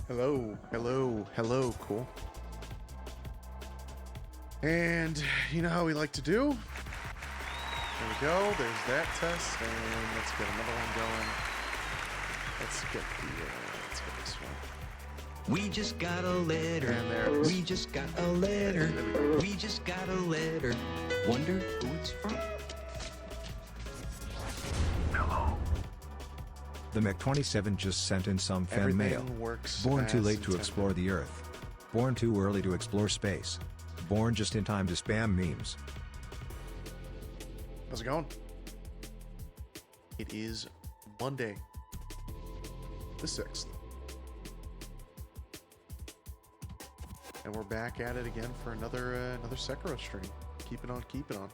Hello, hello, hello, cool. And you know how we like to do? There we go, there's that test, and let's get another one going. Let's get this one. We just got a letter. And there it is. We just got a letter. We just got a letter. Wonder who it's from. The Mech-27 just sent in some fan Everything mail. works Born too as late to intended. explore the Earth. Born too early to explore space. Born just in time to spam memes. How's it going? It is Monday, the 6th. And we're back at it again for another Sekiro stream. Keep it on, keep it on.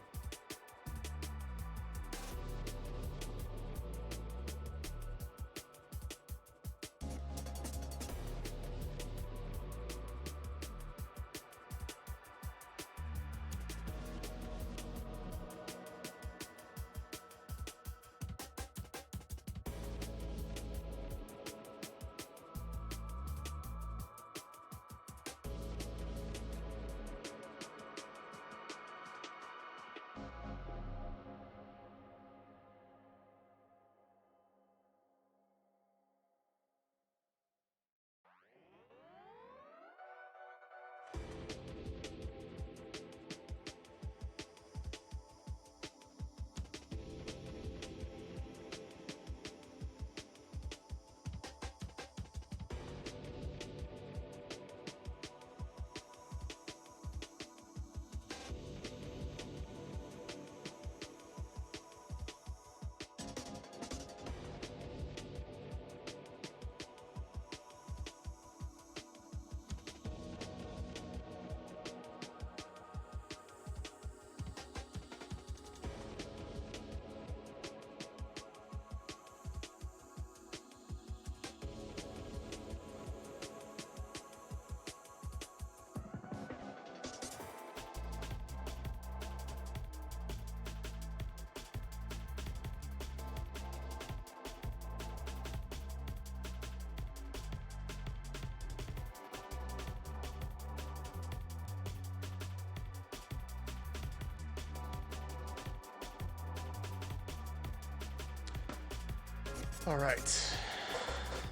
All right,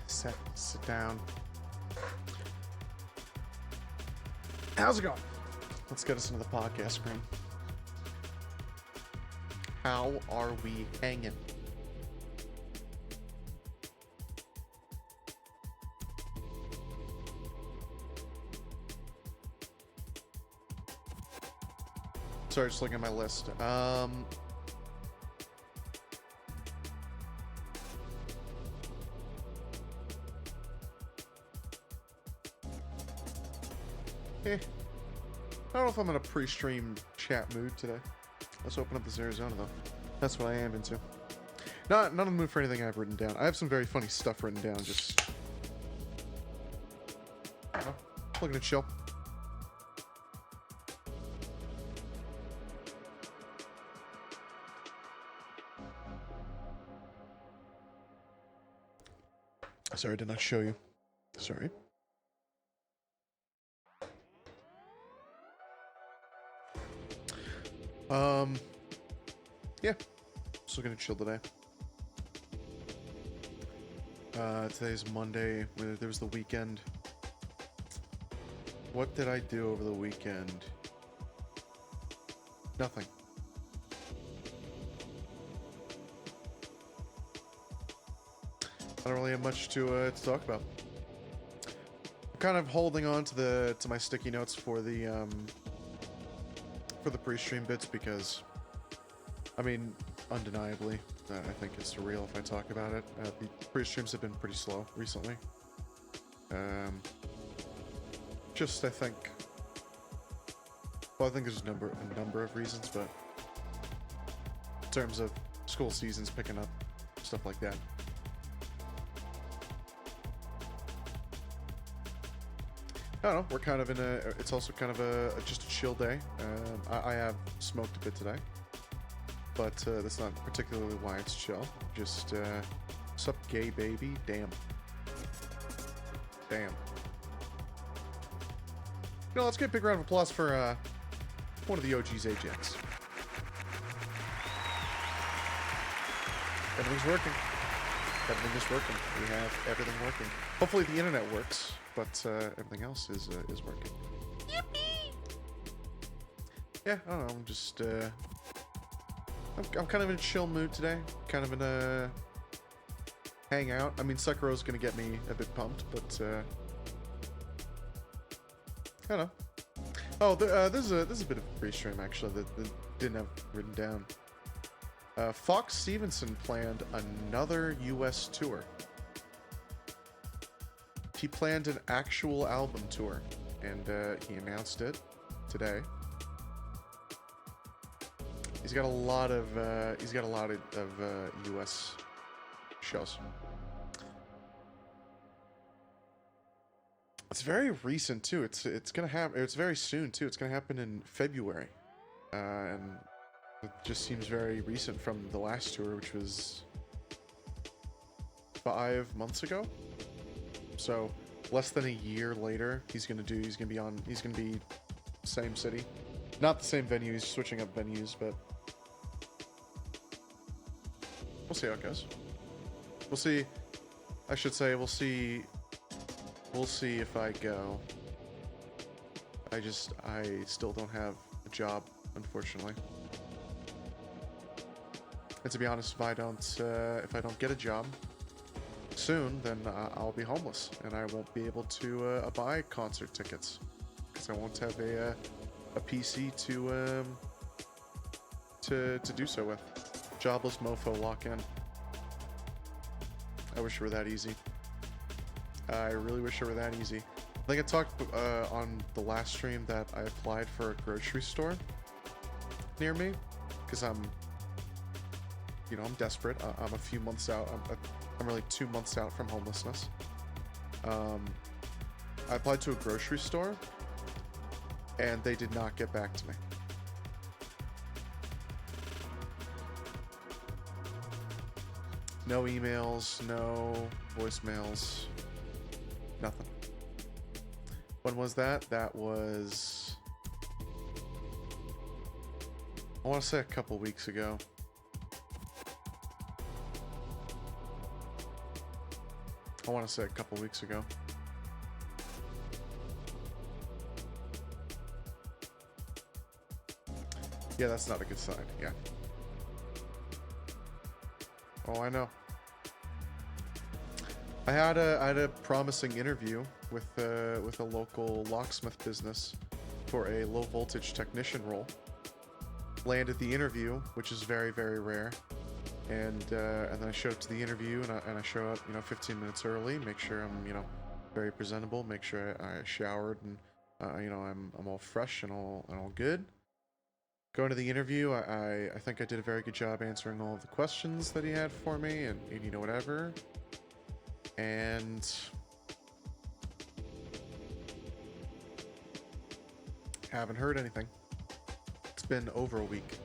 sit down. How's it going? Let's get us into the podcast screen. How are we hanging? Sorry, just looking at my list. I don't know if I'm in a pre-stream chat mood today. Let's open up this Arizona, though. That's what I am into. Not in the mood for anything I've written down. I have some very funny stuff written down, just... looking to chill. Sorry, I did not show you. Sorry. Yeah, still gonna chill today. Today's Monday. There was the weekend. What did I do over the weekend? Nothing. I don't really have much to talk about. I'm kind of holding on to my sticky notes for the pre-stream bits because, I mean, undeniably, I think it's surreal if I talk about it. The pre-streams have been pretty slow recently. Just, I think there's a number of reasons, but in terms of school seasons picking up, stuff like that. I don't know, we're kind of in it's also kind of just a chill day. I have smoked a bit today, but that's not particularly why it's chill. Just, sup gay baby, damn. Damn. know, let's get a big round of applause for one of the OGs, Ajax. Everything's working. Everything is working. We have everything working. Hopefully the internet works, but everything else is working. Yippee! Yeah, I don't know. I'm just I'm kind of in a chill mood today. Kind of in a hang out. I mean, Sekuro's gonna get me a bit pumped, but I don't know. Oh, this is a bit of a pre-stream actually that didn't have written down. Fox Stevenson planned another U.S. tour. He planned an actual album tour, and he announced it today. He's got a lot of U.S. shows. It's very recent too. It's gonna happen. It's very soon too. It's gonna happen in February, and it just seems very recent from the last tour, which was 5 months ago. So less than a year later, he's gonna be same city, not the same venue. He's switching up venues, but we'll see how it goes. We'll see. I should say we'll see. We'll see if I go. I still don't have a job, unfortunately. And to be honest, if I don't get a job soon, then I'll be homeless, and I won't be able to buy concert tickets because I won't have a PC to do so with. Jobless mofo lock-in. I wish it were that easy. I really wish it were that easy. I think I talked on the last stream that I applied for a grocery store near me because I'm desperate. I'm a few months out. I'm really 2 months out from homelessness. I applied to a grocery store, and they did not get back to me. No emails, no voicemails, nothing. When was that? That was, I want to say a couple weeks ago. Yeah, that's not a good sign. Yeah. Oh, I know. I had a promising interview with a local locksmith business for a low voltage technician role. Landed the interview, which is very, very rare. And then I showed up to the interview, and I show up, 15 minutes early, make sure I'm, very presentable, make sure I showered, and I'm all fresh and all good. Going to the interview, I think I did a very good job answering all of the questions that he had for me, and whatever. And haven't heard anything. It's been over a week.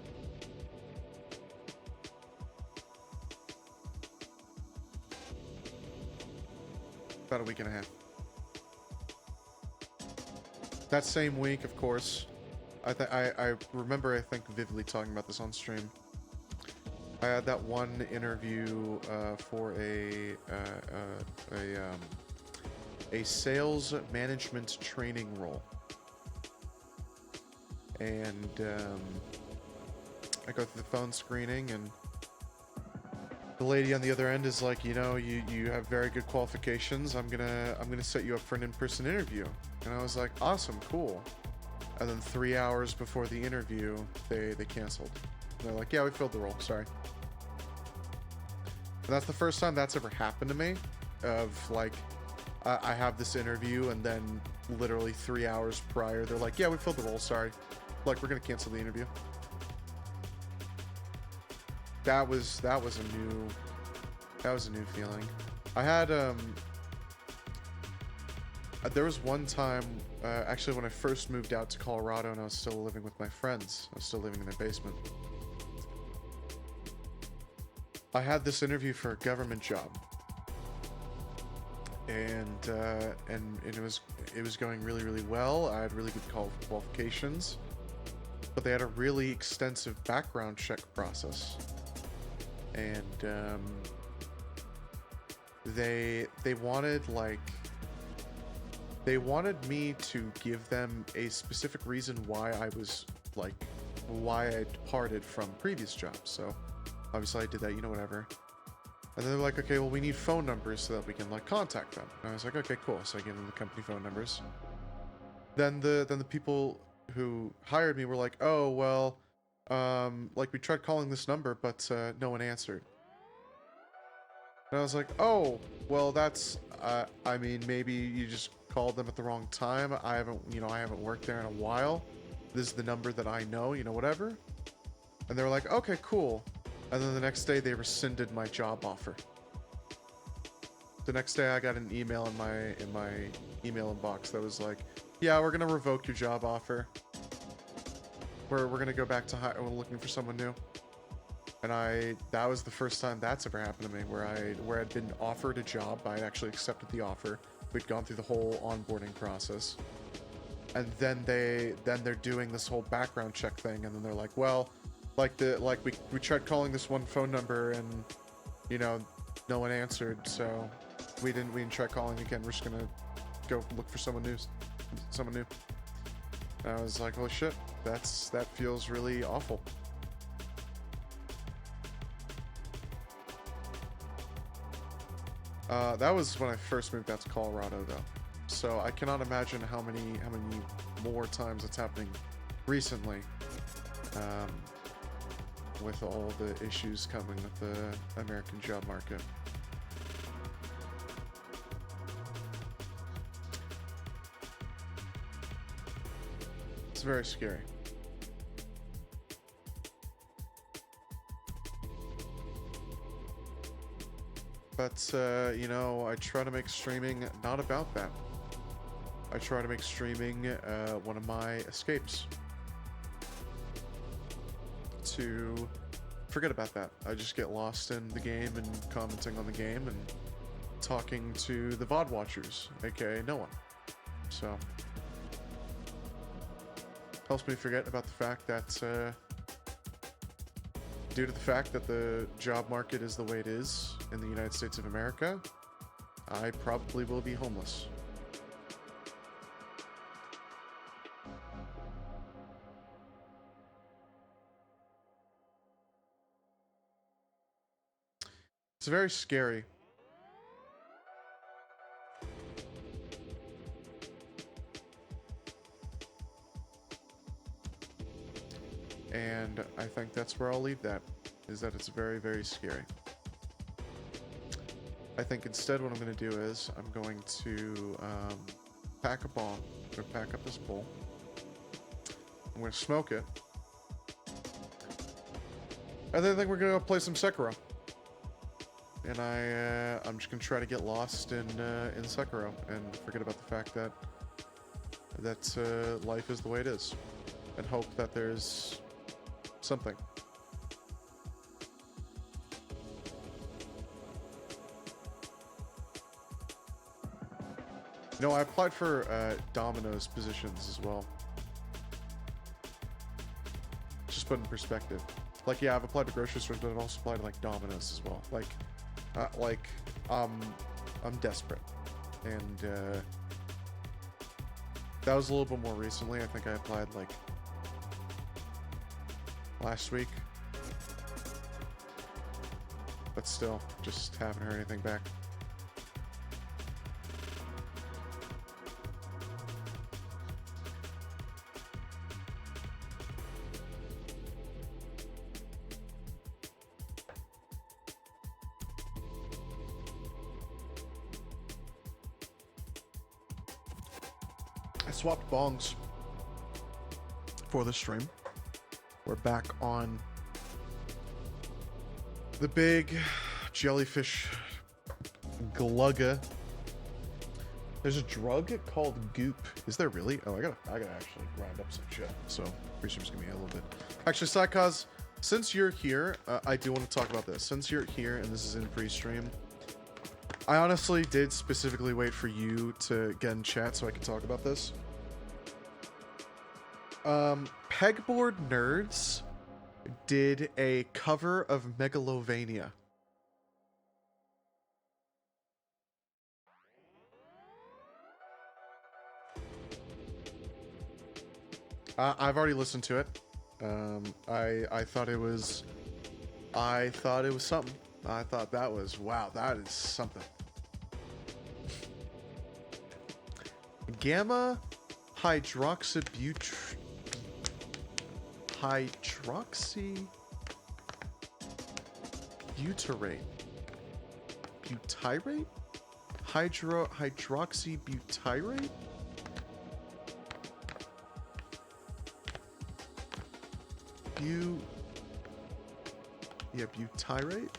About a week and a half. That same week, of course, I remember, I think, vividly talking about this on stream. I had that one interview for a sales management training role, and I go through the phone screening, and the lady on the other end is like, you have very good qualifications. I'm gonna set you up for an in-person interview. And I was like, awesome, cool. And then 3 hours before the interview, they canceled. And they're like, yeah, we filled the role, sorry. And that's the first time that's ever happened to me, of like, I have this interview, and then literally 3 hours prior, they're like, yeah, we filled the role, sorry. Like, we're gonna cancel the interview. That was a new feeling. I had there was one time, actually, when I first moved out to Colorado and I was still living with my friends. I was still living in their basement. I had this interview for a government job. and it was going really well. I had really good qualifications, but they had a really extensive background check process, and they wanted me to give them a specific reason why I departed from previous jobs. So obviously I did that, whatever. And they're like, okay, well, we need phone numbers so that we can contact them. And I was like, okay, cool. So I gave them the company phone numbers. Then the people who hired me were like, oh, well, we tried calling this number, but no one answered. And I was like, oh, well, that's, I mean, maybe you just called them at the wrong time. I haven't worked there in a while. This is the number that I know, whatever. And they were like, okay, cool. And then the next day they rescinded my job offer. The next day I got an email in my email inbox that was like, yeah, we're gonna revoke your job offer. We're gonna go back to we're looking for someone new. And that was the first time that's ever happened to me, where I'd been offered a job. I had actually accepted the offer. We'd gone through the whole onboarding process. And then they're doing this whole background check thing, and then they're like, well, we tried calling this one phone number, and no one answered, so we didn't try calling again. We're just gonna go look for someone new. And I was like, holy shit, that feels really awful. That was when I first moved out to Colorado, though. So I cannot imagine how many more times it's happening recently, with all the issues coming with the American job market. It's very scary. But, I try to make streaming not about that. I try to make streaming one of my escapes. To forget about that. I just get lost in the game and commenting on the game and talking to the VOD watchers, aka no one. So, helps me forget about the fact that, due to the fact that the job market is the way it is in the United States of America, I probably will be homeless. It's very scary. And I think that's where I'll leave that, is that it's very, very scary. I think instead what I'm going to do is I'm going to pack a bomb. I'm going to pack up this bowl. I'm going to smoke it. And then I think we're going to go play some Sekiro. And I'm just going to try to get lost in Sekiro and forget about the fact that life is the way it is. And hope that there's something. I applied for Domino's positions as well. Just put in perspective. Yeah, I've applied to grocery stores, but I've also applied to Domino's as well. I'm desperate, and that was a little bit more recently. I think I applied last week, but still, just haven't heard anything back. I swapped bongs for the stream. We're back on the big jellyfish glugga. There's a drug called goop. Is there really? Oh, I gotta actually grind up some shit. So pre-stream's gonna be a little bit. Actually, Psychos, since you're here, I do want to talk about this. Since you're here and this is in pre-stream, I honestly did specifically wait for you to get in chat so I could talk about this. Pegboard Nerds did a cover of Megalovania. I've already listened to it. I thought it was something. I thought that was, wow, that is something. Gamma hydroxybutyrate. Butyrate? Hydroxybutyrate? Butyrate?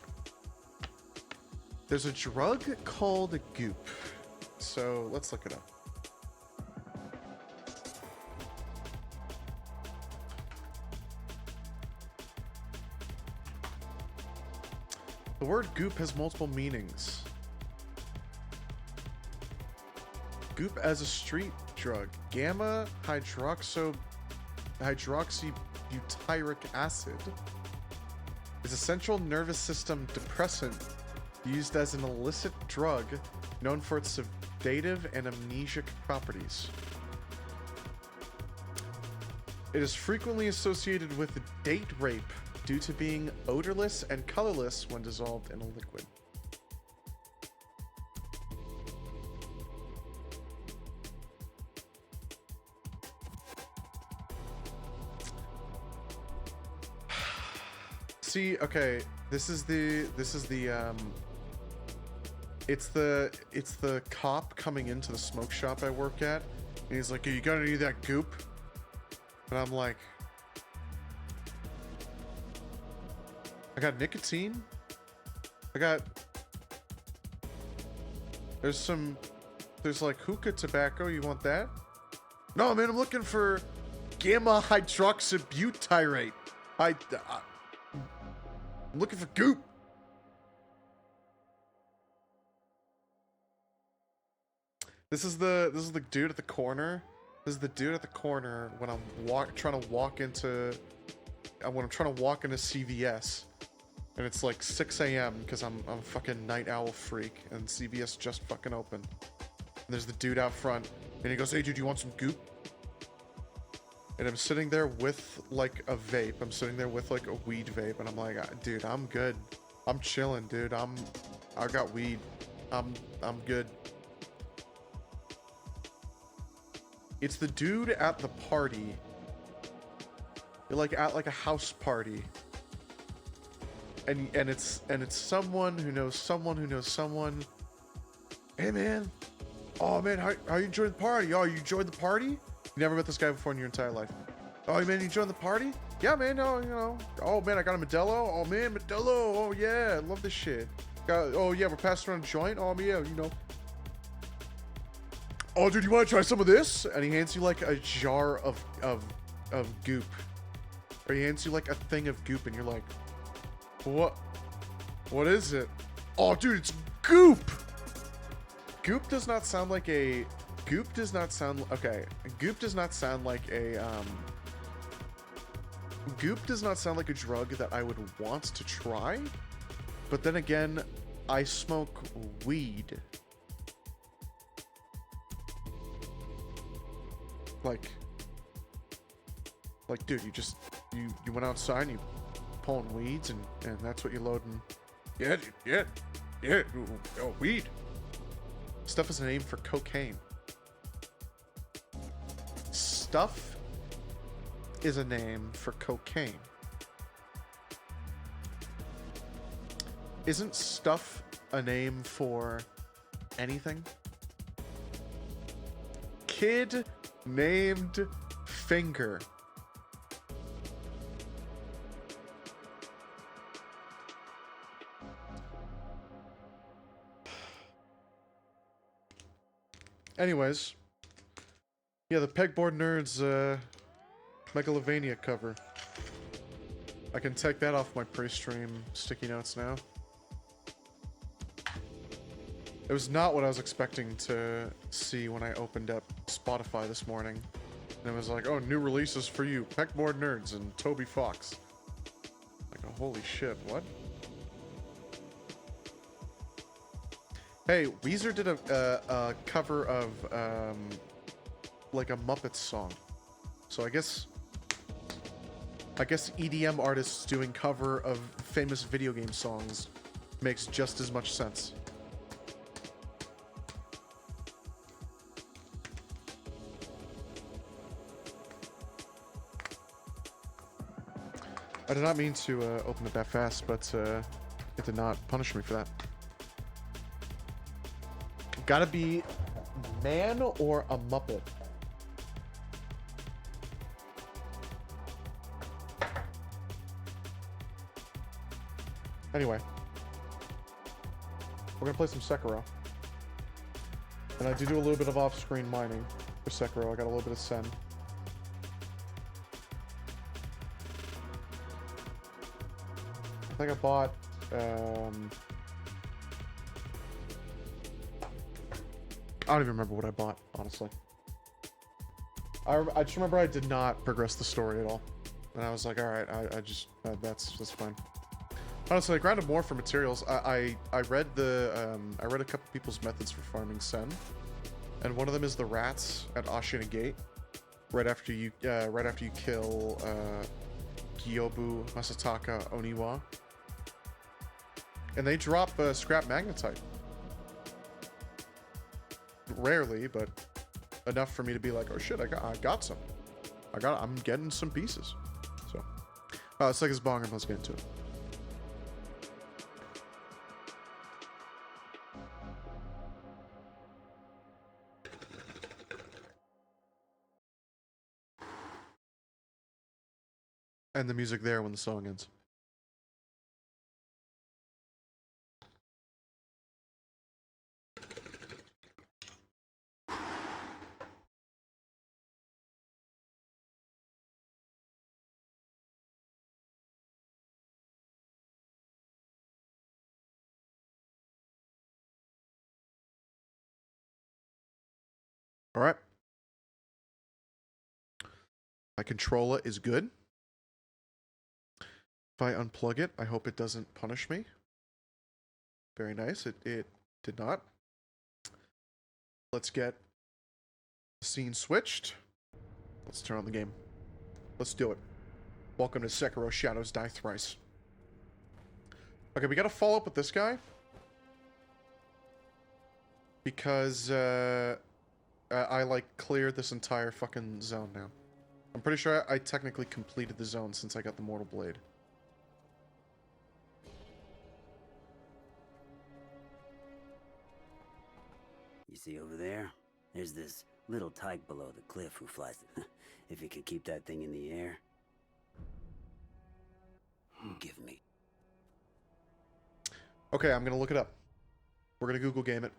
There's a drug called Goop. So let's look it up. The word goop has multiple meanings. Goop as a street drug. Gamma hydroxybutyric acid is a central nervous system depressant used as an illicit drug known for its sedative and amnesic properties. It is frequently associated with date rape due to being odorless and colorless when dissolved in a liquid. See, okay, it's the cop coming into the smoke shop I work at, and he's like, "Hey, you got any of that goop?" And I'm like, I got nicotine. There's like hookah tobacco. You want that? No, man, I'm looking for gamma hydroxybutyrate. I'm looking for goop. This is the dude at the corner. This is the dude at the corner when I'm trying to walk into CVS, and it's like 6 a.m. because I'm a fucking night owl freak, and CVS just fucking opened. And there's the dude out front, and he goes, "Hey, dude, you want some goop?" And I'm sitting there with like a vape. I'm sitting there with like a weed vape, and I'm like, "Dude, I'm good. I'm chilling, dude. I got weed. I'm good." It's the dude at the party. You're like at like a house party. And it's someone who knows someone who knows someone. "Hey man. Oh man, how you enjoying the party? Oh, you enjoyed the party? You never met this guy before in your entire life. Oh man, you enjoying the party? Yeah man, oh you know. Oh man, I got a Modelo. Oh man, Modelo. Oh yeah, I love this shit. Oh yeah, we're passing around a joint. Oh yeah, you know. Oh dude, you want to try some of this?" And he hands you like a jar of goop. Or he hands you like a thing of goop, and you're like, what is it? "Oh dude, it's goop." Goop does not sound like a Goop does not sound like a Goop does not sound like a drug that I would want to try. But then again, I smoke weed. Like dude, you went outside and you pulling weeds, and that's what you're loading. Yeah, dude, yeah, oh, weed. Stuff is a name for cocaine. Stuff is a name for cocaine. Isn't stuff a name for anything? Kid named Finger. Anyways, yeah, the Pegboard Nerds Megalovania cover. I can take that off my pre-stream sticky notes now. It was not what I was expecting to see when I opened up Spotify this morning. And it was like, oh, new releases for you. Peckboard Nerds and Toby Fox. Like, oh, holy shit, what? Hey, Weezer did a cover of, like a Muppets song. So I guess EDM artists doing cover of famous video game songs makes just as much sense. I did not mean to open it that fast, but it did not punish me for that. Gotta be man or a Muppet. Anyway, we're gonna play some Sekiro. And I do a little bit of off-screen mining for Sekiro. I got a little bit of Sen. I think I bought, I don't even remember what I bought, honestly. I just remember I did not progress the story at all. And I was like, alright, that's fine. Honestly, I grinded more for materials. I read I read a couple people's methods for farming Sen. And one of them is the rats at Ashina Gate. Right after you kill, Gyobu Masataka Oniwa. And they drop scrap magnetite. Rarely, but enough for me to be like, oh shit, I got some. I'm getting some pieces. So, it's like his bong, and let's get into it. And the music there when the song ends. All right. My controller is good. If I unplug it, I hope it doesn't punish me. Very nice. It did not. Let's get the scene switched. Let's turn on the game. Let's do it. Welcome to Sekiro Shadows Die Thrice. Okay, we gotta follow up with this guy. Because, I like cleared this entire fucking zone now. I'm pretty sure I technically completed the zone since I got the Mortal Blade. You see over there? There's this little tyke below the cliff who flies it. If you could keep that thing in the air. Give me. Okay, I'm gonna look it up. We're gonna Google game it.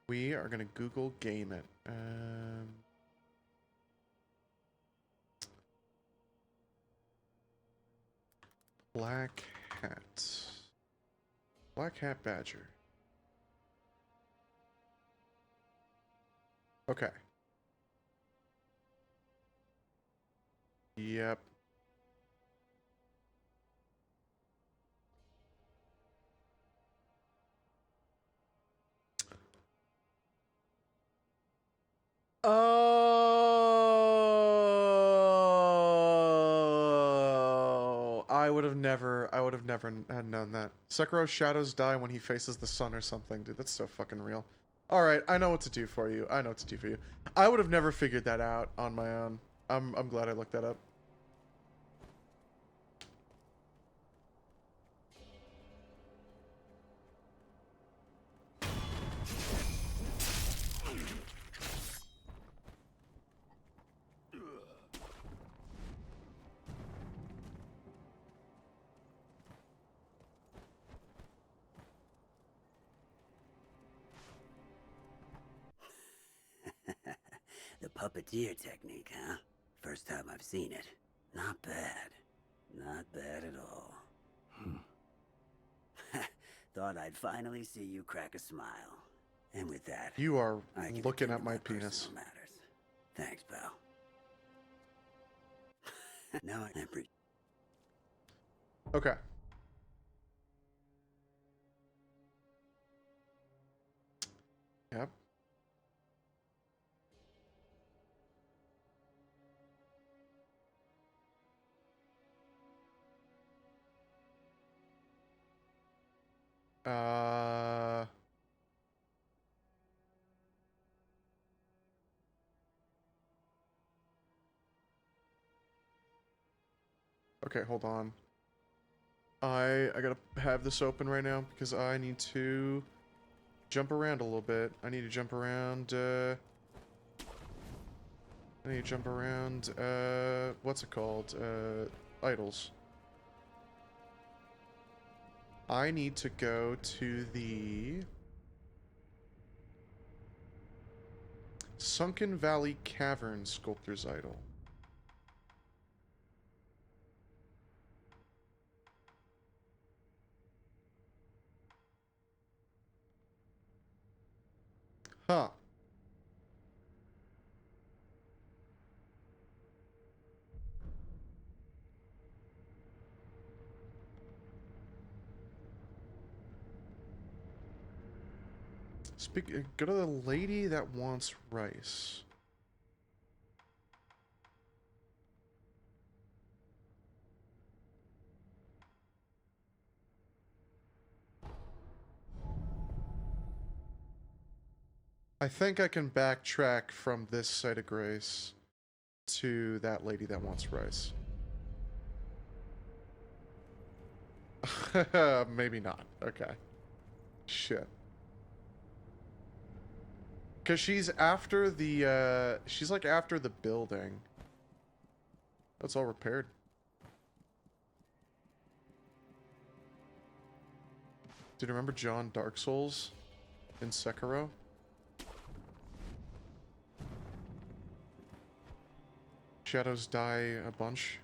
We are gonna Google game it. Black Hat. Black Hat Badger. Okay. Yep. Oh, I would have never had known that. Sekiro's shadows die when he faces the sun or something. Dude, that's so fucking real. Alright, I know what to do for you. I know what to do for you. I would have never figured that out on my own. I'm glad I looked that up. The puppeteer technique, huh? First time I've seen it. Not bad. Not bad at all. Thought I'd finally see you crack a smile. And with that, You are I can looking attend at to my personal penis. matters. Thanks, pal. Now I appreciate. Okay. Yep. Uh... Okay, hold on. I gotta have this open right now because I need to jump around a little bit. I need to jump around, what's it called? Idols. I need to go to the Sunken Valley Cavern Sculptor's Idol. Huh. Go to the lady that wants rice. I think I can backtrack from this site of grace to that lady that wants rice. Maybe not. Okay. Shit. Because she's after the, she's like after the building. That's all repaired. Dude, remember John Dark Souls in Sekiro? Shadows die a bunch.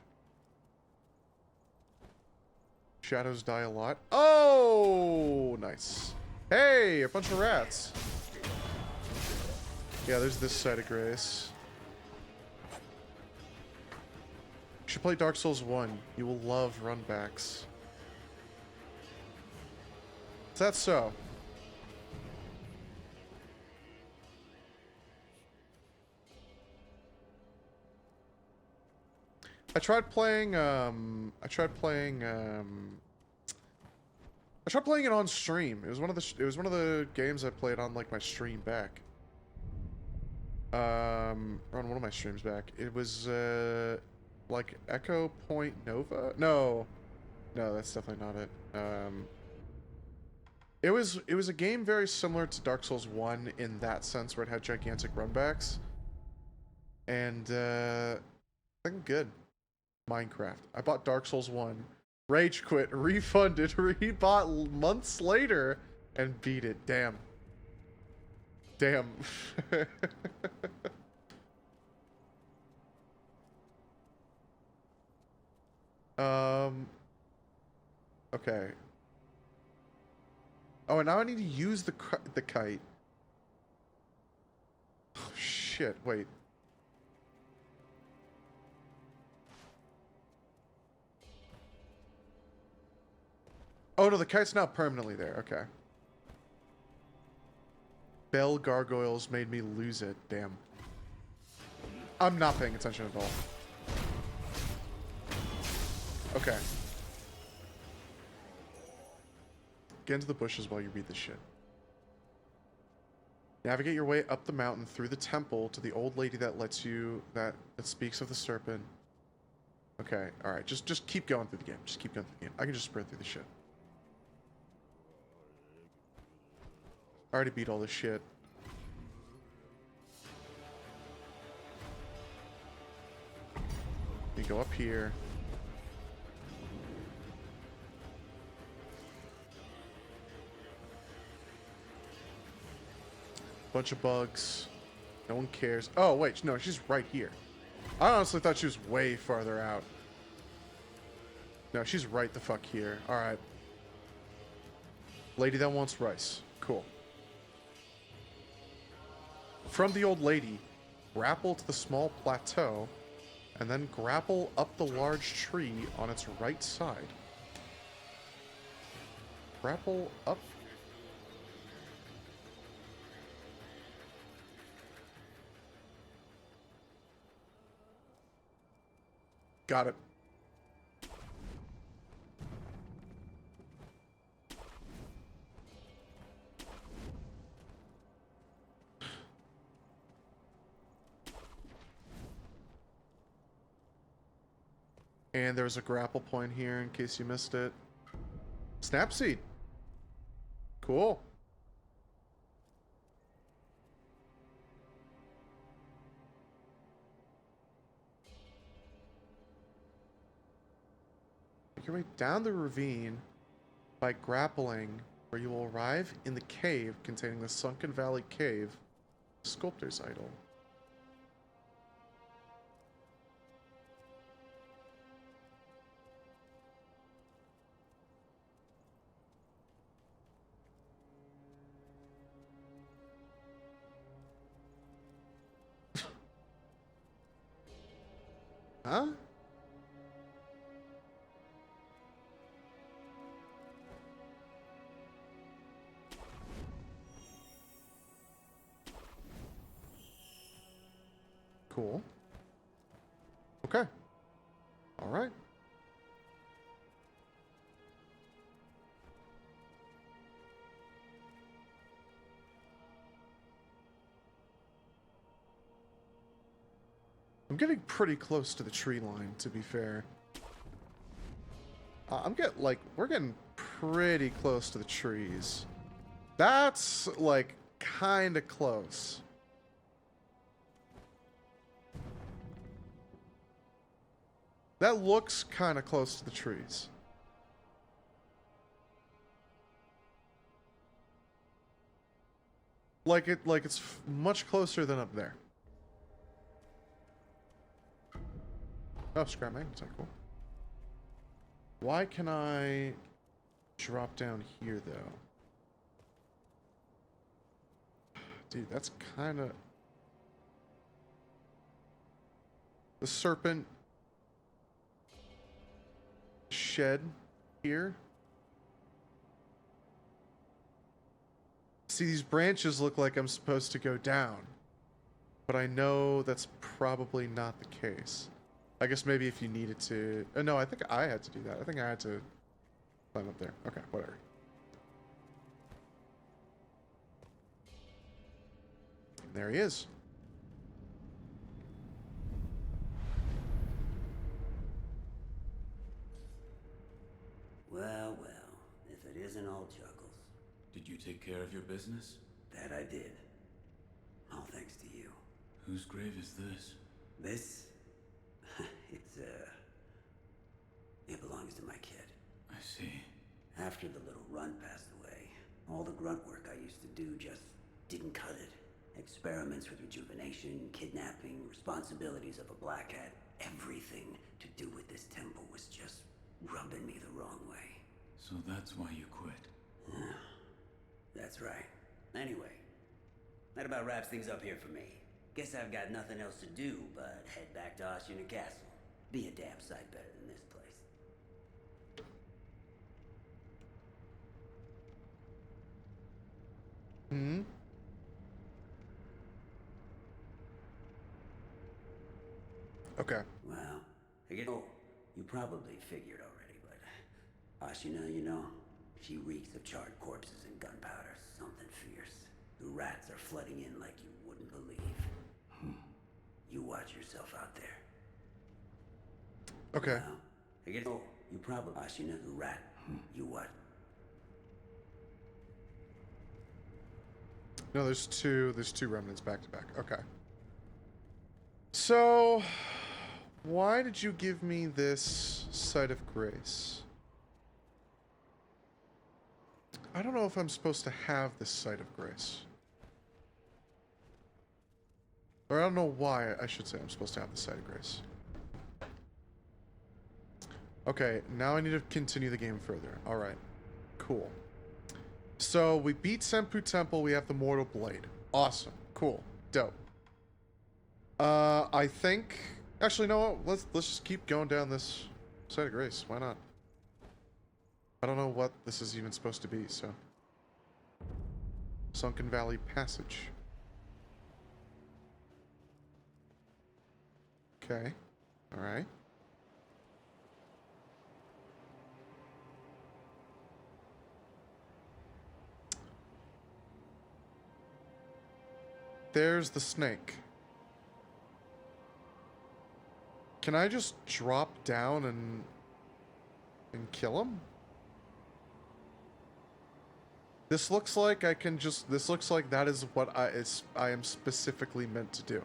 Shadows die a lot. Oh, nice. Hey, a bunch of rats. Yeah, there's this side of grace. You should play Dark Souls 1. You will love runbacks. Is that so? I tried playing it on stream. It was one of the games I played on like my stream back. On one of my streams back. It was like Echo Point Nova? No, that's definitely not it. It was a game very similar to Dark Souls 1 in that sense, where it had gigantic runbacks. And I think good. Minecraft. I bought Dark Souls 1, rage quit, refunded, rebought months later, and beat it. Damn. Damn. Okay. Oh, and now I need to use the kite. Oh, shit, wait. Oh, no, the kite's not permanently there. Okay. Bell gargoyles made me lose it. Damn. I'm not paying attention at all. Okay. Get into the bushes while you read this shit. Navigate your way up the mountain through the temple to the old lady that lets you... that speaks of the serpent. Okay, alright. Just keep going through the game. Just keep going through the game. I can just sprint through the shit. I already beat all this shit. You go up here. Bunch of bugs. No one cares. Oh, wait. No, she's right here. I honestly thought she was way farther out. No, she's right the fuck here. Alright. Lady that wants rice. Cool. From the old lady, grapple to the small plateau, and then grapple up the large tree on its right side. Grapple up. Got it. And there's a grapple point here in case you missed it. Snapseed. Cool. Make your way down the ravine by grappling, where you will arrive in the cave containing the Sunken Valley Cave Sculptor's Idol. Huh? Cool. Okay. All right. I'm getting pretty close to the tree line, to be fair. We're getting pretty close to the trees. That's, like, kinda close. That looks kinda close to the trees. Like it's much closer than up there. Oh, scrap magnetite, cool. Why can I drop down here, though? Dude, that's kind of... The serpent shed here. See, these branches look like I'm supposed to go down, but I know that's probably not the case. I guess maybe if you needed to... no, I think I had to do that. I think I had to climb up there. Okay, whatever. There he is. Well, if it isn't all Chuckles. Did you take care of your business? That I did. All thanks to you. Whose grave is this? This? It belongs to my kid. I see. After the little runt passed away, all the grunt work I used to do just didn't cut it. Experiments with rejuvenation, kidnapping, responsibilities of a black hat, everything to do with this temple was just rubbing me the wrong way. So that's why you quit. That's right. Anyway, that about wraps things up here for me. Guess I've got nothing else to do but head back to Oshuna Castle. Be a damn sight better than this place. Hmm? Okay. Well, oh, you probably figured already, but Ashina, you know, she reeks of charred corpses and gunpowder. Something fierce. The rats are flooding in like you wouldn't believe. You watch yourself out there. Okay. Well, oh, you probably Ashina, the rat. You what? No, there's two remnants back to back. Okay. So, why did you give me this Site of Grace? I don't know if I'm supposed to have this Site of Grace. Or I don't know why I should say I'm supposed to have the Site of Grace. Okay, now I need to continue the game further. Alright. Cool. So we beat Senpu Temple. We have the Mortal Blade. Awesome. Cool. Dope. I think... Actually, no. Let's just keep going down this side of grace. Why not? I don't know what this is even supposed to be, so... Sunken Valley Passage. Okay. Alright. There's the snake. Can I just drop down and kill him? This looks like I can just... This looks like that is what I am specifically meant to do.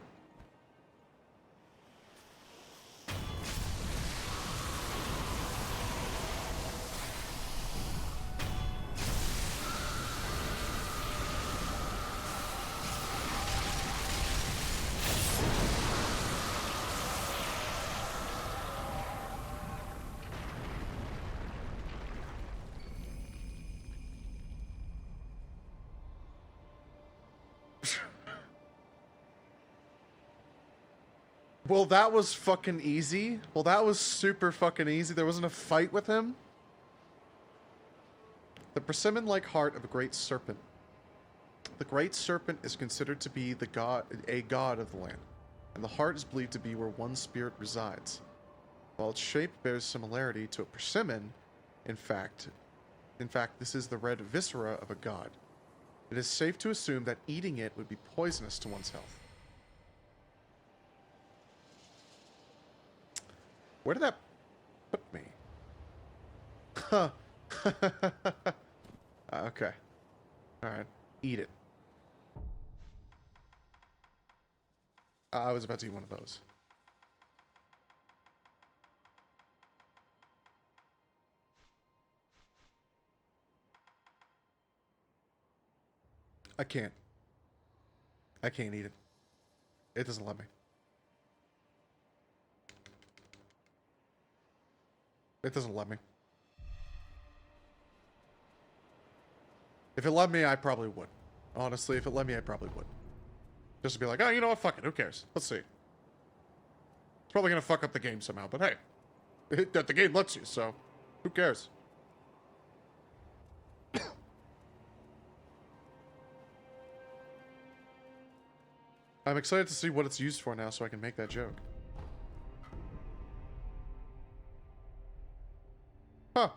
Well, that was fucking easy. Well, that was super fucking easy. There wasn't a fight with him. The persimmon-like heart of a great serpent. The great serpent is considered to be a god of the land, and the heart is believed to be where one spirit resides. While its shape bears similarity to a persimmon, in fact, this is the red viscera of a god. It is safe to assume that eating it would be poisonous to one's health. Where did that put me? Huh. Okay. Alright. Eat it. I was about to eat one of those. I can't. I can't eat it. It doesn't let me. It doesn't let me. If it let me, I probably would. Honestly, if it let me, I probably would. Just to be like, oh, you know what? Fuck it. Who cares? Let's see. It's probably gonna fuck up the game somehow, but hey. The game lets you, so who cares? I'm excited to see what it's used for now so I can make that joke. Huh.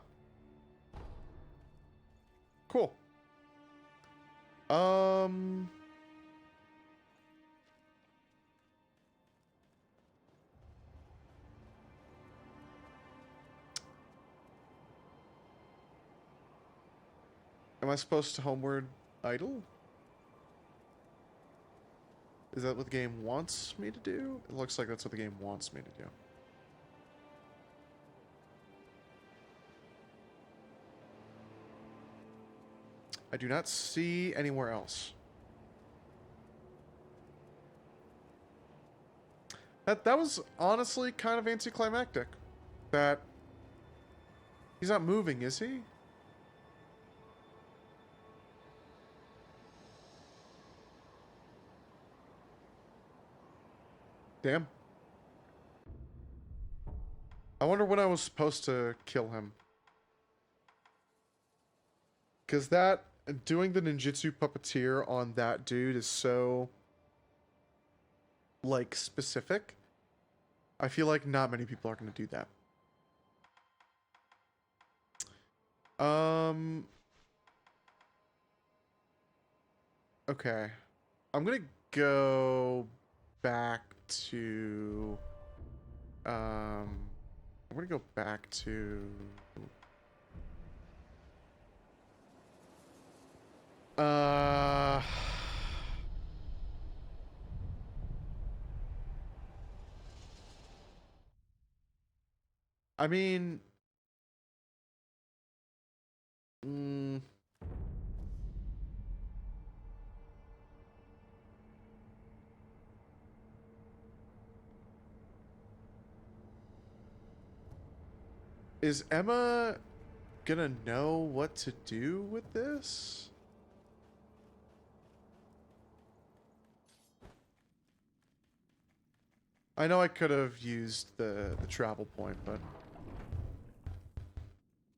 Cool. Am I supposed to homeward idle? Is that what the game wants me to do? It looks like that's what the game wants me to do. I do not see anywhere else. That was honestly kind of anticlimactic. That he's not moving, is he? Damn. I wonder when I was supposed to kill him. Because that... Doing the ninjutsu puppeteer on that dude is so... like, specific. I feel like not many people are going to do that. Okay. I'm going to go back to... I'm going to go back to... I mean... Is Emma gonna know what to do with this? I know I could have used the travel point, but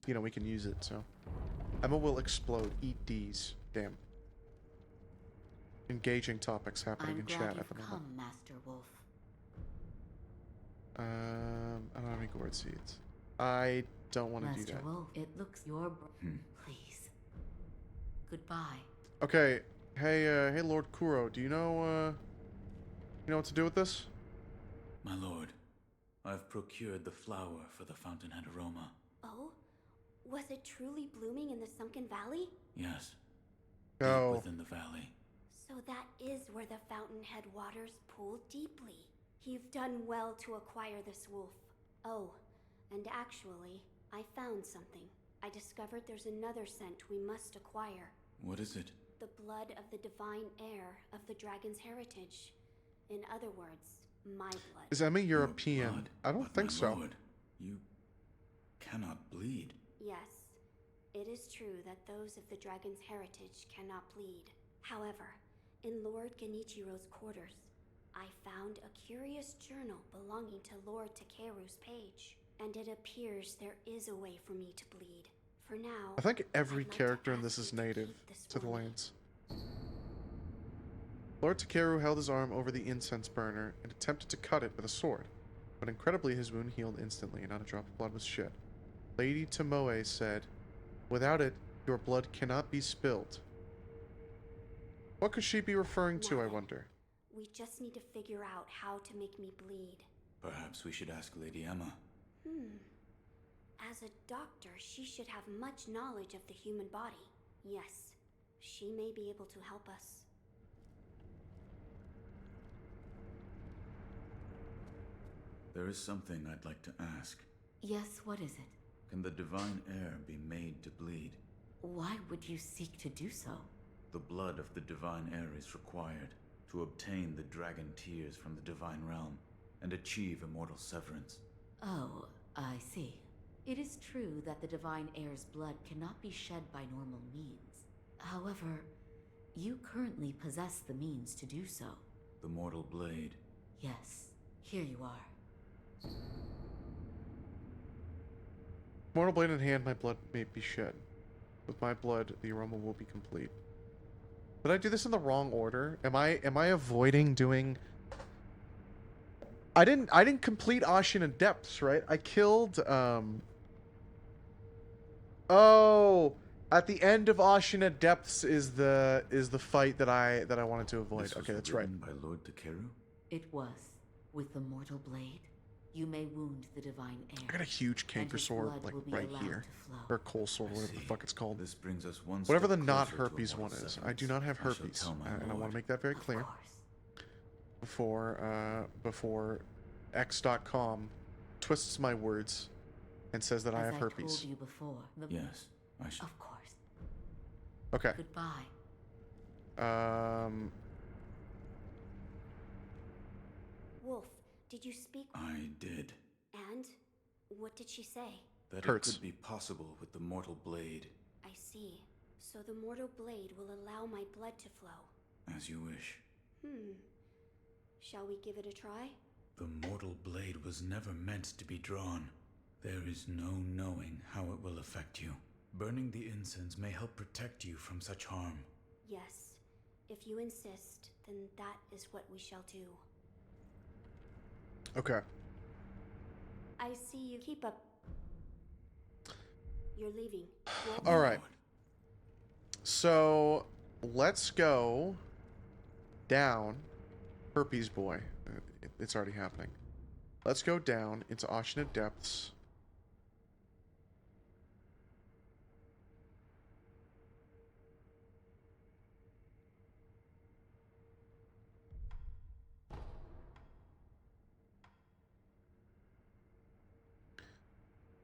you know, we can use it, so. Emma will explode. Eat D's. Damn. Engaging topics happening I'm in glad chat at you've the moment. come, Master Wolf. I don't have any gourd seeds. I don't want to do Master that. Wolf, it looks your please. Goodbye. Okay. Hey, hey, Lord Kuro, do you know what to do with this? My lord, I've procured the flower for the fountainhead aroma. Oh? Was it truly blooming in the sunken valley? Yes, Oh. deep within the valley. So that is where the fountainhead waters pool deeply. You've done well to acquire this wolf. Oh, and actually, I found something. I discovered there's another scent we must acquire. What is it? The blood of the divine heir of the dragon's heritage. In other words, my blood. Is Emma Your European? blood, I don't but think my so. lord, you cannot bleed. Yes, it is true that those of the dragon's heritage cannot bleed. However, in Lord Genichiro's quarters, I found a curious journal belonging to Lord Takeru's page, and it appears there is a way for me to bleed. For now, I think every I'd like to character in ask this is you to native keep this to the for me. lands. Lord Takeru held his arm over the incense burner and attempted to cut it with a sword, but incredibly his wound healed instantly and not a drop of blood was shed. Lady Tomoe said, "Without it, your blood cannot be spilled." What could she be referring to, I Now, wonder? we just need to figure out how to make me bleed. Perhaps we should ask Lady Emma. As a doctor, she should have much knowledge of the human body. Yes, she may be able to help us. There is something I'd like to ask. Yes, what is it? Can the divine heir be made to bleed? Why would you seek to do so? The blood of the divine heir is required to obtain the dragon tears from the divine realm and achieve immortal severance. Oh, I see. It is true that the divine heir's blood cannot be shed by normal means. However, you currently possess the means to do so. The mortal blade. Yes, here you are. Mortal blade in hand, my blood may be shed. With my blood, the aroma will be complete. Did I do this in the wrong order? Am I avoiding doing... I didn't complete Ashina Depths, right? I killed, Oh! At the end of Ashina Depths is the fight that I wanted to avoid. This was Okay, that's right. written by Lord Takeru? It was. With the mortal blade, you may wound the divine heir. I got a huge and canker his sword, blood like, will be right allowed here. to flow. Or coal sword, I whatever the see. fuck it's called. This brings us one Whatever the step not closer to herpes one immortal is. I do severance. not have I shall herpes. tell my And I want lord. to make that very Of clear course. before X.com twists my words and says that I have As herpes. told you before, Yes, I shall. Of course. Okay. Goodbye. Wolf, did you speak? I did. And? What did she say? That Hurts. it could be possible with the mortal blade. I see. So the mortal blade will allow my blood to flow. As you wish. Shall we give it a try? The mortal blade was never meant to be drawn. There is no knowing how it will affect you. Burning the incense may help protect you from such harm. Yes. If you insist, then that is what we shall do. Okay. I see you. Keep up. You're leaving. Wolf? All right. Lord, So let's go down. Herpes boy. It's already happening. Let's go down into Ashina Depths.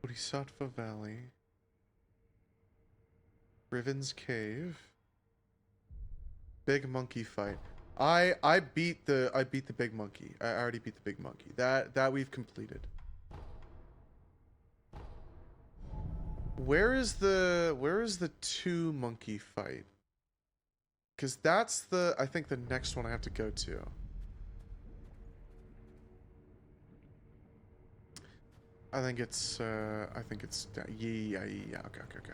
Bodhisattva Valley. Riven's Cave. Big monkey fight. I beat the big monkey. I already beat the big monkey. That we've completed. Where is the two monkey fight? Because that's the, I think, the next one I have to go to. I think it's yeah, okay.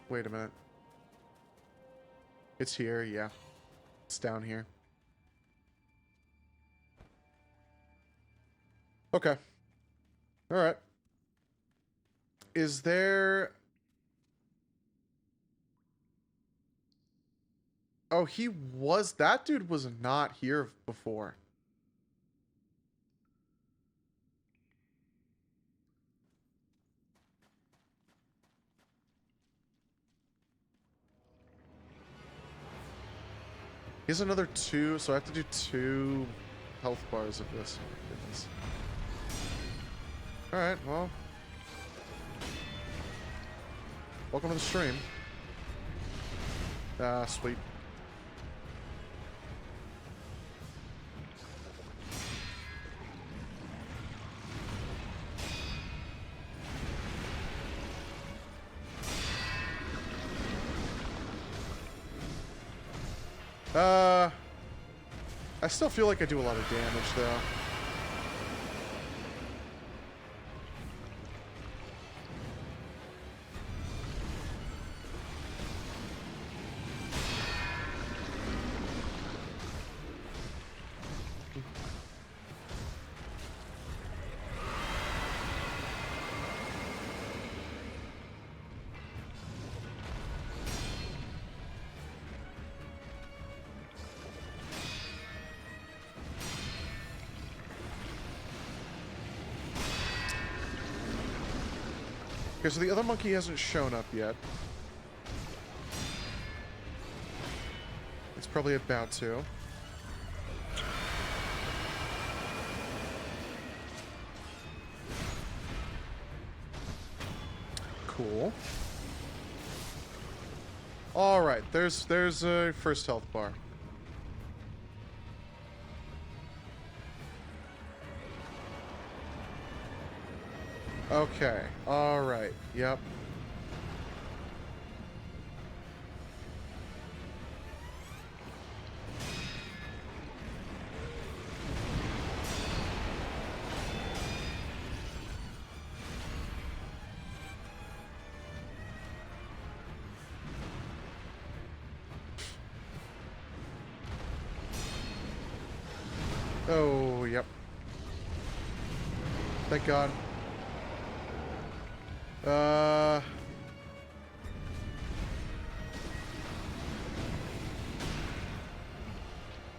Wait a minute. It's here, yeah. It's down here. Okay. Alright. Is there... Oh, he was... That dude was not here before. Here's another 2, so I have to do 2 health bars of this. Oh my goodness. Alright, well... Welcome to the stream. Ah, sweet. I still feel like I do a lot of damage, though. Okay, so the other monkey hasn't shown up yet. It's probably about to. Cool. Alright, there's a first health bar. Okay, alright, yep. Oh, yep. Thank God.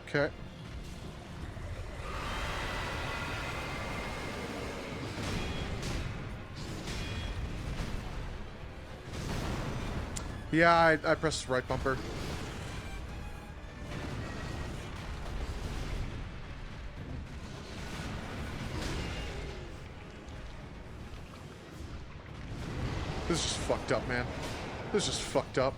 Okay. Yeah, I pressed right bumper. This is just fucked up, man. This is just fucked up.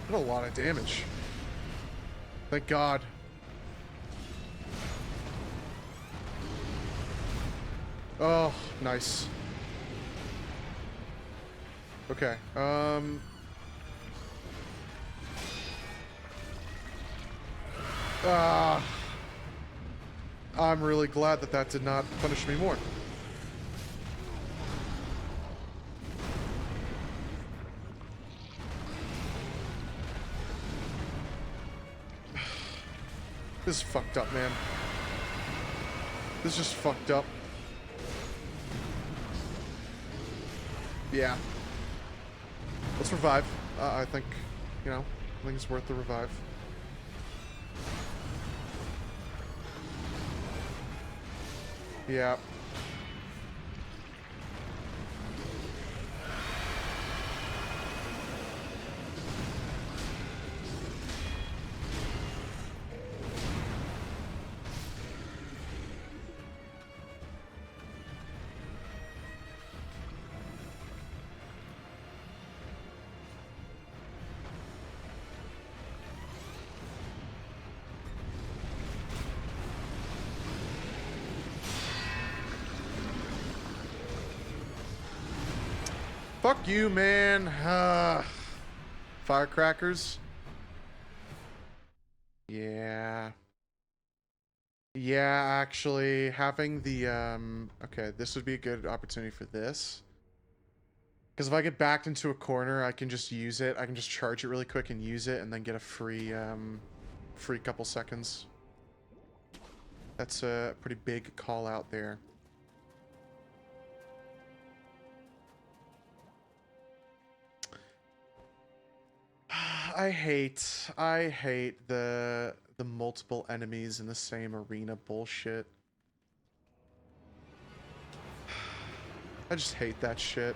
Did a lot of damage. Thank God. Oh, nice. Okay, I'm really glad that that did not punish me more. This is fucked up, man. This is just fucked up. Yeah. Let's revive. I think, you know, I think it's worth the revive. Yeah. Fuck you, man. Firecrackers. Yeah. Yeah, actually, having the, okay, this would be a good opportunity for this. Because if I get backed into a corner, I can just use it. I can just charge it really quick and use it, and then get a free, free couple seconds. That's a pretty big call out there. I hate the multiple enemies in the same arena bullshit. I just hate that shit.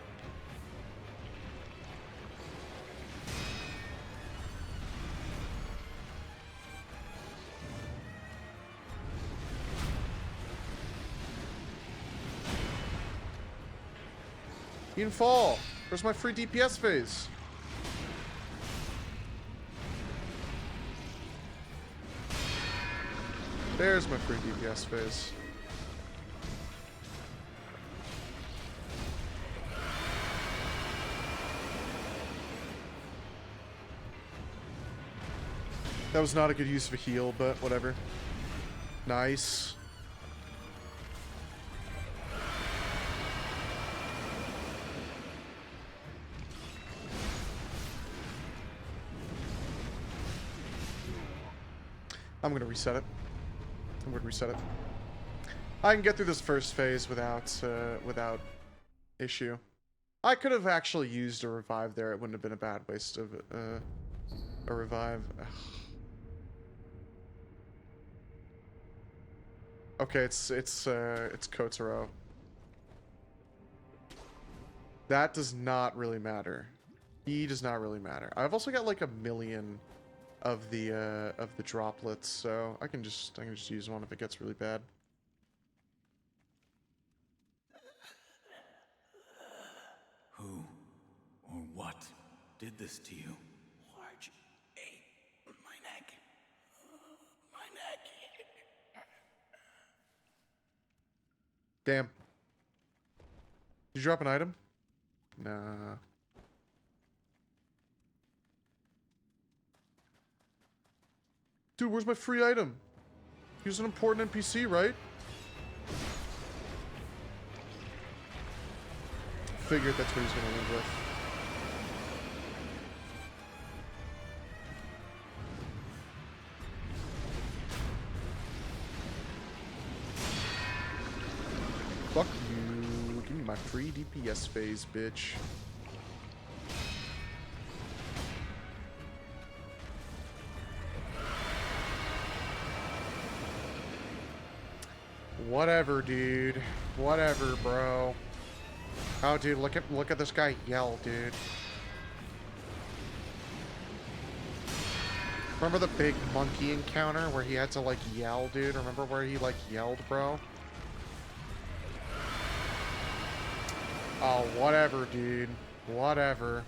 You didn't fall. Where's my free DPS phase? There's my free DPS phase. That was not a good use of a heal, but whatever. Nice. I'm gonna reset it. I'm gonna reset it. I can get through this first phase without issue. I could have actually used a revive there. It wouldn't have been a bad waste of a revive. Ugh. Okay, it's Kotaro. That does not really matter. He does not really matter. I've also got like 1,000,000 of the droplets, so I can just use one if it gets really bad. Who or what did this to you? Large ate my neck. My neck. Damn. Did you drop an item? Nah. Dude, where's my free item? He was an important NPC, right? Figured that's what he's gonna end with. Fuck you. Give me my free DPS phase, bitch. Whatever, dude. Whatever, bro. Oh, dude, look at this guy yell, dude. Remember the big monkey encounter where he had to, like, yell, dude? Remember where he, like, yelled, bro? Oh, whatever, dude. Whatever.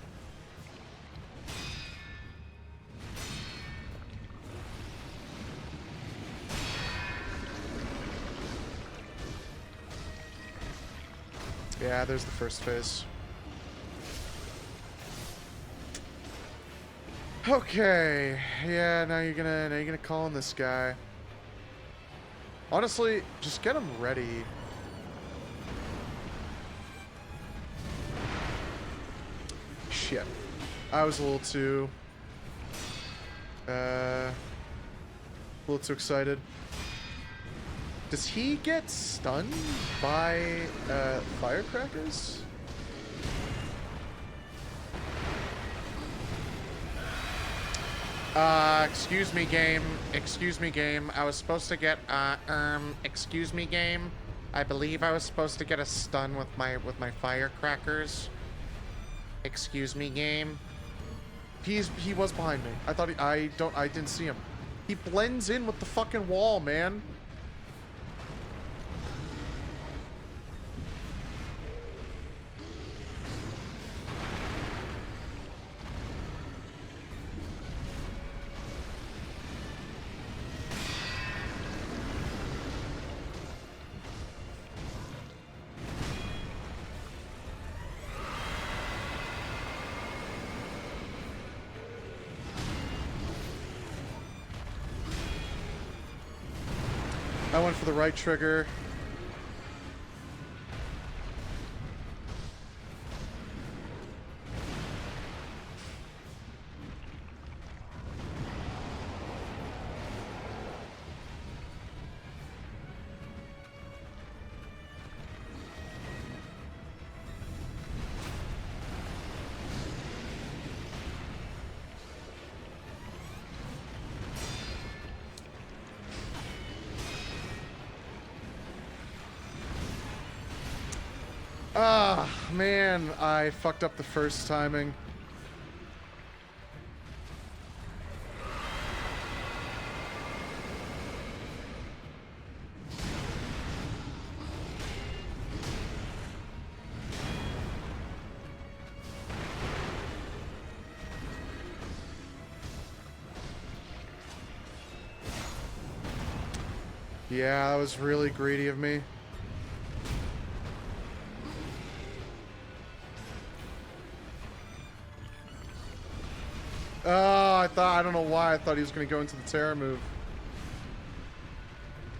Yeah, there's the first phase. Okay. Yeah, now you're gonna call on this guy. Honestly, just get him ready. Shit. I was a little too excited. Does he get stunned by firecrackers? Excuse me, game. Excuse me, game. I was supposed to get excuse me, game. I believe I was supposed to get a stun with my firecrackers. Excuse me, game. He was behind me. I thought I didn't see him. He blends in with the fucking wall, man. I went for the right trigger. Ah, man, I fucked up the first timing. Yeah, that was really greedy of me. Oh, I don't know why I thought he was going to go into the Terra move.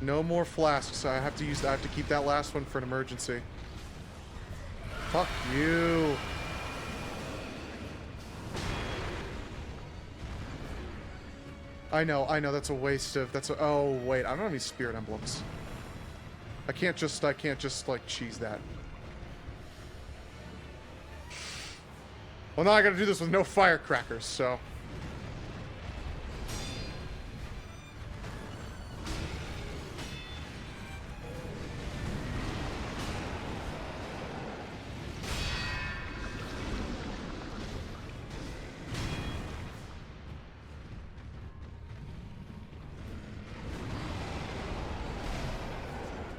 No more flasks. I have to keep that last one for an emergency. Fuck you. I know, that's a waste of, oh wait, I don't have any spirit emblems. I can't just like cheese that. Well, now I gotta do this with no firecrackers, so.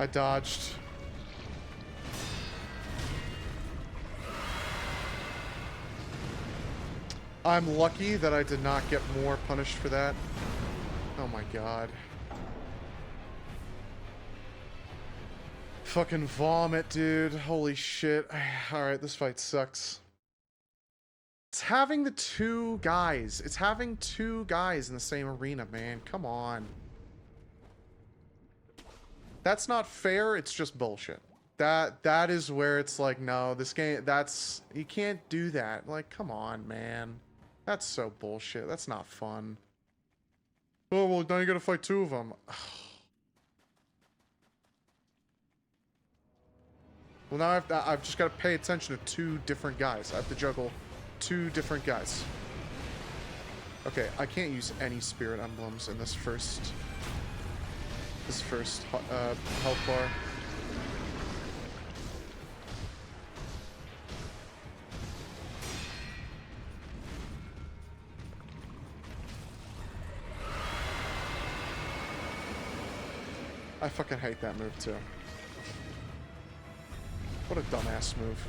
I dodged. I'm lucky that I did not get more punished for that. Oh my god. Fucking vomit, dude. Holy shit. Alright, this fight sucks. It's having the two guys. It's having two guys in the same arena, man. Come on. That's not fair, it's just bullshit. That is where it's like, no, this game, you can't do that. Like, come on, man. That's so bullshit. That's not fun. Oh, well, now you gotta fight two of them. Well, now I've just gotta pay attention to two different guys. I have to juggle two different guys. Okay, I can't use any spirit emblems in this first health bar. I fucking hate that move too. What a dumbass move.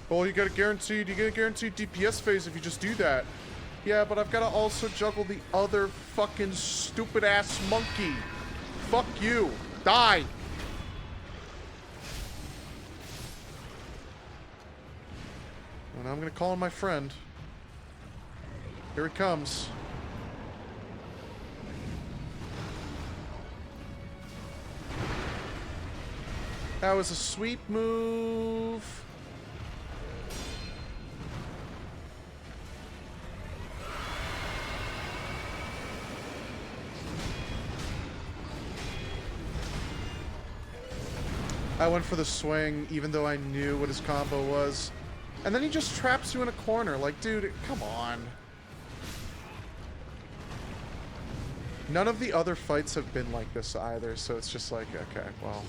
Well, you get a guaranteed DPS phase if you just do that. Yeah, but I've got to also juggle the other fucking stupid-ass monkey. Fuck you. Die. And I'm gonna call on my friend. Here it comes. That was a sweep move. I went for the swing, even though I knew what his combo was. And then he just traps you in a corner. Like, dude, come on. None of the other fights have been like this either, so it's just like, okay, well.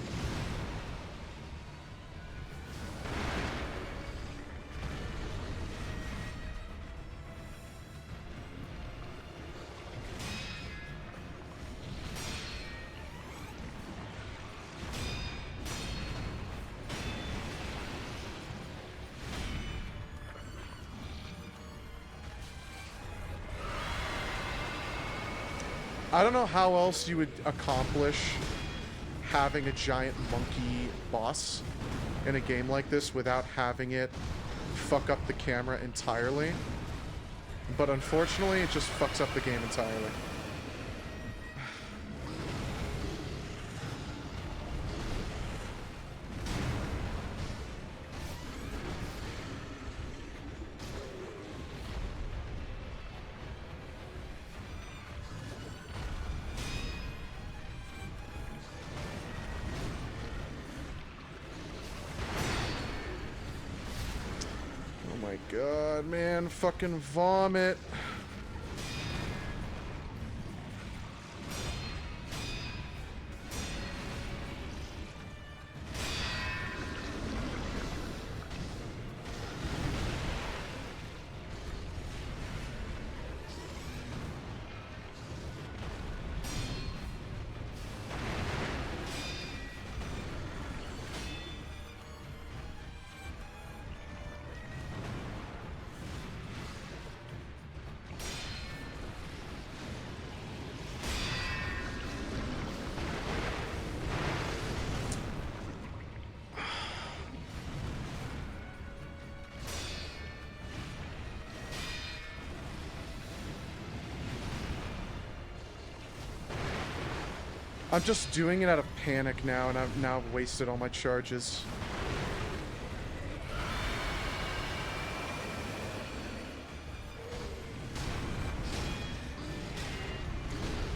I don't know how else you would accomplish having a giant monkey boss in a game like this without having it fuck up the camera entirely. But unfortunately, it just fucks up the game entirely. Oh my god, man. Fucking vomit. I'm just doing it out of panic now, and I've now wasted all my charges.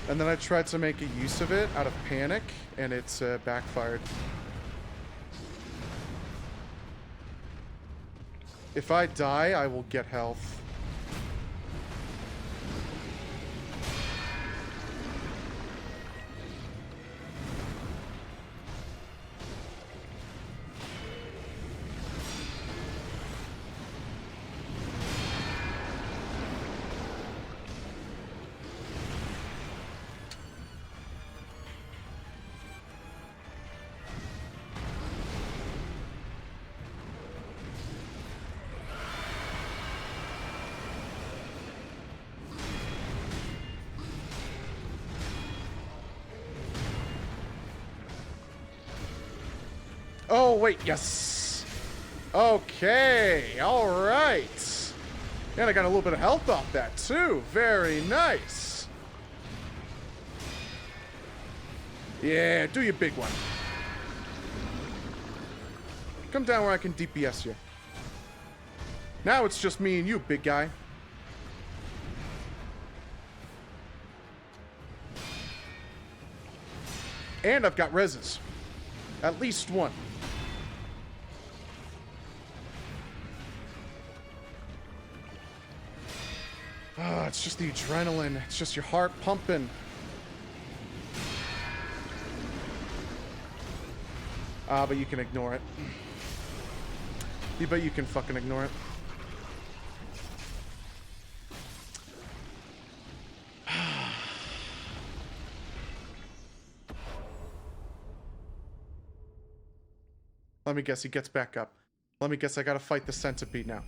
And then I tried to make a use of it out of panic, and it's backfired. If I die, I will get health. Oh, wait, yes. Okay, alright. And I got a little bit of health off that, too. Very nice. Yeah, do your big one. Come down where I can DPS you. Now it's just me and you, big guy. And I've got reses. At least one. Ah, it's just the adrenaline. It's just your heart pumping. Ah, but you can ignore it. You bet you can fucking ignore it. Let me guess, he gets back up. Let me guess, I gotta fight the centipede now.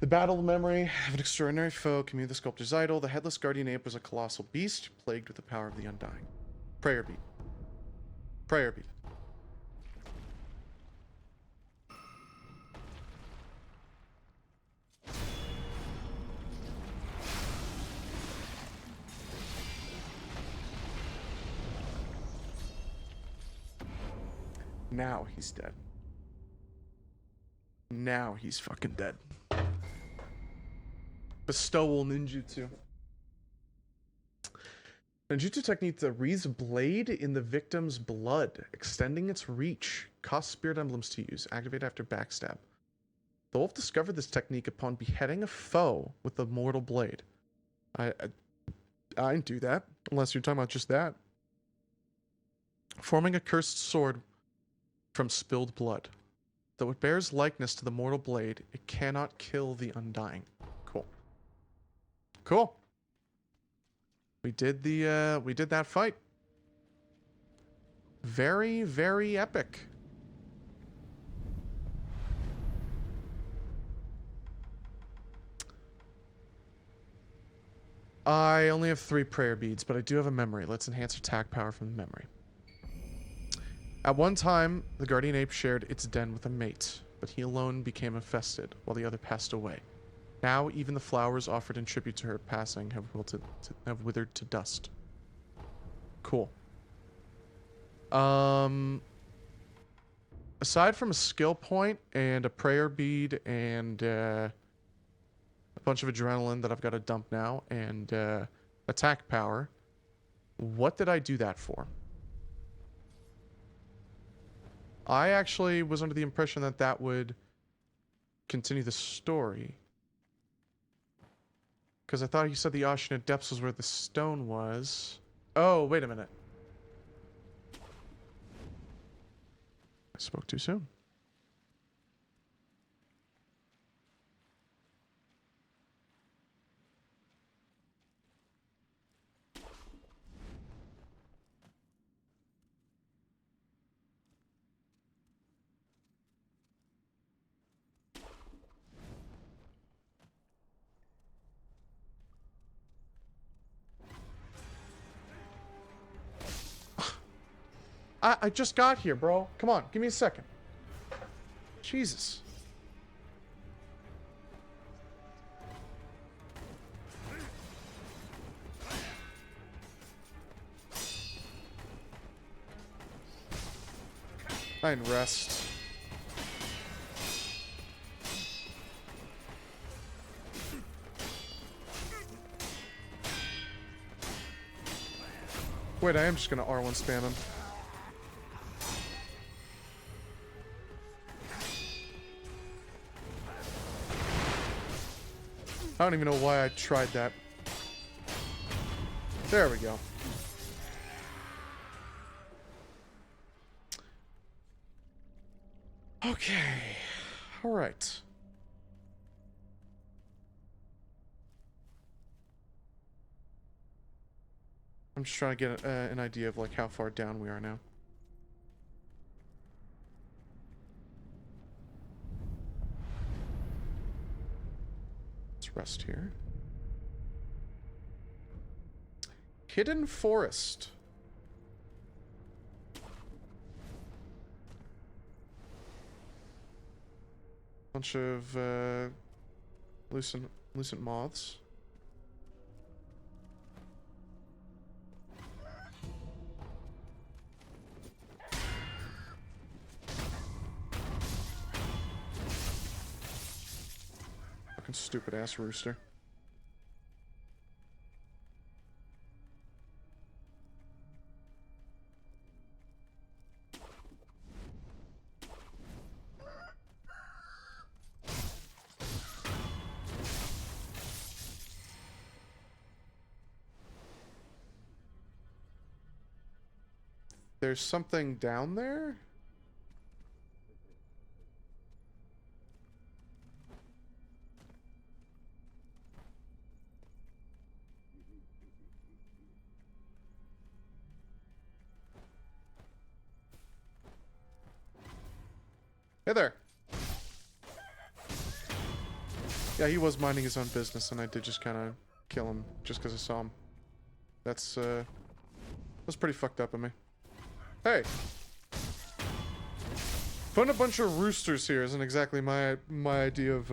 The battle memory of an extraordinary foe, commune the sculptor's idol. The headless guardian ape was a colossal beast, plagued with the power of the undying. Prayer beat. Prayer beat. Now he's dead. Now he's fucking dead. Bestowal ninjutsu. Ninjutsu technique that wreathes a blade in the victim's blood, extending its reach. Cost spirit emblems to use. Activate after backstab. The wolf discovered this technique upon beheading a foe with the mortal blade. I didn't do that, unless you're talking about just that. Forming a cursed sword from spilled blood. Though it bears likeness to the mortal blade, it cannot kill the undying. Cool. Cool. We did that fight. Very, very epic. I only have 3 prayer beads, but I do have a memory. Let's enhance attack power from the memory. At one time, the guardian ape shared its den with a mate, but he alone became infested, while the other passed away. Now even the flowers offered in tribute to her passing have withered to dust. Cool. Aside from a skill point and a prayer bead and a bunch of adrenaline that I've got to dump now and attack power, what did I do that for? I actually was under the impression that that would continue the story. Because I thought he said the Oceanid Depths was where the stone was. Oh, wait a minute. I spoke too soon. I just got here, bro. Come on, give me a second. Jesus. Fine, rest. Wait, I am just gonna R1 spam him. I don't even know why I tried that. There we go. Okay. All right. I'm just trying to get an idea of like how far down we are now. Let's rest here. Hidden Forest. Bunch of lucent moths. Fucking stupid ass rooster. There's something down there? Hey there. Yeah, he was minding his own business, and I did just kind of kill him just because I saw him. That's pretty fucked up of me. Hey! Putting a bunch of roosters here isn't exactly my idea of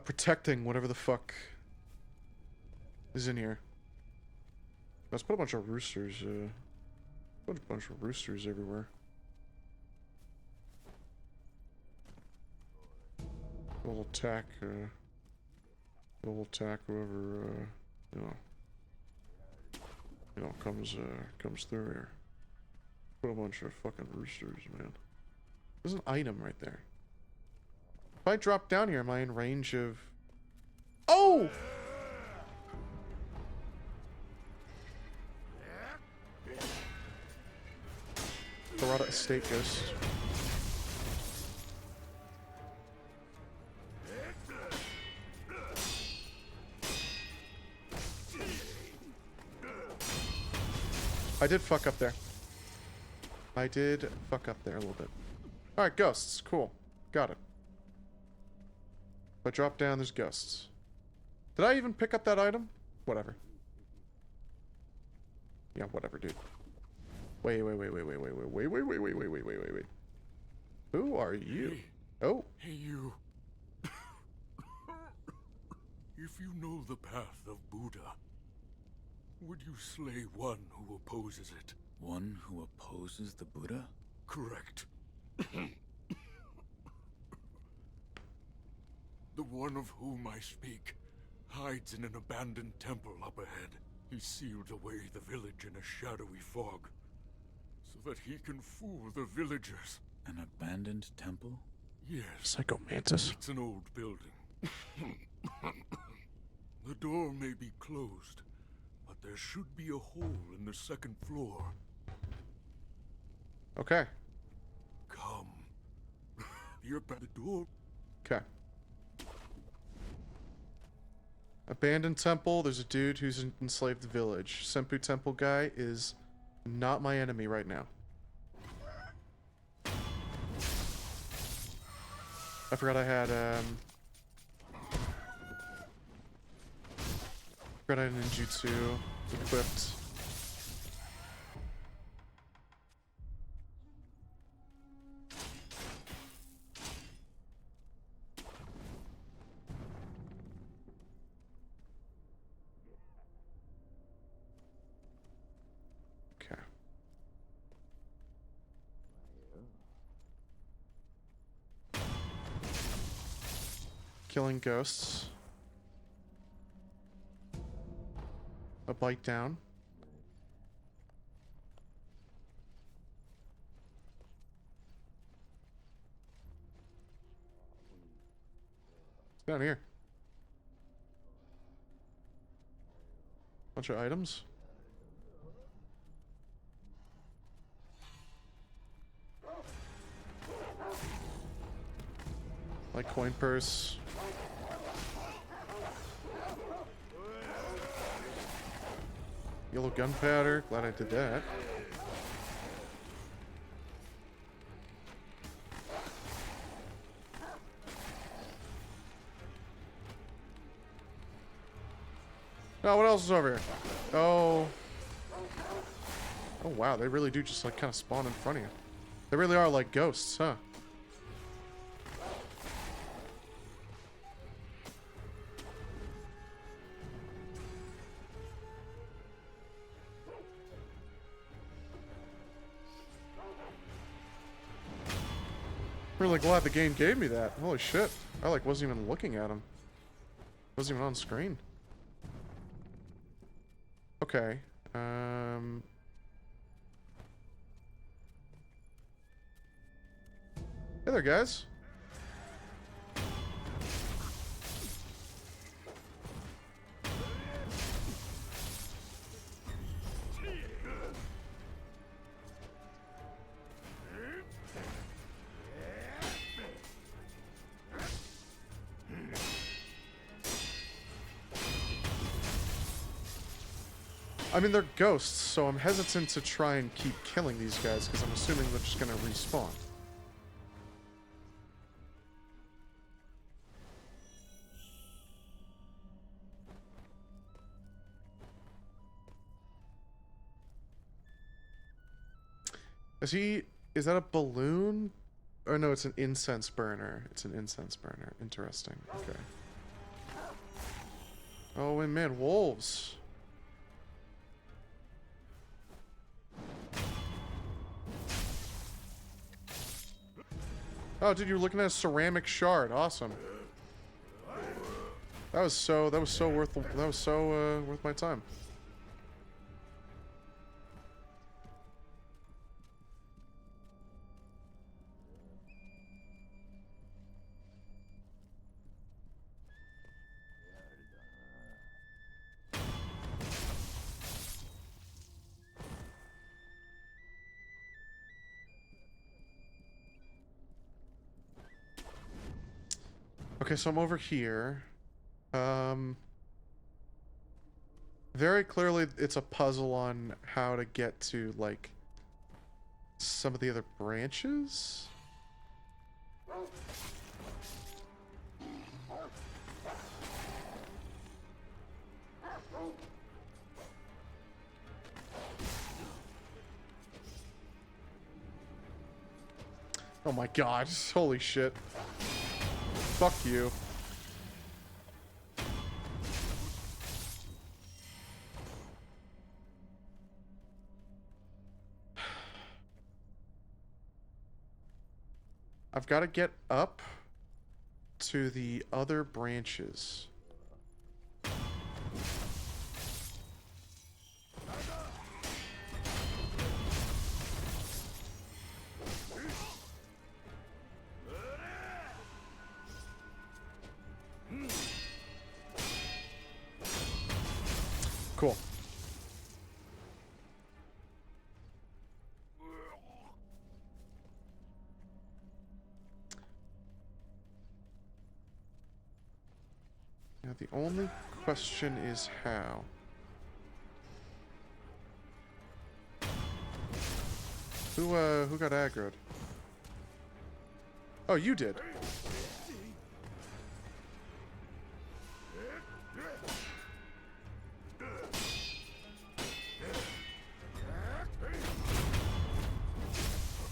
protecting whatever the fuck is in here. Let's put a bunch of roosters, put a bunch of roosters everywhere. We'll attack whoever, comes through here. Put a bunch of fucking roosters, man. There's an item right there. If I drop down here, am I in range of... Oh! Barada Estate Ghost. I did fuck up there. I did fuck up there a little bit. Alright, ghosts. Cool. Got it. If I drop down, there's ghosts. Did I even pick up that item? Whatever. Yeah, whatever, dude. Wait. Who are you? Oh. Hey, you. If you know the path of Buddha, would you slay one who opposes it? One who opposes the Buddha? Correct. The one of whom I speak hides in an abandoned temple up ahead. He sealed away the village in a shadowy fog, so that he can fool the villagers. An abandoned temple? Yes. Psycho Mantis. It's an old building. The door may be closed, but there should be a hole in the second floor. Okay. Come. You're by the door. Okay. Abandoned temple. There's a dude who's enslaved the village. Senpu temple guy is not my enemy right now. I forgot I had ninjutsu equipped. Okay. Killing ghosts. A bite down. It's down here. Bunch of items. Like coin purse. Yellow gunpowder. Glad I did that. Oh, what else is over here? Oh. Oh, wow. They really do just, like, kind of spawn in front of you. They really are like ghosts, huh? Really glad the game gave me that. Holy shit. I like wasn't even looking at him. Wasn't even on screen. Okay. Hey there, guys. I mean, they're ghosts, so I'm hesitant to try and keep killing these guys because I'm assuming they're just gonna respawn. Is that a balloon? Or no, it's an incense burner. It's an incense burner. Interesting. Okay. Oh, and man, wolves. Oh, dude, you're looking at a ceramic shard. Awesome. That was so worth my time. Okay, so I'm over here. Very clearly it's a puzzle on how to get to, like, some of the other branches. Oh my god, holy shit. Fuck you. I've got to get up to the other branches. Cool. Now the only question is how. Who got aggroed? Oh, you did.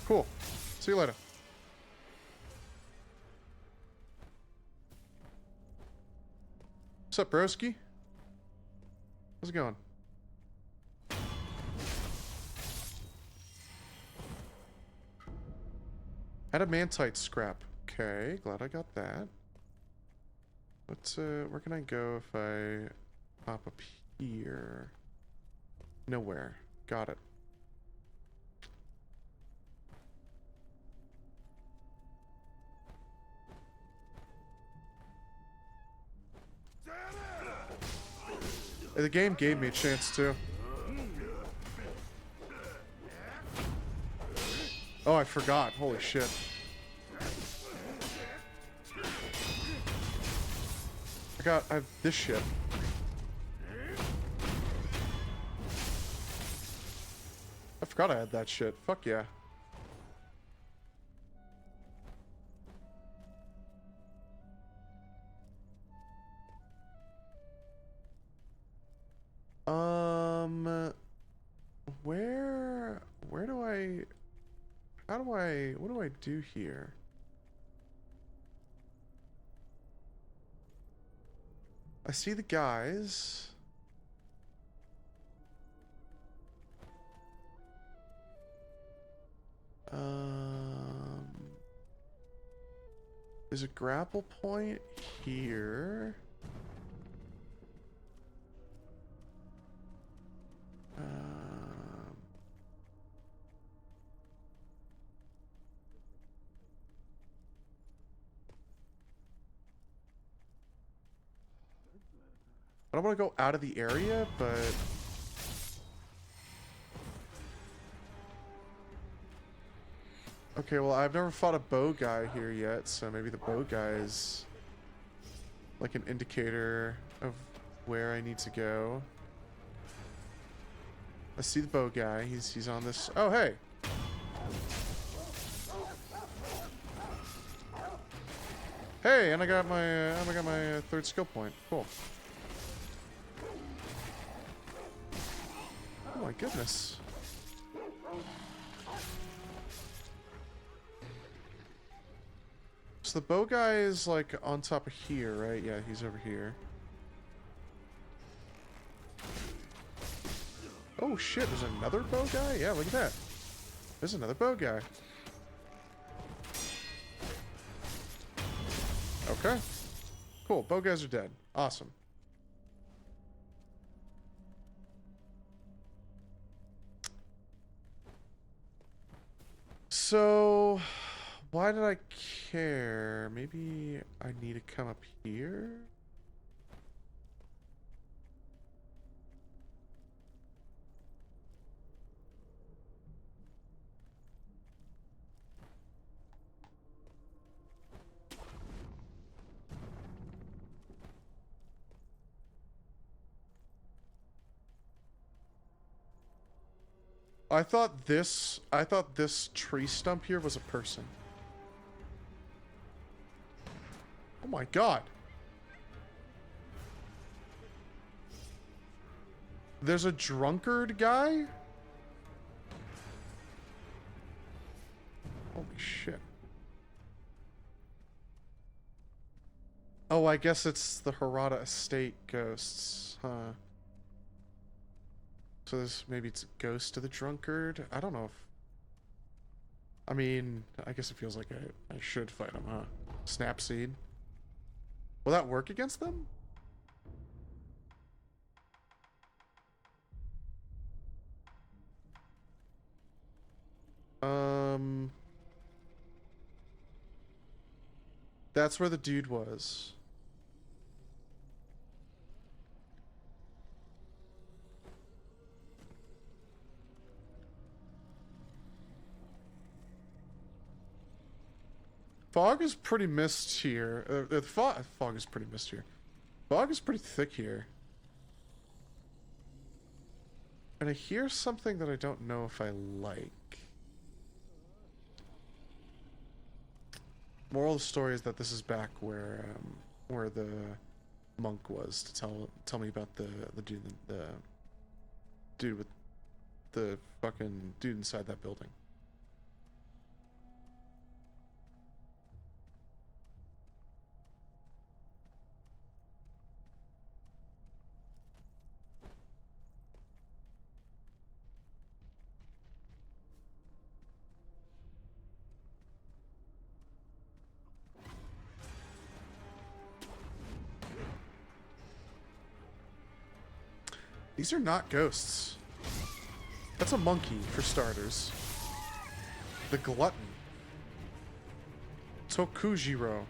Cool. See you later. What's up, broski? How's it going? Adamantite scrap. Okay, glad I got that. Let's, where can I go if I pop up here? Nowhere. Got it. The game gave me a chance too. Oh, I forgot. Holy shit. I have this shit. I forgot I had that shit. Fuck yeah. Where do I, what do I do here? I see the guys. There's a grapple point here. I don't want to go out of the area, but... Okay, well, I've never fought a bow guy here yet, so maybe the bow guy is like an indicator of where I need to go. I see the bow guy. He's on this. Oh, hey. Hey, and I got my third skill point. Cool. Oh my goodness. So the bow guy is like on top of here, right? Yeah, he's over here. Oh shit, there's another bow guy? Yeah, look at that. There's another bow guy. Okay. Cool, bow guys are dead. Awesome. So, why did I care? Maybe I need to come up here? I thought this tree stump here was a person. Oh my god. There's a drunkard guy? Holy shit. Oh, I guess it's the Harada estate ghosts, huh? So this, maybe it's a ghost of the drunkard? I don't know if... I mean, I guess it feels like I should fight him, huh? Snapseed. Will that work against them? That's where the dude was. Fog is pretty mist here. Fog is pretty mist here. Fog is pretty thick here. And I hear something that I don't know if I like. Moral of the story is that this is back where the monk was to tell me about the dude with the fucking dude inside that building. These are not ghosts. That's a monkey, for starters. The glutton. Tokujiro.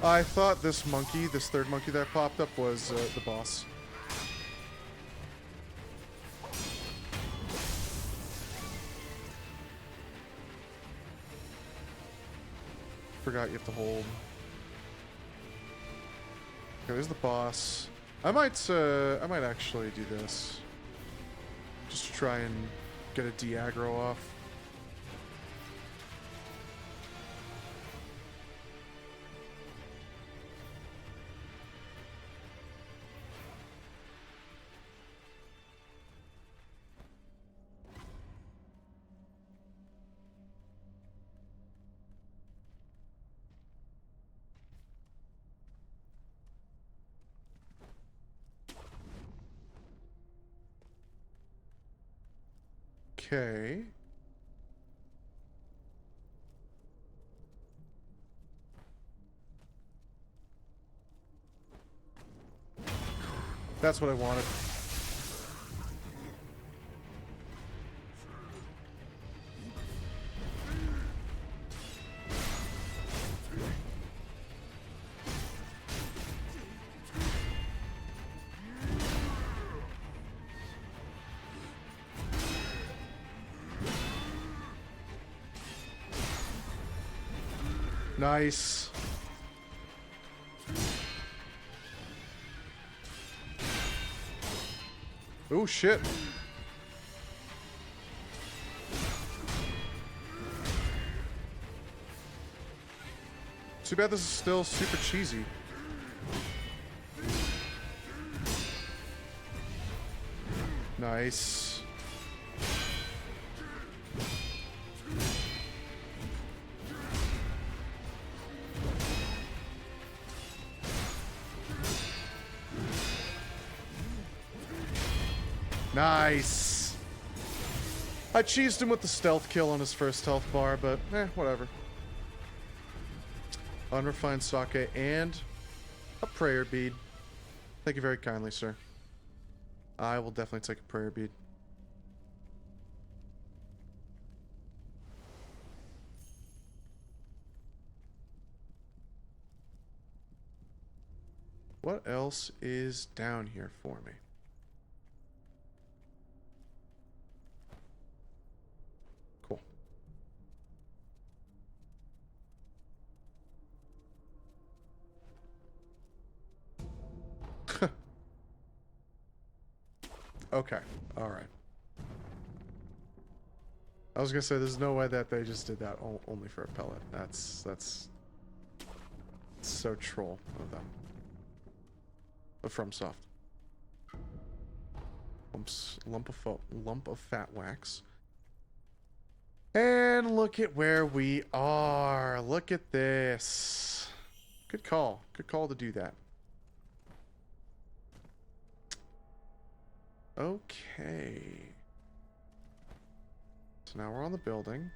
I thought this monkey, this third monkey that popped up, was the boss. Forgot you have to hold. Okay, there's the boss. I might actually do this. Just to try and get a de-aggro off. Okay. That's what I wanted. Nice. Oh shit. Too bad this is still super cheesy. Nice. Nice. I cheesed him with the stealth kill on his first health bar, but whatever. Unrefined sake and a prayer bead. Thank you very kindly, sir. I will definitely take a prayer bead. What else is down here for me? Cool. Okay. Alright. I was gonna say, there's no way that they just did that only for a pellet. That's so troll of them. But FromSoft. Lump of fat wax. And look at where we are. Look at this. Good call. Good call to do that. Okay. So now we're on the building.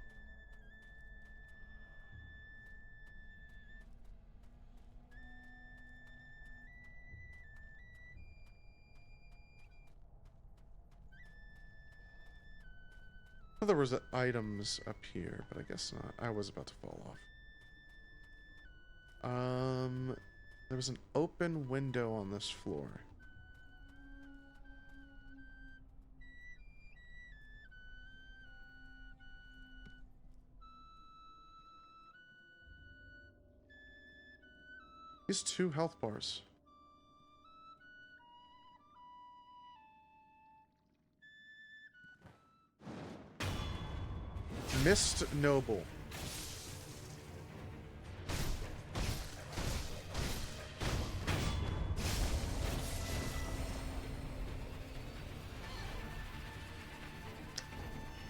Oh, there was items up here, but I guess not. I was about to fall off. There was an open window on this floor. These 2 health bars. Mist Noble.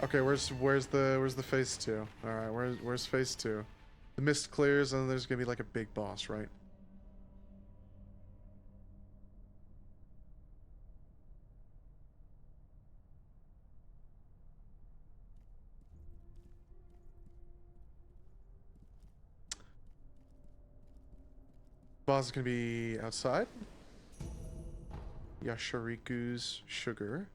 Okay, where's the phase 2? All right, where's phase 2? The mist clears, and then there's gonna be like a big boss, right? Boss is gonna be outside. Yashiriku's sugar.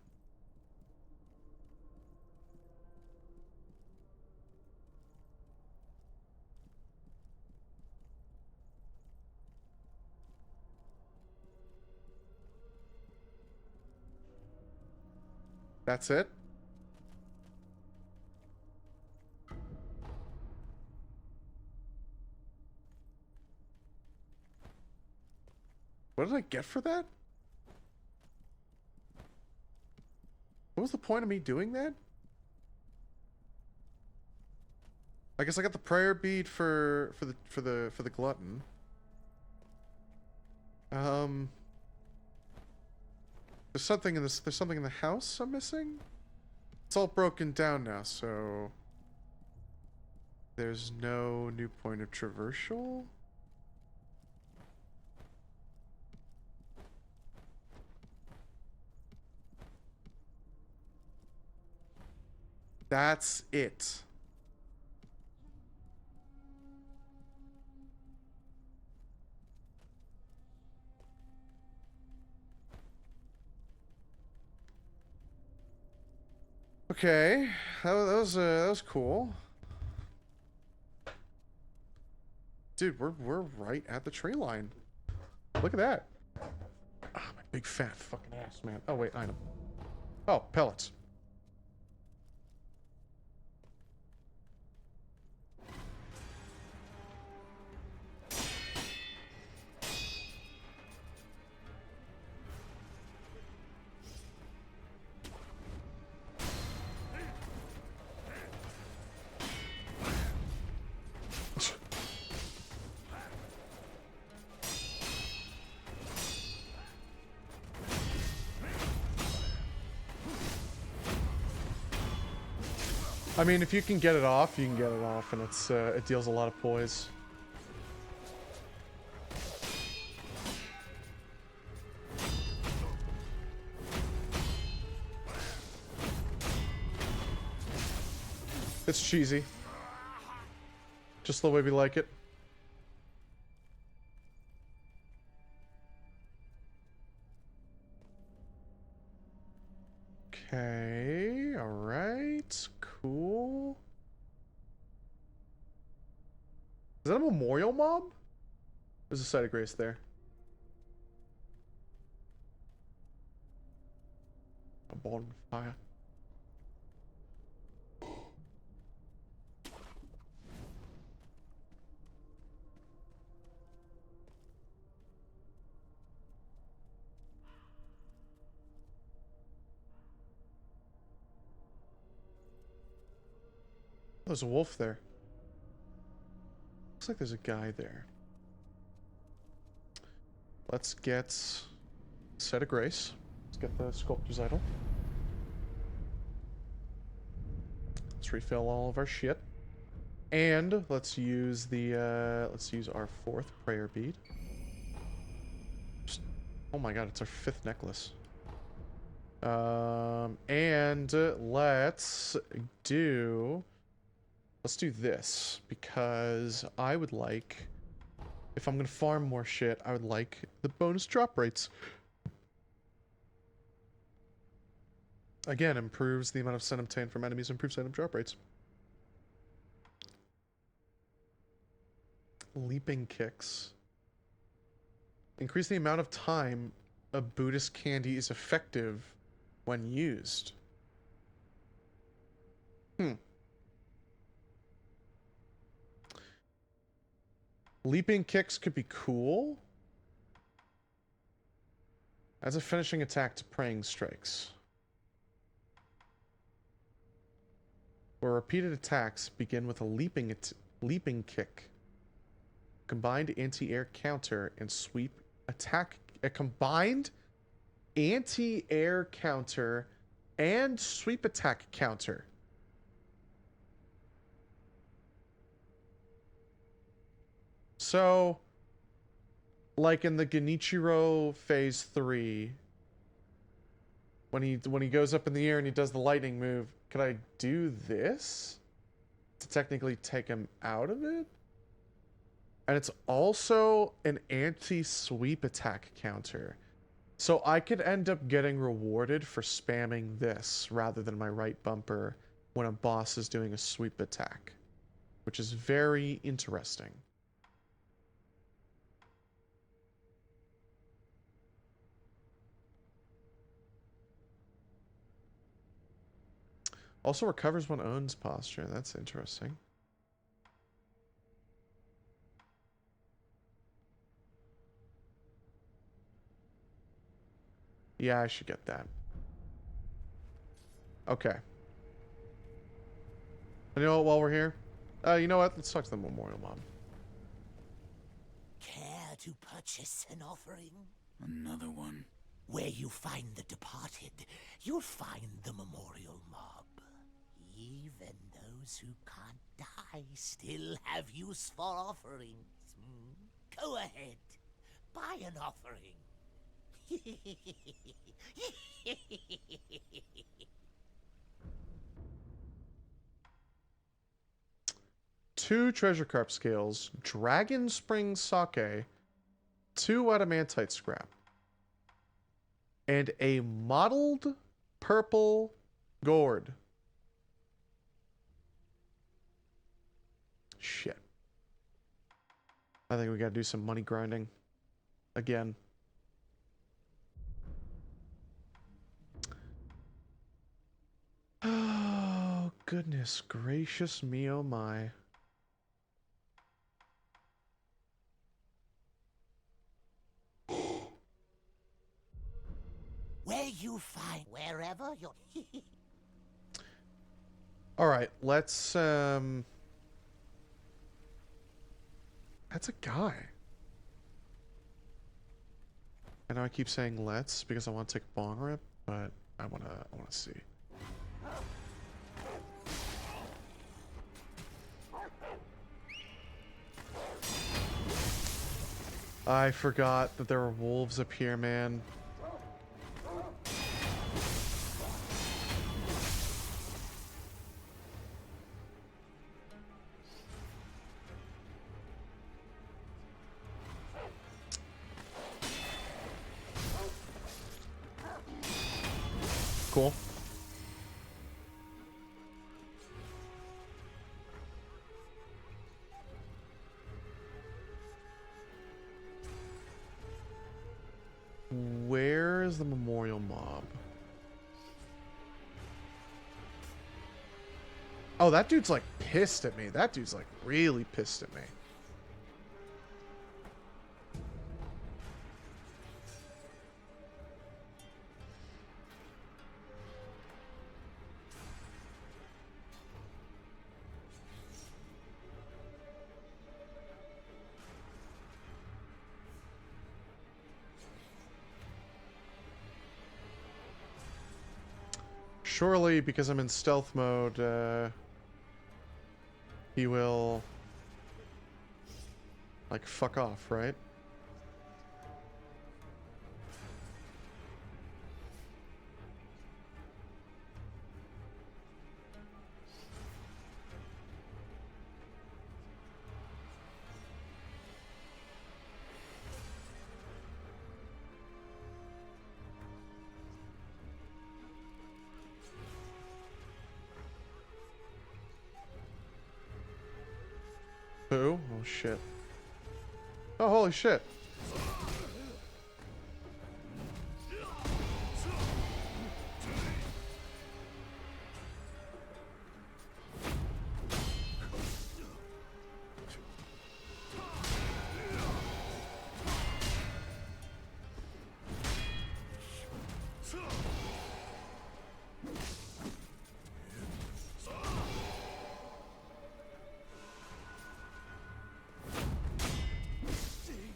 That's it? What did I get for that? What was the point of me doing that? I guess I got the prayer bead for the glutton. There's something in this. There's something in the house I'm missing. It's all broken down now, so there's no new point of traversal. That's it. Okay, that was cool. Dude, we're right at the tree line. Look at that. Ah, my big fat fucking ass, man. Oh wait, item. Oh, pellets. I mean, if you can get it off, you can get it off, and it's it deals a lot of poise. It's cheesy. Just the way we like it. Okay, alright, cool. Is that a memorial mob? There's a site of grace there. A bonfire. There's a wolf there. Looks like there's a guy there. Let's get Set of Grace. Let's get the Sculptor's Idol. Let's refill all of our shit. And let's use the let's use our 4th prayer bead. Oh my god, it's our 5th necklace. And let's do this, because I would like, if I'm gonna farm more shit, I would like the bonus drop rates. Again, improves the amount of scent obtained from enemies, improves item drop rates. Leaping kicks. Increase the amount of time a Buddhist candy is effective when used. Leaping kicks could be cool. As a finishing attack to praying strikes. Where repeated attacks begin with a leaping kick. Combined anti-air counter and sweep attack. A combined anti-air counter and sweep attack counter. So, like in the Genichiro Phase 3, when he goes up in the air and he does the lightning move, could I do this to technically take him out of it? And it's also an anti-sweep attack counter. So I could end up getting rewarded for spamming this rather than my right bumper when a boss is doing a sweep attack, which is very interesting. Also recovers one owns posture. That's interesting. Yeah, I should get that. Okay. And you know what, while we're here? You know what? Let's talk to the Memorial Mob. Care to purchase an offering? Another one. Where you find the departed, you'll find the Memorial Mob. Even those who can't die still have use for offerings. Go ahead, buy an offering. 2 treasure carp scales, dragon spring sake, 2 adamantite scrap, and a mottled purple gourd. Shit. I think we gotta do some money grinding. Again. Oh, goodness gracious me, oh my. Where you find wherever you're... Alright, let's, That's a guy. I know I keep saying let's because I want to take a bong rip, but I wanna see. I forgot that there were wolves up here, man. Cool. Where is the Memorial Mob? Oh, that dude's like pissed at me. That dude's like really pissed at me. Surely, because I'm in stealth mode, he will, like, fuck off, right? Who? Oh shit. Oh, holy shit.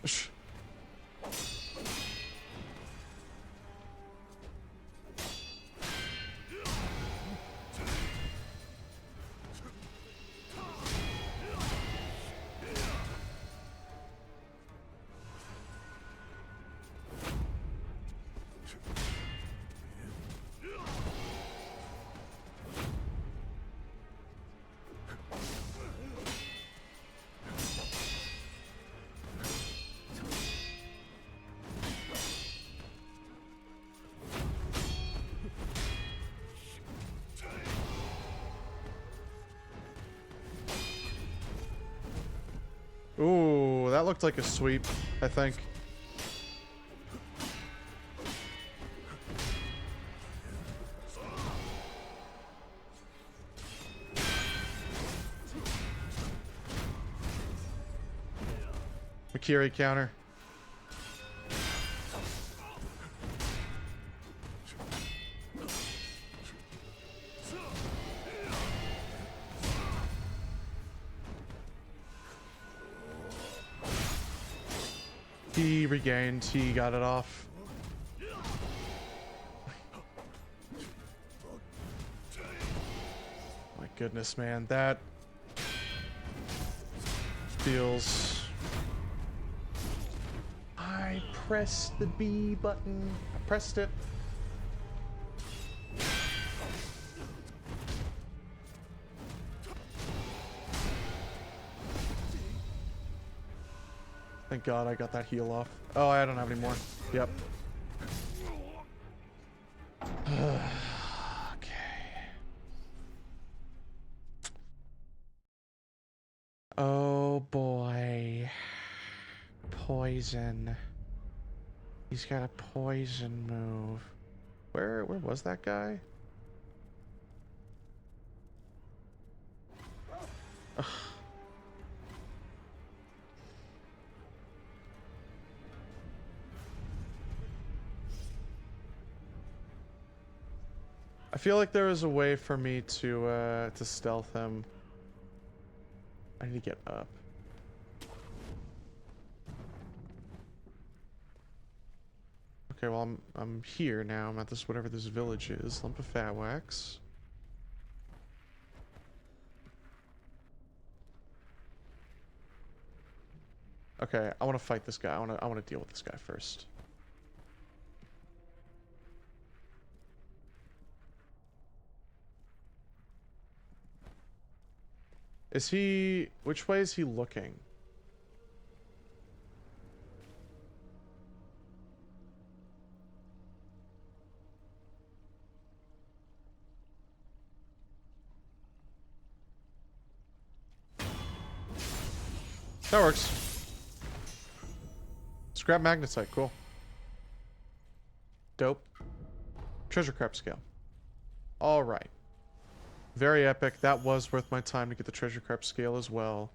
Shh. Ooh, that looked like a sweep, I think. Makiri counter. He regained, he got it off. My goodness, man, that feels... I pressed the B button. I pressed it. Thank God I got that heal off. Oh, I don't have any more. Yep. Okay. Oh boy. Poison. He's got a poison move. Where was that guy? Ugh. I feel like there is a way for me to stealth him. I need to get up. Okay, well I'm here now. I'm at this whatever this village is. Lump of fat wax. Okay, I want to fight this guy. I want to deal with this guy first. Is he... Which way is he looking? That works. Scrap magnetite, cool. Dope. Treasure crab scale. Alright. Very epic. That was worth my time to get the treasure crab scale as well.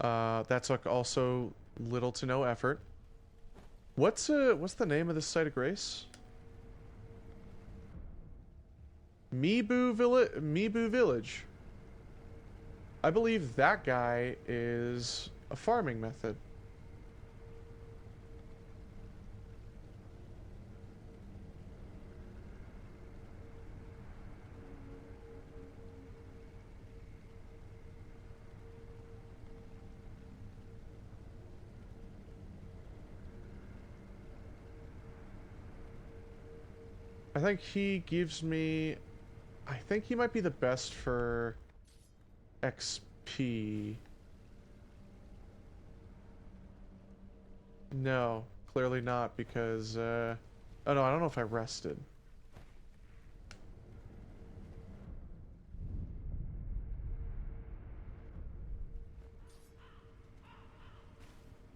That took also little to no effort. What's the name of this site of grace? Mibu Village. I believe that guy is a farming method. I think he gives me... I think he might be the best for XP. No, clearly not, because, oh no, I don't know if I rested.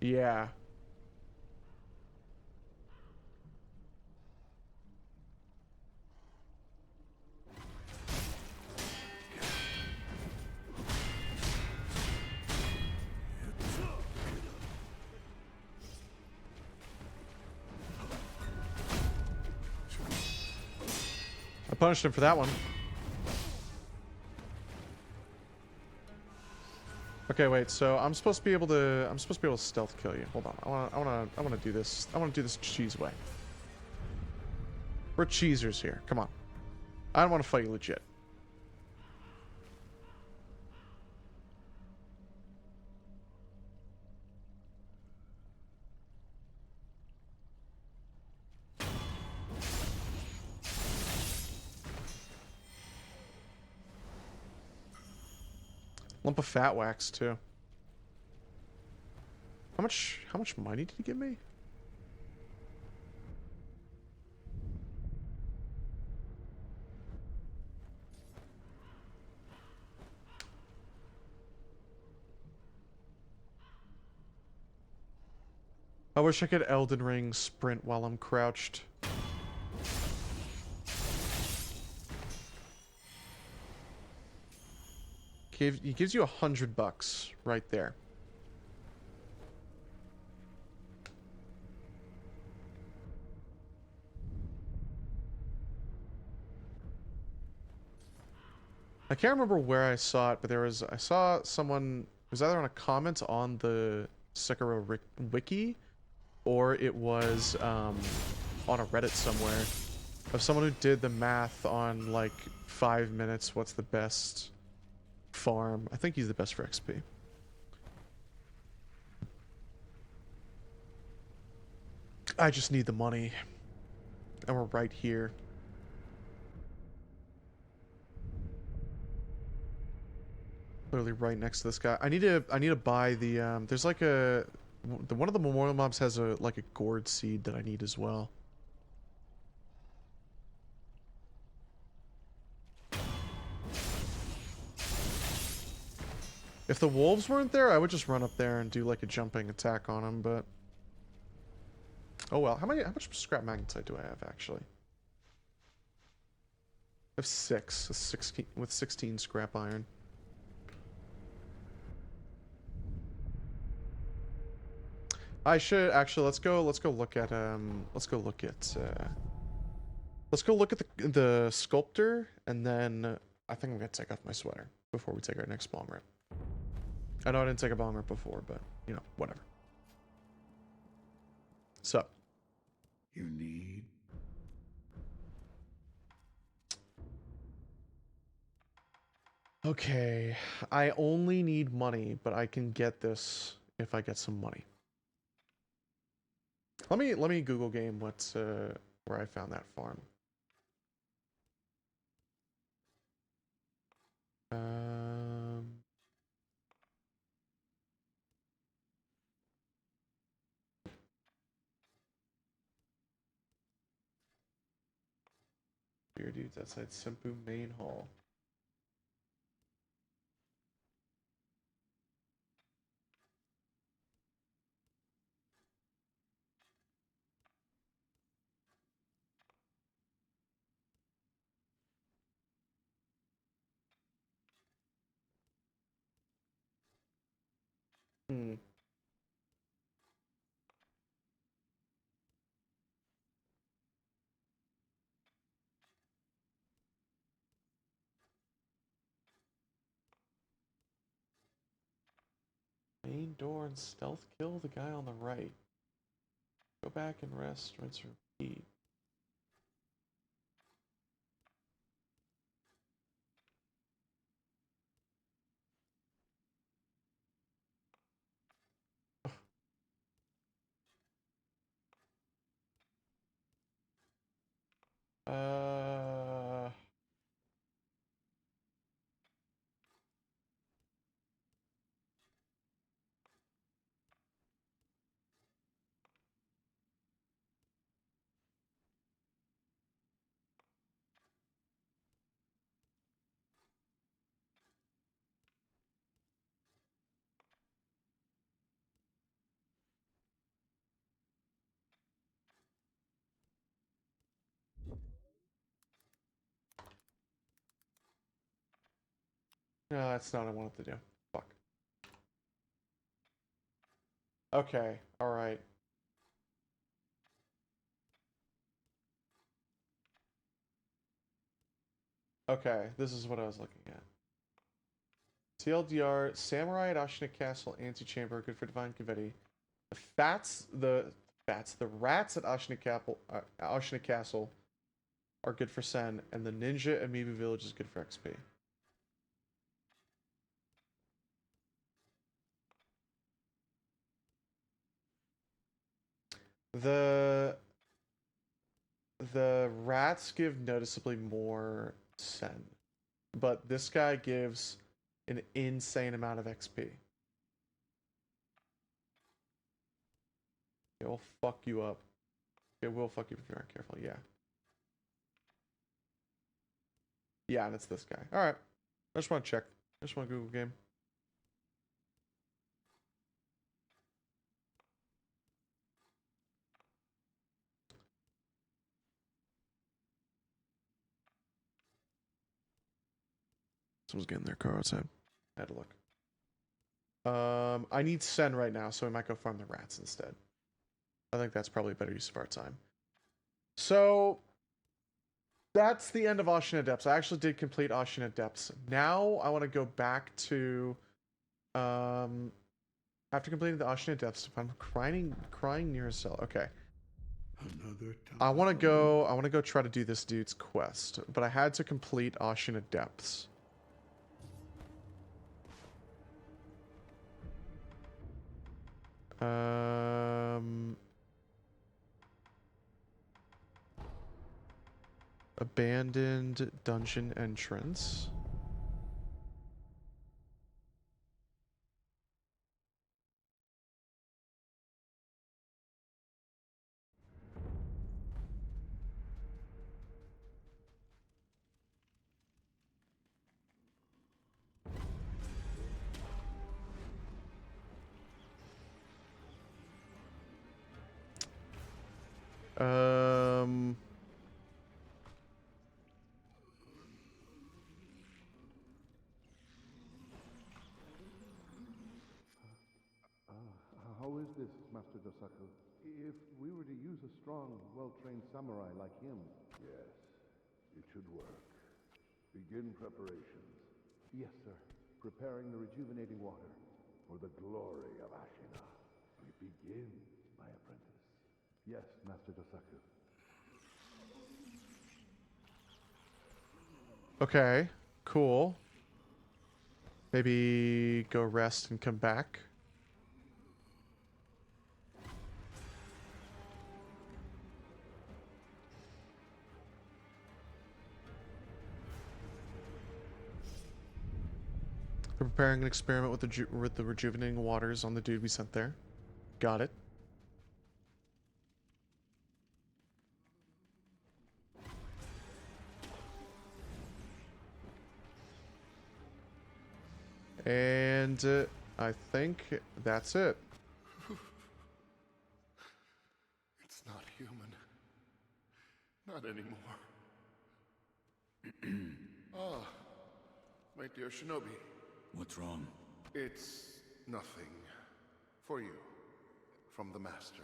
Yeah. I punished him for that one. Okay, wait. So I'm supposed to be able to stealth kill you. Hold on. I wanna do this. I wanna do this cheese way. We're cheesers here. Come on. I don't want to fight you legit. Lump of fat wax too. How much money did he give me? I wish I could Elden Ring sprint while I'm crouched. He gives you $100 right there. I can't remember where I saw it, but I saw someone, it was either on a comment on the Sekiro wiki, or it was on a Reddit somewhere, of someone who did the math on like 5 minutes, what's the best farm. I think he's the best for XP. I just need the money. And we're right here. Literally right next to this guy. I need to buy the there's like one of the memorial mobs has a like a gourd seed that I need as well. If the wolves weren't there, I would just run up there and do like a jumping attack on them, but oh well. How much scrap magnetite do I have actually? I have 16 with 16 scrap iron. I should actually let's go look at the sculptor, and then I think I'm gonna take off my sweater before we take our next bomb rip. I know I didn't take a bomb rip before, but you know, whatever. So You need? okay, I only need money, but I can get this if I get some money. Let me Google game what's where I found that farm. Beer dudes outside Simpu main hall. Hmm. Main door and stealth kill the guy on the right. Go back and rest, rinse, repeat. No, that's not what I wanted to do. Fuck. Okay, alright. Okay, this is what I was looking at. TLDR, Samurai at Ashina Castle, Antechamber, good for Divine Confetti. The rats at Ashina Castle are good for Sen, and the Ninja Amiibo Village is good for XP. The rats give noticeably more Sen, but this guy gives an insane amount of XP. It will fuck you up. It will fuck you if you aren't careful, yeah. Yeah, and it's this guy. Alright. I just want to check. I just want to Google game. Someone's getting their car outside. I had to look. I need Sen right now, so we might go farm the rats instead. I think that's probably a better use of our time. So, that's the end of Ashina Depths. I actually did complete Ashina Depths. Now, I want to go back to... after completing the Ashina Depths, if I'm crying near a cell. Okay. I want to go try to do this dude's quest, but I had to complete Ashina Depths. Abandoned dungeon entrance. How is this, Master Dosaku? If we were to use a strong, well-trained samurai like him... Yes, it should work. Begin preparations. Yes, sir. Preparing the rejuvenating water. For the glory of Ashina. We begin, my apprentice. Yes, Master Dosaku. Okay, cool. Maybe go rest and come back. We're preparing an experiment with the rejuvenating waters on the dude we sent there. Got it. And I think that's it. It's not human. Not anymore. Ah, my dear Shinobi. What's wrong? It's nothing. For you. From the Master.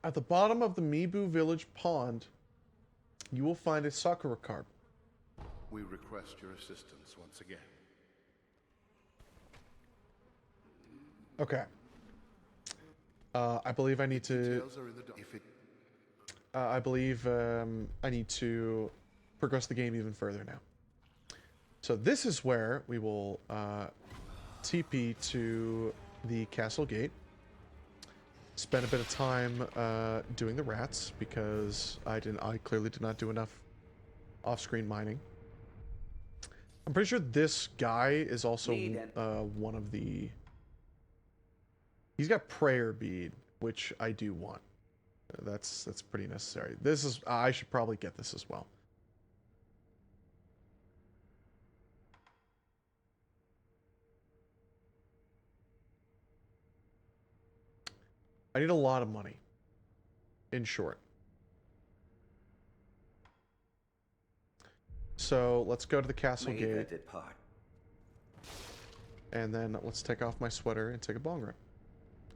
At the bottom of the Mibu Village pond, you will find a Sakura carp. We request your assistance once again. Okay. I believe I need to... Details are in the if it... I believe I need to progress the game even further now. So this is where we will TP to the castle gate. Spend a bit of time doing the rats because I clearly did not do enough off-screen mining. I'm pretty sure this guy is also one of the... He's got prayer bead, which I do want. That's pretty necessary. This is... I should probably get this as well. I need a lot of money. In short. So let's go to the castle May gate. that depart. And then let's take off my sweater and take a bong rip.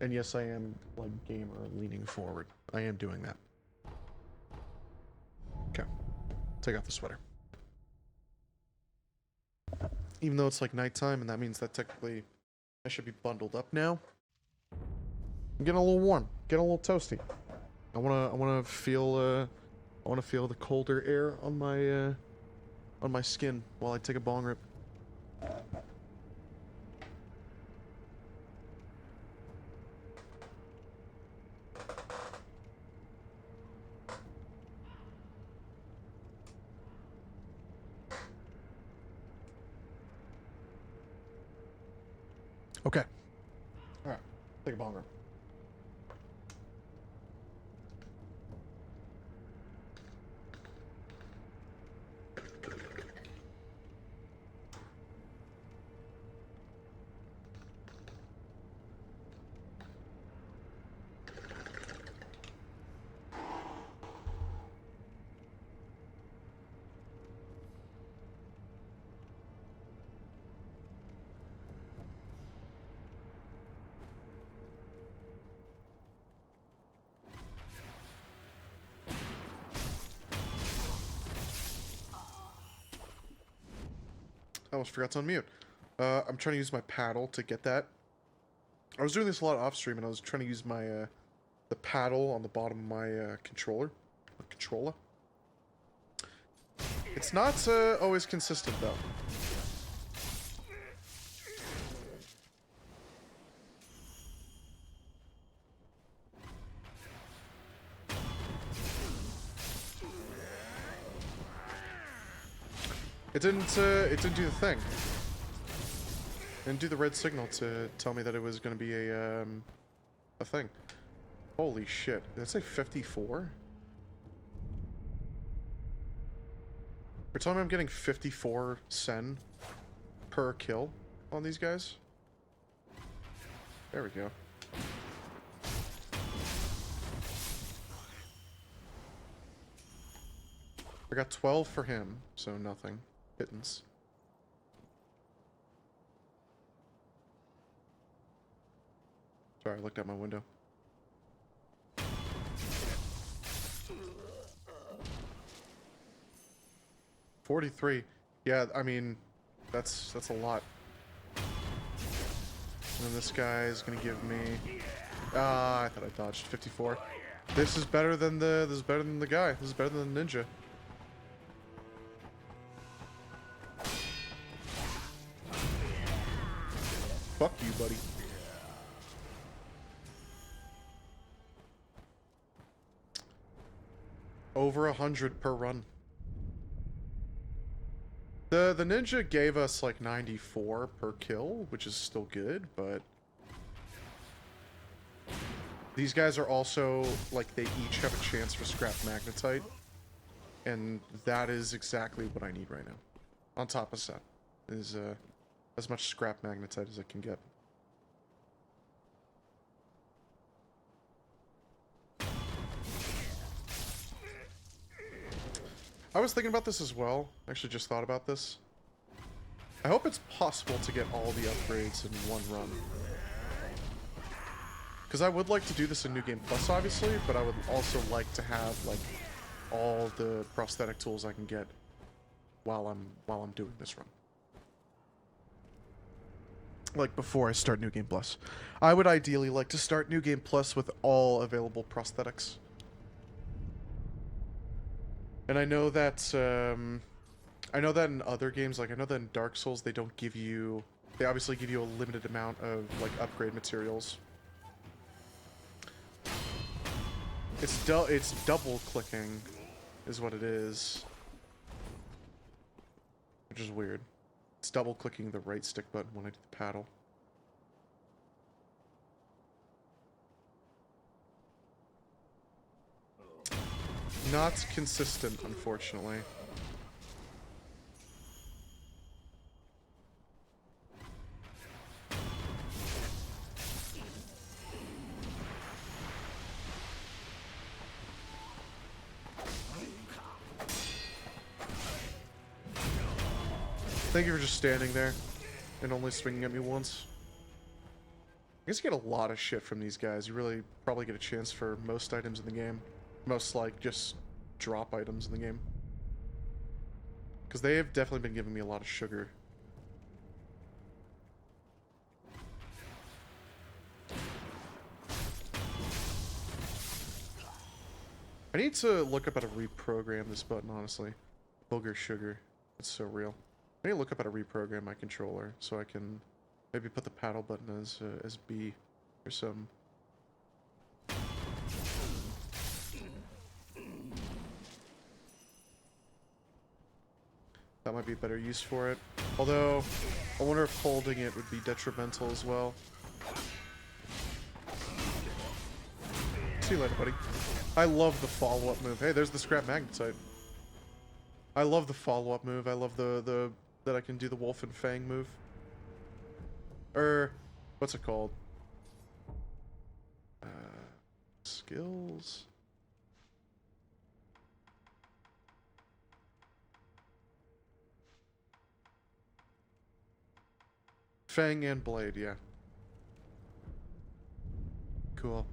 And yes, I am, like, gamer leaning forward. I am doing that. Okay. Take off the sweater. Even though it's, like, nighttime, and that means that technically I should be bundled up now. I'm getting a little warm. Getting a little toasty. I wanna feel, the colder air on my skin while I take a bong rip. Okay. Alright. Take a bong rip. I almost forgot to unmute. I'm trying to use my paddle to get that. I was doing this a lot off stream, and I was trying to use my the paddle on the bottom of my controller. It's not always consistent though. It didn't do the thing. It didn't do the red signal to tell me that it was going to be a thing. Holy shit. Did it say 54? You're telling me I'm getting 54 sen per kill on these guys? There we go. I got 12 for him, so nothing. Pittance. Sorry, I looked out my window. $43. Yeah, I mean, that's a lot. And then this guy is gonna give me. I thought I dodged 54. This is better than the guy. This is better than the ninja. Fuck you, buddy. Over 100 per run. The ninja gave us like 94 per kill, which is still good, but these guys are also like they each have a chance for scrap magnetite, and that is exactly what I need right now. On top of that is as much scrap magnetite as I can get. I was thinking about this as well. Actually, just thought about this. I hope it's possible to get all the upgrades in one run. Because I would like to do this in New Game Plus, obviously, but I would also like to have like all the prosthetic tools I can get while I'm doing this run. Like before I start New Game Plus. I would ideally like to start New Game Plus with all available prosthetics. And I know that in other games, like I know that in Dark Souls they don't give you, they obviously give you a limited amount of like upgrade materials. It's double clicking is what it is. Which is weird. It's double clicking the right stick button when I do the paddle. Not consistent, unfortunately. Thank you for just standing there and only swinging at me once. I guess you get a lot of shit from these guys. You really probably get a chance for most items in the game. Most, like, just drop items in the game. Because they have definitely been giving me a lot of sugar. I need to look up how to reprogram this button, honestly. Booger sugar. It's so real. I need to look up how to reprogram my controller so I can maybe put the paddle button as B or something. That might be a better use for it. Although, I wonder if holding it would be detrimental as well. See you later, buddy. I love the follow-up move. Hey, there's the scrap magnetite. I love the follow-up move. I love the that I can do the Wolf and Fang move. What's it called? Skills. Fang and Blade, yeah. Cool.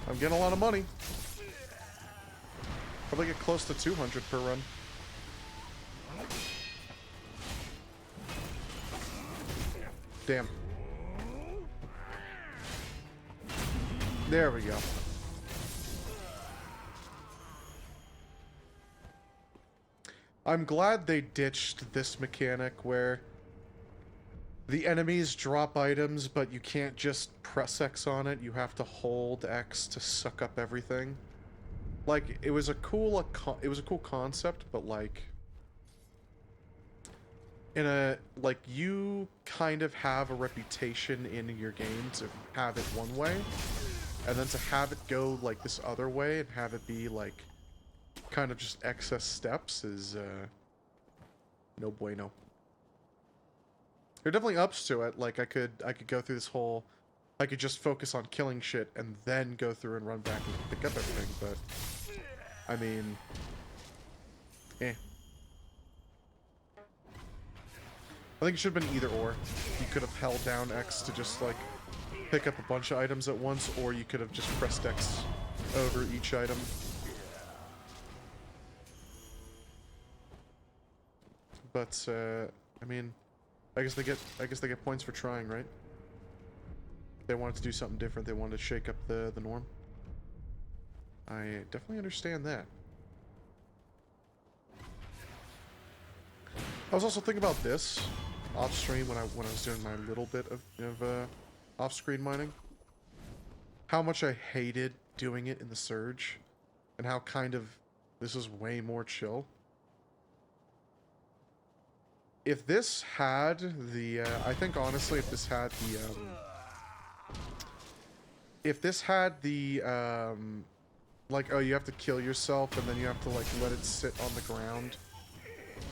I'm getting a lot of money. Probably get close to 200 per run. Damn. There we go. I'm glad they ditched this mechanic where the enemies drop items, but you can't just press X on it. You have to hold X to suck up everything. Like, it was a cool concept, but like, you kind of have a reputation in your game to have it one way, and then to have it go like this other way and have it be like kind of just excess steps is no bueno. There are definitely ups to it. Like I could go through this whole, I could just focus on killing shit and then go through and run back and pick up everything, but I mean, I think it should have been either or. You could have held down X to just like pick up a bunch of items at once, or you could have just pressed X over each item. But I mean, I guess they get points for trying, right? They wanted to do something different. They wanted to shake up the norm. I definitely understand that. I was also thinking about this off stream when I was doing my little bit of off screen mining. How much I hated doing it in the Surge, and how kind of this is way more chill. If this had the, I think honestly, if this had the, like, oh, you have to kill yourself and then you have to, like, let it sit on the ground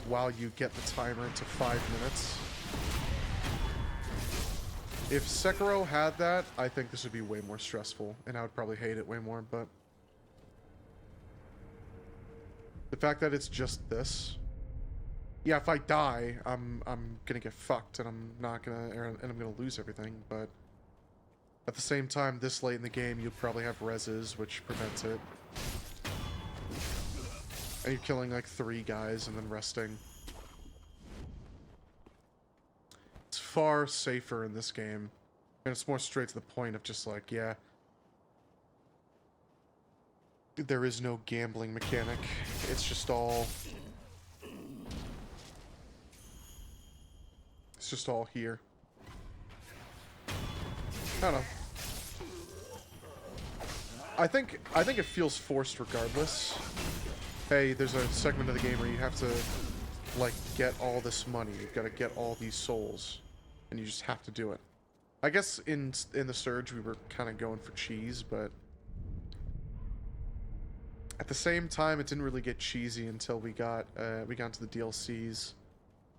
while you get the timer to 5 minutes. If Sekiro had that, I think this would be way more stressful, and I would probably hate it way more, but the fact that it's just this, yeah, if I die, I'm gonna get fucked, and I'm gonna lose everything, but at the same time, this late in the game, you'll probably have reses, which prevents it. And you're killing like 3 guys and then resting. It's far safer in this game. And it's more straight to the point of just like, yeah, there is no gambling mechanic. It's just all... It's just all here. I don't know. I think it feels forced regardless. Hey, there's a segment of the game where you have to like, get all this money. You've got to get all these souls. And you just have to do it. I guess in the Surge we were kind of going for cheese, but at the same time it didn't really get cheesy until we got into the DLCs,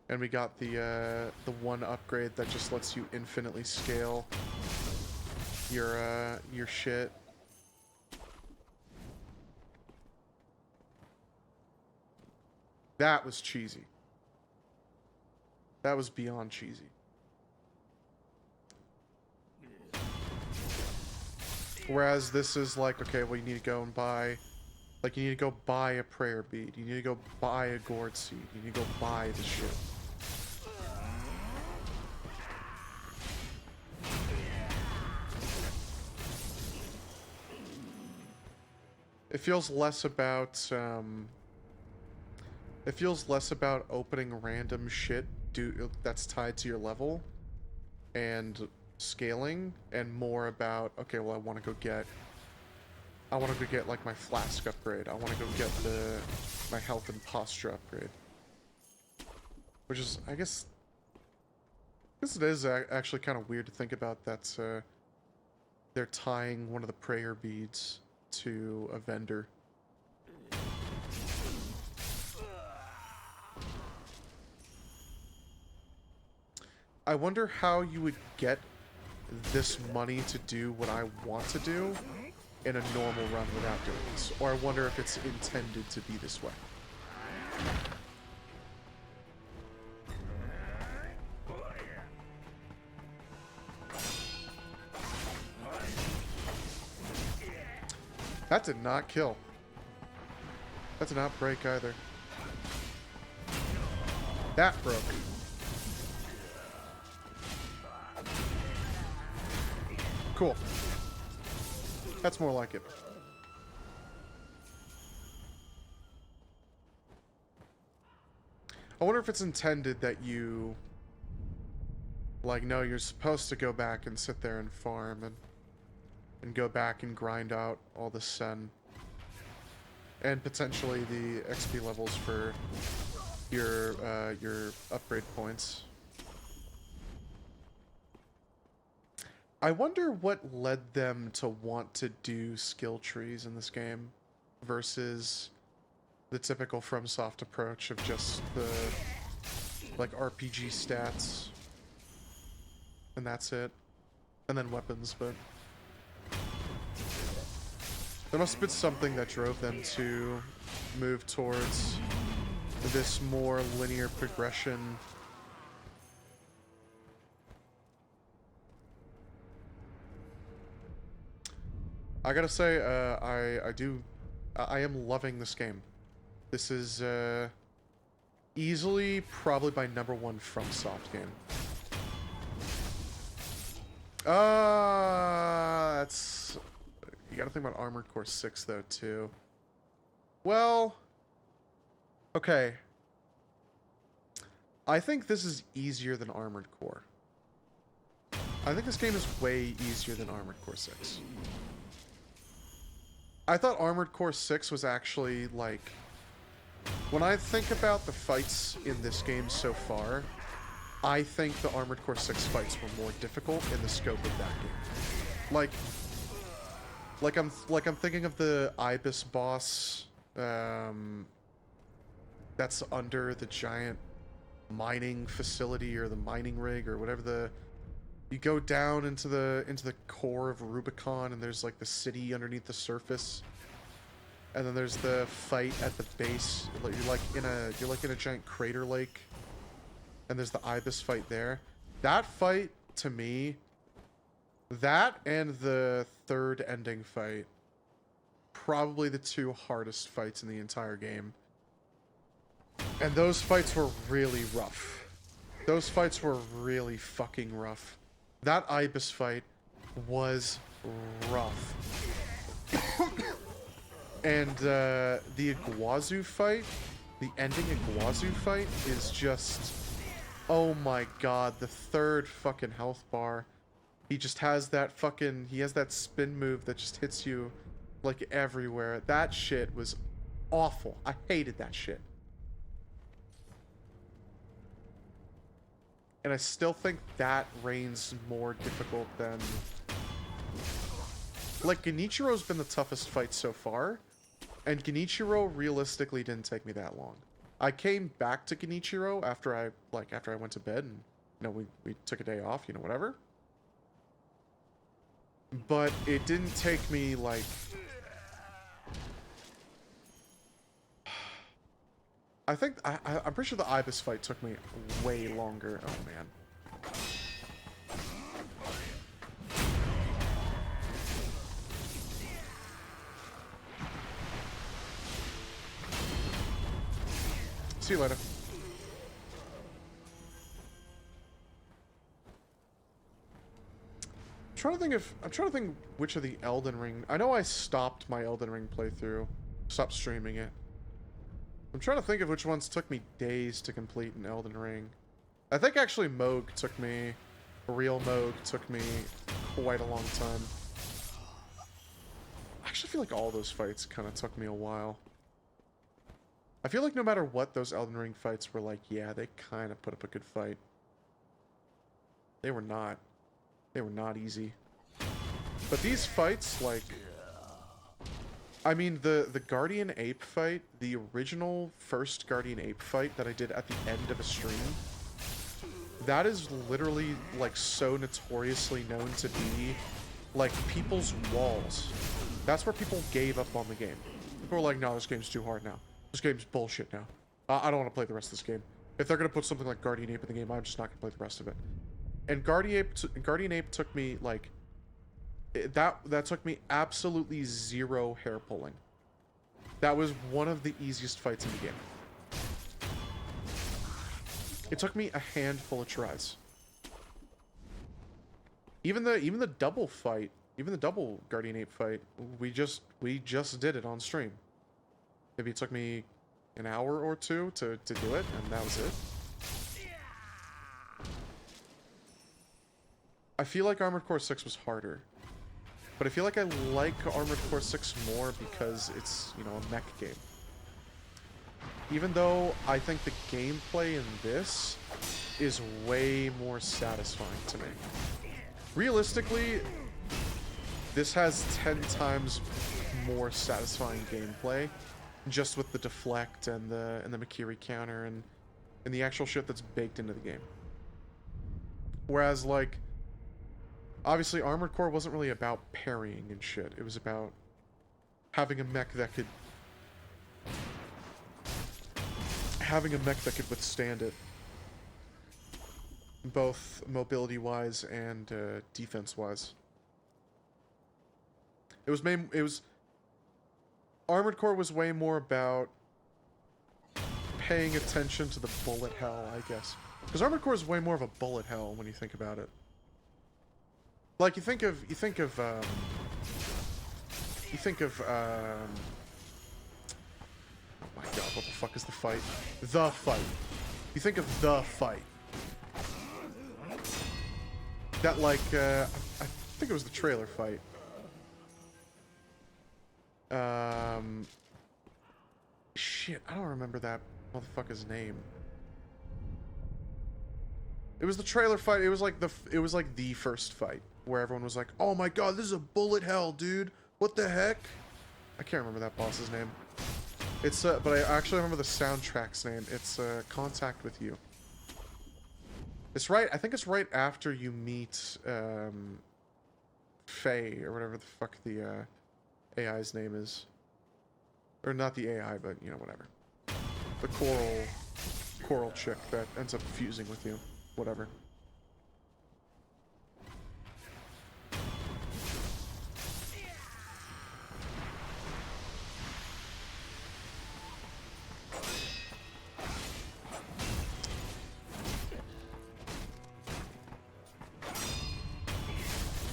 and we got the one upgrade that just lets you infinitely scale your shit. That was cheesy. That was beyond cheesy. Whereas this is like, okay, well, you need to go and buy, like, you need to go buy a prayer bead. You need to go buy a gourd seed. You need to go buy the shit. It feels less about, it feels less about opening random shit that's tied to your level and scaling, and more about, okay, well, I want to go get like my flask upgrade. I want to go get my health and posture upgrade. Which is, I guess it is actually kind of weird to think about that they're tying one of the prayer beads to a vendor. I wonder how you would get this money to do what I want to do in a normal run without doing this. Or I wonder if it's intended to be this way. That did not kill. That did not break either. That broke. Cool. That's more like it. I wonder if it's intended that you... like, no, you're supposed to go back and sit there and farm and go back and grind out all the sen. And potentially the XP levels for your upgrade points. I wonder what led them to want to do skill trees in this game versus the typical FromSoft approach of just the, like, RPG stats. And that's it. And then weapons, but... there must have been something that drove them to move towards this more linear progression. I gotta say, I am loving this game. This is easily probably my #1 FromSoft game. That's... you gotta think about Armored Core 6 though too. Well, okay. I think this is easier than Armored Core. I think this game is way easier than Armored Core 6. I thought Armored Core 6 was actually, like... when I think about the fights in this game so far, I think the Armored Core 6 fights were more difficult in the scope of that game. Like I'm thinking of the Ibis boss, that's under the giant mining facility or the mining rig or whatever the... you go down into the core of Rubicon, and there's like the city underneath the surface, and then there's the fight at the base. You're like in a giant crater lake, and there's the Ibis fight there. That fight, to me, that and the third ending fight, probably the two hardest fights in the entire game. And those fights were really rough. Those fights were really fucking rough. That Ibis fight was rough. And the Iguazu fight, the ending Iguazu fight is just... oh my god, the third fucking health bar. He just has that fucking... he has that spin move that just hits you, like, everywhere. That shit was awful. I hated that shit. And I still think that reigns more difficult than... Like, Genichiro's been the toughest fight so far, and Genichiro realistically didn't take me that long. I came back to Genichiro after I went to bed, and, you know, we took a day off, you know, whatever. But it didn't take me, like... I think, I'm pretty sure the Ibis fight took me way longer. Oh, man. See you later. I'm trying to think which of the Elden Ring... I know I stopped my Elden Ring playthrough. Stopped streaming it. I'm trying to think of which ones took me days to complete in Elden Ring. I think actually Moog took me... Real Moog took me quite a long time. I actually feel like all those fights kind of took me a while. I feel like no matter what, those Elden Ring fights were like, yeah, they kind of put up a good fight. They were not. They were not easy. But these fights, like... I mean, the Guardian Ape fight, the original first Guardian Ape fight that I did at the end of a stream, that is literally, like, so notoriously known to be, like, people's walls. That's where people gave up on the game. People were like, no, this game's too hard now. This game's bullshit now. I don't want to play the rest of this game. If they're going to put something like Guardian Ape in the game, I'm just not going to play the rest of it. And Guardian Ape took me, like... That took me absolutely zero hair pulling. That was one of the easiest fights in the game. It took me a handful of tries. Even the double fight, even the double Guardian Ape fight, we just did it on stream. Maybe it took me an hour or two to do it, and that was it. I feel like Armored Core 6 was harder. But I feel like I like Armored Core 6 more because it's, you know, a mech game. Even though I think the gameplay in this is way more satisfying to me. Realistically, this has 10 times more satisfying gameplay, just with the deflect and the Makiri counter and the actual shit that's baked into the game. Whereas, like, obviously, Armored Core wasn't really about parrying and shit. It was about having a mech that could... withstand it. Both mobility-wise and defense-wise. Armored Core was way more about paying attention to the bullet hell, I guess. Because Armored Core is way more of a bullet hell when you think about it. Like, you think of, oh my god, what the fuck is the fight? The fight. You think of the fight. That, like, I think it was the trailer fight. Shit, I don't remember that motherfucker's name. It was the trailer fight, it was like the first fight. Where everyone was like, oh my god, this is a bullet hell, dude. What the heck? I can't remember that boss's name. It's, but I actually remember the soundtrack's name. It's, Contact With You. It's right, I think it's right after you meet, Faye, or whatever the fuck the, AI's name is. Or not the AI, but, you know, whatever. The coral chick that ends up fusing with you. Whatever.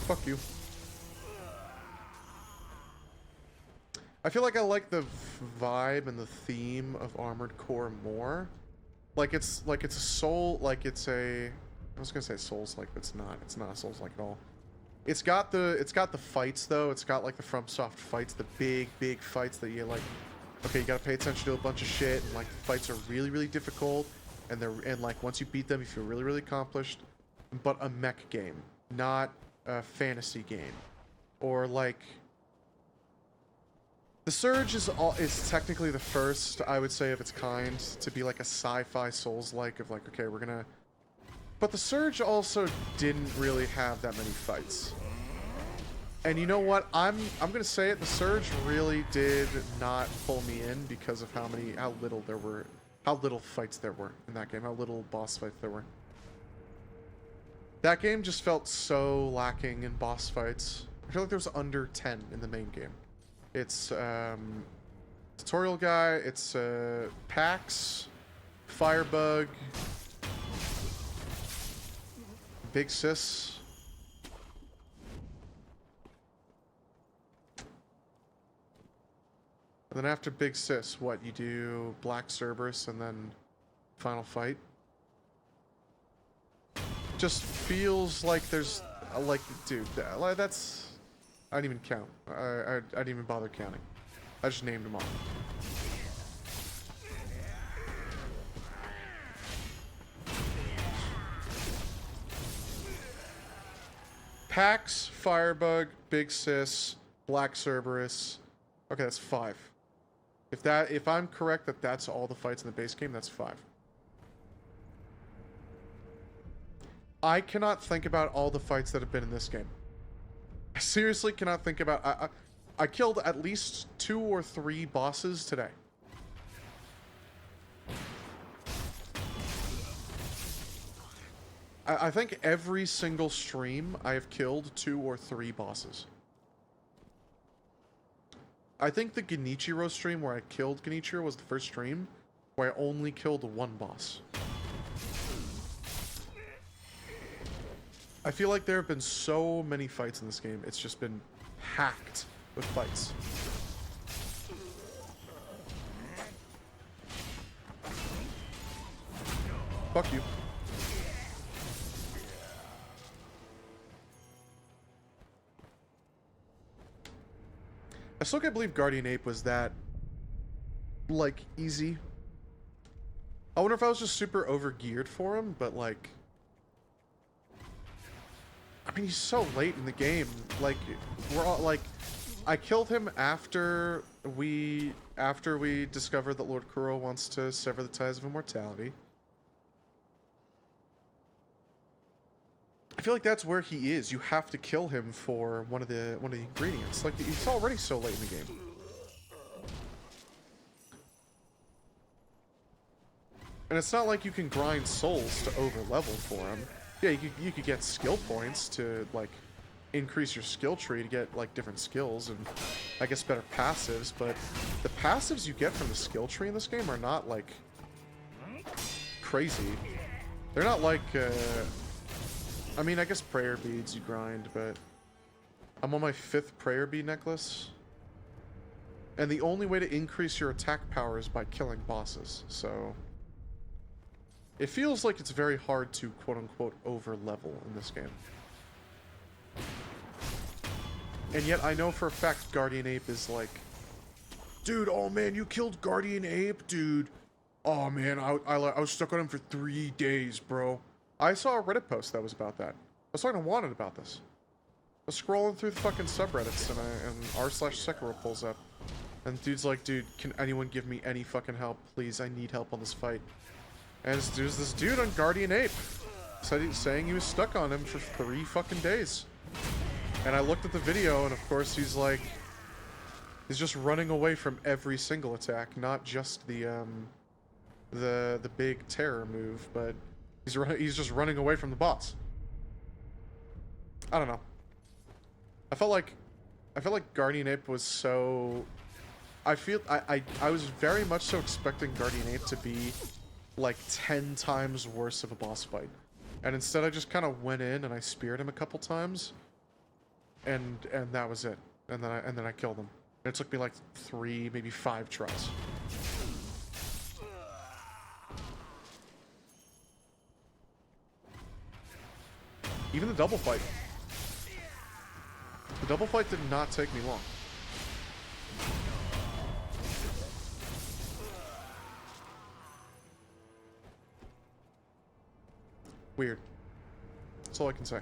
Fuck you. I feel like I like the vibe and the theme of Armored Core more. Like it's a soul, like it's a... I was gonna say Souls-like, but it's not. It's not Souls-like at all. It's got the fights though. It's got like the FromSoft fights, the big fights that you like. Okay, you gotta pay attention to a bunch of shit, and like the fights are really difficult. and like once you beat them, you feel really, really accomplished. But a mech game, not a fantasy game, or like the Surge is technically the first, I would say, of its kind to be like a sci-fi Souls-like of like, okay, we're gonna. But the Surge also didn't really have that many fights. And you know what? I'm gonna say it. The Surge really did not pull me in because of how little fights there were in that game, how little boss fights there were. That game just felt so lacking in boss fights. I feel like there was under 10 in the main game. It's tutorial guy. It's Pax, Firebug, Big Sis. And then after Big Sis, what? You do Black Cerberus and then Final Fight? Just feels like there's... like, dude, that's... I didn't even count. I didn't even bother counting. I just named them all. Pax, Firebug, Big Sis, Black Cerberus. Okay, that's 5. If I'm correct that that's all the fights in the base game, that's 5. I cannot think about all the fights that have been in this game. I seriously cannot think about... I killed at least 2 or 3 bosses today. I think every single stream I have killed 2 or 3 bosses. I think the Genichiro stream where I killed Genichiro was the first stream where I only killed 1 boss. I feel like there have been so many fights in this game, it's just been packed with fights. Fuck you. I still can't believe Guardian Ape was that, like, easy. I wonder if I was just super over-geared for him, but, like... I mean, he's so late in the game. Like, we're all, like... I killed him after we discovered that Lord Kuro wants to sever the ties of immortality. I feel like that's where he is. You have to kill him for one of the ingredients. Like, he's already so late in the game. And it's not like you can grind souls to over level for him. Yeah, you could get skill points to like increase your skill tree to get like different skills and I guess better passives, but the passives you get from the skill tree in this game are not like crazy. They're not like I mean, I guess prayer beads you grind, but I'm on my 5th prayer bead necklace. And the only way to increase your attack power is by killing bosses, so... It feels like it's very hard to quote-unquote over-level in this game. And yet I know for a fact Guardian Ape is like... Dude, oh man, you killed Guardian Ape, dude. Oh man, I was stuck on him for 3 days, bro. I saw a Reddit post that was about that. I was talking to Wanted about this. I was scrolling through the fucking subreddits and r/Sekiro pulls up. And dude's like, dude, can anyone give me any fucking help? Please, I need help on this fight. And there's this dude on Guardian Ape saying he was stuck on him for 3 fucking days. And I looked at the video and of course he's like... He's just running away from every single attack, not just the big terror move, but... He's just running away from the boss. I don't know. I felt like Guardian Ape was so... I was very much so expecting Guardian Ape to be like 10 times worse of a boss fight. And instead I just kind of went in and I speared him a couple times. And that was it. And then I killed him. And it took me like 3, maybe 5 tries. Even the double fight. The double fight did not take me long. Weird. That's all I can say.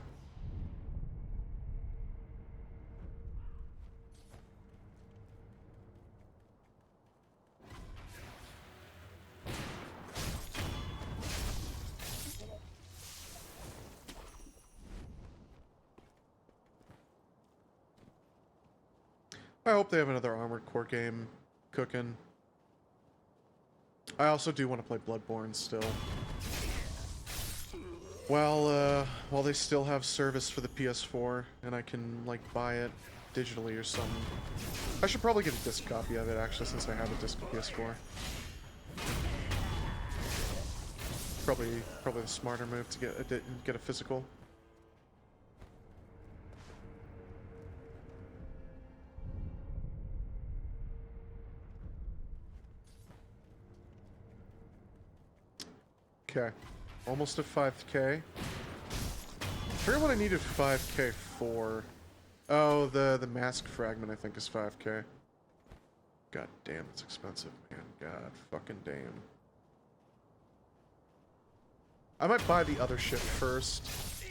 I hope they have another Armored Core game cooking. I also do want to play Bloodborne still. While they still have service for the PS4, and I can, like, buy it digitally or something. I should probably get a disc copy of it, actually, since I have a disc PS4. Probably the smarter move to get a physical. Okay. Almost at 5k. I forget what I needed 5k for. Oh, the mask fragment I think is 5k. God damn, it's expensive, man. God fucking damn. I might buy the other shit first,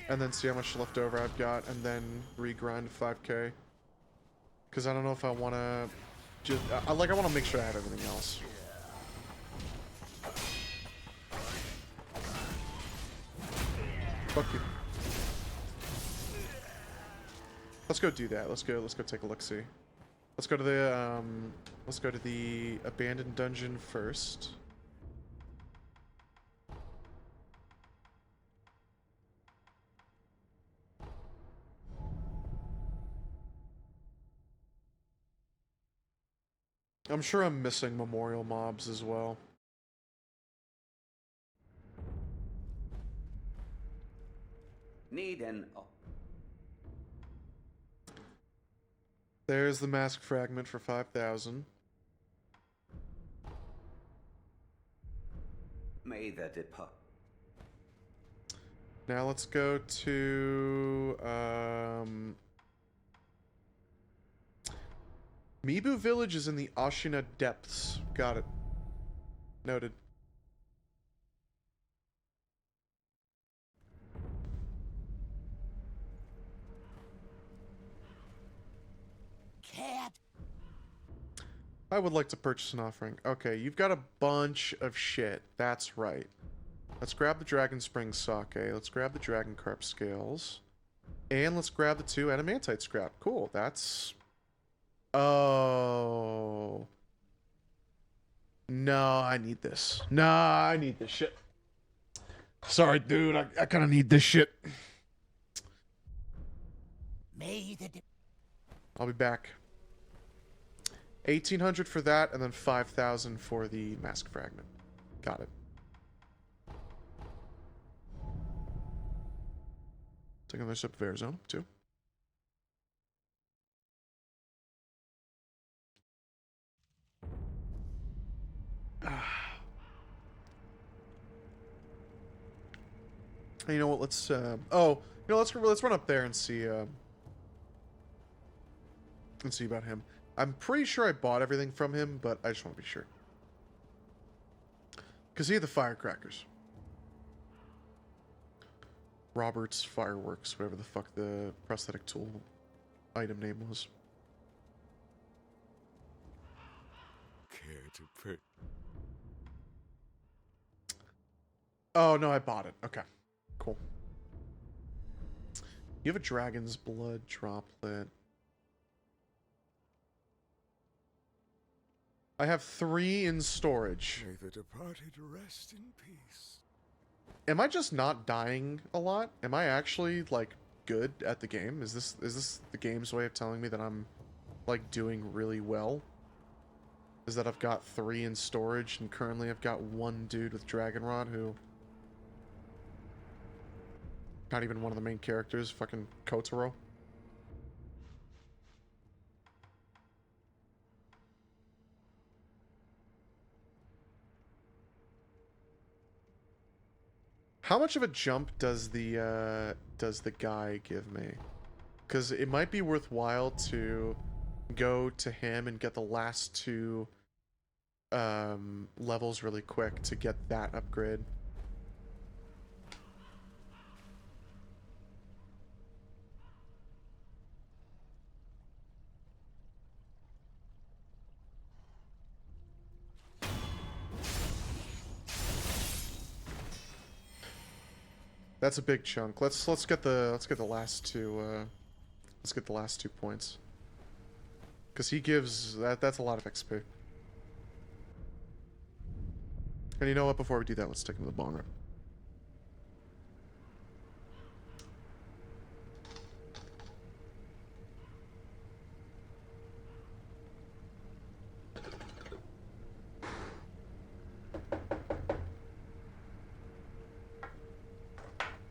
and then see how much left over I've got, and then regrind 5k. Because I don't know if I want to just... I want to make sure I have everything else. Fuck you. Let's go do that. Let's go take a look-see. Let's go to the abandoned dungeon first. I'm sure I'm missing memorial mobs as well. Need an... Oh. There's the mask fragment for 5,000. May the depart. Now let's go to Mibu Village is in the Ashina Depths. Got it. Noted. Cat. I would like to purchase an offering. Okay, you've got a bunch of shit. That's right. Let's grab the Dragon Spring Sake. Let's grab the Dragon Carp Scales. And let's grab the 2 Adamantite Scrap. Cool, that's... Oh... No, I need this. Nah, I need this shit. Sorry, dude. I kind of need this shit. May the I'll be back. 1,800 for that, and then 5,000 for the mask fragment. Got it. Take another sip of Arizona, too. You know what? Let's let's run up there and see about him. I'm pretty sure I bought everything from him, but I just want to be sure. Because he had the firecrackers. Robert's Fireworks, whatever the fuck the prosthetic tool item name was. Care to pay? Oh, no, I bought it. Okay. Cool. You have a dragon's blood droplet. I have 3 in storage. May the departed rest in peace. Am I just not dying a lot? Am I actually, like, good at the game? Is this the game's way of telling me that I'm, like, doing really well? Is that I've got 3 in storage, and currently I've got 1 dude with Dragon Rod who... Not even one of the main characters, fucking Kotaro. How much of a jump does the guy give me? Because it might be worthwhile to go to him and get the last 2 levels really quick to get that upgrade. That's a big chunk. Let's get the last two. Let's get the last 2 points. Because he gives that's a lot of XP. And you know what? Before we do that, let's take him to the bong rip.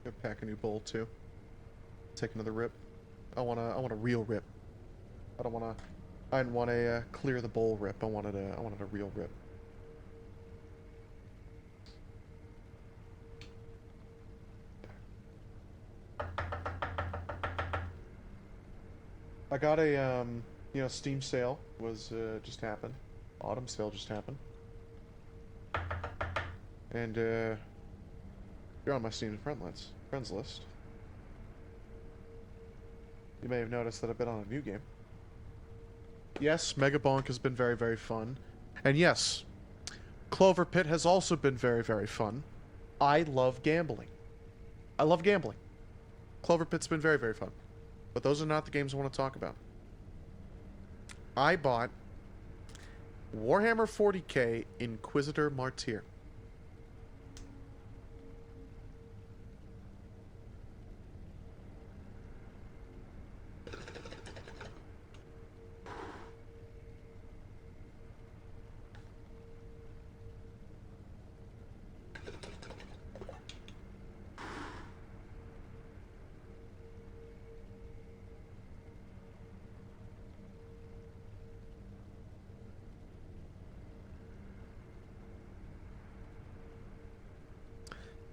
Gonna pack a new bowl too. Take another rip. I want a real rip. I didn't want a clear the bowl rip. I wanted a real rip. I got a you know, Steam sale was just happened. Autumn sale just happened. And you're on my Steam friends list. You may have noticed that I've been on a new game. Yes, Mega Bonk has been very, very fun. And yes, Clover Pit has also been very, very fun. I love gambling. I love gambling. Clover Pit's been very, very fun. But those are not the games I want to talk about. I bought Warhammer 40k Inquisitor Martyr.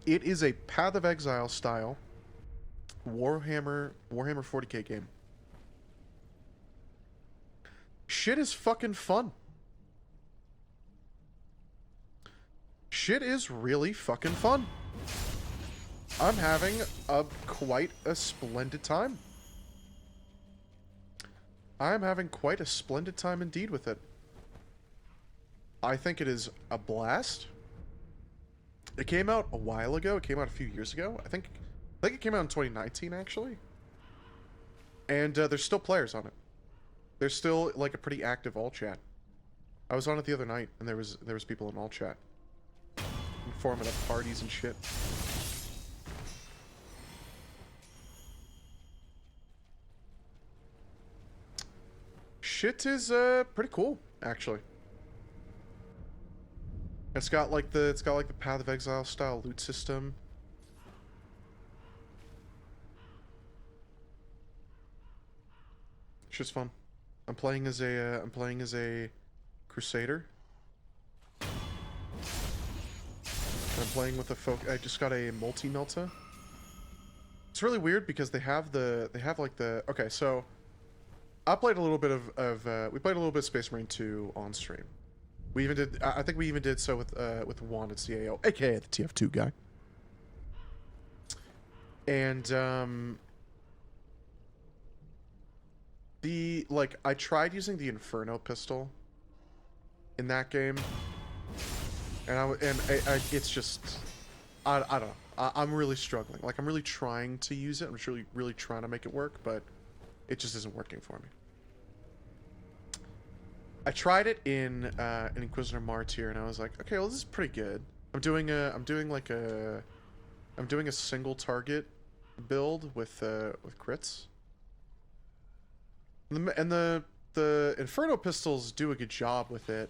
It is a Path of Exile style Warhammer 40k game. Shit is fucking fun. Shit is really fucking fun. I'm having quite a splendid time. I'm having quite a splendid time indeed with it. I think it is a blast. It came out a while ago. It came out a few years ago. I think it came out in 2019, actually. And there's still players on it. There's still, like, a pretty active all chat. I was on it the other night, and there was people in all chat. Forming up parties and shit. Shit is, pretty cool, actually. It's got like the Path of Exile style loot system. It's just fun. I'm playing as a Crusader. And I'm playing with a folk. I just got a multi-melta. It's really weird because they have like the okay. So I played a little bit of we played a little bit of Space Marine 2 on stream. We even did. I think we even did so with Wanted CAO, aka the TF2 guy. And I tried using the Inferno pistol in that game, and it's just I don't know. I'm really struggling. Like, I'm really trying to use it. I'm really trying to make it work, but it just isn't working for me. I tried it in an Inquisitor Martyr, and I was like, okay, well, this is pretty good. I'm doing a single target build with crits. And the Inferno pistols do a good job with it.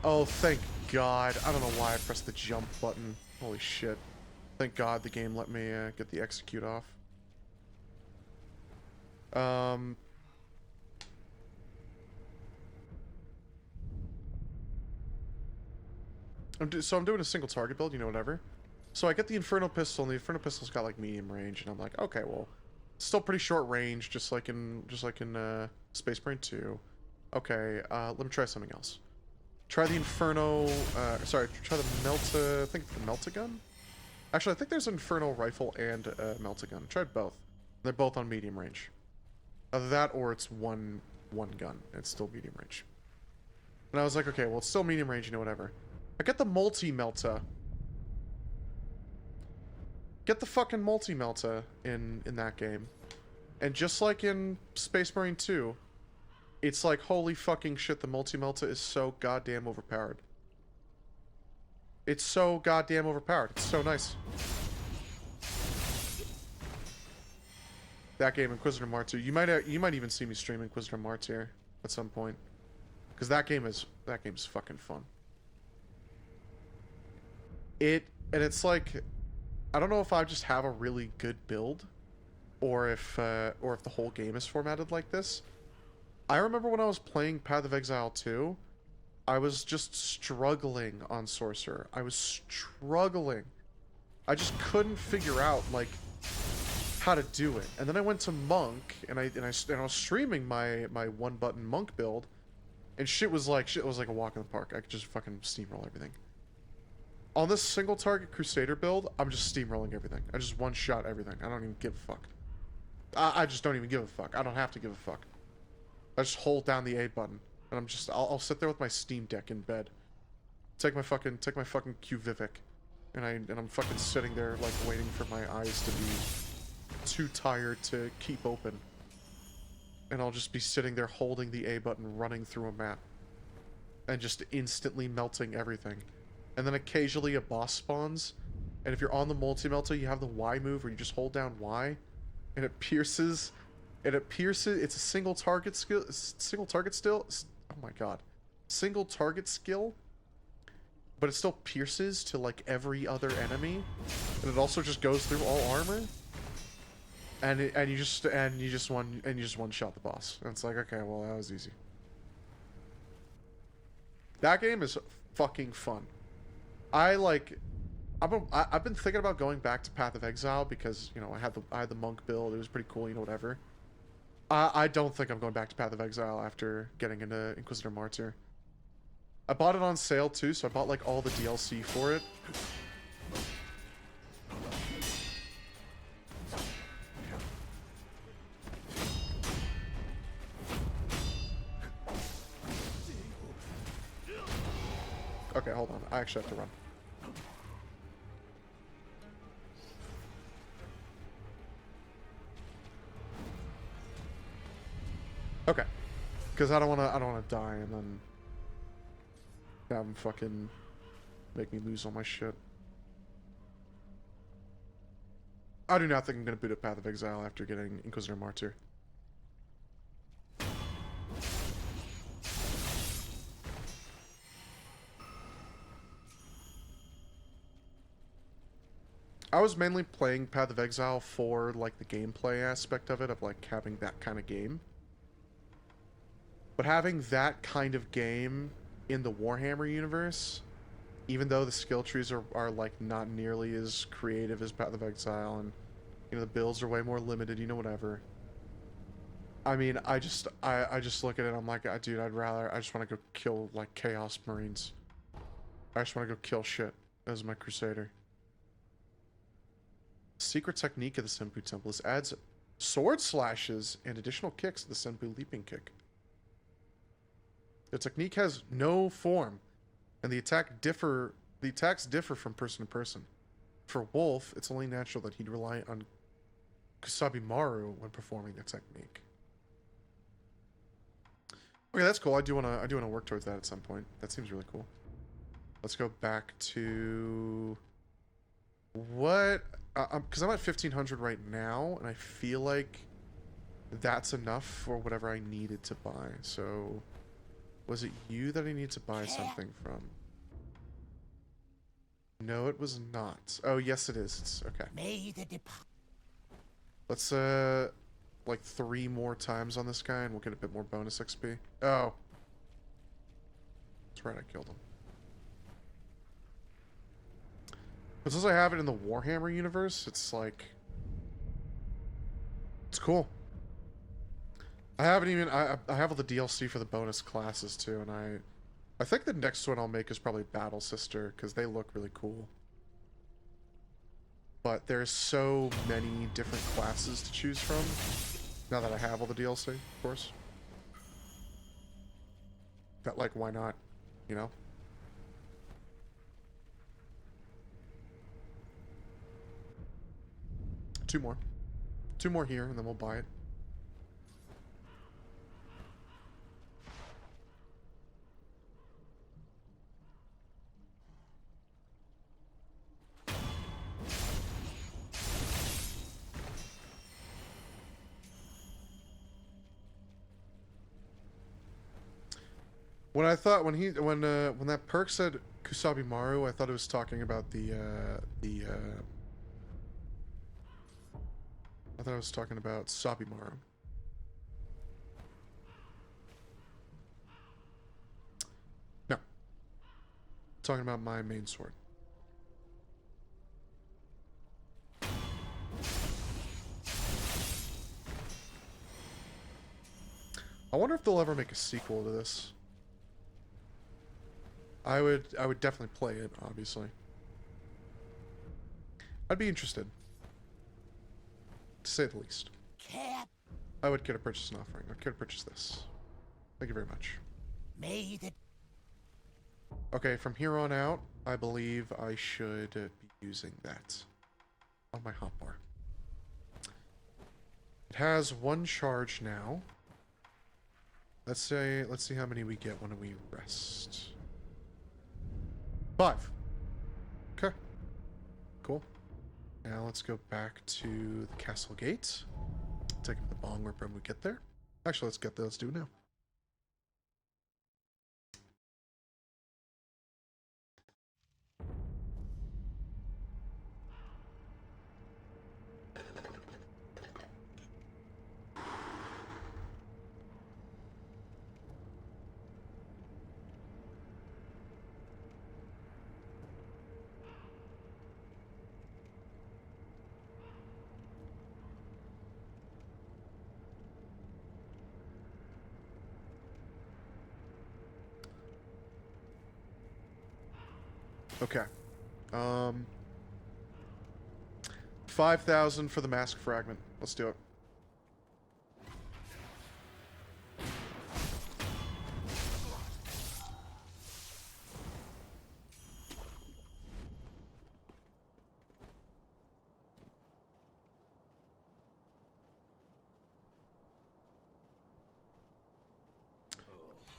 Oh, thank God. I don't know why I pressed the jump button. Holy shit. Thank God the game let me get the execute off. So I'm doing a single target build, you know, whatever. So I get the Inferno pistol, and the Inferno pistol's got like medium range, and I'm like, okay, well, it's still pretty short range, just like in Space Marine 2. Okay, let me try something else. Try the Inferno. Try the Melta. I think it's the Melta gun. Actually, I think there's an Inferno rifle and a Melta gun. I tried both. They're both on medium range. Either that or it's one gun. It's still medium range. And I was like, okay, well, it's still medium range, you know, whatever. I get the multi-melta. get the fucking multi-melta in that game. And just like in Space Marine 2, it's like, holy fucking shit, the multi-melta is so goddamn overpowered. It's so goddamn overpowered. It's so nice. That game, Inquisitor Martyr. You might even see me stream Inquisitor Martyr at some point, because that game's fucking fun. And it's like, I don't know if I just have a really good build, or if the whole game is formatted like this. I remember when I was playing Path of Exile 2, I was just struggling on Sorcerer. I was struggling. I just couldn't figure out like how to do it. And then I went to Monk, and I was streaming my one button Monk build, and shit was like a walk in the park. I could just fucking steamroll everything. On this single target Crusader build, I'm just steamrolling everything. I just one shot everything. I don't even give a fuck. I just don't even give a fuck. I don't have to give a fuck. I just hold down the A button, and I'll sit there with my Steam Deck in bed. Take my fucking Q Vivek, and I'm fucking sitting there like waiting for my eyes to be too tired to keep open. And I'll just be sitting there holding the A button, running through a map, and just instantly melting everything. And then occasionally a boss spawns, and if you're on the multi-melta, you have the Y move where you just hold down Y, and it pierces. It's a single target skill. Oh my god, single target skill. But it still pierces to like every other enemy, and it also just goes through all armor. And you just one shot the boss. And it's like, okay, well, that was easy. That game is fucking fun. I've been thinking about going back to Path of Exile because, you know, I had the monk build. It was pretty cool, you know, whatever. I don't think I'm going back to Path of Exile after getting into Inquisitor Martyr. I bought it on sale too, so I bought like all the DLC for it. Okay, hold on. I actually have to run. Okay. Because I don't wanna die and then have him fucking make me lose all my shit. I do not think I'm gonna boot up Path of Exile after getting Inquisitor Martyr. I was mainly playing Path of Exile for, like, the gameplay aspect of it, of, like, having that kind of game. But having that kind of game in the Warhammer universe, even though the skill trees are like, not nearly as creative as Path of Exile, and, you know, the builds are way more limited, you know, whatever. I mean, I just look at it, I'm like, dude, I just want to go kill, like, Chaos Marines. I just want to go kill shit as my Crusader. Secret technique of the Senpu Temple is adds sword slashes and additional kicks to the Senpu leaping kick. The technique has no form, and the attacks differ from person to person. For Wolf, it's only natural that he'd rely on Kusabimaru when performing the technique. Okay, that's cool. I do wanna work towards that at some point. That seems really cool. Let's go back to what? Because I'm at 1500 right now, and I feel like that's enough for whatever I needed to buy. So, was it you that I need to buy something from? No, it was not. Oh, yes, it is. It's okay. Let's like 3 more times on this guy, and we'll get a bit more bonus XP. Oh, that's right. I killed him. But since I have it in the Warhammer universe, it's like, it's cool. I haven't even, I have all the DLC for the bonus classes too, and I think the next one I'll make is probably Battle Sister, because they look really cool. But there's so many different classes to choose from, now that I have all the DLC, of course. That, like, why not, you know? 2 more. 2 more here, and then we'll buy it. When I thought when that perk said Kusabi Maru, I thought it was talking about I thought I was talking about Sabimaru. No. Talking about my main sword. I wonder if they'll ever make a sequel to this. I would definitely play it, obviously. I'd be interested. To say the least. I would care to purchase an offering. I'd care to purchase this. Thank you very much. Okay, from here on out, I believe I should be using that on my hotbar. It has 1 charge now. Let's see how many we get when we rest. 5. Okay. Cool. Now let's go back to the castle gate. Take him to the bong whip when we get there. Actually, let's do it now. Okay. 5,000 for the mask fragment. Let's do it.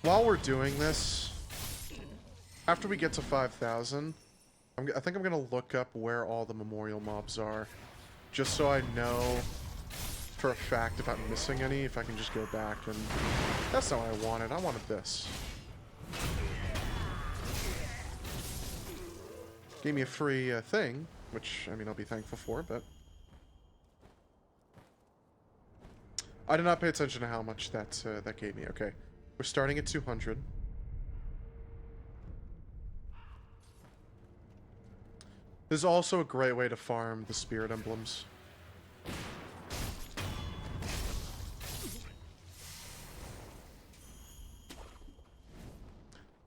While we're doing this, after we get to 5,000, I think I'm going to look up where all the memorial mobs are. Just so I know for a fact if I'm missing any, if I can just go back and... That's not what I wanted. I wanted this. Gave me a free thing, which, I mean, I'll be thankful for, but... I did not pay attention to how much that gave me. Okay. We're starting at 200. This is also a great way to farm the spirit emblems.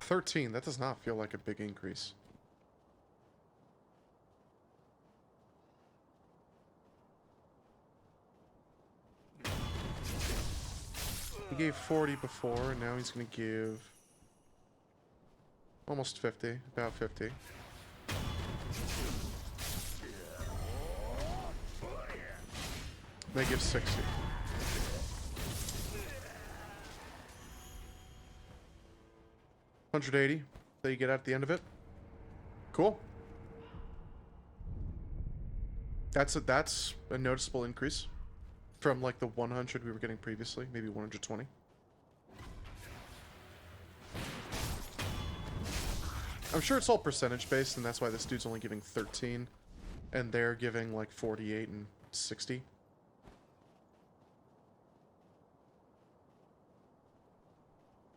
$13, that does not feel like a big increase. He gave 40 before, and now he's going to give almost 50, about 50. They give 60. $180 that you get at the end of it. Cool. That's a noticeable increase from like the 100 we were getting previously, maybe 120. I'm sure it's all percentage based, and that's why this dude's only giving 13, and they're giving like 48 and 60.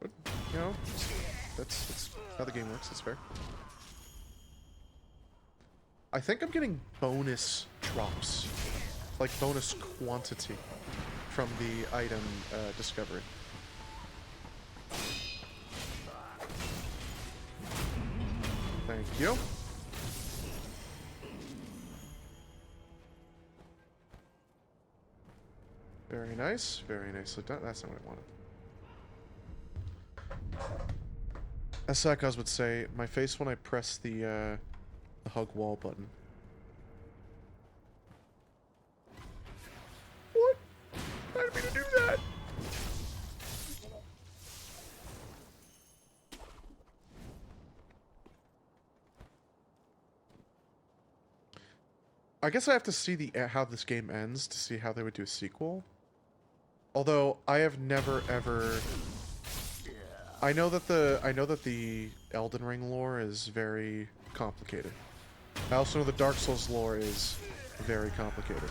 But, you know, that's how the game works. That's fair. I think I'm getting bonus drops, like bonus quantity from the item discovery. Thank you. Very nice. Very nicely done. That's not what I wanted. As Sakaz would say, my face when I press the hug wall button. that! I guess I have to see the how this game ends to see how they would do a sequel. Although I have never ever. I know that the Elden Ring lore is very complicated. I also know the Dark Souls lore is very complicated.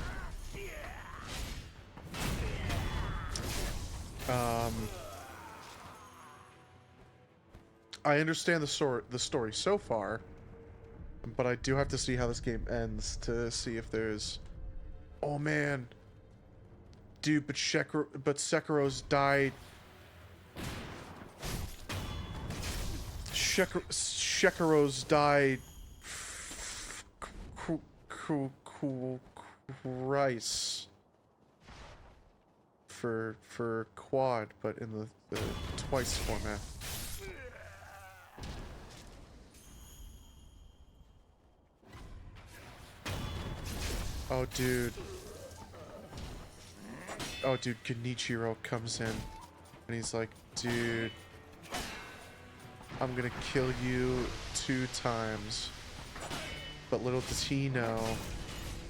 I understand the story so far, but I do have to see how this game ends to see if there's. Oh man, dude, but Sekiro's died. Sekiro's died. Christ. For quad, but in the twice format. Oh, dude. Oh, dude, Genichiro comes in, and he's like, dude, I'm gonna kill you 2 times. But little does he know,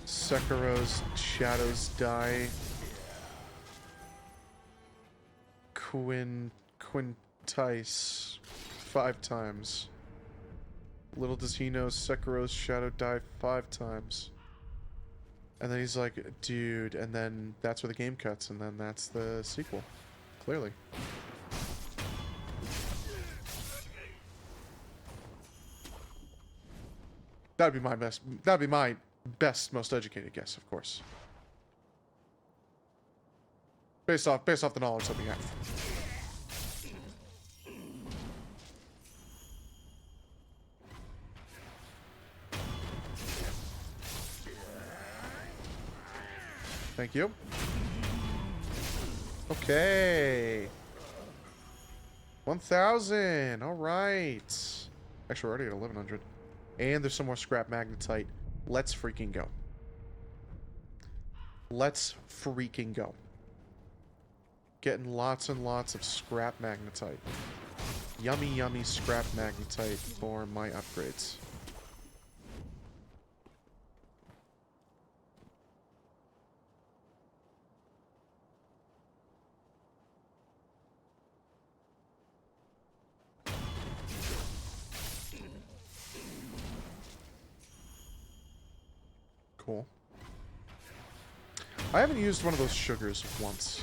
Sekiro's shadows die quintice 5 times. Little does he know, Sekiro's shadow die 5 times. And then he's like, dude, and then that's where the game cuts, and then that's the sequel. Clearly. That'd be my best, most educated guess, of course. Based off the knowledge that we have. Thank you. Okay. 1,000. All right. Actually, we're already at 1,100. And there's some more scrap magnetite. Let's freaking go. Let's freaking go. Getting lots and lots of scrap magnetite. Yummy, yummy scrap magnetite for my upgrades. Cool. I haven't used one of those sugars once.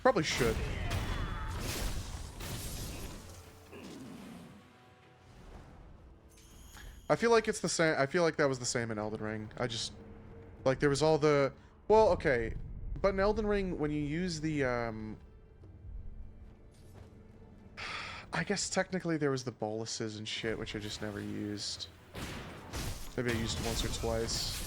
Probably should. I feel like it's the same. I feel like that was the same in Elden Ring. I just like there was all the well, okay, but in Elden Ring when you use the I guess technically there was the boluses and shit which I just never used. Maybe I used once or twice.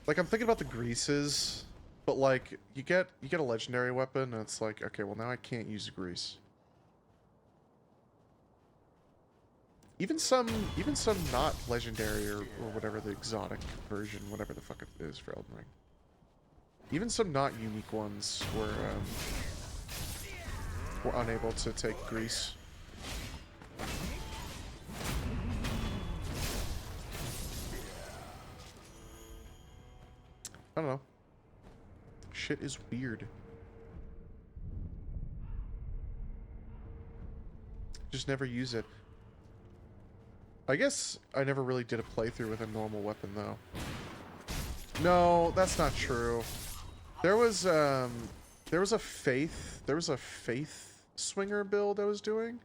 Like I'm thinking about the greases, but like you get a legendary weapon and it's like, okay, well now I can't use grease. Even some not legendary or whatever the exotic version, whatever the fuck it is for Elden Ring. Even some not unique ones were unable to take grease. I don't know. Shit is weird. Just never use it. I guess I never really did a playthrough with a normal weapon, though. No, that's not true. There was a faith swinger build I was doing.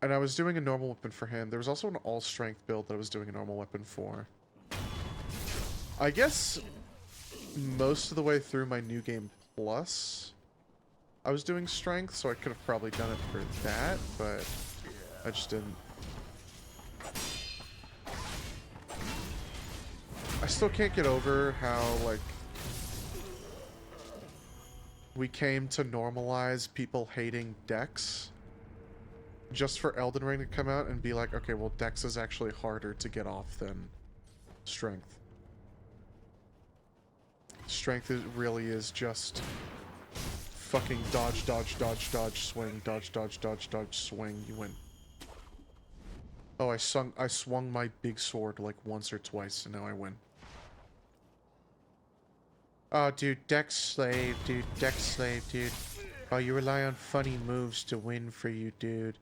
And I was doing a normal weapon for him. There was also an all-strength build that I was doing a normal weapon for. I guess most of the way through my New Game Plus, I was doing strength, so I could have probably done it for that, but I just didn't. I still can't get over how, like, we came to normalize people hating Dex just for Elden Ring to come out and be like, okay, well, Dex is actually harder to get off than Strength. strength really is just fucking dodge, dodge, dodge, dodge, swing, dodge, dodge, dodge, dodge, swing. You win. Oh, I swung my big sword like once or twice, and now I win. Oh, dude, deck slave, dude, deck slave, dude. Oh, you rely on funny moves to win for you, dude.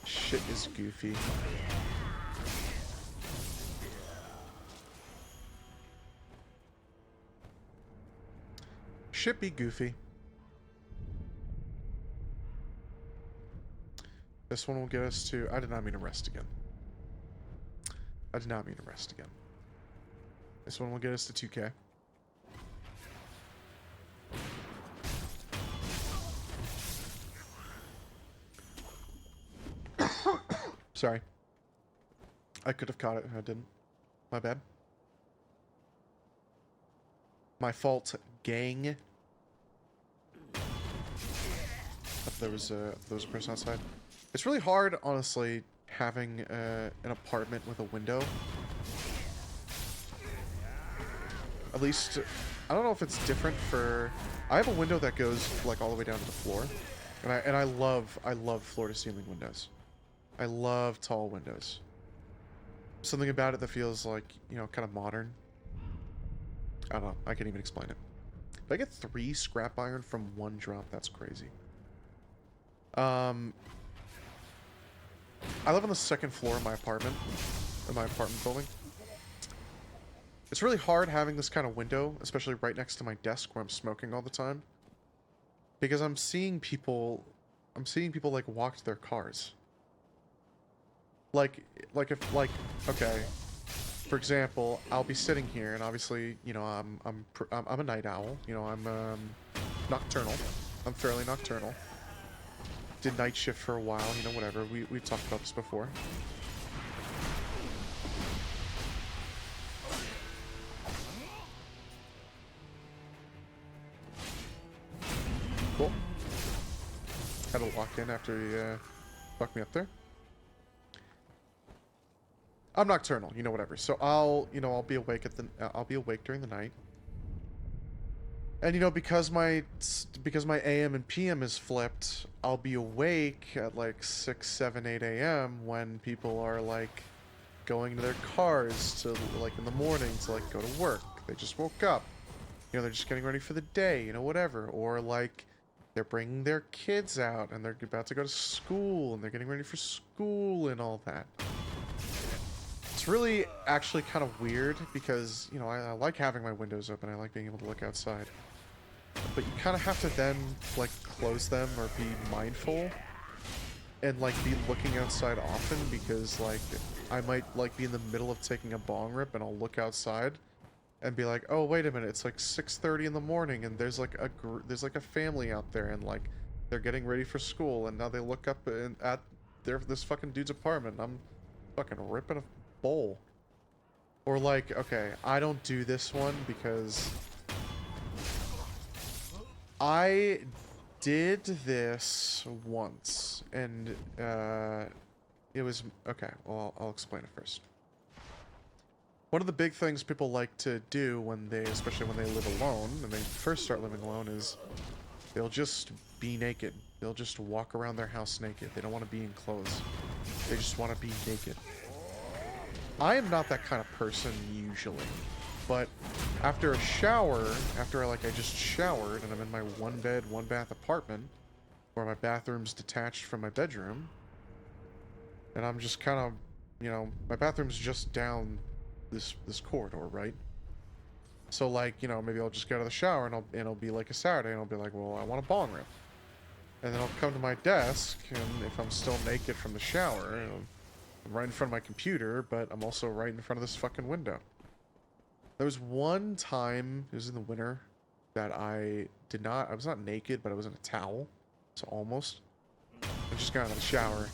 Shit is goofy. Shit be goofy. This one will get us to... I did not mean to rest again. I did not mean to rest again. This one will get us to 2K. Sorry. I could have caught it and I didn't. My bad. My fault, gang. There was a person outside. It's really hard, honestly, having an apartment with a window. At least, I don't know if it's different for... I have a window that goes, like, all the way down to the floor. And I love floor-to-ceiling windows. I love tall windows. Something about it that feels like, you know, kind of modern. I don't know. I can't even explain it. If I get 3 scrap iron from 1 drop, that's crazy. I live on the 2nd floor of my apartment building. It's really hard having this kind of window, especially right next to my desk where I'm smoking all the time. Because I'm seeing people like walk to their cars. Like okay, for example, I'll be sitting here and obviously, you know, I'm a night owl, you know, I'm nocturnal. I'm fairly nocturnal. Did night shift for a while, you know, whatever. We've talked about this before. Cool. Had to lock in after he fucked me up there. I'm nocturnal, you know, whatever. So I'll be awake during the night. And you know, because my AM and PM is flipped, I'll be awake at like 6, 7, 8 AM when people are like going to their cars to like in the morning to like go to work. They just woke up. You know, they're just getting ready for the day, you know, whatever. Or like they're bringing their kids out and they're about to go to school and they're getting ready for school and all that. It's really actually kind of weird because, you know, I like having my windows open. I like being able to look outside. But you kind of have to then, like, close them or be mindful and, like, be looking outside often because, like, I might, like, be in the middle of taking a bong rip and I'll look outside and be like, oh, wait a minute, it's like 6:30 in the morning and there's, like, a family out there and, like, they're getting ready for school and now they look up at this fucking dude's apartment and I'm fucking ripping a bowl. Or, like, okay, I don't do this one because... I did this once, and it was... Okay, well, I'll explain it first. One of the big things people like to do when they, especially when they live alone, and they first start living alone, is they'll just be naked. They'll just walk around their house naked. They don't want to be in clothes. They just want to be naked. I am not that kind of person, usually. But after a shower, after I just showered and I'm in my 1-bed, 1-bath apartment where my bathroom's detached from my bedroom, and I'm just kind of, you know, my bathroom's just down this corridor, right? So like, you know, maybe I'll just get out of the shower and it'll be like a Saturday and I'll be like, well, I want a bong rip. And then I'll come to my desk and if I'm still naked from the shower, I'm right in front of my computer, but I'm also right in front of this fucking window. There was one time, it was in the winter, that I was not naked, but I was in a towel, so almost. I just got out of the shower,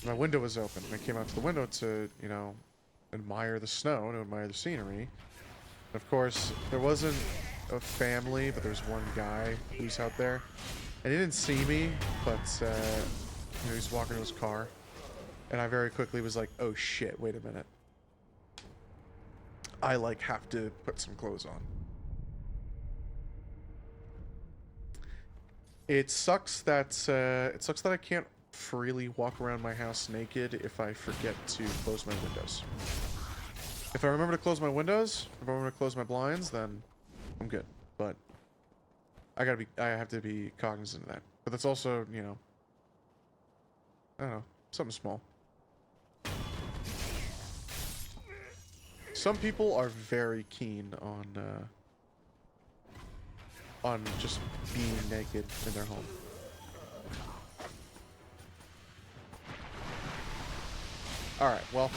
my window was open, and I came out to the window to, you know, admire the snow, to admire the scenery. And of course, there wasn't a family, but there was one guy who's out there, and he didn't see me, but, you know, he's walking to his car. And I very quickly was like, oh shit, wait a minute. I, like, have to put some clothes on. It sucks that I can't freely walk around my house naked if I forget to close my windows. If I remember to close my windows, if I remember to close my blinds, then I'm good. But I have to be cognizant of that. But that's also, you know, I don't know, something small. Some people are very keen on just being naked in their home. All right, well,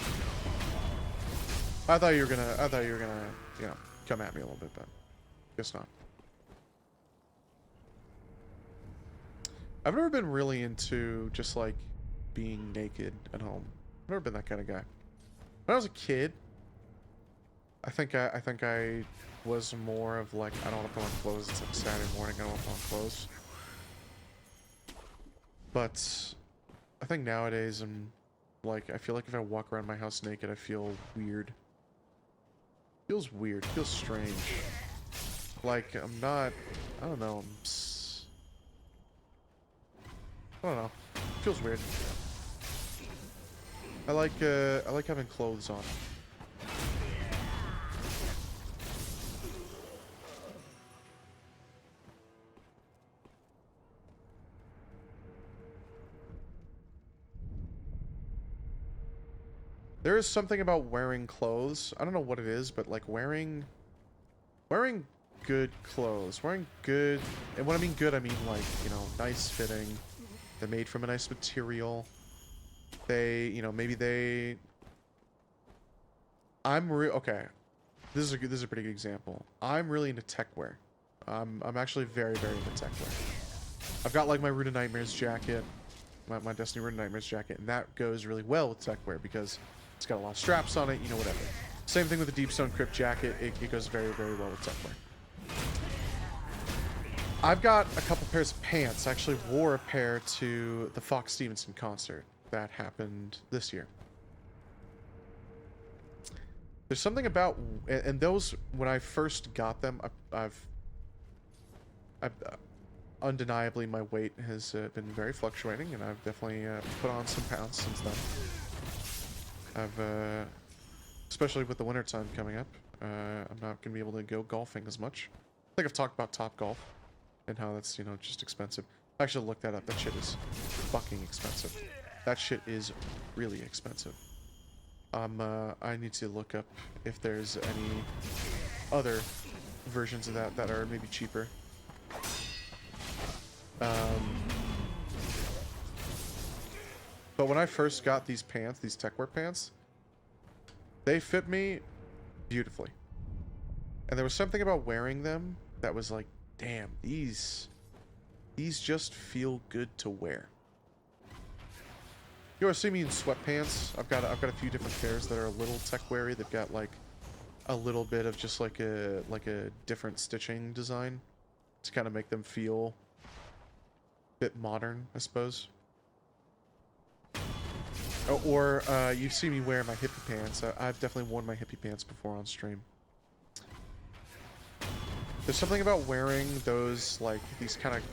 I thought you were gonna, you know, come at me a little bit, but guess not. I've never been really into just like being naked at home. I've never been that kind of guy. When I was a kid, I think I was more of like, I don't want to put on clothes. It's like Saturday morning. I don't want to put on clothes. But I think nowadays I'm like, I feel like if I walk around my house naked, I feel weird. Feels weird. Feels strange. Like I'm not. I don't know. I don't know. Feels weird. I like having clothes on. There is something about wearing clothes. I don't know what it is, but like wearing good clothes. Wearing good, and when I mean good, I mean like, you know, nice fitting. They're made from a nice material. They, you know, maybe they... Okay. This is a pretty good example. I'm really into tech wear. I'm actually very, very into tech wear. I've got like my Root of Nightmares jacket, my Destiny Root of Nightmares jacket, and that goes really well with tech wear because it's got a lot of straps on it, you know, whatever. Same thing with the Deepstone Crypt jacket. It goes very, very well with tech wear. I've got a couple pairs of pants. I actually wore a pair to the Fox Stevenson concert that happened this year. There's something about, and those, when I first got them, I've undeniably my weight has been very fluctuating, and I've definitely put on some pounds since then. I've, especially with the winter time coming up, I'm not going to be able to go golfing as much. I think I've talked about Top Golf and how that's, you know, just expensive. I actually looked that up. That shit is fucking expensive. That shit is really expensive. I need to look up if there's any other versions of that that are maybe cheaper. But when I first got these pants, these techwear pants, they fit me beautifully. And there was something about wearing them that was like, damn, these just feel good to wear. You ever see me in sweatpants? I've got a few different pairs that are a little tech-weary. They've got like a little bit of just like a different stitching design to kind of make them feel a bit modern, I suppose. Or you've seen me wear my hippie pants. I've definitely worn my hippie pants before on stream. There's something about wearing those, like, these kind of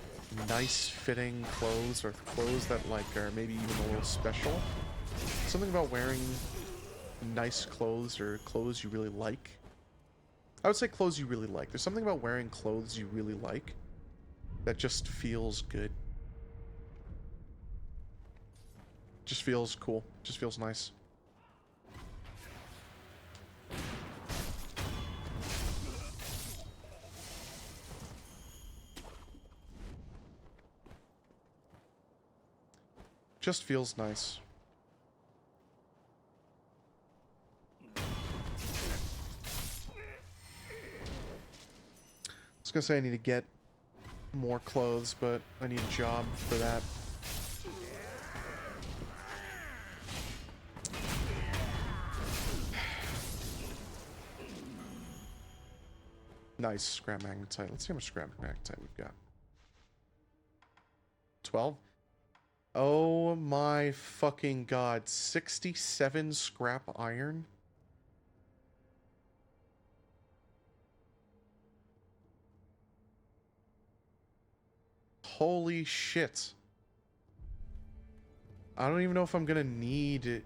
nice fitting clothes, or clothes that, like, are maybe even a little special. Something about wearing nice clothes, or clothes you really like. I would say clothes you really like. There's something about wearing clothes you really like that just feels good. Just feels cool. Just feels nice. Just feels nice. I was gonna say I need to get more clothes, but I need a job for that. Nice scrap magnetite. Let's see how much scrap magnetite we've got. 12? Oh my fucking god. 67 scrap iron? Holy shit. I don't even know if I'm gonna need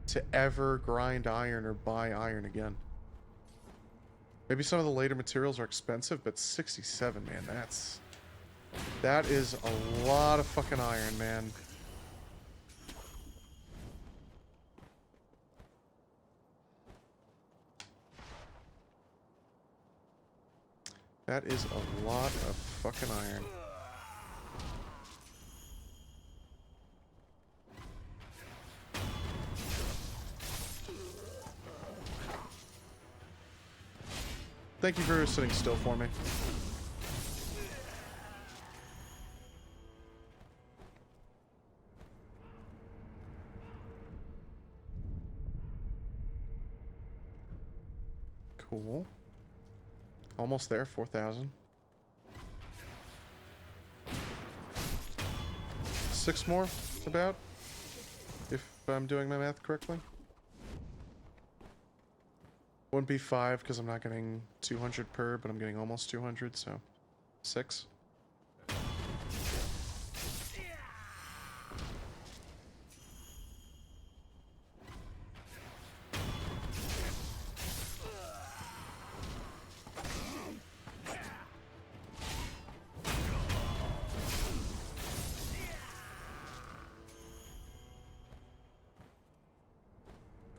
to ever grind iron or buy iron again. Maybe some of the later materials are expensive, but 67, man, that is a lot of fucking iron, man. That is a lot of fucking iron. Thank you for sitting still for me. Cool. Almost there, 4,000. 6 more, about, if I'm doing my math correctly. Wouldn't be 5 because I'm not getting 200 per, but I'm getting almost 200, so 6.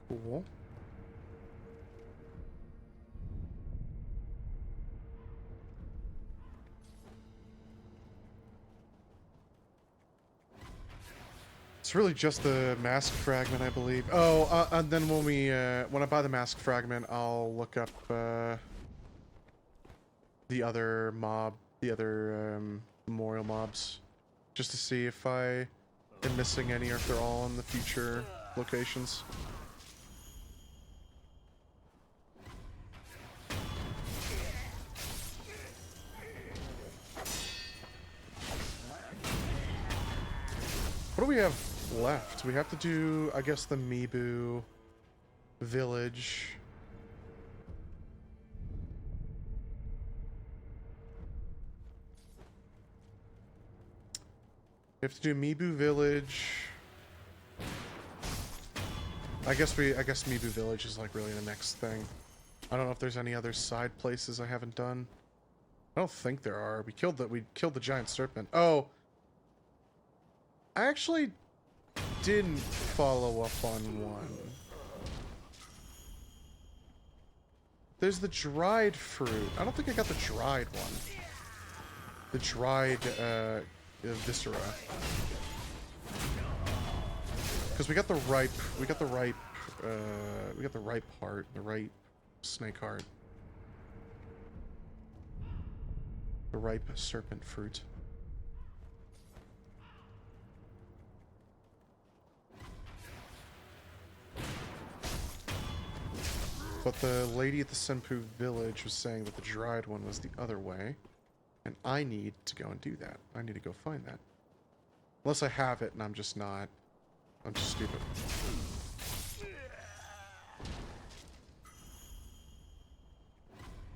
Cool. It's really just the mask fragment, I believe. Oh, and then when I buy the mask fragment, I'll look up the other memorial mobs, just to see if I am missing any or if they're all in the future locations. What do we have left? We have to do, I guess, the Mibu village. We have to do Mibu village. I guess Mibu village is like really the next thing. I don't know if there's any other side places I haven't done. I don't think there are. We killed the giant serpent. Oh, I actually didn't follow up on one. There's the dried fruit. I don't think I got the dried one. The dried viscera. Because we got the ripe heart, the ripe snake heart. The ripe serpent fruit. But the lady at the Senpu village was saying that the dried one was the other way. And I need to go and do that. I need to go find that. Unless I have it and I'm just not. I'm just stupid.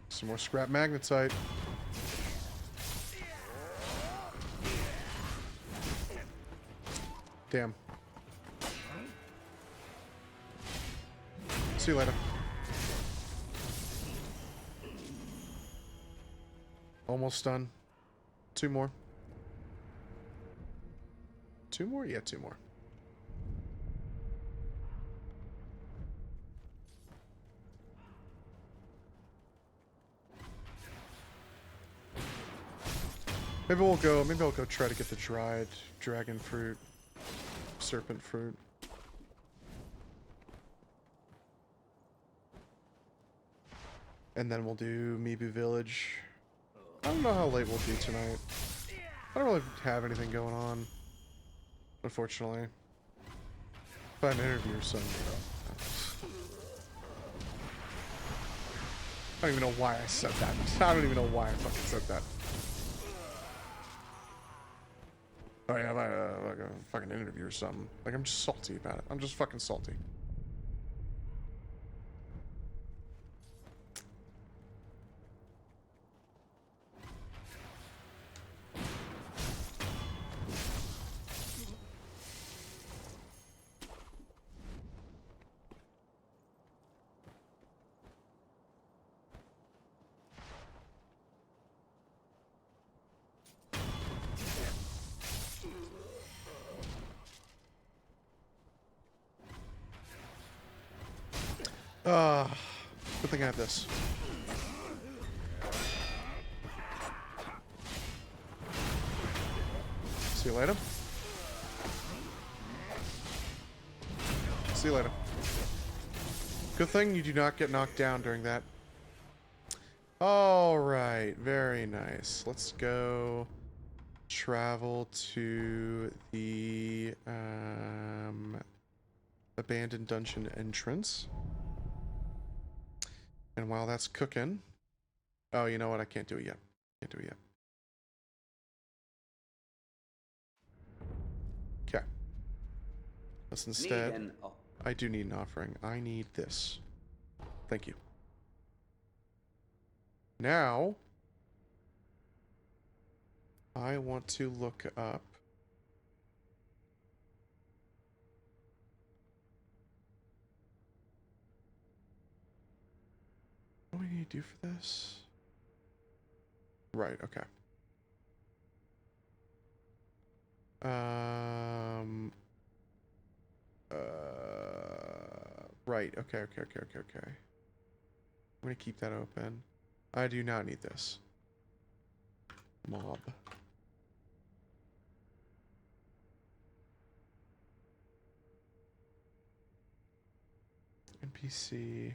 Some more scrap magnetite. Damn. See you later. Almost done. 2 more. 2 more? Yeah, 2 more. Maybe I'll go try to get the dried dragon fruit, serpent fruit. And then we'll do Mibu Village. I don't know how late we'll be tonight. I don't really have anything going on, unfortunately. If I had an interview or something. I don't even know why I said that. I don't even know why I fucking said that. Oh yeah, like a fucking interview or something. Like, I'm just salty about it. I'm just fucking salty. Good thing I have this. See you later. See you later. Good thing you do not get knocked down during that. Alright, very nice. Let's go travel to the abandoned dungeon entrance. And while that's cooking... Oh, you know what? I can't do it yet. Can't do it yet. Okay. Let's instead... I do need an offering. I need this. Thank you. Now... I want to look up... What do we need to do for this? Right, okay. Right, okay. I'm gonna keep that open. I do not need this. Mob. NPC.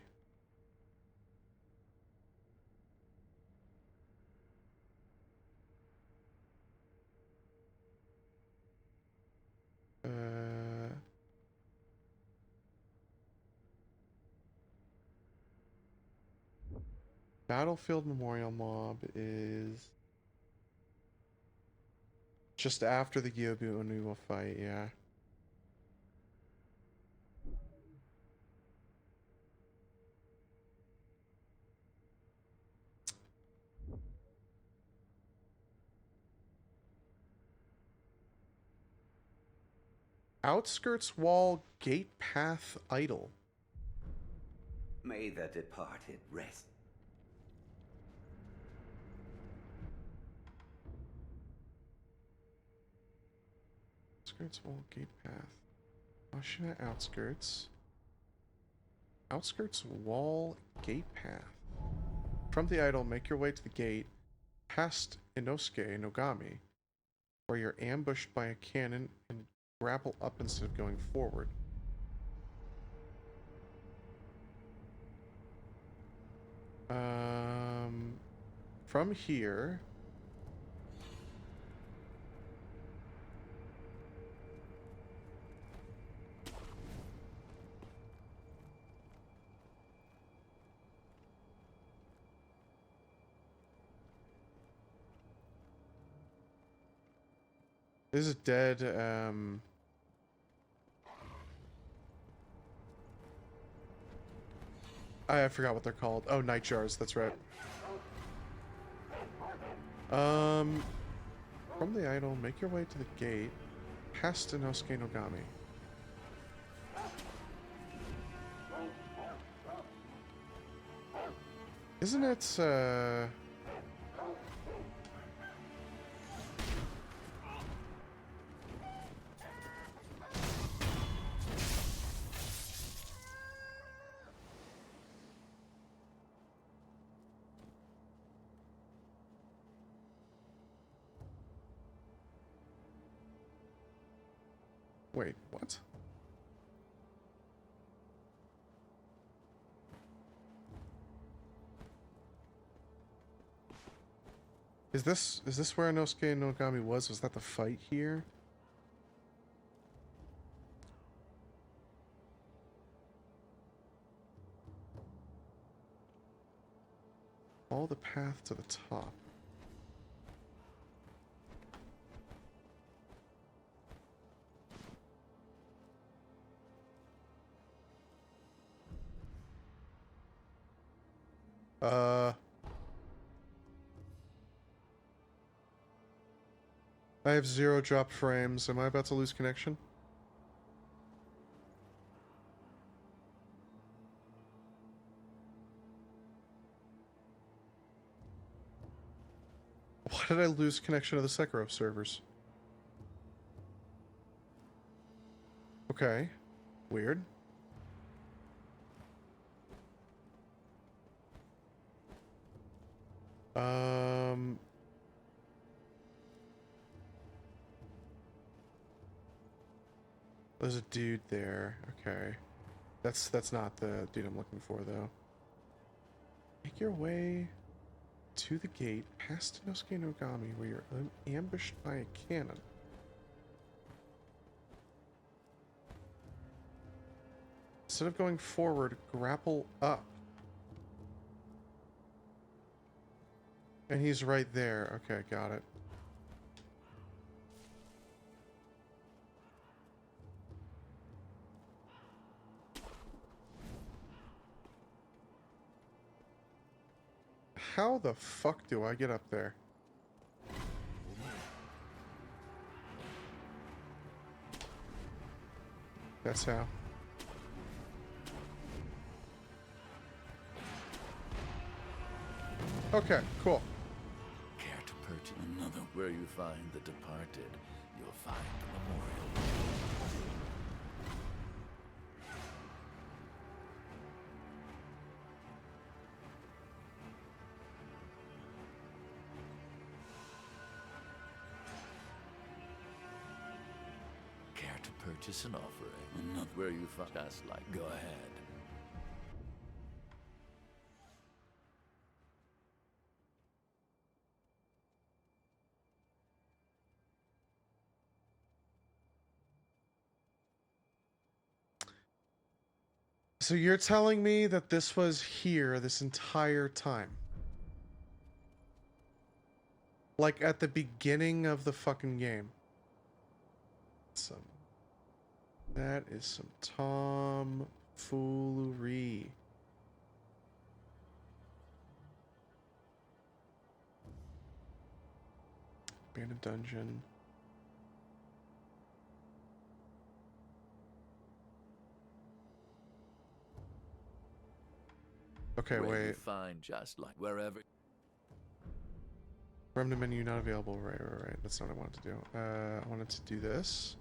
Battlefield Memorial Mob is just after the Gyobu Onuwa fight, yeah. Outskirts Wall Gate Path Idol. May the departed rest. Outskirts Wall Gate Path. Ashina Outskirts. Outskirts Wall Gate Path. From the idol, make your way to the gate, past Inosuke Nogami, where you're ambushed by a cannon and grapple up instead of going forward. From here... This is dead, I forgot what they're called. Oh, night jars, that's right. From the idol, make your way to the gate, past Inosuke Nogami. Isn't it, Wait, what? Is this where Inosuke Nogami was? Was that the fight here? Follow the path to the top. I have 0 drop frames. Am I about to lose connection? Why did I lose connection to the Sekiro servers? Okay. Weird. There's a dude there. Okay. That's not the dude I'm looking for, though. Make your way to the gate past Inosuke Nogami, where you're ambushed by a cannon. Instead of going forward, grapple up. And he's right there. Okay, got it. How the fuck do I get up there? That's how. Okay, cool. Care to purchase another? Where you find the departed, you'll find the memorial. Care to purchase an offering? Another. Where you find just like. Go ahead. So you're telling me that this was here this entire time? Like at the beginning of the fucking game? That is some tomfoolery. Abandoned dungeon. Okay, where wait. You find just like wherever. Remnant menu not available. Right. That's not what I wanted to do. I wanted to do this.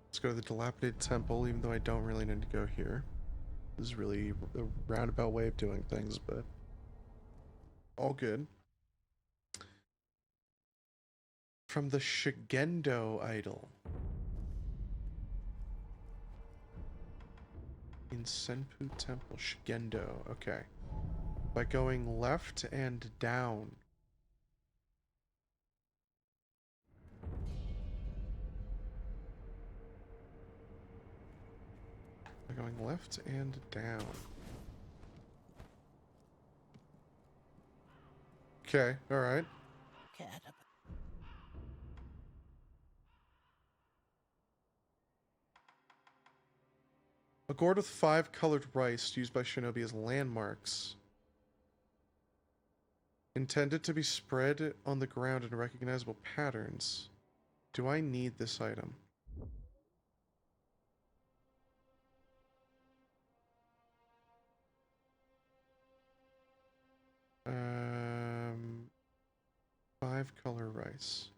Let's go to the dilapidated temple, even though I don't really need to go here. This is really a roundabout way of doing things, but all good. From the Shigendo idol. In Senpu Temple, Shigendo. Okay. By going left and down. By going left and down. Okay, alright. A gourd with 5 colored rice used by shinobi as landmarks. Intended to be spread on the ground in recognizable patterns. Do I need this item? Um, 5 color rice.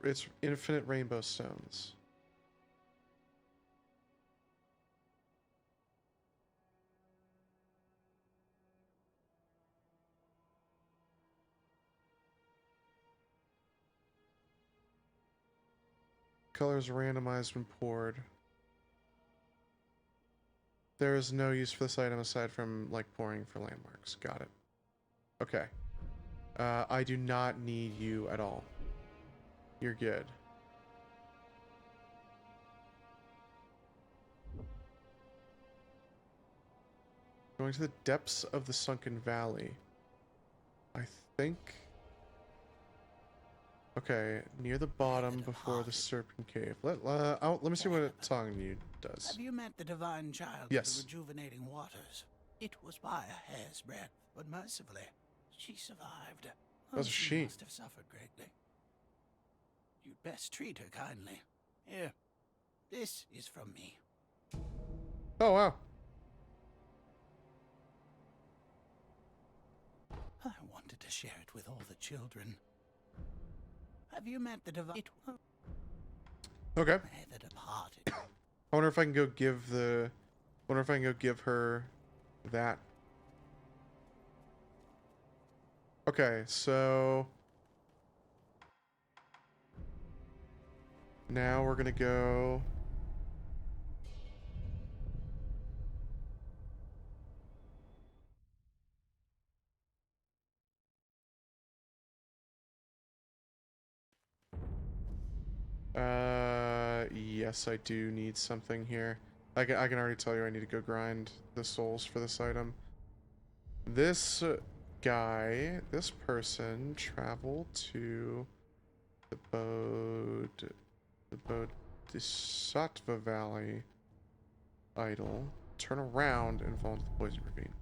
It's infinite rainbow stones. Colors randomized when poured. There is no use for this item aside from like pouring for landmarks. Got it. Okay. I do not need you at all. You're good. Going to the depths of the sunken valley. I think... Okay, near the bottom before the Serpent Cave. Let me see what Tongyu does. Have you met the divine child Yes. of the rejuvenating waters? It was by a hair's breadth, but mercifully, she survived. That's a she. Must have suffered greatly. You'd best treat her kindly. Here, this is from me. Oh, wow. I wanted to share it with all the children. Have you met the divine? Okay. The departed. I wonder if I can go give the... I wonder if I can go give her that. Okay, so... Now we're gonna go... Yes, I do need something here. I can already tell you I need to go grind the souls for this item. This guy, this person, traveled to the Bodhisattva Valley idol, turn around and fall into the poison ravine.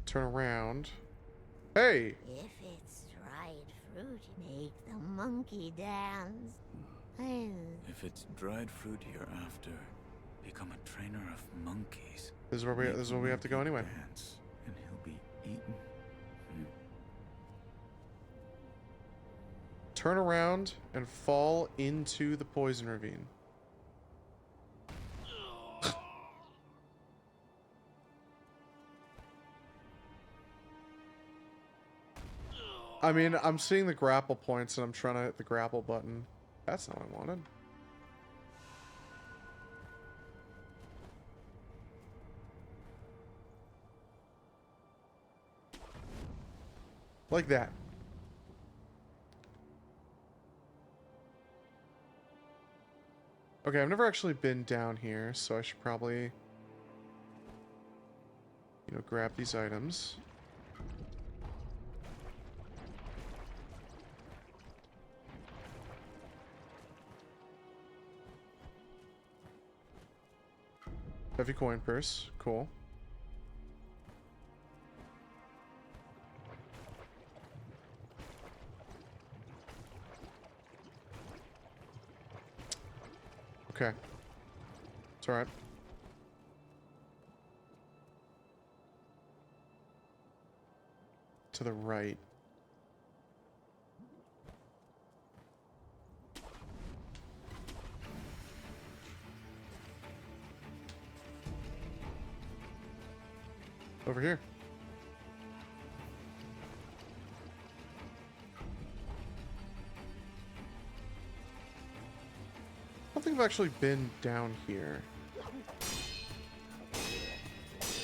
Turn around. Hey! If it's dried fruit, make the monkey dance. If it's dried fruit hereafter, become a trainer of monkeys. This is where we have to go anyway. Dance, and he'll be eaten. Turn around and fall into the poison ravine. I mean, I'm seeing the grapple points and I'm trying to hit the grapple button. That's not what I wanted. Like that. Okay, I've never actually been down here, so I should probably, you know, grab these items. Heavy coin purse, cool. Okay. It's alright. To the right. Over here. I don't think I've actually been down here.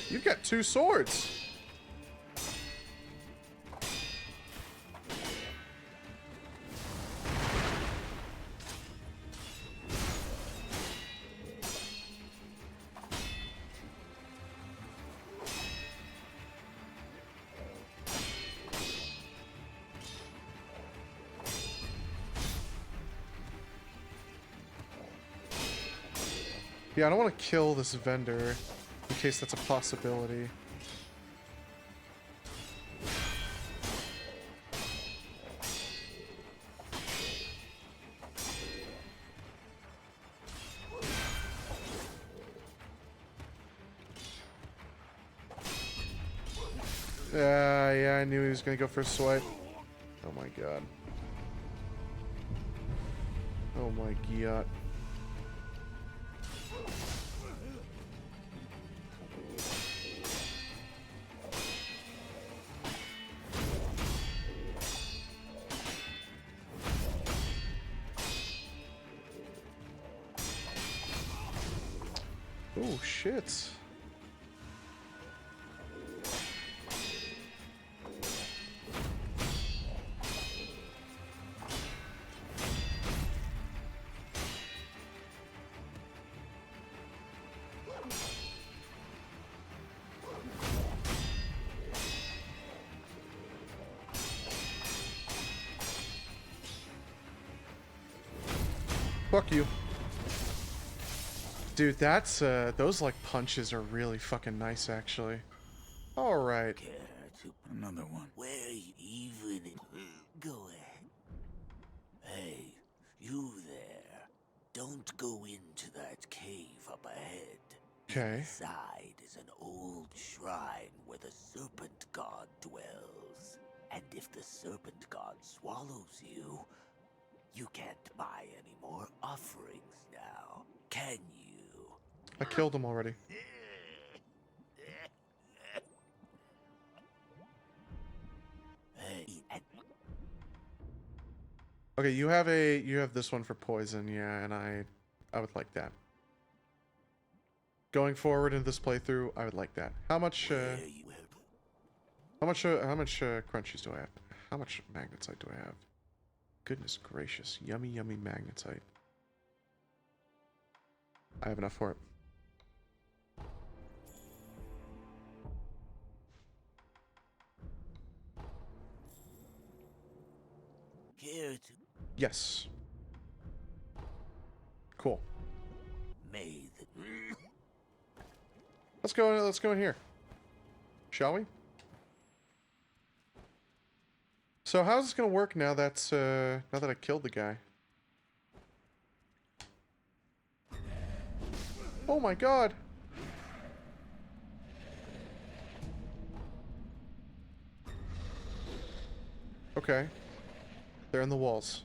You've got 2 swords! Yeah, I don't want to kill this vendor in case that's a possibility. Yeah, I knew he was going to go for a swipe. Oh my god. Oh my god. Oh shit. Fuck you. Dude, that's, those, like, punches are really fucking nice, actually. Alright. Another one. Where you even... Go ahead. Hey, you there. Don't go into that cave up ahead. Okay. Inside is an old shrine where the serpent god dwells. And if the serpent god swallows you, you can't buy any more offerings now, can you? I killed him already. Okay, you have this one for poison, yeah, and I would like that. Going forward in this playthrough, I would like that. How much crunchies do I have? How much magnetite do I have? Goodness gracious, yummy, yummy magnetite. I have enough for it. Yes. Cool. Let's go in here. Shall we? So how's this gonna work now that I killed the guy? Oh my god! Okay. They're in the walls.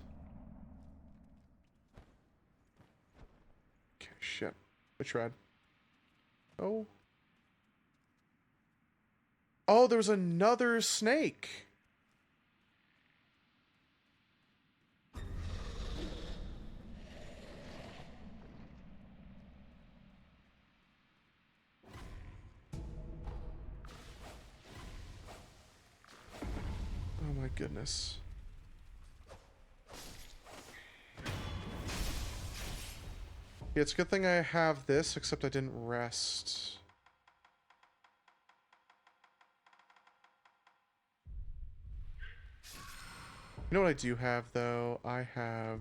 Okay, shit. I tried. Oh. Oh, there was another snake! Oh my goodness. Yeah, it's a good thing I have this, except I didn't rest. You know what I do have, though? I have,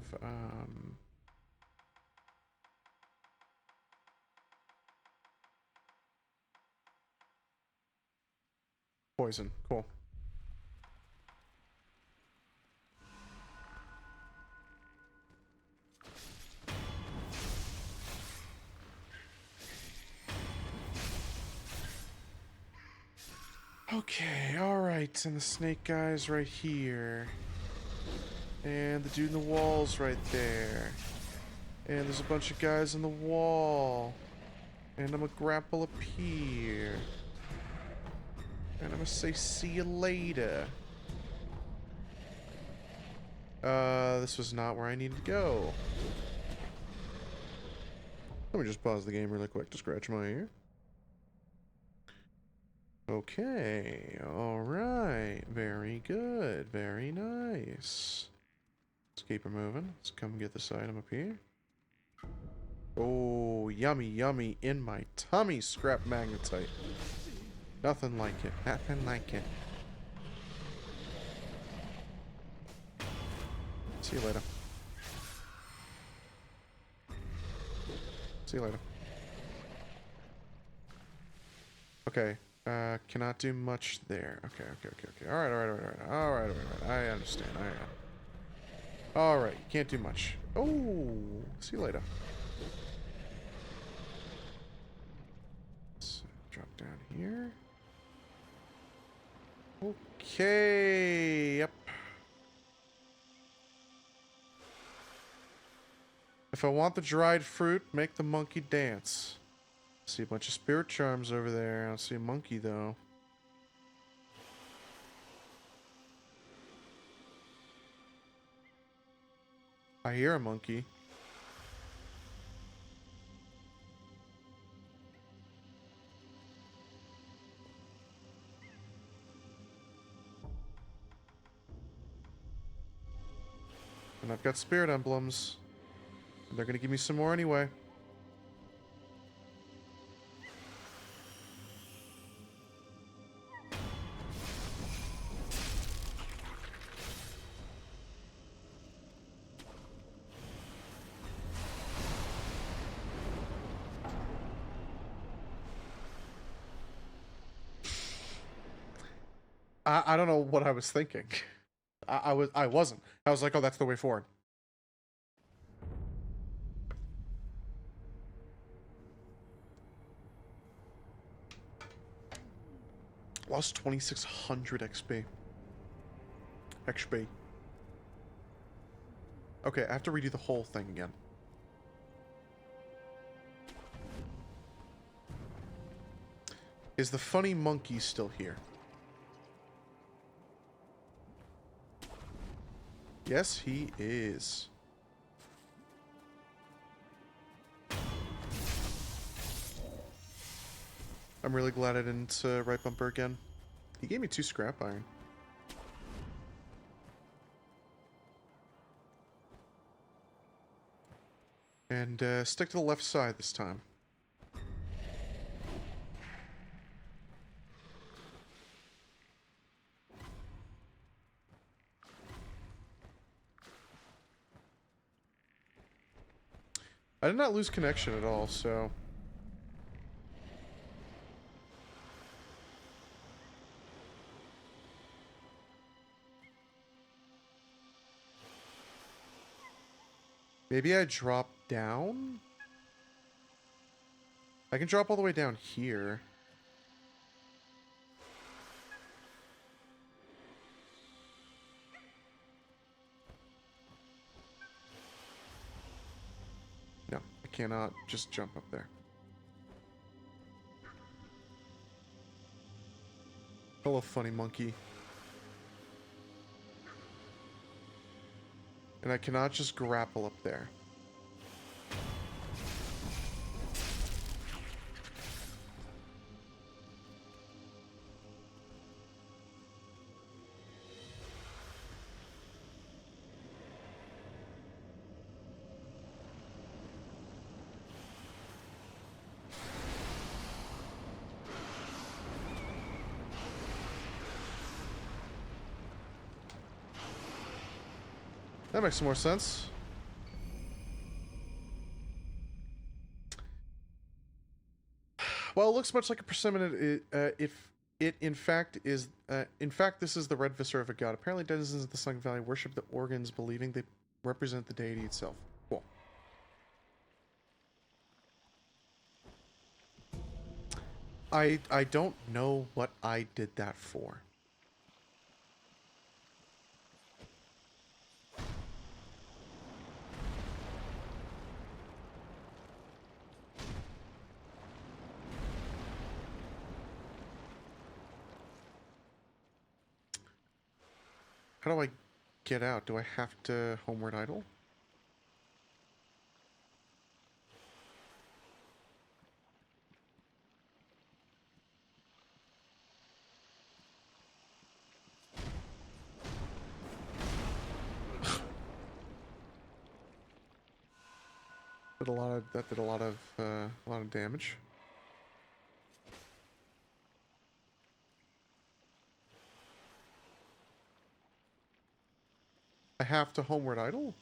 poison. Cool. Okay, alright, and the snake guy's right here. And the dude in the wall's right there. And there's a bunch of guys on the wall. And I'm gonna grapple up here. And I'm gonna say see you later. This was not where I needed to go. Let me just pause the game really quick to scratch my ear. Okay, alright. Very good, very nice. Let's keep her moving. Let's come get this item up here. Oh, yummy, yummy in my tummy, scrap magnetite. Nothing like it. Nothing like it. See you later. See you later. Okay. Cannot do much there. Okay. Alright. I understand. Alright, can't do much. Oh, see you later. Let's drop down here. Okay, yep. If I want the dried fruit, make the monkey dance. See a bunch of spirit charms over there. I don't see a monkey, though. I hear a monkey. And I've got spirit emblems. And they're gonna give me some more anyway. I don't know what I was thinking. I wasn't. I was like, oh, that's the way forward. Lost 2,600 XP. XP. Okay, I have to redo the whole thing again. Is the funny monkey still here? Yes, he is. I'm really glad I didn't right bumper again. He gave me 2 scrap iron. And stick to the left side this time. I did not lose connection at all, so... Maybe I drop down? I can drop all the way down here. No, I cannot just jump up there. Hello, funny monkey. And I cannot just grapple up there. That makes more sense. Well, it looks much like a persimmon. If it in fact is, this is the red viscera of a god. Apparently, denizens of the Sunken Valley worship the organs, believing they represent the deity itself. Cool. I don't know what I did that for. How do I get out? Do I have to homeward idle? That did a lot of damage. I have to homeward idle?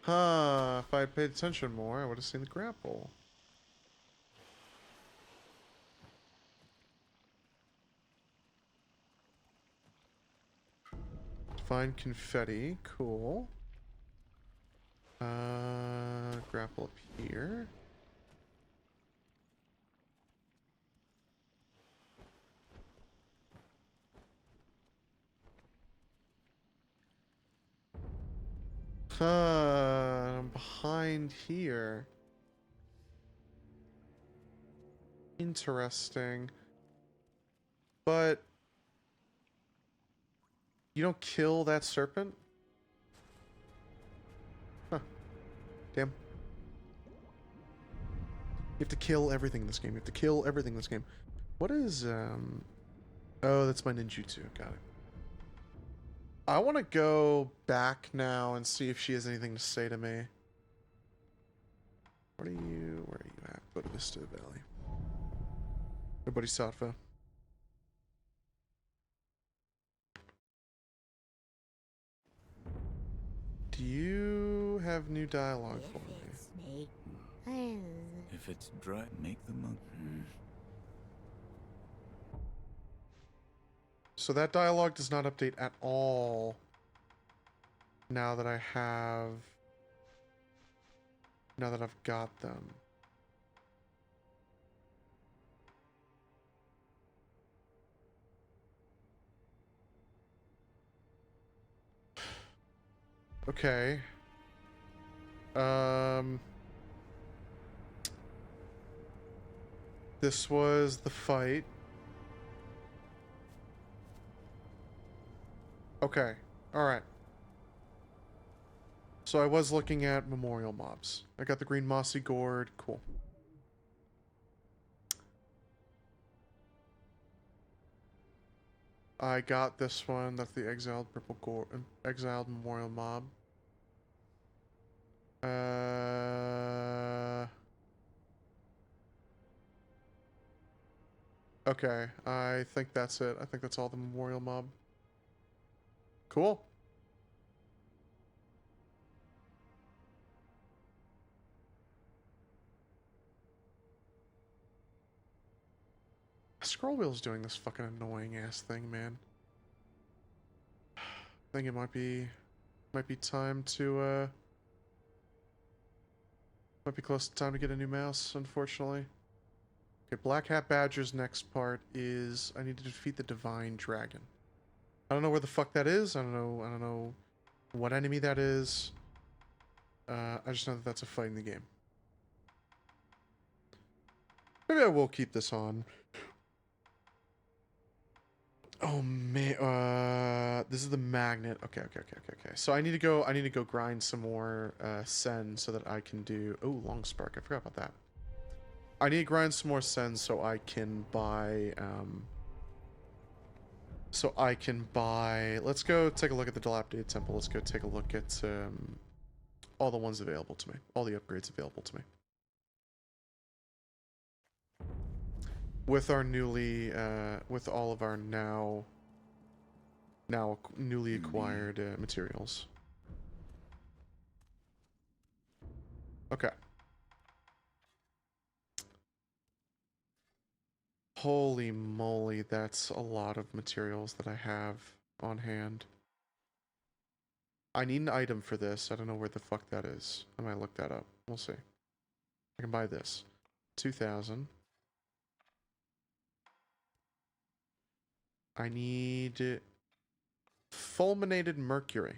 Huh, if I had paid attention more, I would have seen the grapple. Find confetti, cool. Grapple up here. I'm behind here. Interesting. But you don't kill that serpent? Huh. Damn. You have to kill everything in this game. You have to kill everything in this game. What is, Oh, that's my ninjutsu. Got it. I want to go back now and see if she has anything to say to me. Where are you at? Go to Vista Valley. Everybody Sattva. Do you have new dialogue for me? If it's dry, make the monk. So that dialogue does not update at all now that I have... Now that I've got them. Okay. This was the fight. Okay. Alright. So I was looking at memorial mobs. I got the green mossy gourd. Cool. I got this one. That's the exiled purple gourd, exiled memorial mob. Okay, I think that's it. I think that's all the memorial mob. Cool. Scroll wheel's doing this fucking annoying ass thing, man. I think it might be time to might be close to time to get a new mouse, unfortunately. Okay, Black Hat Badger's next part is I need to defeat the Divine Dragon. I don't know where the fuck that is. I don't know what enemy that is. I just know that that's a fight in the game. Maybe I will keep this on. Oh man, this is the magnet. Okay. So I need to go grind some more sen so that I can do. Oh, long spark. I forgot about that. I need to grind some more sen so I can buy. Let's go take a look at the dilapidated temple. Let's go take a look at all the ones available to me. All the upgrades available to me. With our newly, with all of our now newly acquired materials. Okay. Holy moly, that's a lot of materials that I have on hand. I need an item for this. I don't know where the fuck that is. I might look that up. We'll see. I can buy this. 2,000. I need fulminated mercury.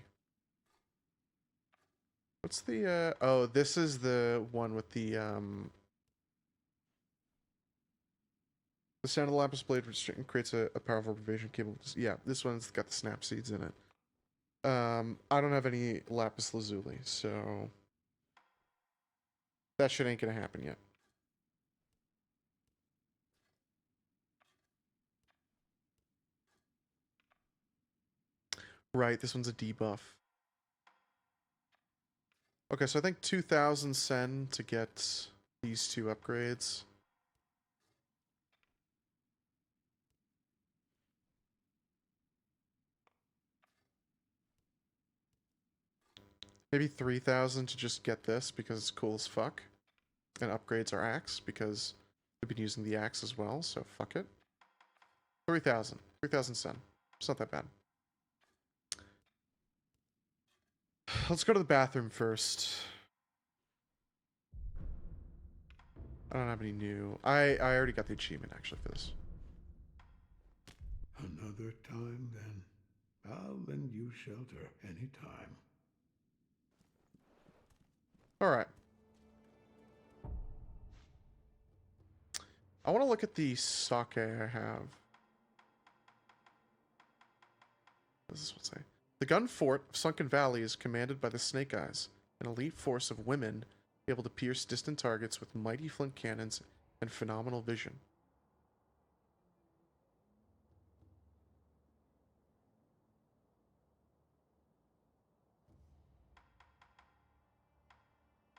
What's the oh, this is the one with the sound of the lapis blade creates a powerful evasion capable. Yeah, this one's got the snap seeds in it. I don't have any lapis lazuli, so that shit ain't gonna happen yet. Right, this one's a debuff. Okay, so I think 2,000 sen to get these two upgrades. Maybe 3,000 to just get this because it's cool as fuck. And upgrades our axe because we've been using the axe as well, so fuck it. 3,000. 3,000 sen. It's not that bad. Let's go to the bathroom first. I don't have any new... I already got the achievement, actually, for this. Another time, then. I'll lend you shelter anytime. Alright. I want to look at the sake I have. What does this one say? The gun fort of Sunken Valley is commanded by the Snake Eyes, an elite force of women able to pierce distant targets with mighty flint cannons and phenomenal vision.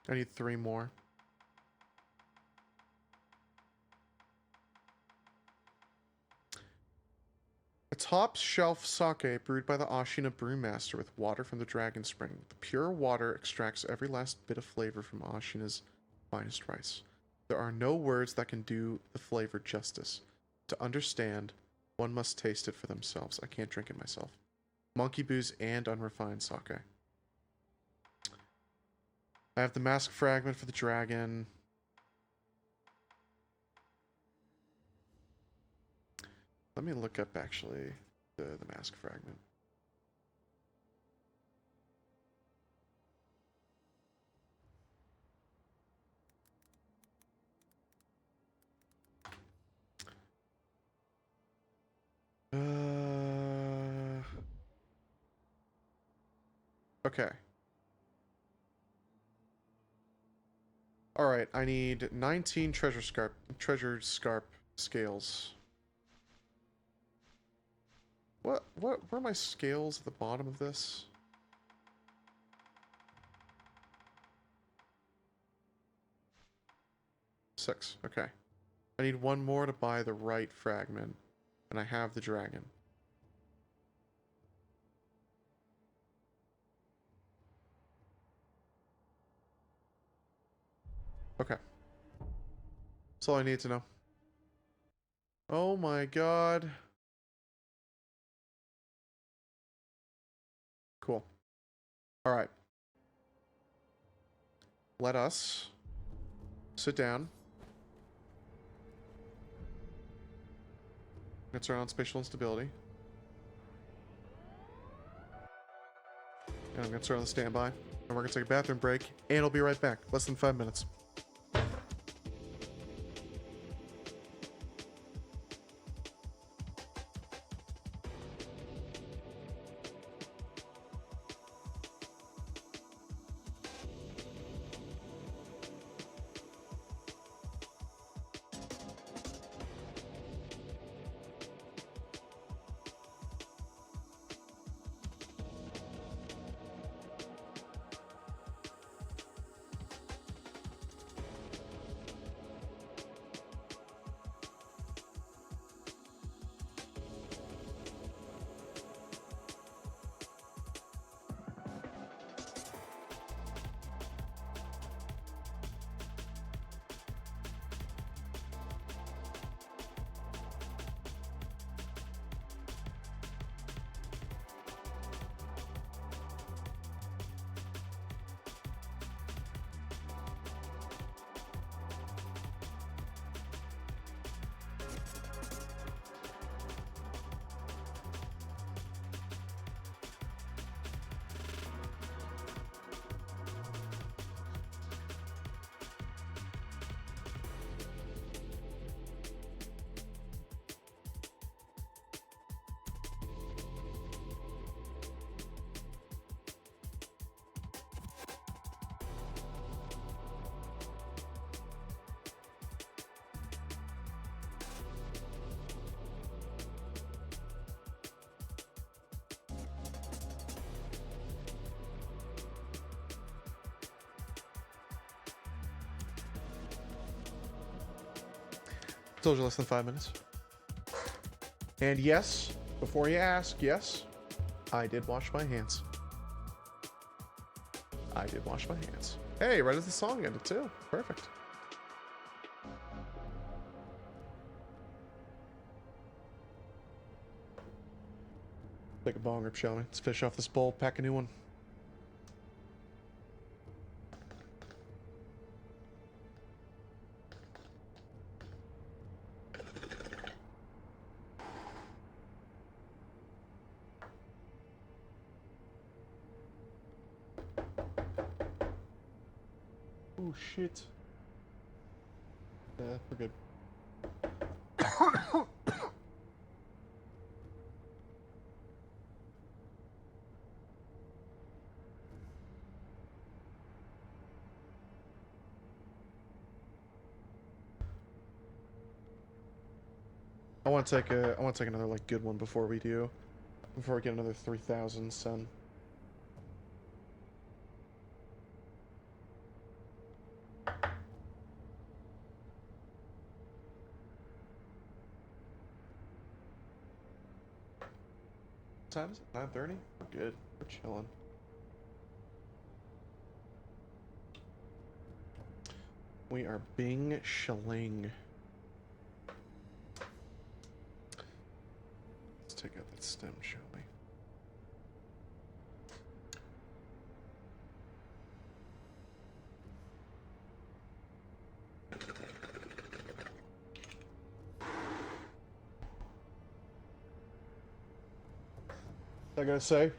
I need 3 more. A top shelf sake brewed by the Ashina brewmaster with water from the Dragon Spring. The pure water extracts every last bit of flavor from Ashina's finest rice. There are no words that can do the flavor justice. To understand, one must taste it for themselves. I can't drink it myself. Monkey booze and unrefined sake. I have the mask fragment for the dragon. Let me look up actually the mask fragment. Okay. All right, I need 19 treasure scarp scales. What where are my scales at the bottom of this? Six. Okay. I need 1 more to buy the right fragment, and I have the dragon. Okay. That's all I need to know. Oh my god. Cool. All right. Let us sit down. Let's turn on spatial instability. And I'm going to turn on the standby. And we're going to take a bathroom break. And I'll be right back. Less than 5 minutes. Told you less than 5 minutes. And yes, before you ask, yes, I did wash my hands. I did wash my hands. Hey, right as the song ended too. Perfect. Take a bong rip, shall we? Let's fish off this bowl, pack a new one. Oh shit. Yeah, we're good. I want to take another like good one before we get another 3,000 sun. time is it? 9:30? We're good. We're chilling. We are bing shilling. Let's take out that stem, shall we? I gotta say,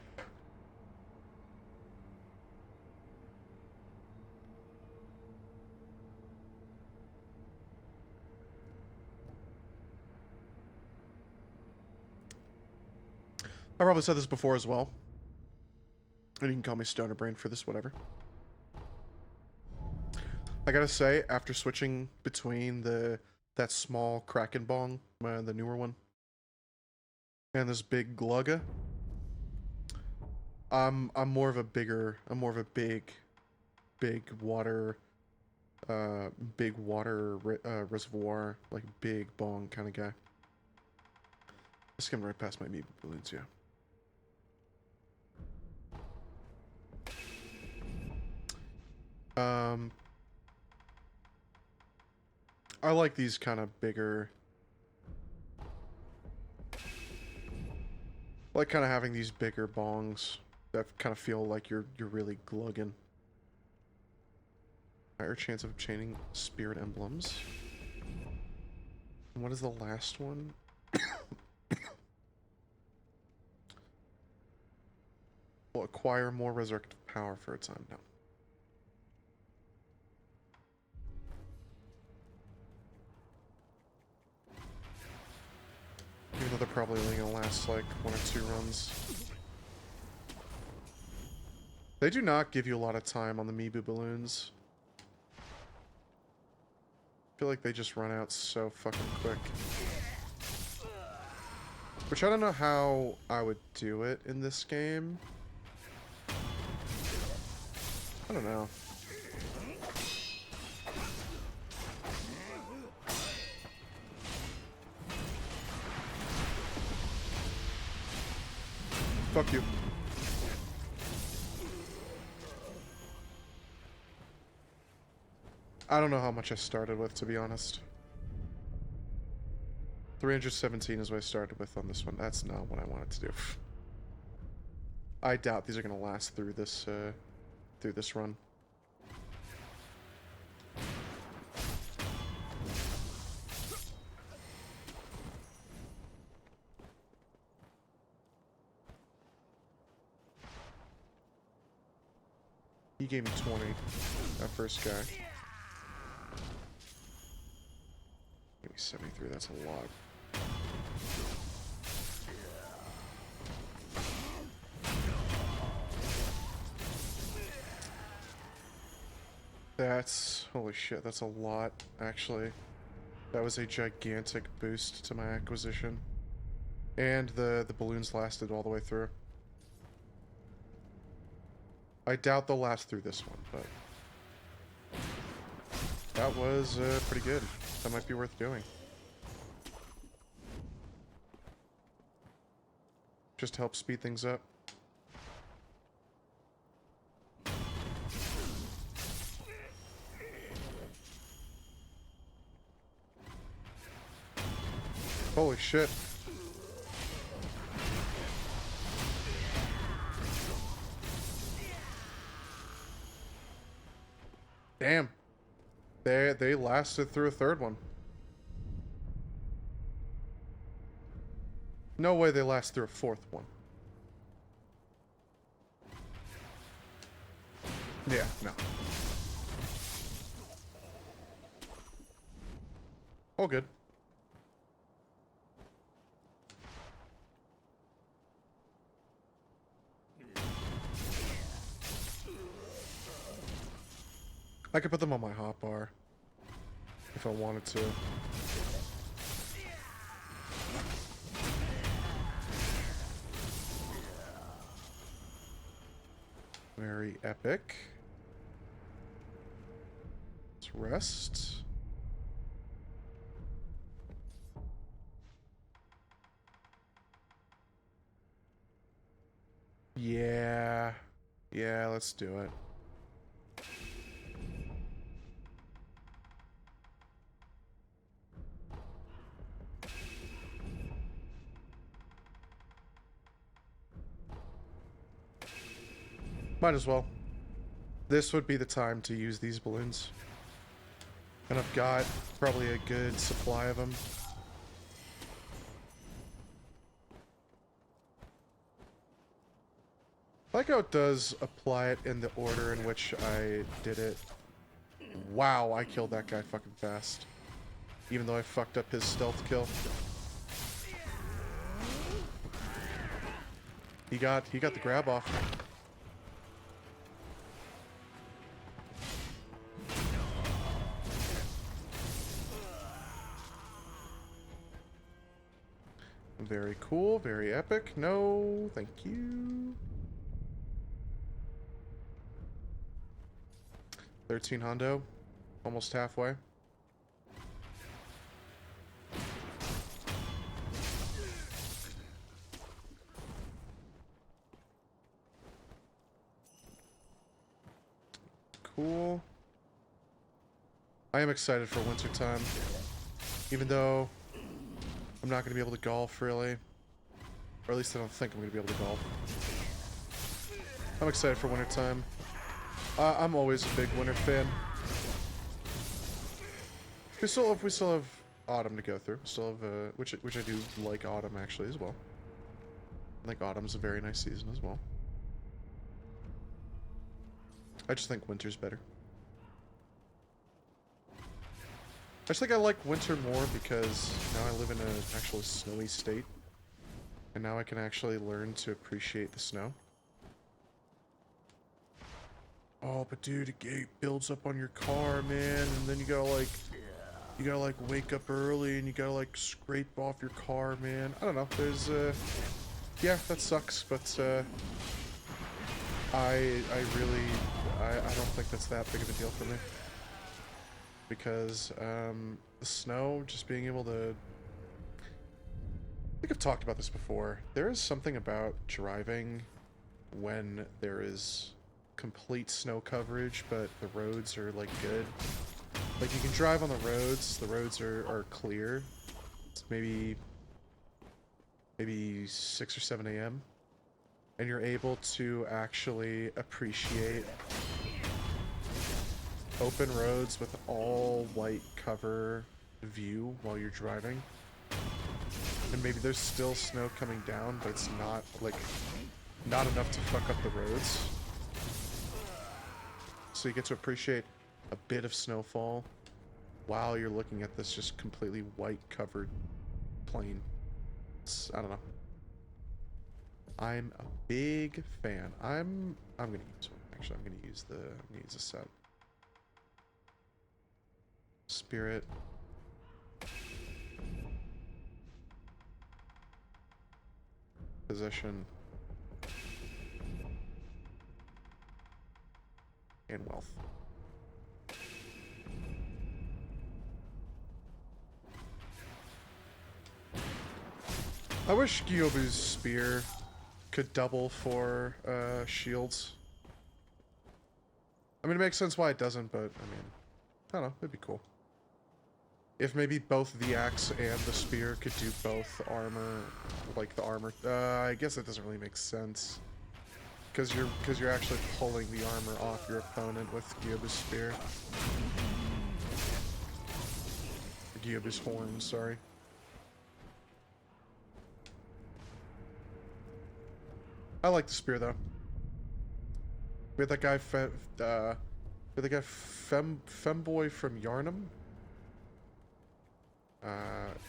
I probably said this before as well. And you can call me Stoner Brain for this, whatever. I gotta say, after switching between that small Kraken bong, the newer one, and this big glugga, I'm more of a big water reservoir, like big bong kind of guy. I skimmed right past my meat balloons, yeah. I like these kind of bigger, like kind of having these bigger bongs that kind of feel like you're really glugging. Higher chance of obtaining spirit emblems. And what is the last one? Will acquire more resurrective power for a time. No. Even though they're probably only gonna last like 1 or 2 runs. They do not give you a lot of time on the Mibu balloons. I feel like they just run out so fucking quick. Which I don't know how I would do it in this game. I don't know. Fuck you. I don't know how much I started with, to be honest. 317 is what I started with on this one. That's not what I wanted to do. I doubt these are going to last through this run. He gave me 20, that first guy. Gave me 73, that's a lot. That's, holy shit, that's a lot, actually. That was a gigantic boost to my acquisition. And the balloons lasted all the way through. I doubt they'll last through this one, but that was pretty good. That might be worth doing. Just to help speed things up. Holy shit. Damn. They lasted through a third one. No way they last through a fourth one. Yeah, no. All good. I could put them on my hotbar if I wanted to. Very epic. Let's rest. let's do it. Might as well. This would be the time to use these balloons. And I've got probably a good supply of them. I like how it does apply it in the order in which I did it. Wow, I killed that guy fucking fast. Even though I fucked up his stealth kill. He got the grab off. Very cool, very epic. No, thank you. 13 hundo, almost halfway. Cool. I am excited for wintertime, even though I'm not going to be able to golf, really. Or at least I don't think I'm going to be able to golf. I'm excited for wintertime. I'm always a big winter fan. We still have autumn to go through. Still have which I do like autumn actually as well. I think autumn's a very nice season as well. I just think winter's better. I just think I like winter more because now I live in an actually snowy state. And now I can actually learn to appreciate the snow. Oh, but dude, it builds up on your car, man, and then you gotta like wake up early and you gotta like scrape off your car, man. I don't know, there's yeah, that sucks, but I don't think that's that big of a deal for me. Because the snow, just being able to, I think I've talked about this before. There is something about driving when there is complete snow coverage, but the roads are like good. Like you can drive on the roads are clear. It's maybe 6 or 7 a.m. and you're able to actually appreciate open roads with all white cover view while you're driving. And maybe there's still snow coming down, but it's not enough to fuck up the roads. So you get to appreciate a bit of snowfall while you're looking at this just completely white covered plain. I don't know. I'm a big fan. I'm gonna use one. Actually, I'm gonna use a set. Spirit. Possession. And wealth. I wish Gyobu's spear could double for shields. I mean, it makes sense why it doesn't, but I mean, I don't know, it'd be cool. If maybe both the axe and the spear could do both armor, like the armor. I guess that doesn't really make sense. Because you're actually pulling the armor off your opponent with Gyobu's spear. Gyobu's horn, sorry. I like the spear though. We had that guy Femboy from Yarnum.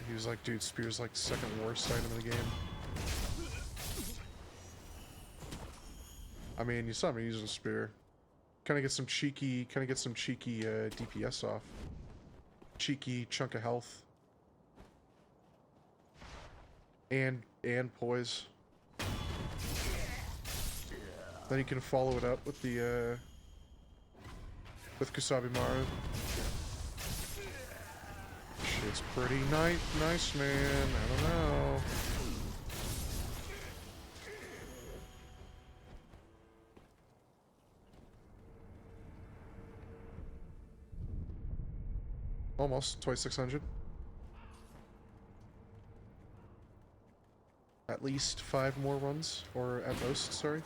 He was like, dude, spear's like the second worst item in the game. I mean, you saw me using a spear. Kind of get some cheeky DPS off. Cheeky chunk of health. And poise. Then you can follow it up with the with Kusabi Maru. Shit's pretty nice, man. I don't know. Almost 2600. At least 5 more runs, or at most, sorry.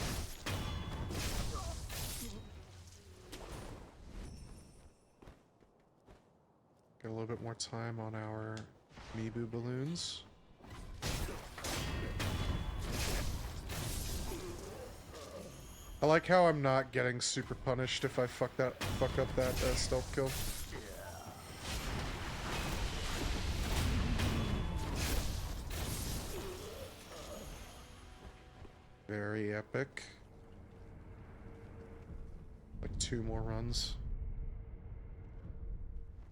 Get a little bit more time on our Mibu balloons. I like how I'm not getting super punished if I fuck up that stealth kill. Very epic. Like 2 more runs.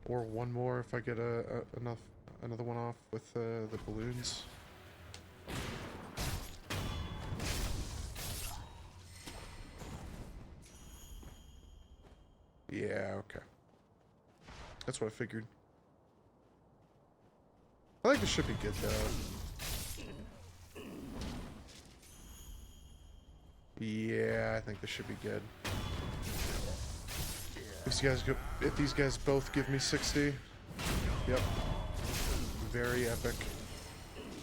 Or 1 more if I get another one off with the balloons. Yeah, okay. That's what I figured. I think this should be good though. Yeah, I think this should be good. If these guys both give me 60. Yep. Very epic.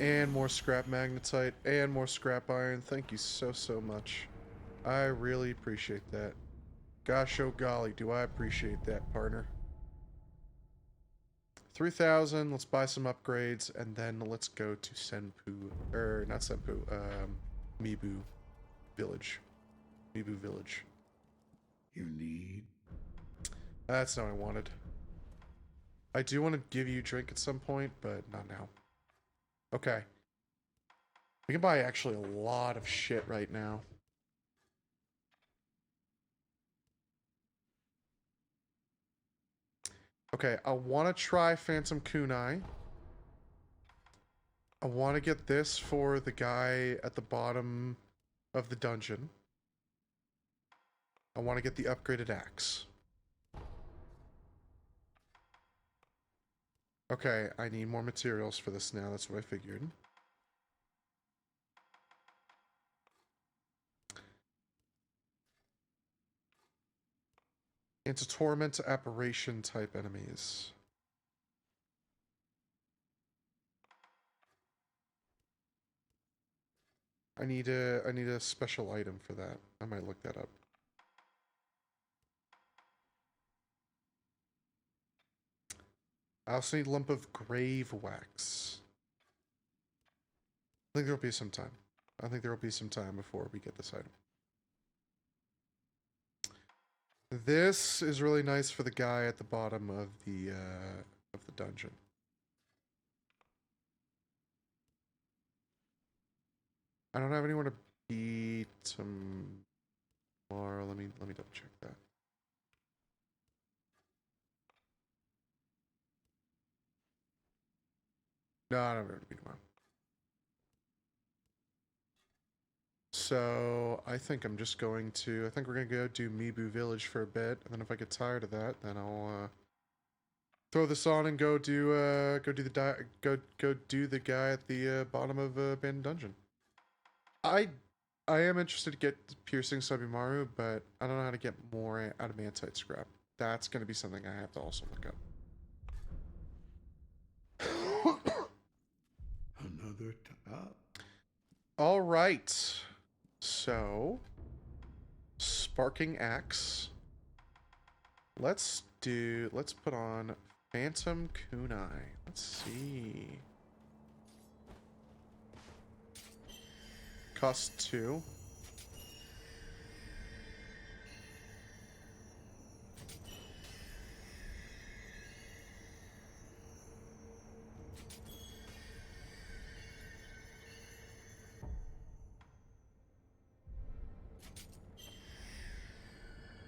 And more scrap magnetite and more scrap iron. Thank you so much. I really appreciate that. Gosh, oh golly, do I appreciate that, partner. 3,000, let's buy some upgrades, and then let's go to Senpu, or not Senpu, Mibu Village. Mibu Village. You need? That's not what I wanted. I do want to give you a drink at some point, but not now. Okay. We can buy actually a lot of shit right now. Okay, I want to try Phantom Kunai. I want to get this for the guy at the bottom of the dungeon. I want to get the upgraded axe. Okay, I need more materials for this now. That's what I figured. Into torment apparition type enemies. I need a special item for that. I might look that up. I also need lump of grave wax. I think there'll be some time. I think there will be some time before we get this item. This is really nice for the guy at the bottom of the dungeon. I don't have anywhere to beat tomorrow. Let me double check that. No, I don't have anywhere to beat tomorrow. So I think I'm just going to. I think we're gonna go do Mibu Village for a bit, and then if I get tired of that, then I'll throw this on and go do the guy at the bottom of Abandoned Dungeon. I am interested to get Piercing Subimaru, but I don't know how to get more adamantite scrap. That's gonna be something I have to also look up. Another top. All right. So, Sparking Axe. Let's put on Phantom Kunai. Let's see. Cost 2.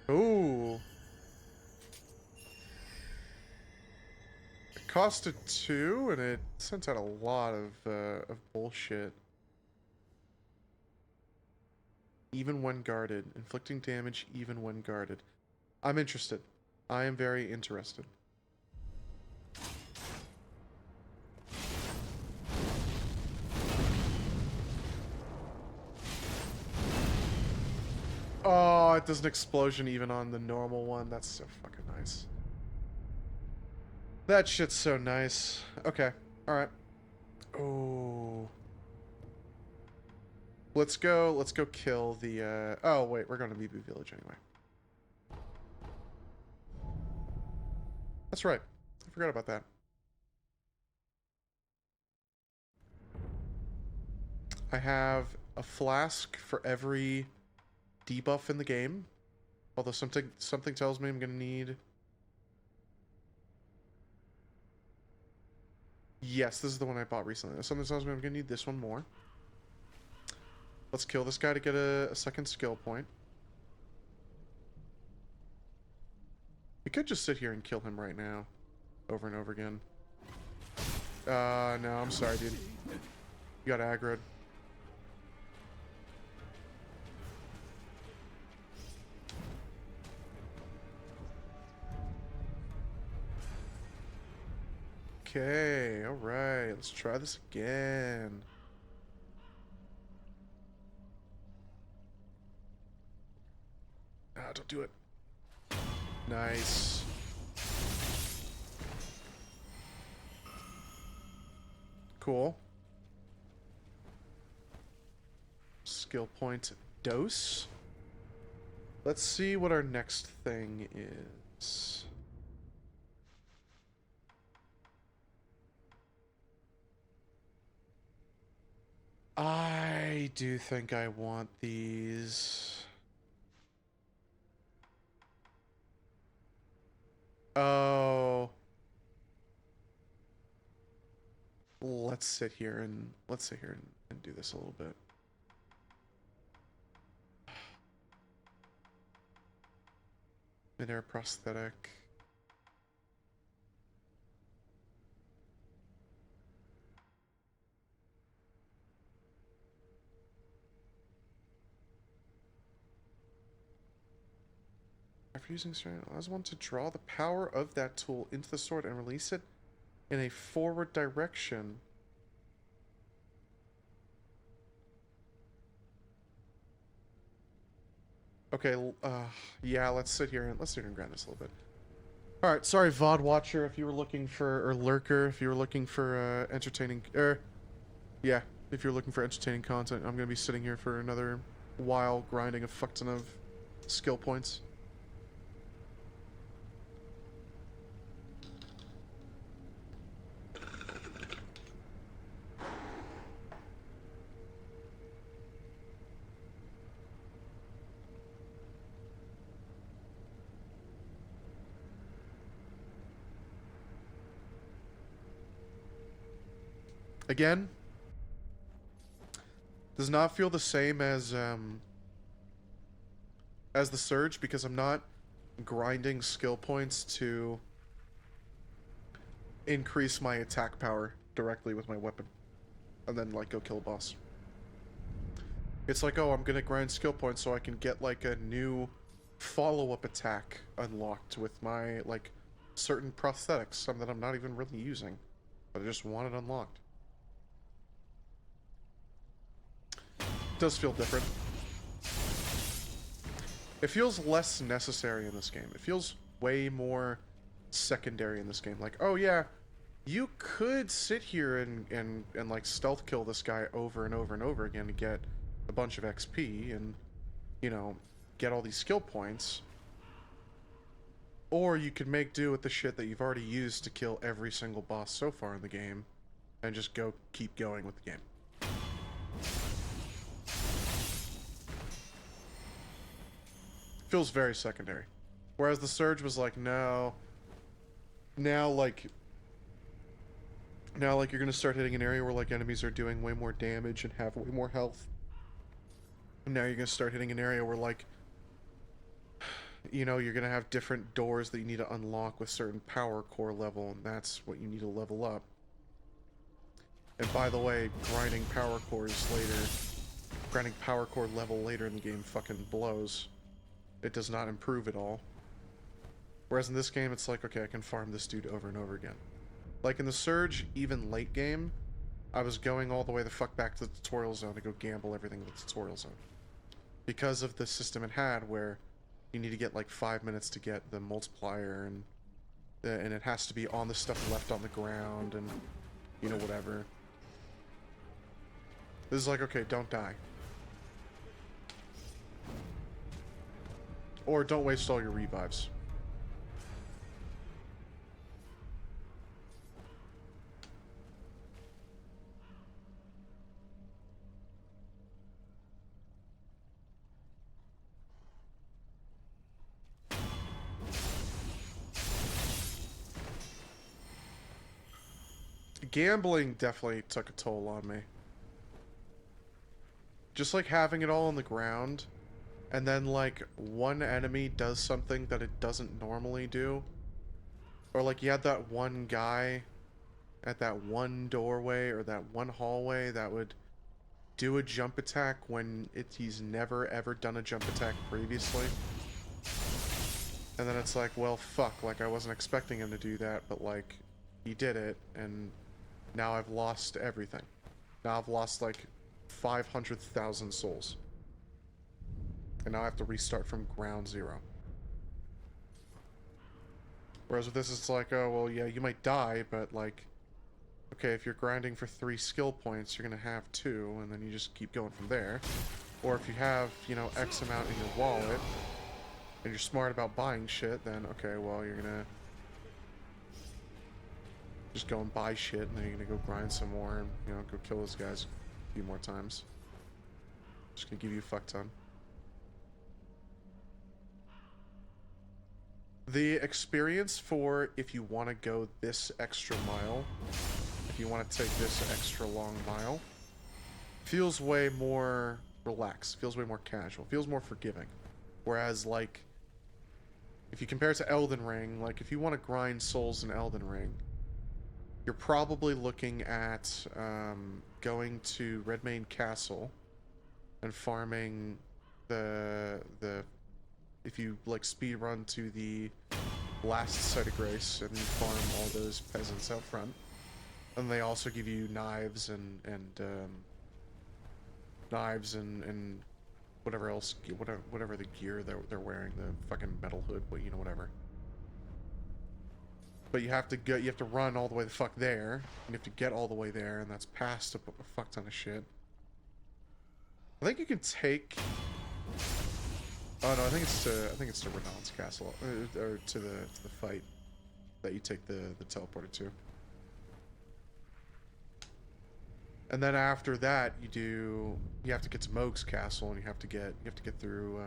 Ooh. It costed 2, and it sent out a lot of bullshit. Even when guarded. Inflicting damage even when guarded. I'm interested. I am very interested. Oh, it does an explosion even on the normal one. That's so fucking nice. That shit's so nice. Okay. Alright. Oh. Let's go kill the, oh, wait, we're going to Mibu Village anyway. That's right. I forgot about that. I have a flask for every debuff in the game. Although something tells me I'm going to need... Yes, this is the one I bought recently. Something tells me I'm going to need this one more. Let's kill this guy to get a second skill point. We could just sit here and kill him right now. Over and over again. No, I'm sorry, dude. You got aggroed. Okay, alright. Let's try this again. Ah, don't do it. Nice. Cool. Skill point dose. Let's see what our next thing is. I do think I want these. Oh. Let's sit here and do this a little bit. Mid-air prosthetic. After using strength, allows one to draw the power of that tool into the sword and release it in a forward direction. Okay, yeah, let's sit here and grind this a little bit. All right, sorry, VOD watcher, if you were looking for, or lurker, if you were looking for entertaining, yeah, if you're looking for entertaining content, I'm gonna be sitting here for another while grinding a fuck ton of skill points. Again, does not feel the same as the Surge because I'm not grinding skill points to increase my attack power directly with my weapon and then like go kill a boss. It's like, oh, I'm gonna grind skill points so I can get like a new follow-up attack unlocked with my like certain prosthetics, some that I'm not even really using, but I just want it unlocked. Does feel different. It feels less necessary in this game. It feels way more secondary in this game. Like, oh yeah, you could sit here and like stealth kill this guy over and over and over again to get a bunch of XP and, you know, get all these skill points. Or you could make do with the shit that you've already used to kill every single boss so far in the game and just keep going with the game. Feels very secondary. Whereas the Surge was like, no. Now like you're gonna start hitting an area where like enemies are doing way more damage and have way more health. And now you're gonna start hitting an area where like, you know, you're gonna have different doors that you need to unlock with certain power core level, and that's what you need to level up. And by the way, grinding power core level later in the game fucking blows. It does not improve at all. Whereas in this game, it's like, okay, I can farm this dude over and over again. Like in the Surge, even late game, I was going all the way the fuck back to the tutorial zone to go gamble everything in the tutorial zone. Because of the system it had where you need to get like 5 minutes to get the multiplier and and it has to be on the stuff left on the ground, and, you know, whatever. This is like, okay, don't die. Or don't waste all your revives. Gambling definitely took a toll on me. Just like having it all on the ground, and then like one enemy does something that it doesn't normally do. Or like you had that one guy at that one doorway or that one hallway that would do a jump attack when he's never ever done a jump attack previously. And then it's like, well, fuck, like I wasn't expecting him to do that, but like he did it, and now I've lost everything. Now I've lost like 500,000 souls. And now I have to restart from ground zero. Whereas with this, it's like, oh, well, yeah, you might die, but like, okay, if you're grinding for 3 skill points, you're gonna have 2, and then you just keep going from there. Or if you have, you know, X amount in your wallet, and you're smart about buying shit, then, okay, well, you're gonna just go and buy shit, and then you're gonna go grind some more, and, you know, go kill those guys a few more times. Just gonna give you a fuck ton. The experience for if you want to go this extra mile, if you want to take this extra long mile, feels way more relaxed, feels way more casual, feels more forgiving. Whereas, like, if you compare it to Elden Ring, like, if you want to grind souls in Elden Ring, you're probably looking at going to Redmane Castle and farming the if you like speed run to the last site of grace and farm all those peasants out front, and they also give you knives and whatever else, whatever the gear they're wearing, the fucking metal hood, but you know, whatever. But you have to go, you have to run all the way the fuck there, and you have to get all the way there, and that's past a fuck ton of shit. I think you can take. Oh no, I think it's to Renon's castle, or to the fight that you take the teleporter to. And then after that, you have to get to Moog's castle, and you have to get through.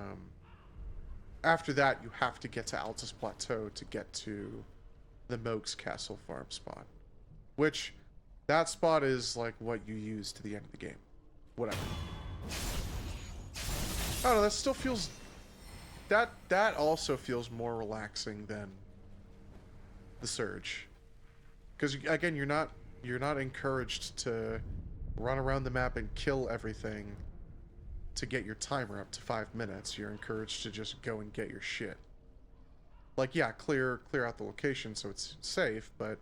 After that, you have to get to Altus Plateau to get to the Moog's castle farm spot, which that spot is like what you use to the end of the game. Whatever. I don't know. That still feels. That also feels more relaxing than the Surge, because again, you're not encouraged to run around the map and kill everything to get your timer up to 5 minutes. You're encouraged to just go and get your shit. Like, yeah, clear out the location so it's safe, but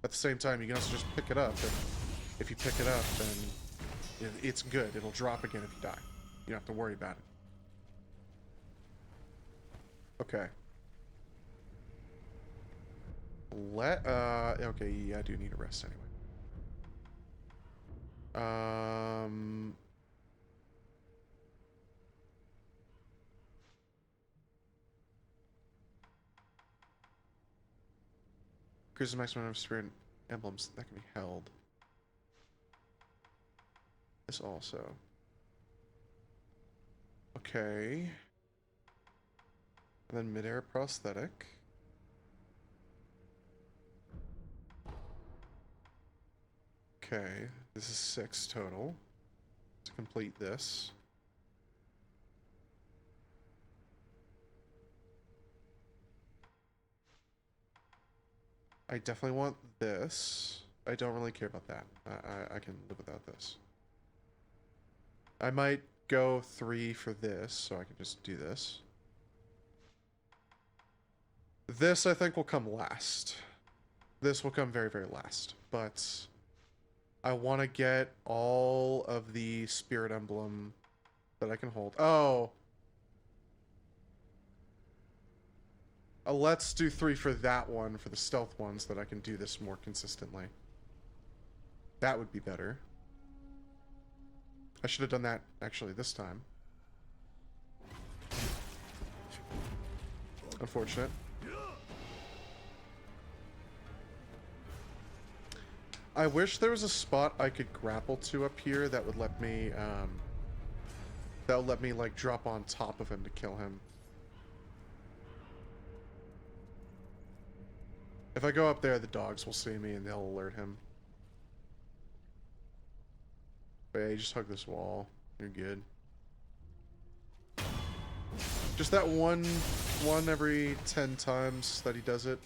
at the same time, you can also just pick it up, and if you pick it up, then it's good. It'll drop again if you die. You don't have to worry about it. Okay. Okay, yeah, I do need a rest anyway. Increases the maximum number of spirit emblems that can be held. This also. Okay. And then midair prosthetic. Okay, this is 6 total to complete this. I definitely want this. I don't really care about that. I can live without this. I might go 3 for this, so I can just do this. This, I think, will come last. This will come very, very last. But I want to get all of the spirit emblem that I can hold. Oh! Let's do 3 for that one, for the stealth ones, so that I can do this more consistently. That would be better. I should have done that, actually, this time. Unfortunate. I wish there was a spot I could grapple to up here that would let me, like, drop on top of him to kill him. If I go up there, the dogs will see me and they'll alert him. But yeah, you just hug this wall. You're good. Just that one every 10 times that he does it.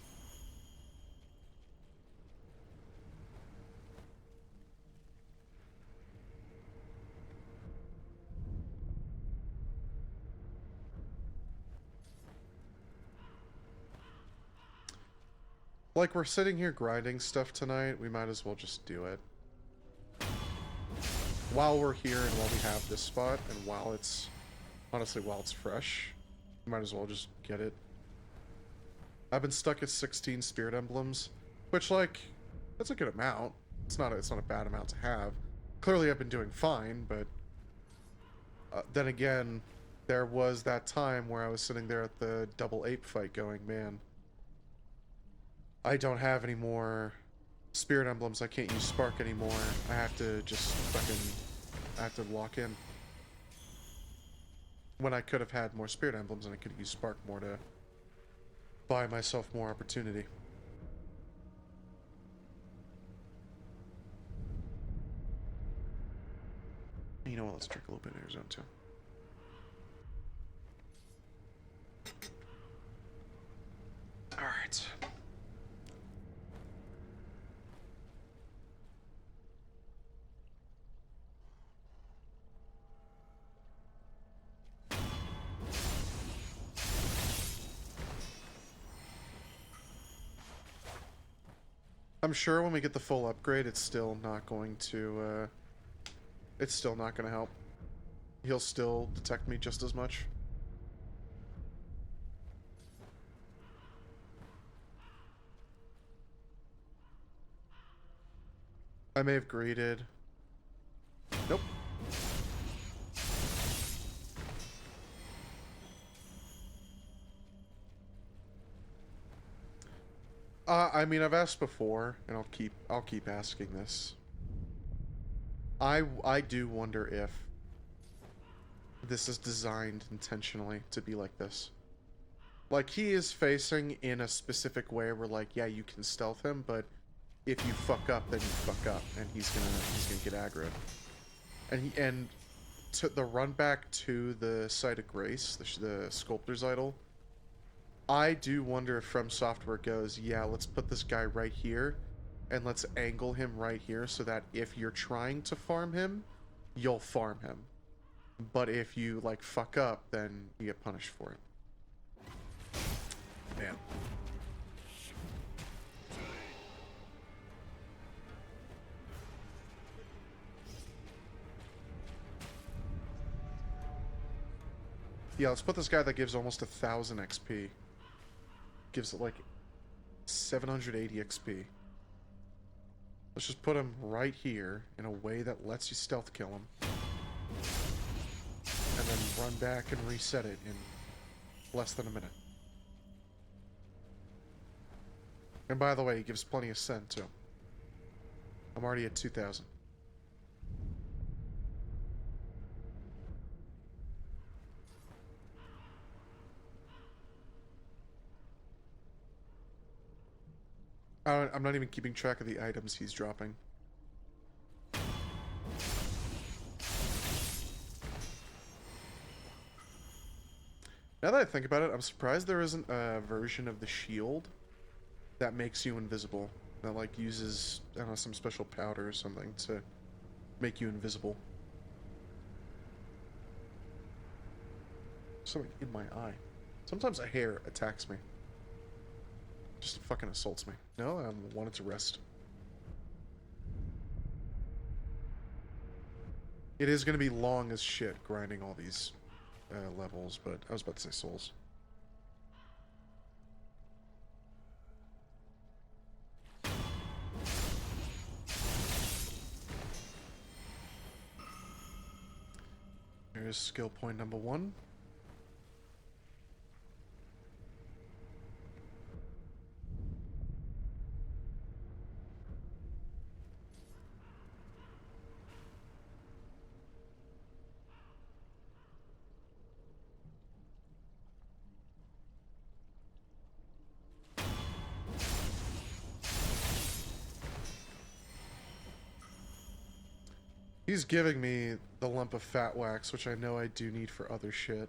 Like, we're sitting here grinding stuff tonight, we might as well just do it. While we're here and while we have this spot, and while it's... honestly, while it's fresh, we might as well just get it. I've been stuck at 16 spirit emblems, which, like, that's a good amount. It's not a bad amount to have. Clearly I've been doing fine, but... then again, there was that time where I was sitting there at the double ape fight going, man... I don't have any more spirit emblems. I can't use spark anymore. I have to just fucking... I have to lock in. When I could have had more spirit emblems and I could have used spark more to buy myself more opportunity. You know what? Let's drink a little bit of Arizona too. Alright. I'm sure when we get the full upgrade, it's still not going to, it's still not going to help. He'll still detect me just as much. I may have greeted. Nope. I mean, I've asked before, and I'll keep asking this. I do wonder if this is designed intentionally to be like this. Like, he is facing in a specific way where, like, yeah, you can stealth him, but if you fuck up, then you fuck up, and he's gonna get aggroed. And to the run back to the site of grace, the sculptor's idol. I do wonder if From Software goes, yeah, let's put this guy right here, and let's angle him right here so that if you're trying to farm him, you'll farm him. But if you, like, fuck up, then you get punished for it. Man. Yeah, let's put this guy that gives almost 1,000 XP. Gives it like 780 XP. Let's just put him right here in a way that lets you stealth kill him. And then run back and reset it in less than a minute. And by the way, he gives plenty of send too. I'm already at 2,000. I'm not even keeping track of the items he's dropping. Now that I think about it, I'm surprised there isn't a version of the shield that makes you invisible. That, like, uses, I don't know, some special powder or something to make you invisible. Something in my eye. Sometimes a hair attacks me. Just fucking assaults me. No, I wanted to rest. It is going to be long as shit grinding all these levels, but I was about to say souls. There's skill point number 1. He's giving me the lump of fat wax, which I know I do need for other shit.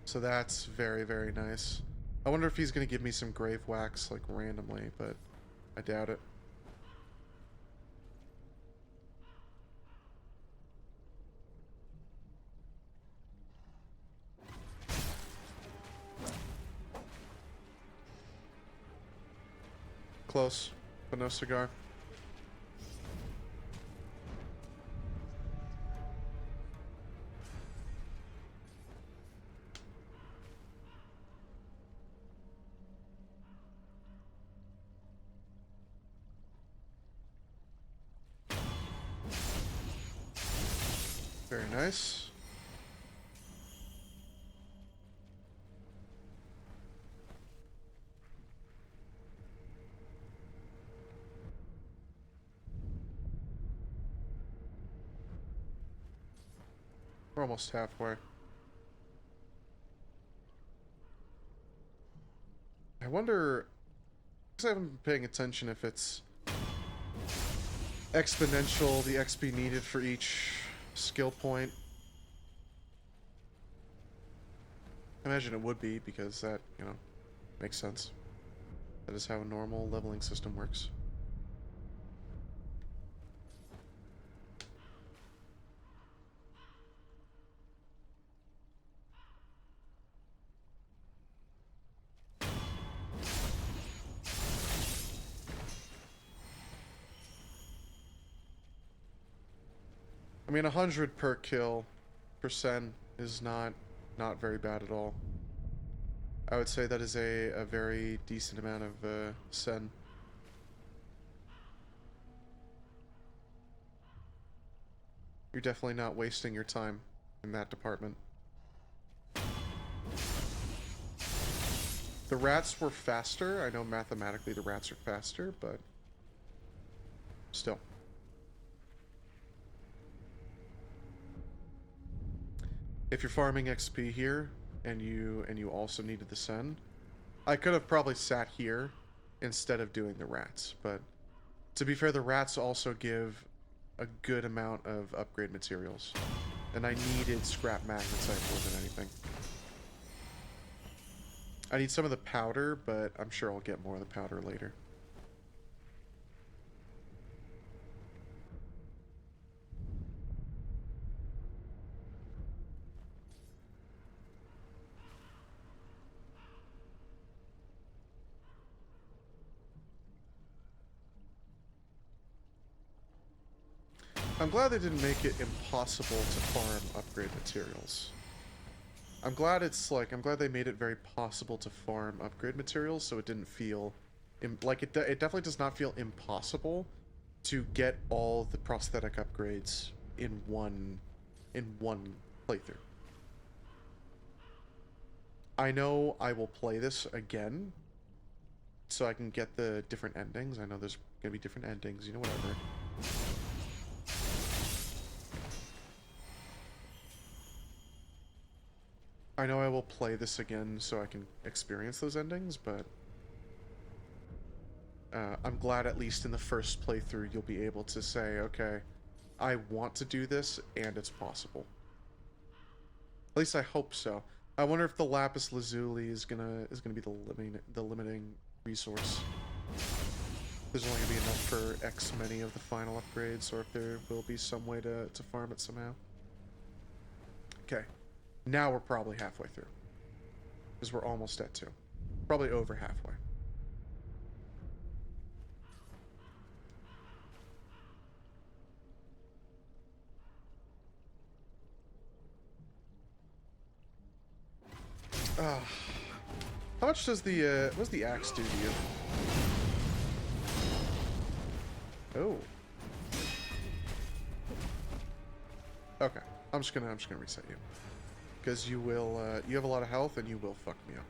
So that's very, very nice. I wonder if he's going to give me some grave wax, like, randomly, but I doubt it. Close, but no cigar. Very nice. We're almost halfway. I wonder, because I haven't been paying attention, if it's exponential, the XP needed for each skill point. I imagine it would be, because that, you know, makes sense. That is how a normal leveling system works. I mean, 100 per kill percent is not very bad at all. I would say that is a very decent amount of sen. You're definitely not wasting your time in that department. The rats were faster. I know mathematically the rats are faster, but still. If you're farming XP here, and you also needed the sen, I could have probably sat here instead of doing the rats, but to be fair, the rats also give a good amount of upgrade materials, and I needed scrap magnetite more than anything. I need some of the powder, but I'm sure I'll get more of the powder later. I'm glad they didn't make it impossible to farm upgrade materials. I'm glad they made it very possible to farm upgrade materials, so it didn't feel it definitely does not feel impossible to get all the prosthetic upgrades in one playthrough. I know I will play this again so I can get the different endings. I know there's gonna be different endings, you know, whatever. I know I will play this again so I can experience those endings, but I'm glad at least in the first playthrough you'll be able to say, okay, I want to do this and it's possible. At least I hope so. I wonder if the lapis lazuli is gonna be the limiting resource. There's only gonna be enough for X many of the final upgrades, or if there will be some way to farm it somehow. Okay. Now we're probably halfway through. Because we're almost at 2. Probably over halfway. How much does the, what does the axe do to you? Oh. Okay. I'm just gonna reset you. Because you will, you have a lot of health and you will fuck me up.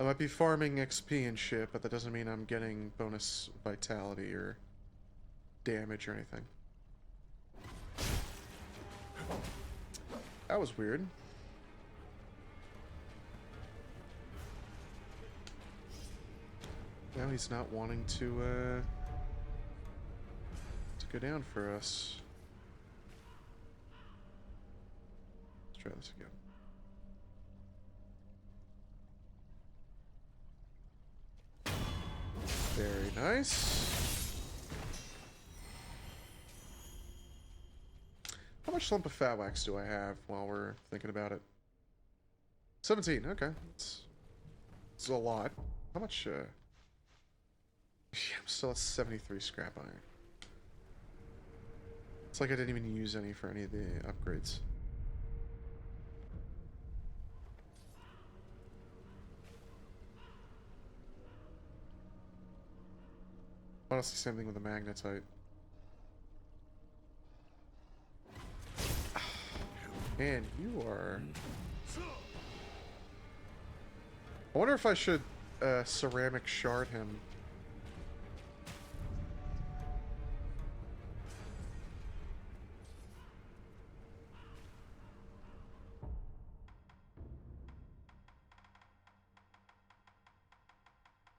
I might be farming XP and shit, but that doesn't mean I'm getting bonus vitality or damage or anything. That was weird. Now he's not wanting to go down for us. Let's try this again. Very nice. How much lump of fat wax do I have while we're thinking about it? 17, okay. It's a lot. How much, yeah, I'm still at 73 scrap iron. It's like I didn't even use any for any of the upgrades. Honestly, same thing with the magnetite. Man, you are... I wonder if I should ceramic shard him.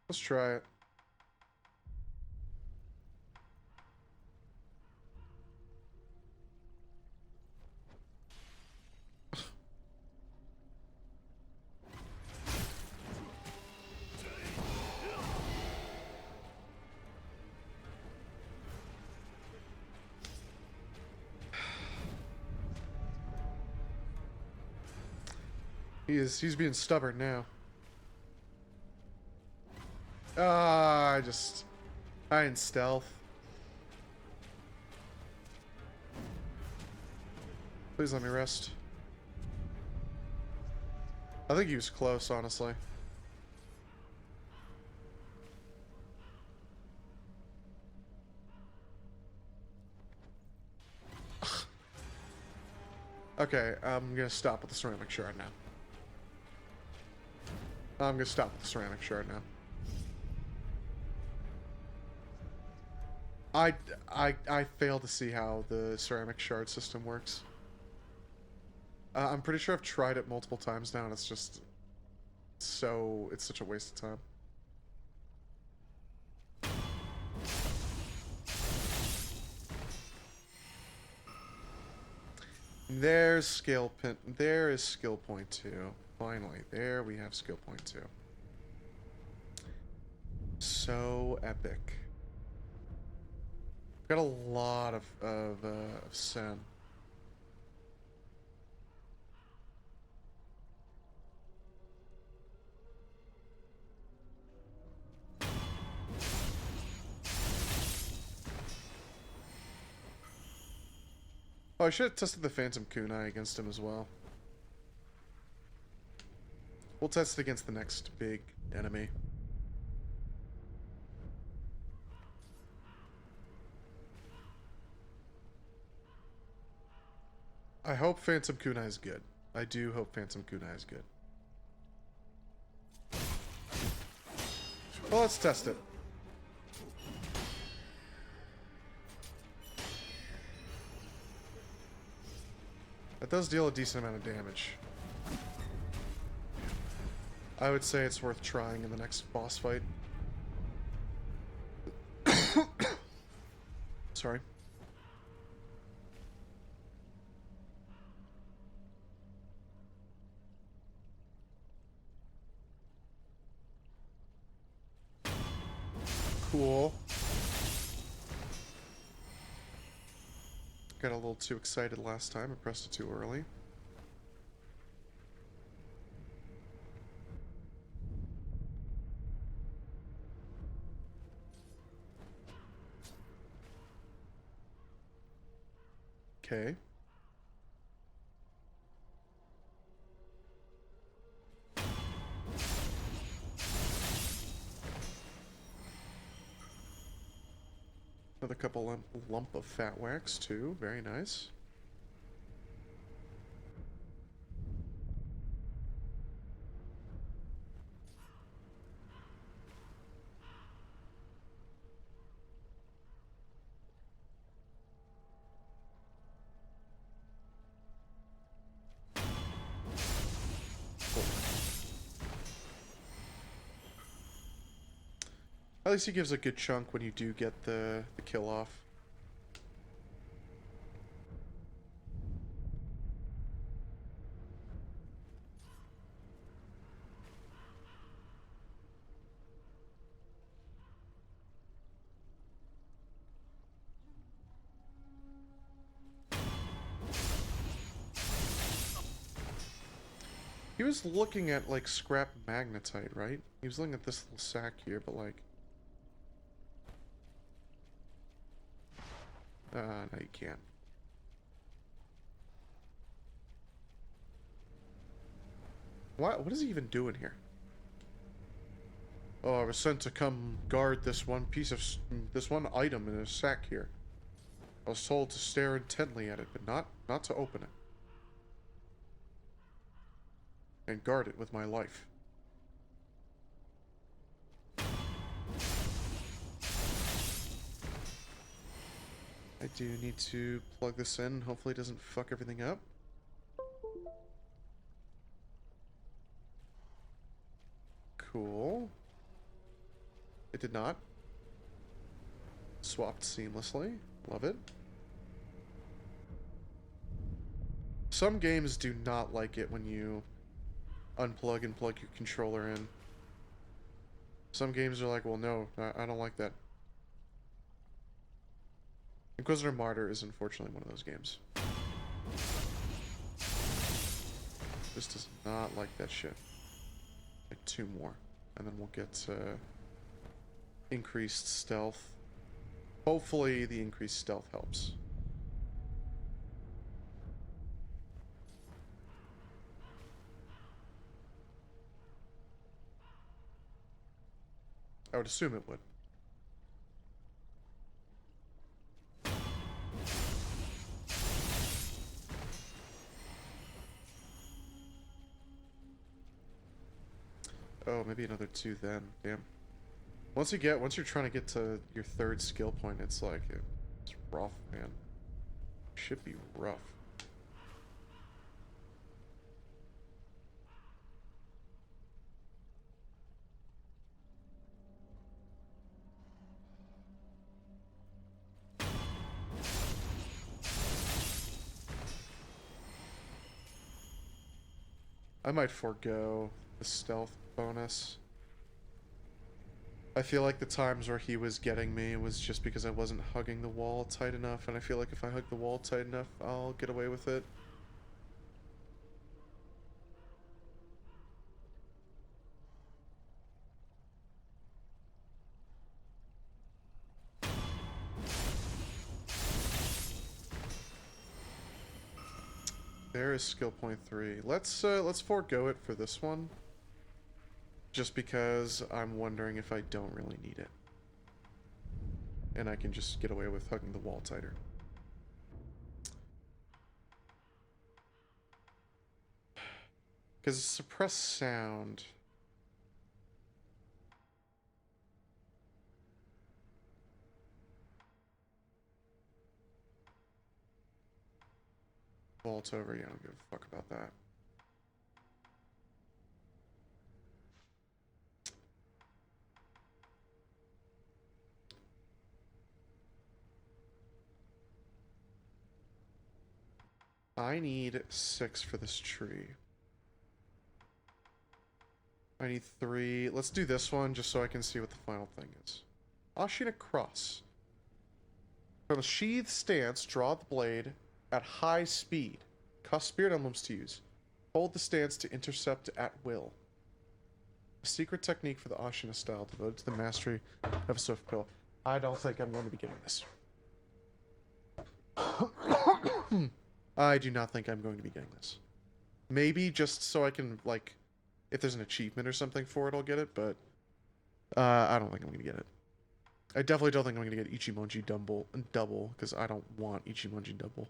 Let's try it. He's being stubborn now. Ah, I in stealth. Please let me rest. I think he was close, honestly. Okay, I'm gonna stop with the ceramic shard now. I'm gonna stop with the ceramic shard now. I fail to see how the ceramic shard system works. I'm pretty sure I've tried it multiple times now, and it's just it's such a waste of time. There's skill pin. There is skill point 2. Finally, there we have skill point 2. So epic. Got a lot of sen. Oh, I should have tested the Phantom Kunai against him as well. We'll test it against the next big enemy. I hope Phantom Kunai is good. I do hope Phantom Kunai is good. Well, let's test it. That does deal a decent amount of damage. I would say it's worth trying in the next boss fight. Sorry. Cool. Got a little too excited last time. I pressed it too early. Okay. Another couple lump of fat wax, too. Very nice. At least he gives a good chunk when you do get the kill off. He was looking at, like, scrap magnetite, right? He was looking at this little sack here, but, like... no, you can't. What is he even doing here? Oh, I was sent to come guard this one item in a sack here. I was told to stare intently at it, but not to open it. And guard it with my life. I do need to plug this in. Hopefully it doesn't fuck everything up. Cool. It did not. Swapped seamlessly. Love it. Some games do not like it when you unplug and plug your controller in. Some games are like, well, no, I don't like that. Inquisitor Martyr is unfortunately one of those games. Just does not like that shit. Like 2 more. And then we'll get increased stealth. Hopefully the increased stealth helps. I would assume it would. Oh, maybe another 2 then. Damn. Once you're trying to get to your 3rd skill point, it's like, it's rough, man. Should be rough. I might forego the stealth bonus. I feel like the times where he was getting me was just because I wasn't hugging the wall tight enough, and I feel like if I hug the wall tight enough, I'll get away with it. There is skill point 3. Let's forego it for this one. Just because I'm wondering if I don't really need it. And I can just get away with hugging the wall tighter. Because suppress sound. Vault over, yeah, I don't give a fuck about that. I need 6 for this tree. I need 3. Let's do this one just so I can see what the final thing is. Ashina Cross. From a sheathed stance, draw the blade at high speed. Cost spirit emblems to use. Hold the stance to intercept at will. A secret technique for the Ashina style devoted to the mastery of Swift Pill. I don't think I'm going to be getting this. I do not think I'm going to be getting this. Maybe just so I can, like, if there's an achievement or something for it, I'll get it, but I don't think I'm going to get it. I definitely don't think I'm going to get Ichimonji double, because I don't want Ichimonji double.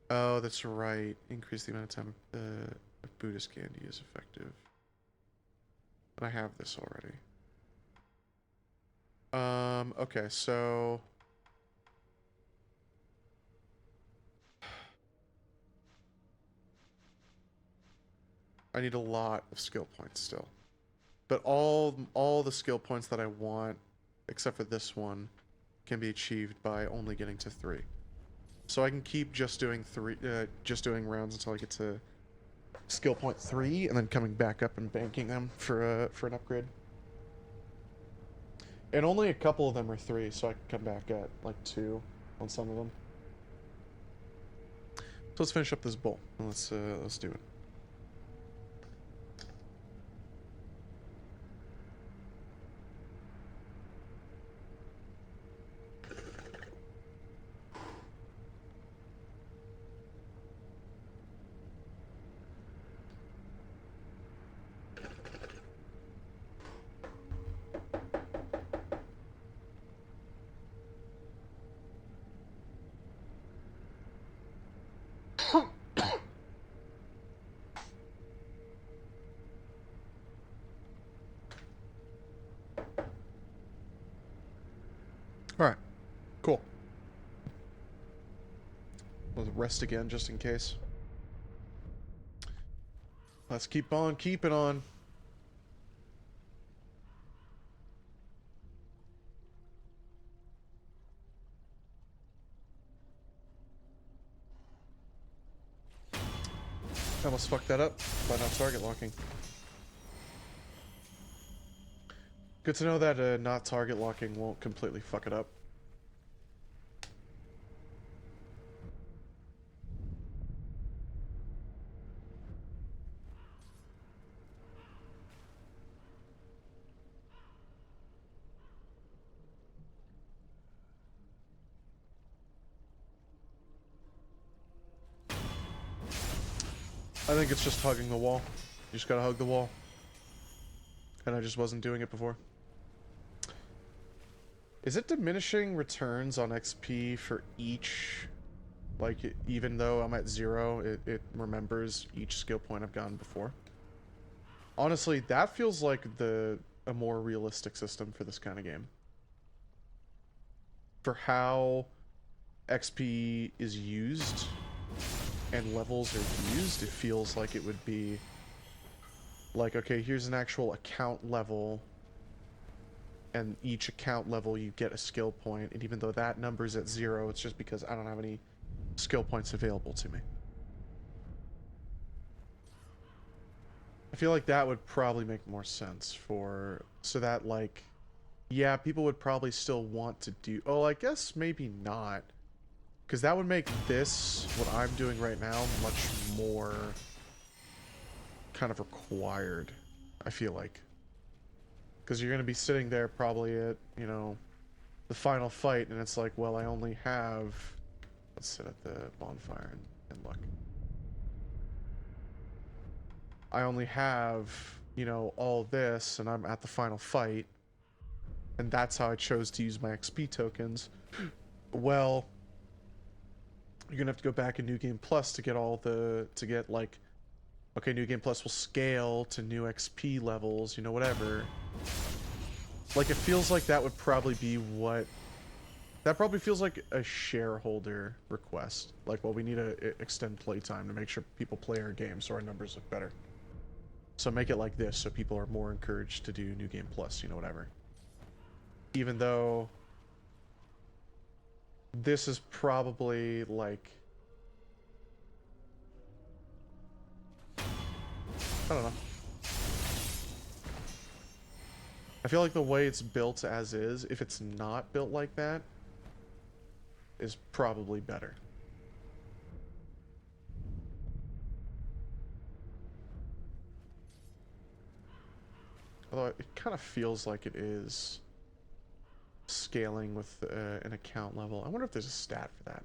Oh, that's right. Increase the amount of time Buddhist candy is effective. But I have this already. Okay, so... I need a lot of skill points still. But all the skill points that I want, except for this one, can be achieved by only getting to 3. So I can keep just doing rounds until I get to skill point 3, and then coming back up and banking them for an upgrade. And only a couple of them are 3, so I can come back at like 2 on some of them. So let's finish up this bowl. Let's do it. Alright. Cool. Let's rest again, just in case. Let's keep on keeping on. I almost fucked that up by not target locking. Good to know that not target locking won't completely fuck it up. I think it's just hugging the wall. You just gotta hug the wall. And I just wasn't doing it before. Is it diminishing returns on XP for each? Like, even though I'm at 0, it remembers each skill point I've gotten before? Honestly, that feels like a more realistic system for this kind of game. For how XP is used and levels are used, it feels like it would be like, okay, here's an actual account level, and each account level you get a skill point, and even though that number's at 0, it's just because I don't have any skill points available to me. I feel like that would probably make more sense for, so that, like, yeah, people would probably still want to do, oh, I guess maybe not. Because that would make this, what I'm doing right now, much more kind of required, I feel like. Because you're going to be sitting there probably at, you know, the final fight, and it's like, well, I only have... Let's sit at the bonfire and look. I only have, you know, all this, and I'm at the final fight. And that's how I chose to use my XP tokens. Well... You're gonna have to go back in New Game Plus to get all the, to get like, okay, New Game Plus will scale to new XP levels, you know, whatever. Like, it feels like that would probably be what, that probably feels like a shareholder request. Like, well, we need to extend playtime to make sure people play our game so our numbers look better. So make it like this so people are more encouraged to do New Game Plus, you know, whatever. Even though... This is probably, like... I don't know. I feel like the way it's built as is, if it's not built like that, is probably better. Although it kind of feels like it is... scaling with an account level. I wonder if there's a stat for that.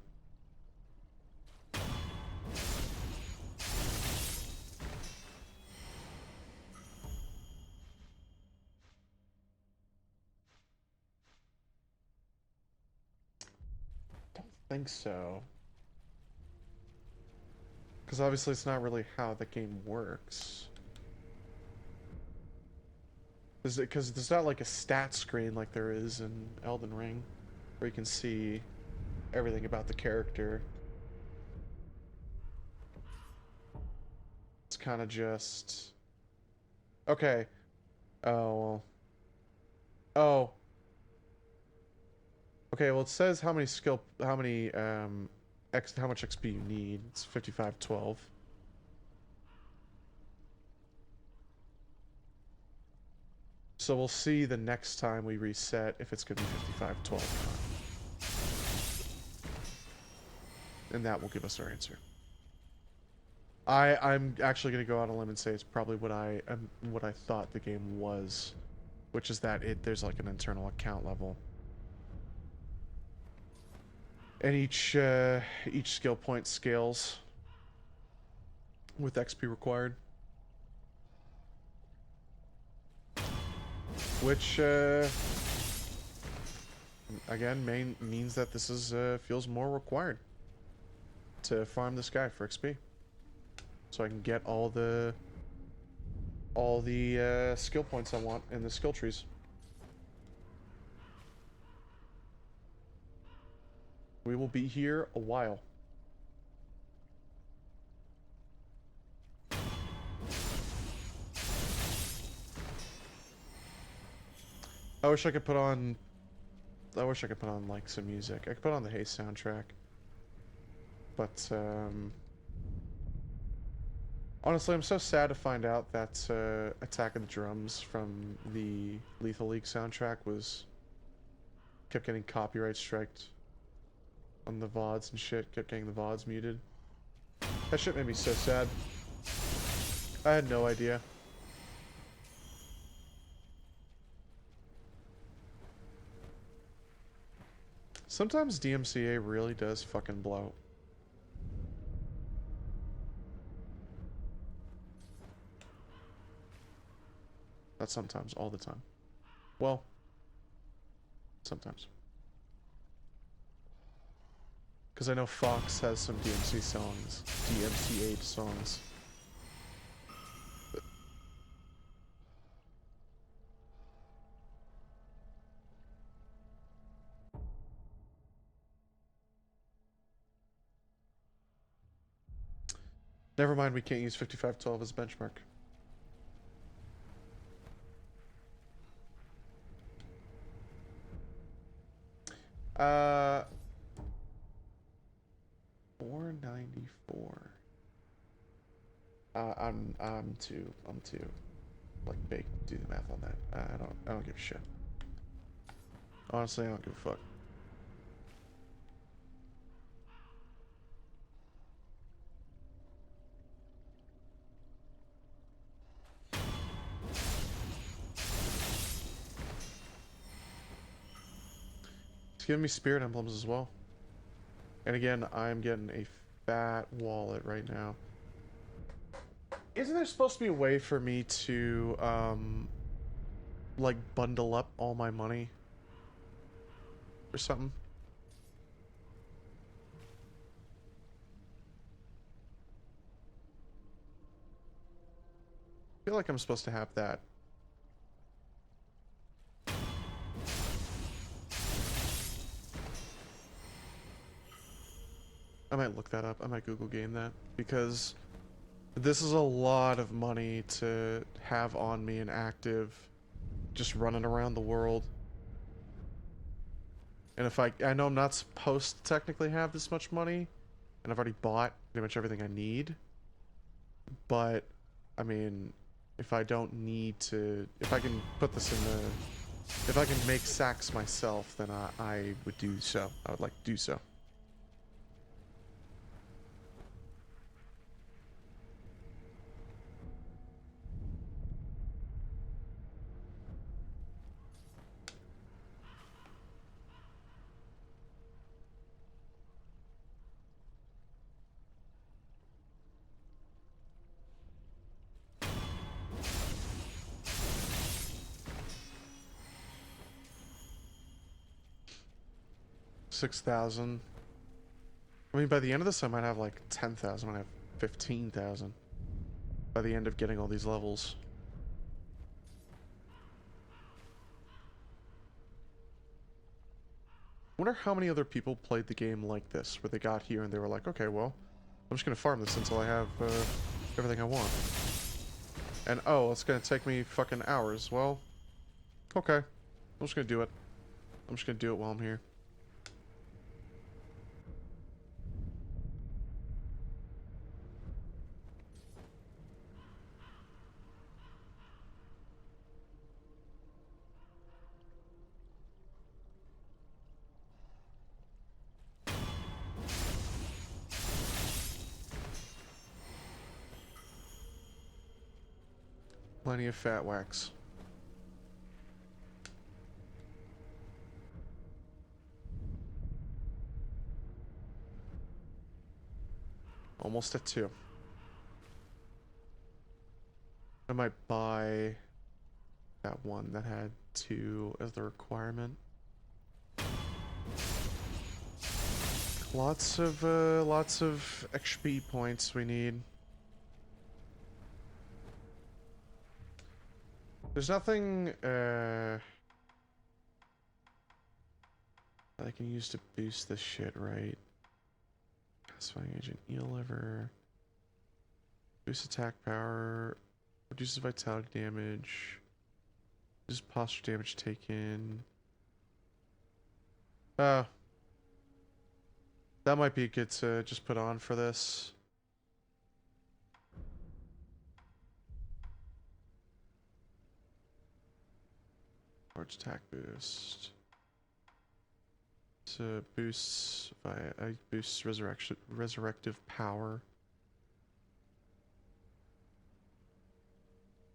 think so. Because obviously it's not really how the game works. Because there's not like a stat screen like there is in Elden Ring, where you can see everything about the character. It's kind of just... Okay. Oh, well. Oh. Okay, well it says how much XP you need. It's 5512. So we'll see the next time we reset if it's gonna be 5512 or not. And that will give us our answer. I'm actually gonna go out on a limb and say it's probably what I thought the game was, which is that there's like an internal account level. And each skill point scales with XP required. Which, again, means that this is feels more required to farm this guy for XP, so I can get all the skill points I want in the skill trees. We will be here a while. I wish I could put on like some music. I could put on the Haste soundtrack. But honestly, I'm so sad to find out that Attack of the Drums from the Lethal League soundtrack kept getting copyright striked on the VODs and shit, kept getting the VODs muted. That shit made me so sad. I had no idea. Sometimes DMCA really does fucking blow. Not sometimes, all the time. Well, sometimes. Because I know Fox has some DMCA songs. Never mind, we can't use 5512 as a benchmark. Uh, 494. I'm too like baked to do the math on that. I don't give a shit. Honestly, I don't give a fuck. It's giving me spirit emblems as well. And again, I'm getting a fat wallet right now. Isn't there supposed to be a way for me to, like, bundle up all my money? Or something? I feel like I'm supposed to have that. I might look that up. I might Google game that. Because this is a lot of money to have on me and active, just running around the world. And if I know I'm not supposed to technically have this much money, and I've already bought pretty much everything I need. But, I mean, if I don't need to, if I can put this in the, if I can make sacks myself, then I would do so. I would like to do so. $6,000. I mean, by the end of this, I might have like 10,000. I might have 15,000. By the end of getting all these levels. I wonder how many other people played the game like this, where they got here and they were like, okay, well, I'm just gonna farm this until I have everything I want. And oh, it's gonna take me fucking hours. Well, okay. I'm just gonna do it. I'm just gonna do it while I'm here. Plenty of fat wax. Almost at 2. I might buy that one that had 2 as the requirement. Lots of XP points we need. There's nothing that I can use to boost this shit, right? Satisfying agent, eel liver, boost attack power, reduces vitality damage, reduces posture damage taken. That might be good to just put on for this. Large attack boost. So boosts boosts resurrective power.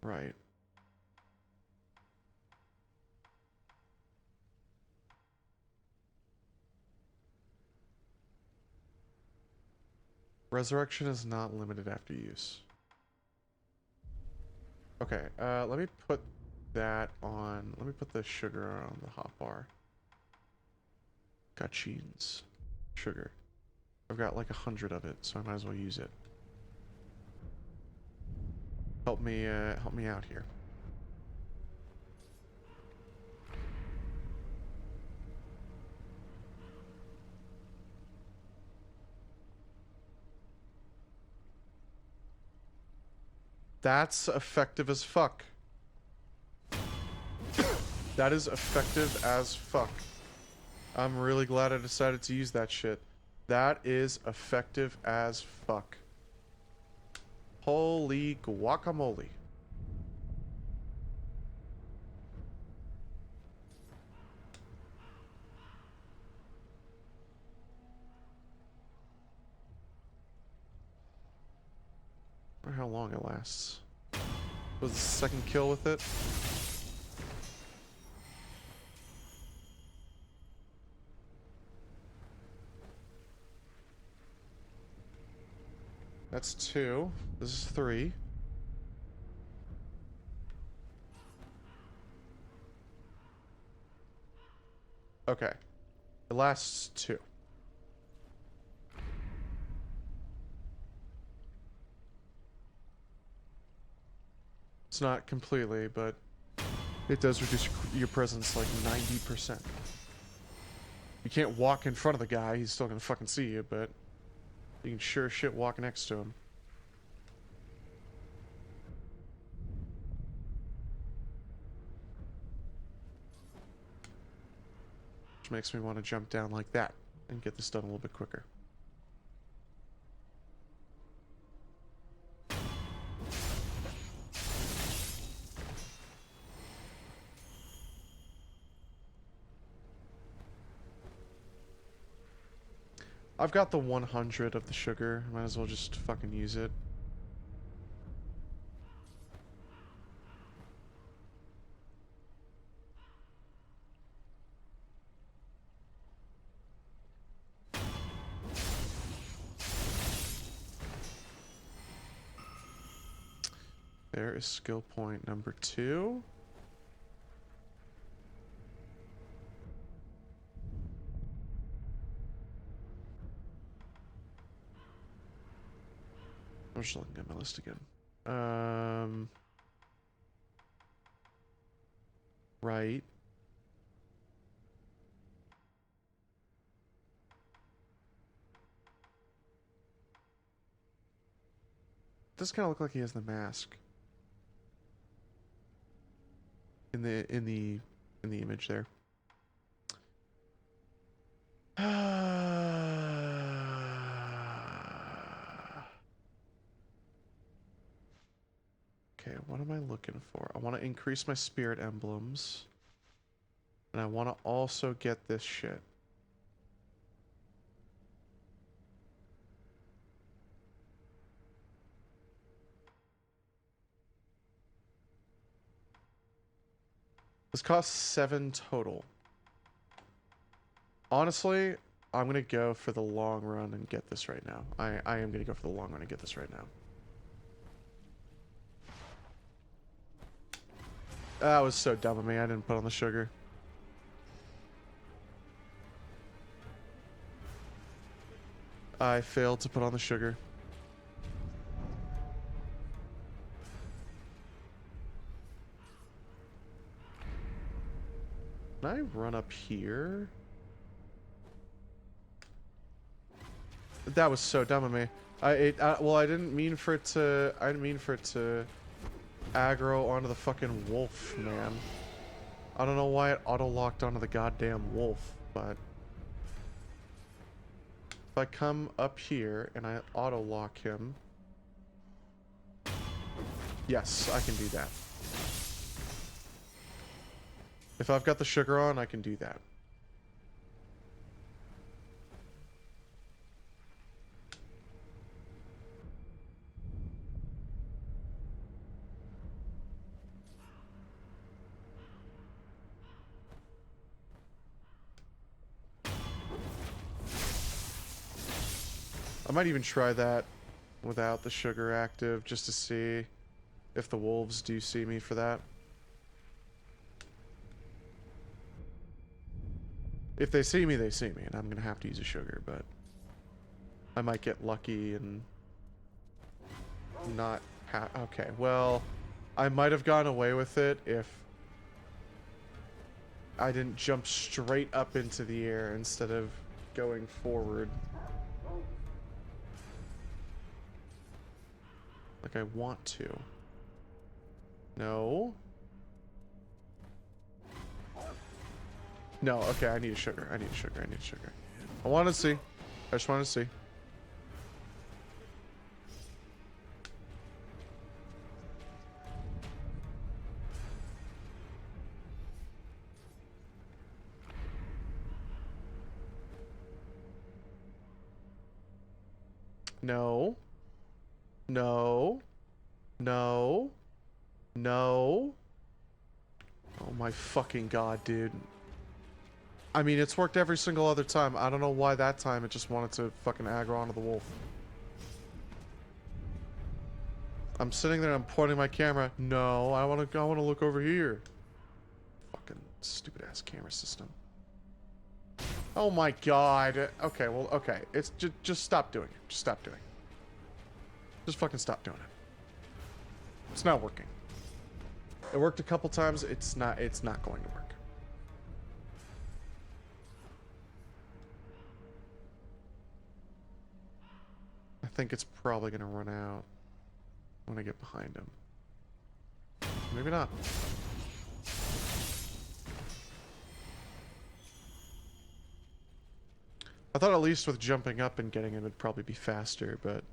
Right. Resurrection is not limited after use. Okay, let me put that on. Let me put the sugar on the hotbar. Gachins. Sugar. I've got like 100 of it, so I might as well use it. Help me out here. That's effective as fuck. That is effective as fuck. I'm really glad I decided to use that shit. That is effective as fuck. Holy guacamole. I wonder how long it lasts. Was the second kill with it? That's 2. This is 3. Okay. It lasts 2. It's not completely, but it does reduce your presence like 90%. You can't walk in front of the guy, he's still gonna fucking see you, but you can sure as shit walk next to him. Which makes me want to jump down like that and get this done a little bit quicker. I've got the 100 of the sugar. Might as well just fucking use it. There is skill point number 2. I'm just looking at my list again. Right. Does kind of look like he has the mask in the image there. Okay, what am I looking for? I want to increase my spirit emblems. And I want to also get this shit. This costs 7 total. Honestly, I'm going to go for the long run and get this right now. I am going to go for the long run and get this right now. That was so dumb of me. I didn't put on the sugar. I failed to put on the sugar. Can I run up here? That was so dumb of me. Well, I didn't mean for it to. I didn't mean for it to aggro onto the fucking wolf, man. I don't know why it auto-locked onto the goddamn wolf, but if I come up here and I auto-lock him, yes, I can do that. If I've got the sugar on, I can do that. I might even try that without the sugar active, just to see if the wolves do see me for that. If they see me, and I'm gonna have to use a sugar, but I might get lucky and not okay, well, I might have gone away with it if I didn't jump straight up into the air instead of going forward. Like I want to. No. No, okay, I need a sugar. I need a sugar. I need a sugar. I want to see. I just want to see. No. No. No. No. Oh my fucking god, dude. I mean, it's worked every single other time. I don't know why that time it just wanted to fucking aggro onto the wolf. I'm sitting there and I'm pointing my camera. No, I want to look over here. Fucking stupid ass camera system. Oh my god. Okay, well, okay. It's just stop doing it. Just stop doing it. Just fucking stop doing it. It's not working. It worked a couple times. It's not going to work. I think it's probably going to run out when I get behind him. Maybe not. I thought at least with jumping up and getting him it'd probably be faster, but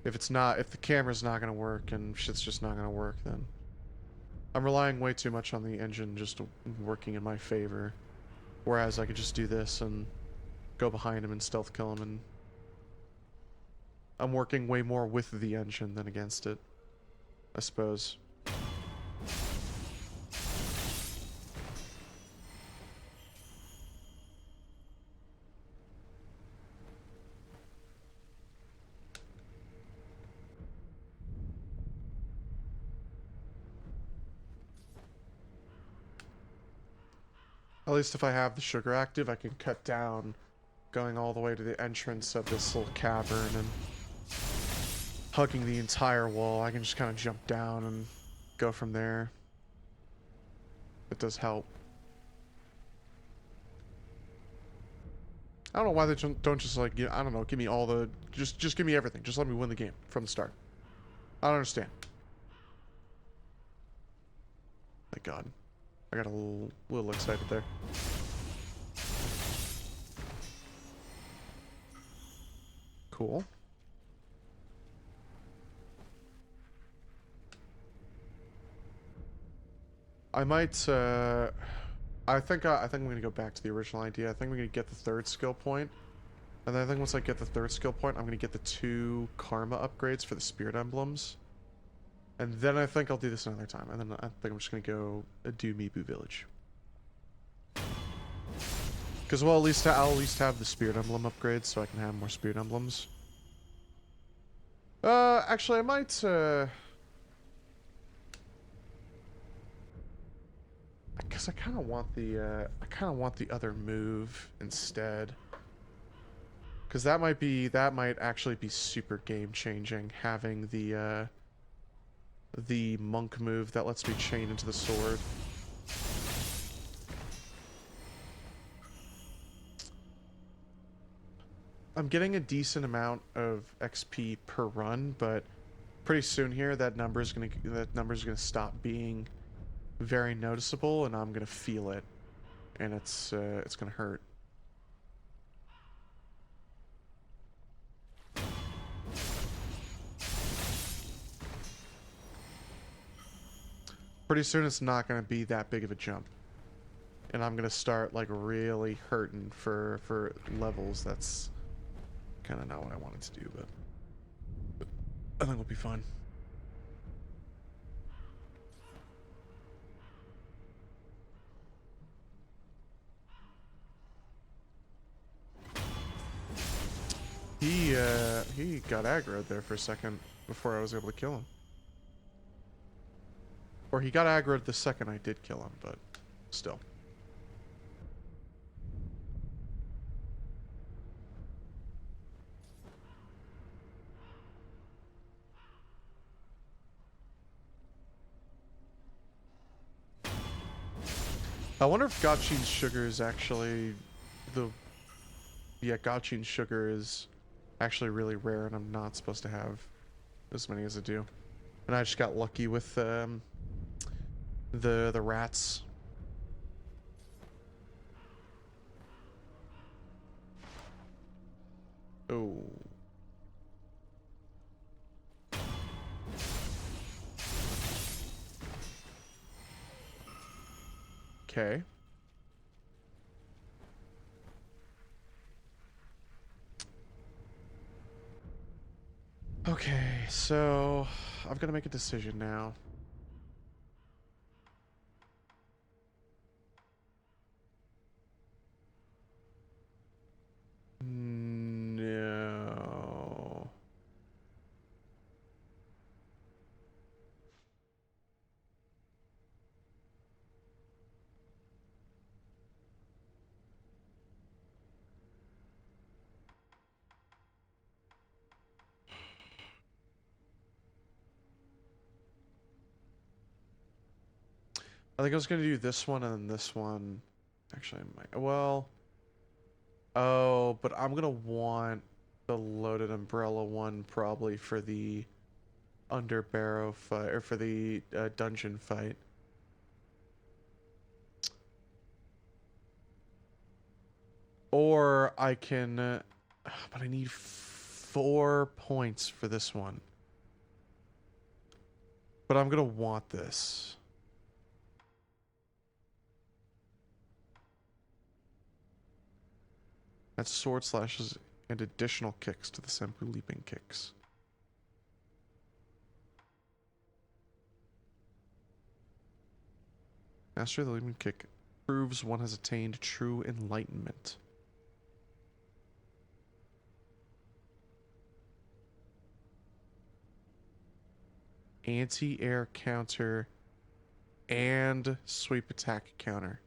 if it's not, if the camera's not going to work and shit's just not going to work, then I'm relying way too much on the engine just working in my favor. Whereas I could just do this and go behind him and stealth kill him, and I'm working way more with the engine than against it, I suppose. At least if I have the sugar active, I can cut down going all the way to the entrance of this little cavern and hugging the entire wall. I can just kind of jump down and go from there. It does help. I don't know why they don't just like, I don't know, give me all the, just give me everything. Just let me win the game from the start. I don't understand. Thank God. I got a little excited there. Cool. I might, I think I'm gonna go back to the original idea. I think I'm gonna get the 3rd skill point. And then I think once I get the 3rd skill point, I'm gonna get the 2 karma upgrades for the spirit emblems. And then I think I'll do this another time. And then I think I'm just gonna go do Mibu Village. Because, well, I'll at least have the spirit emblem upgrades, so I can have more spirit emblems. Actually, I might, because I kind of want the other move instead. Because that might actually be super game-changing, having the monk move that lets me chain into the sword. I'm getting a decent amount of XP per run, but pretty soon here that number's gonna stop being very noticeable, and I'm gonna feel it, and it's gonna hurt. Pretty soon it's not gonna be that big of a jump, and I'm gonna start like really hurting for levels. That's kind of not what I wanted to do, but I think we'll be fine. He got aggroed there for a second before I was able to kill him. Or he got aggroed the second I did kill him, but still. I wonder if Gachin's sugar is actually Gachin's sugar is actually really rare, and I'm not supposed to have as many as I do. And I just got lucky with the rats. Oh. Okay. Okay, so I've got to make a decision now. No. I think I was going to do this one and then this one. Actually, I might. Well. Oh, but I'm going to want the loaded umbrella one probably for the underbarrow fight, or for the dungeon fight. Or I can, but I need 4 points for this one. But I'm gonna want this. That's sword slashes and additional kicks to the Senpu leaping kicks. Master of the leaping kick proves one has attained true enlightenment. Anti-air counter and sweep attack counter.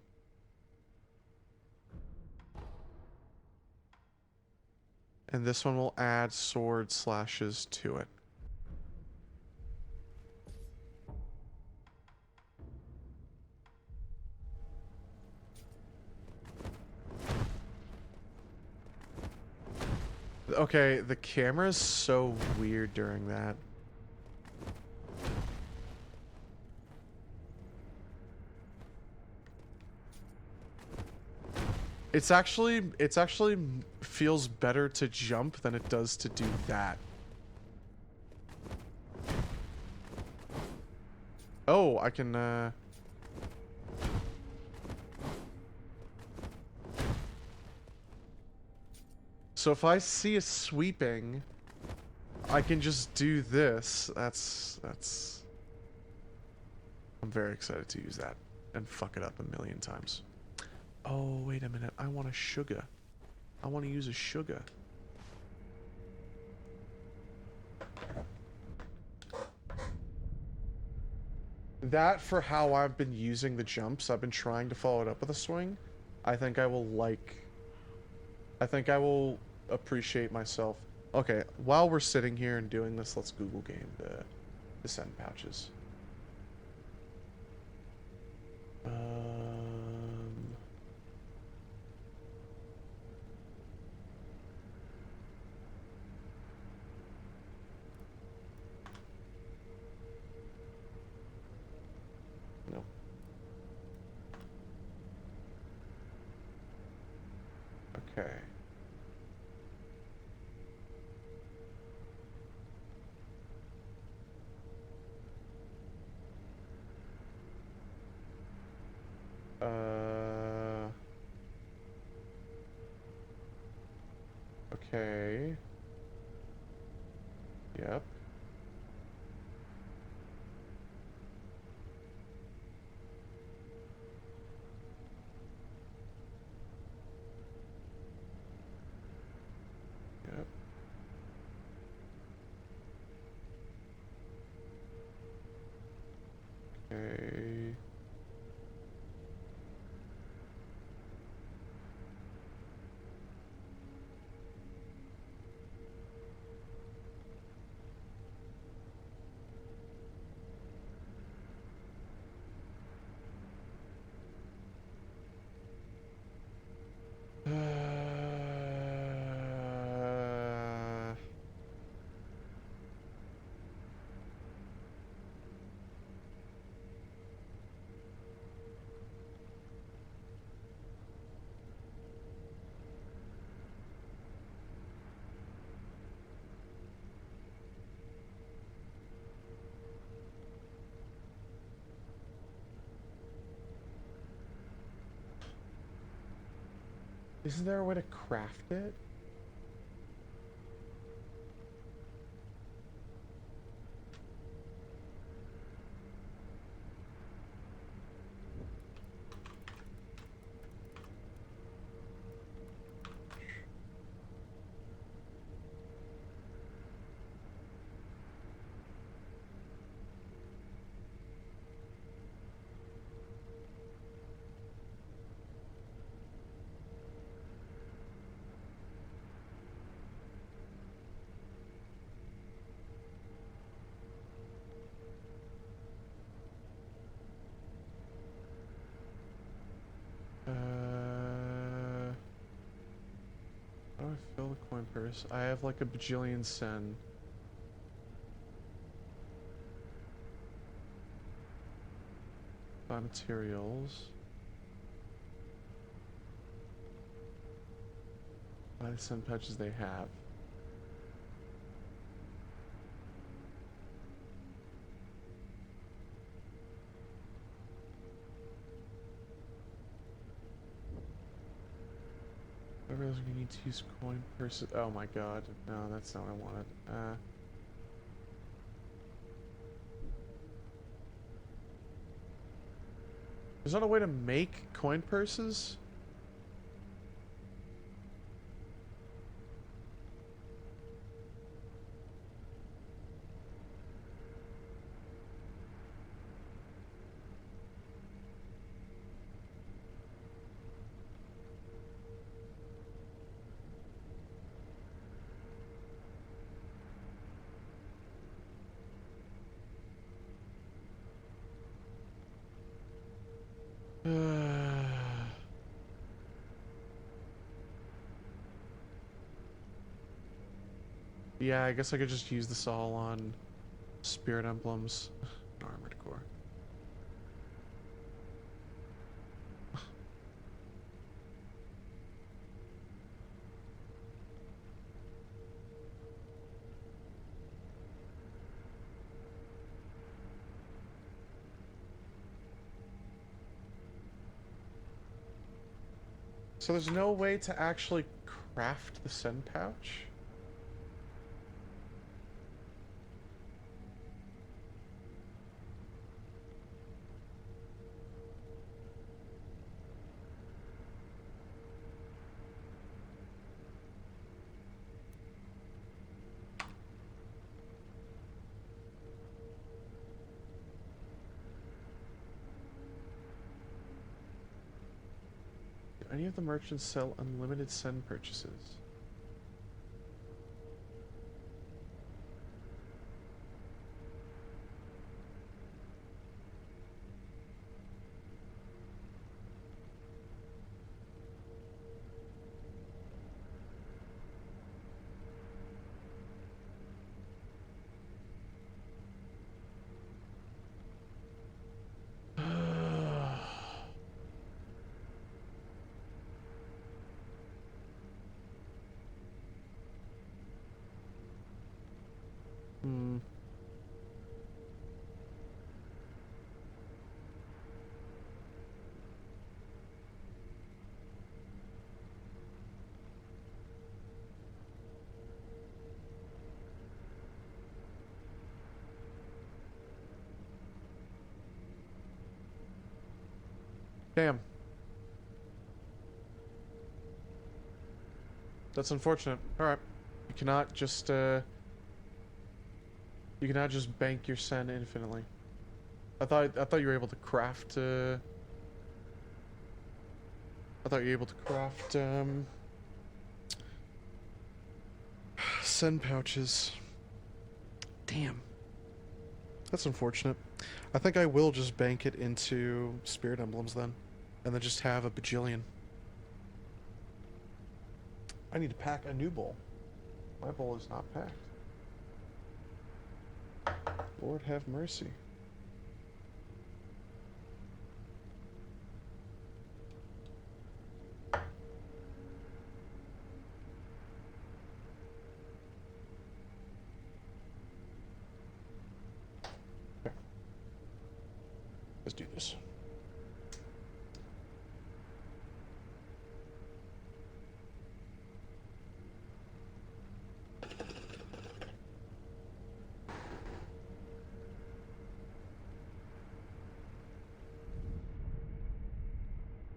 And this one will add sword slashes to it. Okay, the camera's so weird during that. It's actually feels better to jump than it does to do that. Oh, I can so if I see a sweeping, I can just do this. That's I'm very excited to use that and fuck it up a million times. Oh, wait a minute. I want a sugar. I want to use a sugar. That, for how I've been using the jumps, I've been trying to follow it up with a swing. I think I will appreciate myself. Okay, while we're sitting here and doing this, let's Google game the send pouches. No. Okay. Okay. Yep. Yep. Okay. Isn't there a way to craft it? How do I fill the coin purse? I have like a bajillion sen. Buy materials. Buy the sen pouches they have. I realize we need to use coin purses. Oh my god. No, that's not what I wanted. There's not a way to make coin purses? Yeah, I guess I could just use this all on spirit emblems. Armored core. So there's no way to actually craft the send pouch? Do any of the merchants sell unlimited send purchases? Hmm. Damn. That's unfortunate. Alright. You cannot just, you cannot just bank your send infinitely. I thought you were able to craft, I thought you were able to craft, send pouches. Damn. That's unfortunate. I think I will just bank it into spirit emblems then. And then just have a bajillion. I need to pack a new bowl. My bowl is not packed. Lord have mercy. Okay. Let's do this.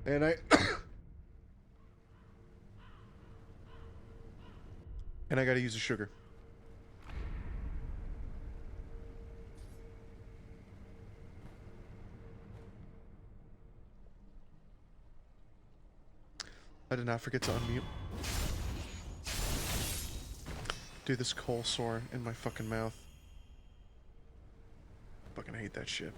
And and I gotta use the sugar. I did not forget to unmute. Dude, this coal sore in my fucking mouth. Fucking hate that shit.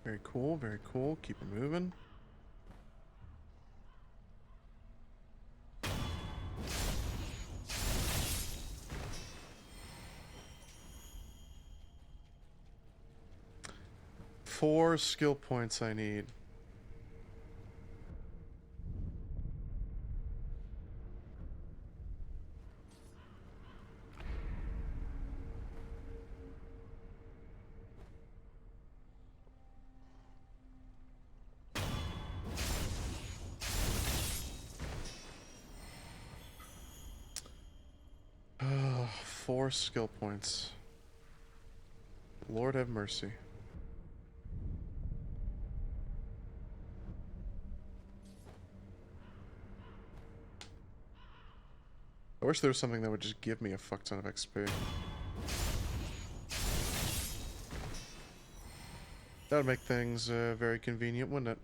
Very cool, very cool. Keep it moving. Four skill points I need. Four skill points. Lord have mercy. I wish there was something that would just give me a fuck ton of XP. That would make things very convenient, wouldn't it?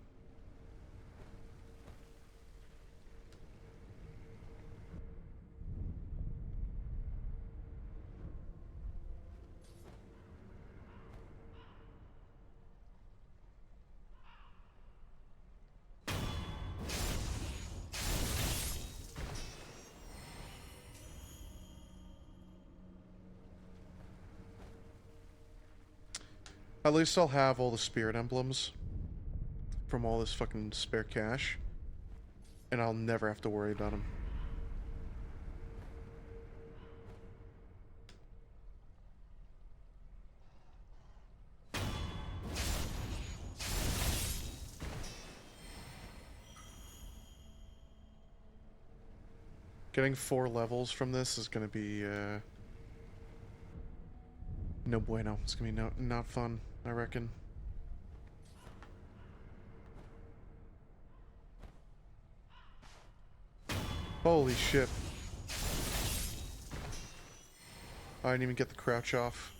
At least I'll have all the spirit emblems from all this fucking spare cash, and I'll never have to worry about them. Getting 4 levels from this is gonna be no bueno. It's gonna be not fun, I reckon. Holy shit. I didn't even get the crouch off.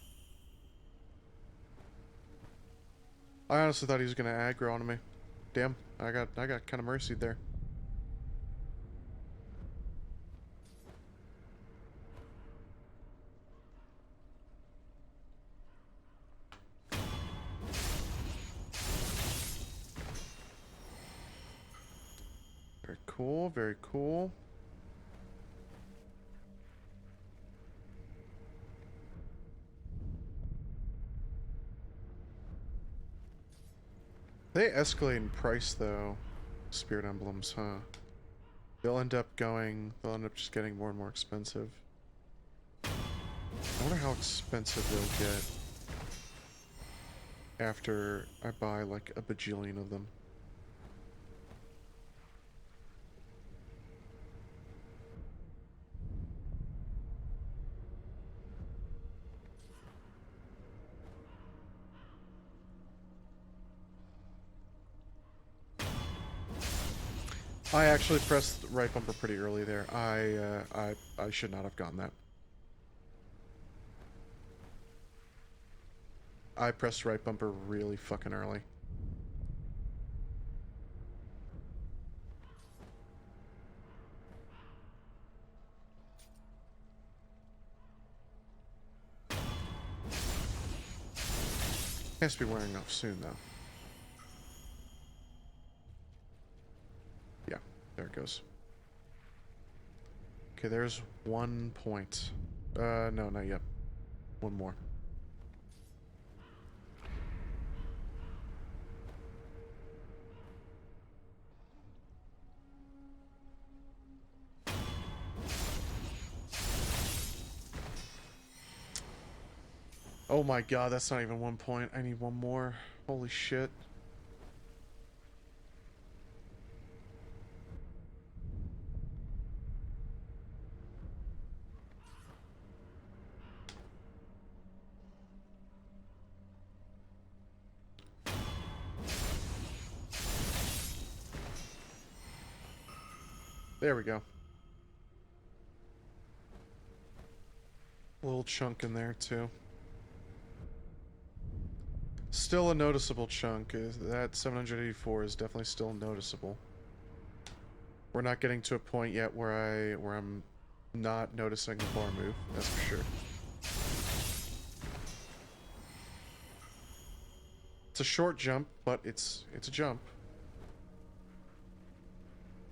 I honestly thought he was gonna aggro onto me. Damn, I got kind of mercied there. Very cool, very cool. They escalate in price though, spirit emblems, huh? They'll end up just getting more and more expensive. I wonder how expensive they'll get after I buy like a bajillion of them. I actually pressed right bumper pretty early there. I should not have gotten that. I pressed right bumper really fucking early. Has to be wearing off soon though. Yeah, there it goes. Okay, there's 1 point. No, not yet. One more. Oh my god, that's not even 1 point. I need one more. Holy shit. There we go. A little chunk in there too. Still a noticeable chunk. That 784 is definitely still noticeable. We're not getting to a point yet where I'm not noticing the bar move, that's for sure. It's a short jump, but it's a jump.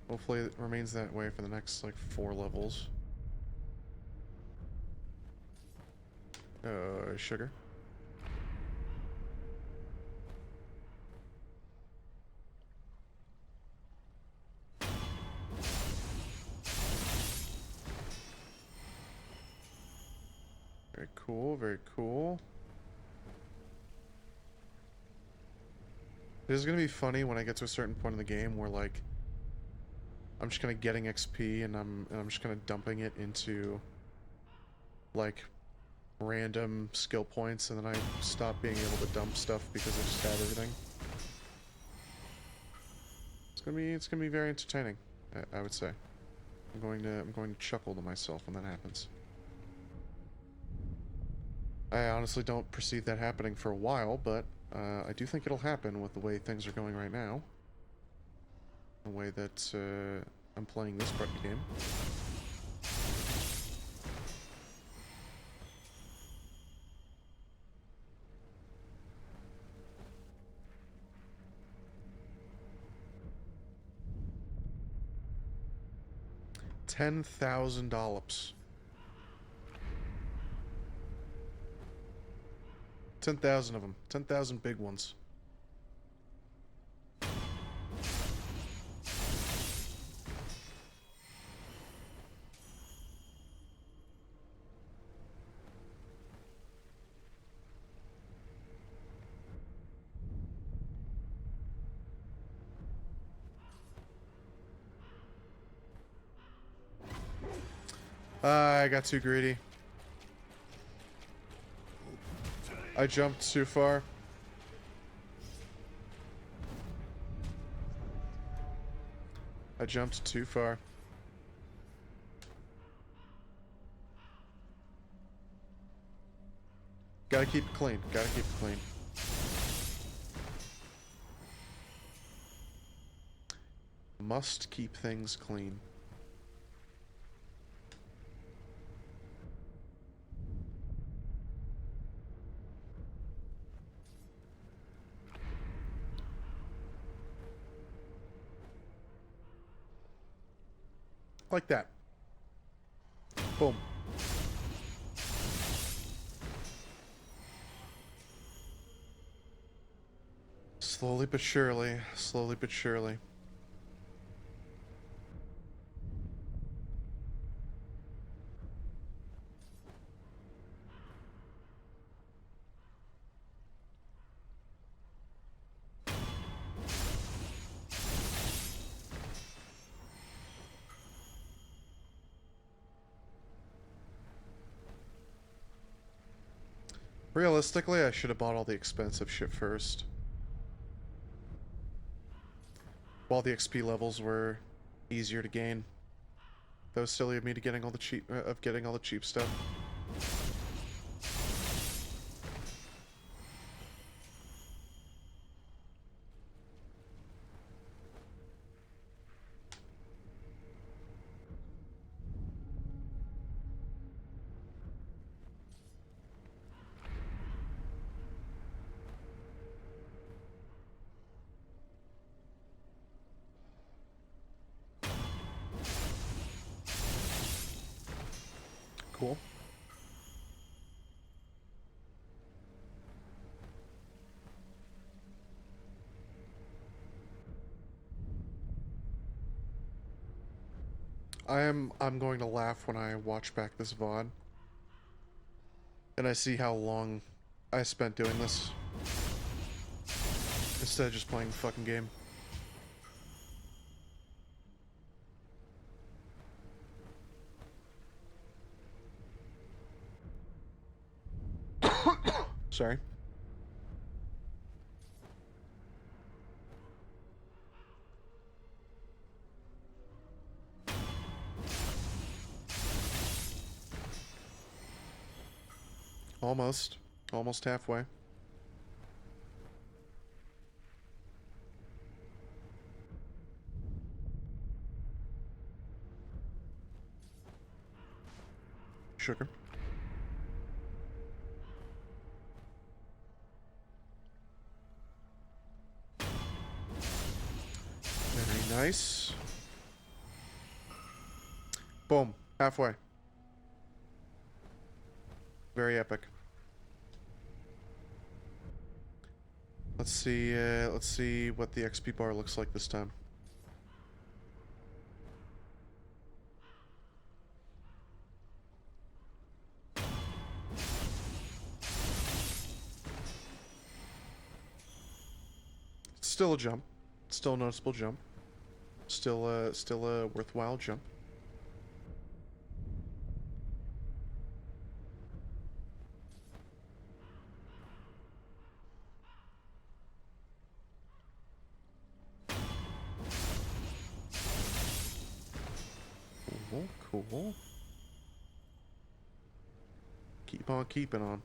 Hopefully it remains that way for the next like 4 levels. Sugar. Very cool, very cool. This is gonna be funny when I get to a certain point in the game where like I'm just kind of getting XP and I'm just kind of dumping it into like random skill points, and then I stop being able to dump stuff because I just have everything. It's gonna be very entertaining, I would say. I'm going to chuckle to myself when that happens. I honestly don't perceive that happening for a while, but I do think it'll happen with the way things are going right now. The way that I'm playing this part of the game. $10,000. 10,000 of them. 10,000 big ones. I got too greedy. I jumped too far. I jumped too far. Gotta keep it clean. Gotta keep it clean. Must keep things clean. Like that. Boom. Slowly but surely. Slowly but surely. Realistically, I should have bought all the expensive shit first. While the XP levels were easier to gain. That was silly of me to getting all the cheap stuff. Cool. I'm going to laugh when I watch back this VOD. And I see how long I spent doing this. Instead of just playing the fucking game. Sorry. Almost. Almost halfway. Sugar. Very nice. Boom. Halfway. Very epic. Let's see what the XP bar looks like this time. Still a jump. Still a noticeable jump. Still a worthwhile jump. cool. Keep on keeping on.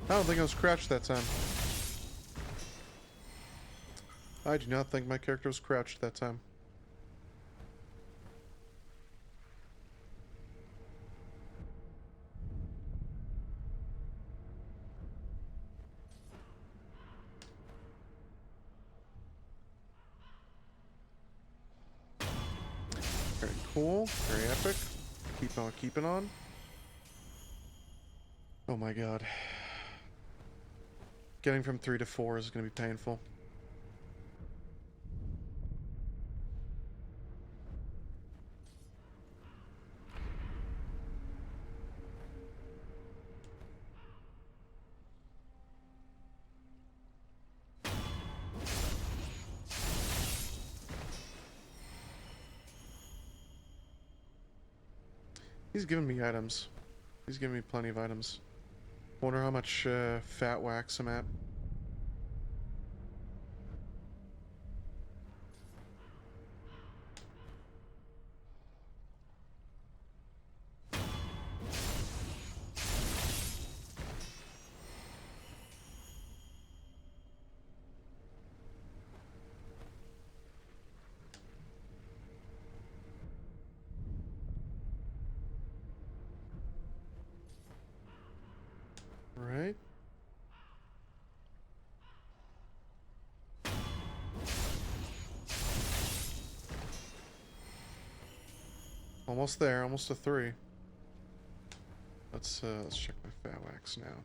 I don't think I was crouched that time. I do not think my character was crouched that time. Very cool. Very epic. Keep on keeping on. Oh my god. Getting from 3 to 4 is going to be painful. He's giving me items. He's giving me plenty of items. Wonder how much fat wax I'm at. Right. Almost there, almost to 3. Let's check my fat wax now.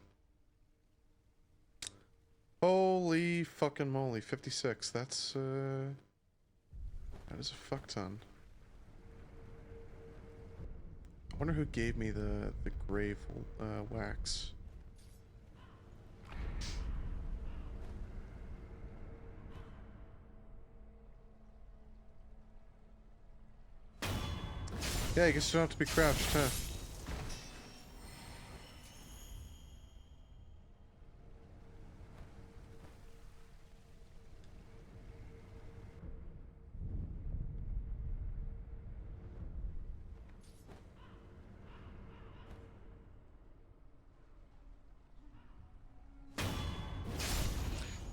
Holy fucking moly, 56. That's that is a fuck ton. I wonder who gave me the grave wax. Yeah, I guess you don't have to be crouched, huh?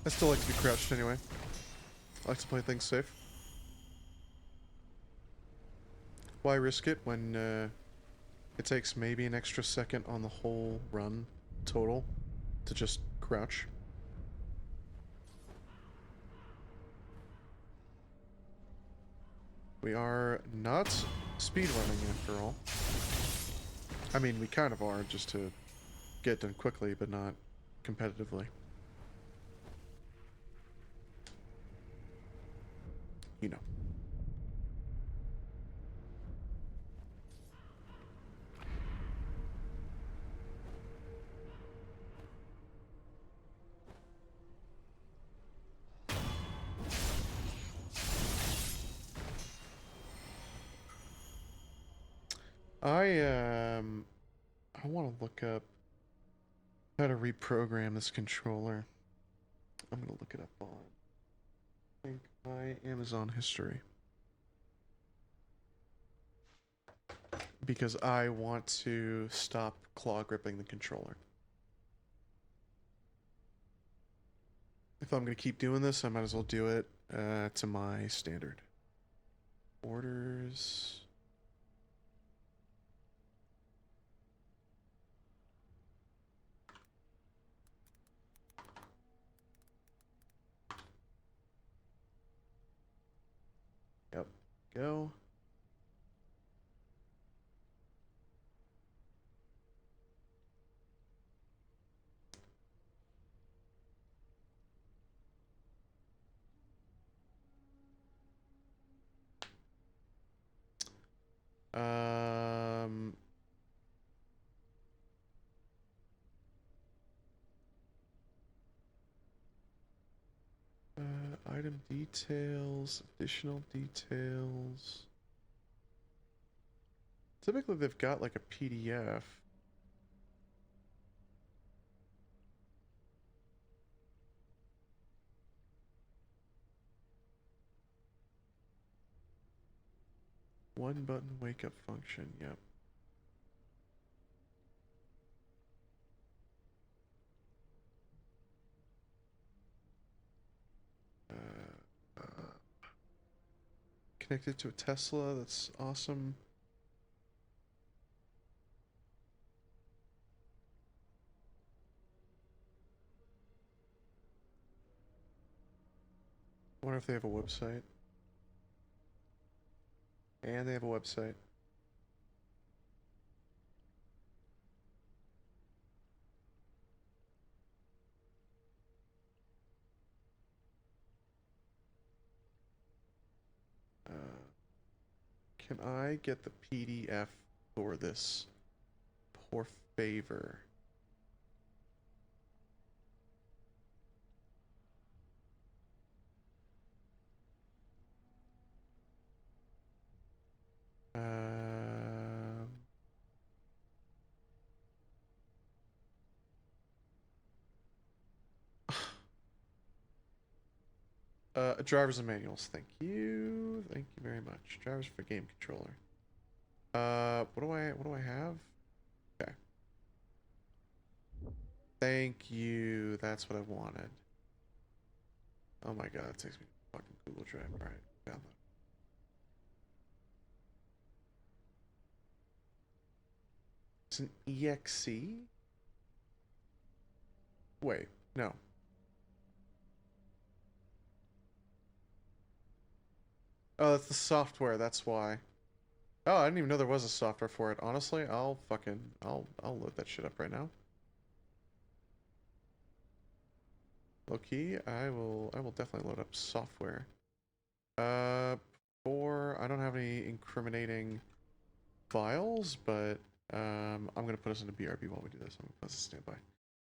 I still like to be crouched anyway. I like to play things safe. Why risk it when it takes maybe an extra second on the whole run total to just crouch? We are not speedrunning after all. I mean, we kind of are, just to get it done quickly, but not competitively. You know. I want to look up how to reprogram this controller. I'm gonna look it up on, I think, my Amazon history. Because I want to stop claw gripping the controller. If I'm gonna keep doing this, I might as well do it to my standard. Orders. Yep. Go. Item details, additional details. Typically they've got like a PDF. One button wake up function, yep. Connected to a Tesla, that's awesome. I wonder if they have a website. And they have a website. Can I get the PDF for this? Por favor. Um, drivers and manuals. Thank you. Thank you very much. Drivers for game controller. What do I have? Okay. Thank you. That's what I wanted. Oh my god, it takes me to fucking Google Drive. Alright, download. It's an EXE? Wait, no. Oh, that's the software, that's why. Oh, I didn't even know there was a software for it. Honestly, I'll load that shit up right now. Low key, I will definitely load up software. I don't have any incriminating files, but I'm gonna put us into BRB while we do this. I'm gonna put us a standby.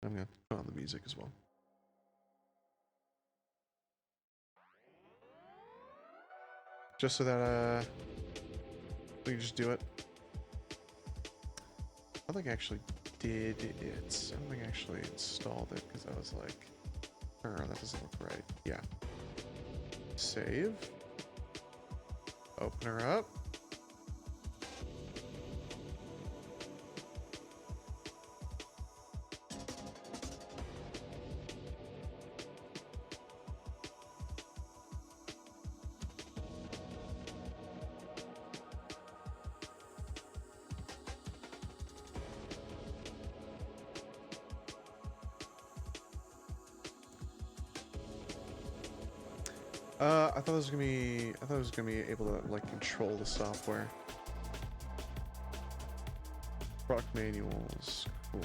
I'm gonna put on the music as well. Just so that we can just do it. I don't think I actually did it. I don't think I actually installed it because I was like, oh, that doesn't look right. Yeah. Save. Open her up. I thought it was gonna be able to like control the software. Product manuals, cool.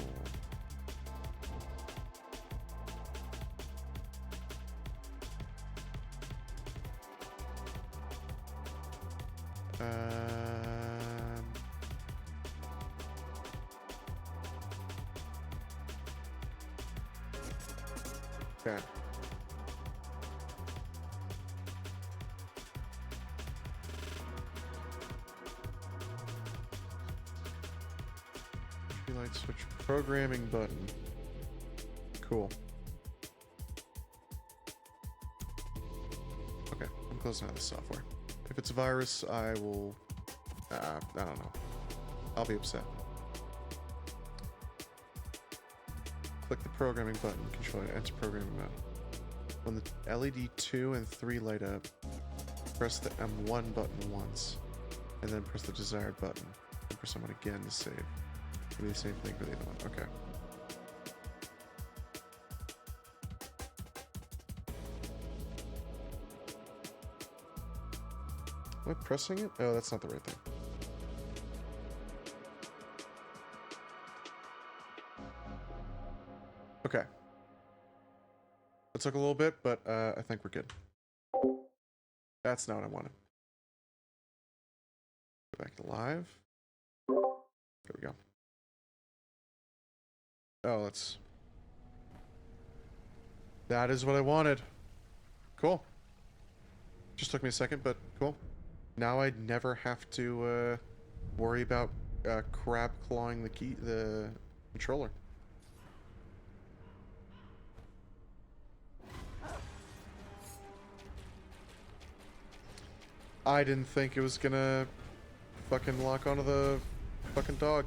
Okay. Light switch programming button. Cool. Okay, I'm closing out the software. If it's a virus, I will... I don't know. I'll be upset. Click the programming button, control it, enter programming mode. When the LED 2 and 3 light up, press the M1 button once, and then press the desired button, and press M1 again to save. Do the same thing for the other one. Okay. Am I pressing it? Oh, that's not the right thing. Okay. It took a little bit, but I think we're good. That's not what I wanted. Go back to live. There we go. Oh, that is what I wanted. Cool. Just took me a second, but cool. Now I'd never have to worry about crab clawing the controller. I didn't think it was gonna fucking lock onto the fucking dog.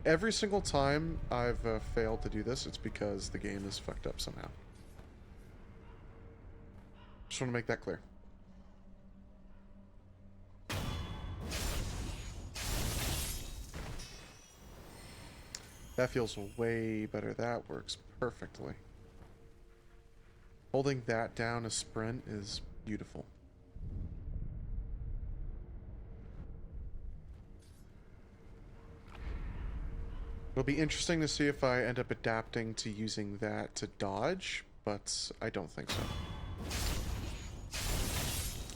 Every single time I've failed to do this, it's because the game is fucked up somehow. Just want to make that clear. That feels way better. That works perfectly. Holding that down a sprint is beautiful. It'll be interesting to see if I end up adapting to using that to dodge, but I don't think so.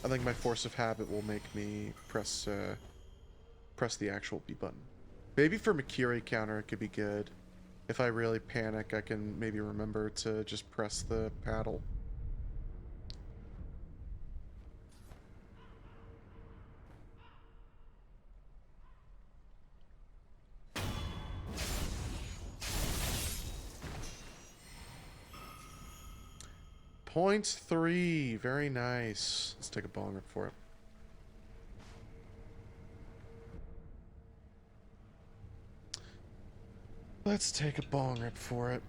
I think my force of habit will make me press the actual B button. Maybe for Makiri counter it could be good. If I really panic, I can maybe remember to just press the paddle. .3, very nice. Let's take a bong rip for it. Let's take a bong rip for it.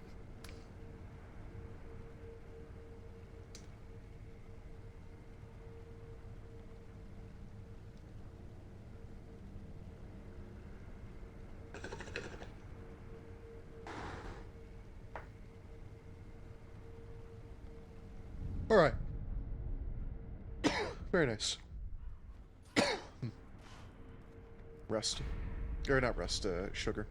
All right. Very nice. Rest. Or not rest, sugar.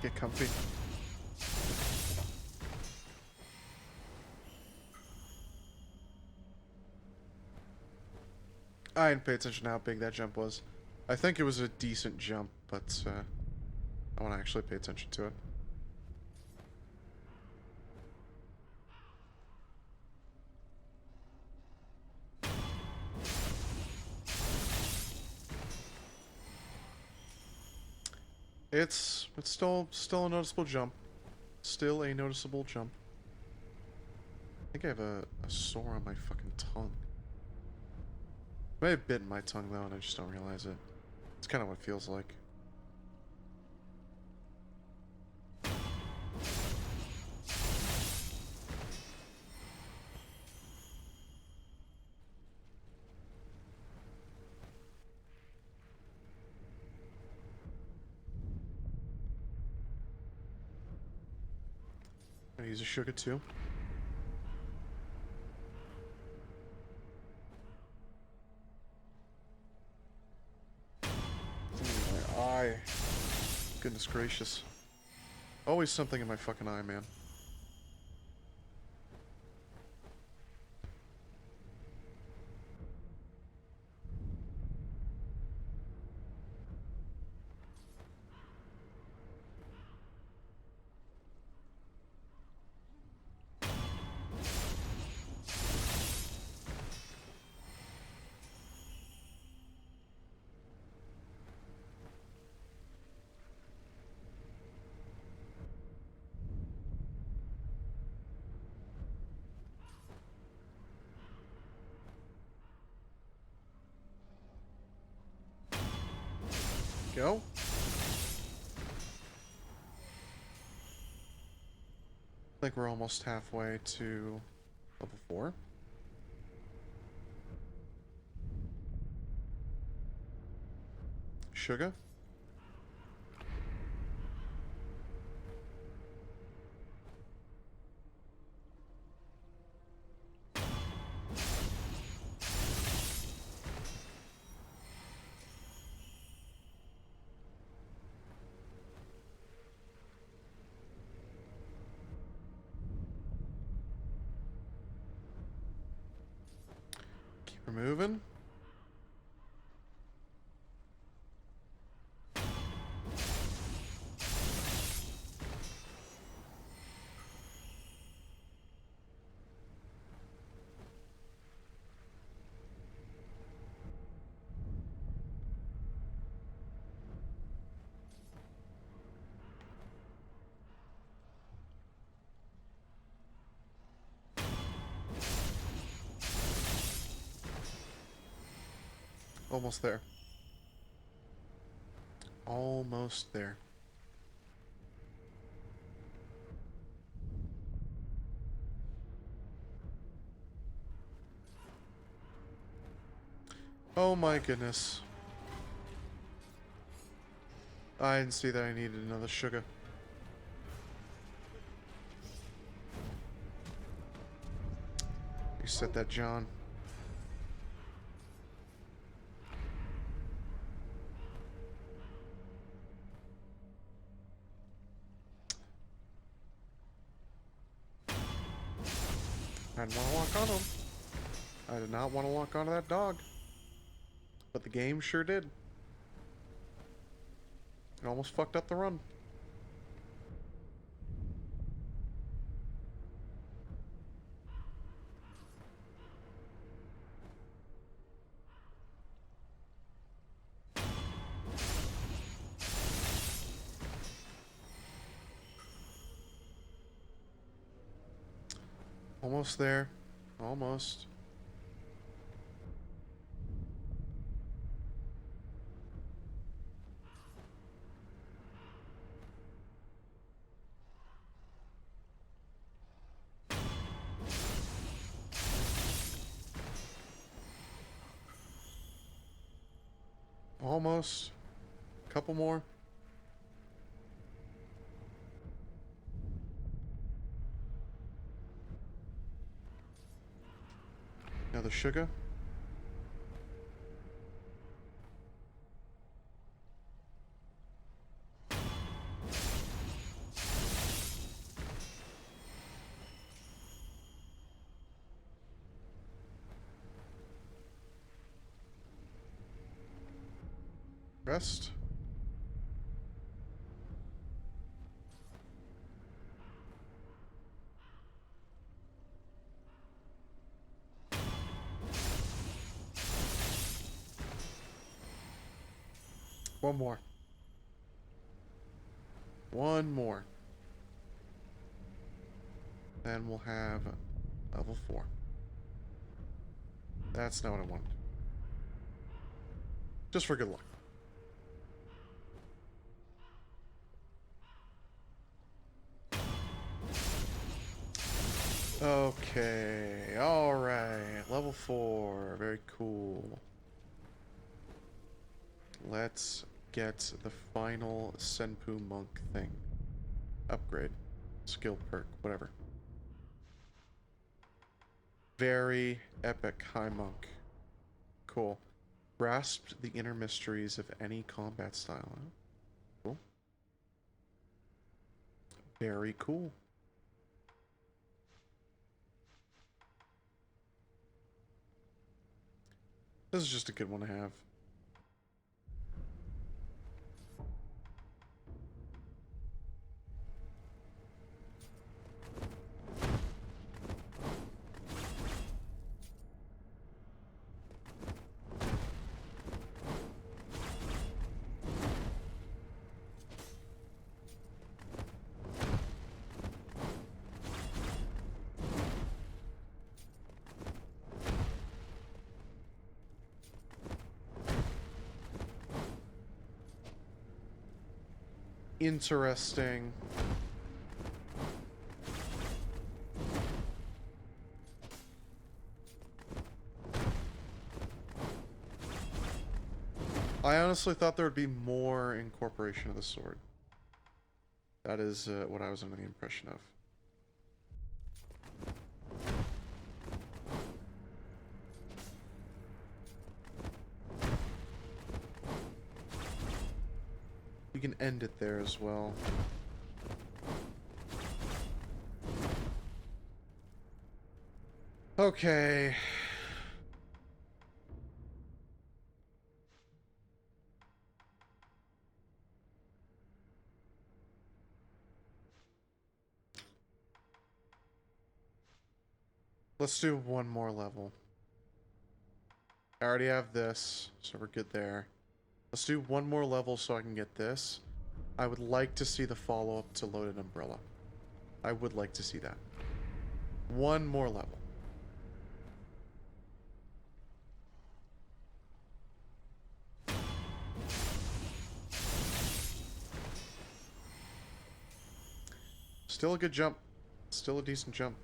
Get comfy. I didn't pay attention to how big that jump was. I think it was a decent jump, but I want to actually pay attention to it. It's still a noticeable jump. Still a noticeable jump. I think I have a sore on my fucking tongue. I may have bitten my tongue though and I just don't realize it. It's kind of what it feels like. I'm gonna use a sugar too. My eye. Goodness gracious. Always something in my fucking eye, man. Go. I think we're almost halfway to level 4. Sugar. We're moving. Almost there. Almost there. Oh my goodness. I didn't see that I needed another sugar. You said that, John. I didn't want to lock on him. I did not want to lock onto that dog. But the game sure did. It almost fucked up the run. Almost there. Almost. Almost. Couple more. Another sugar. Rest. One more. One more. Then we'll have level 4. That's not what I wanted. Just for good luck. Okay, alright. Level 4. Very cool. Let's get the final Senpu Monk thing. Upgrade. Skill perk, whatever. Very epic High Monk. Cool. Grasped the inner mysteries of any combat style. Huh? Cool. Very cool. This is just a good one to have. Interesting. I honestly thought there would be more incorporation of the sword. That is what I was under the impression of. We can end it there as well. Okay. Let's do one more level. I already have this, so we're good there. Let's do one more level so I can get this. I would like to see the follow-up to Loaded Umbrella. I would like to see that. One more level. Still a good jump. Still a decent jump.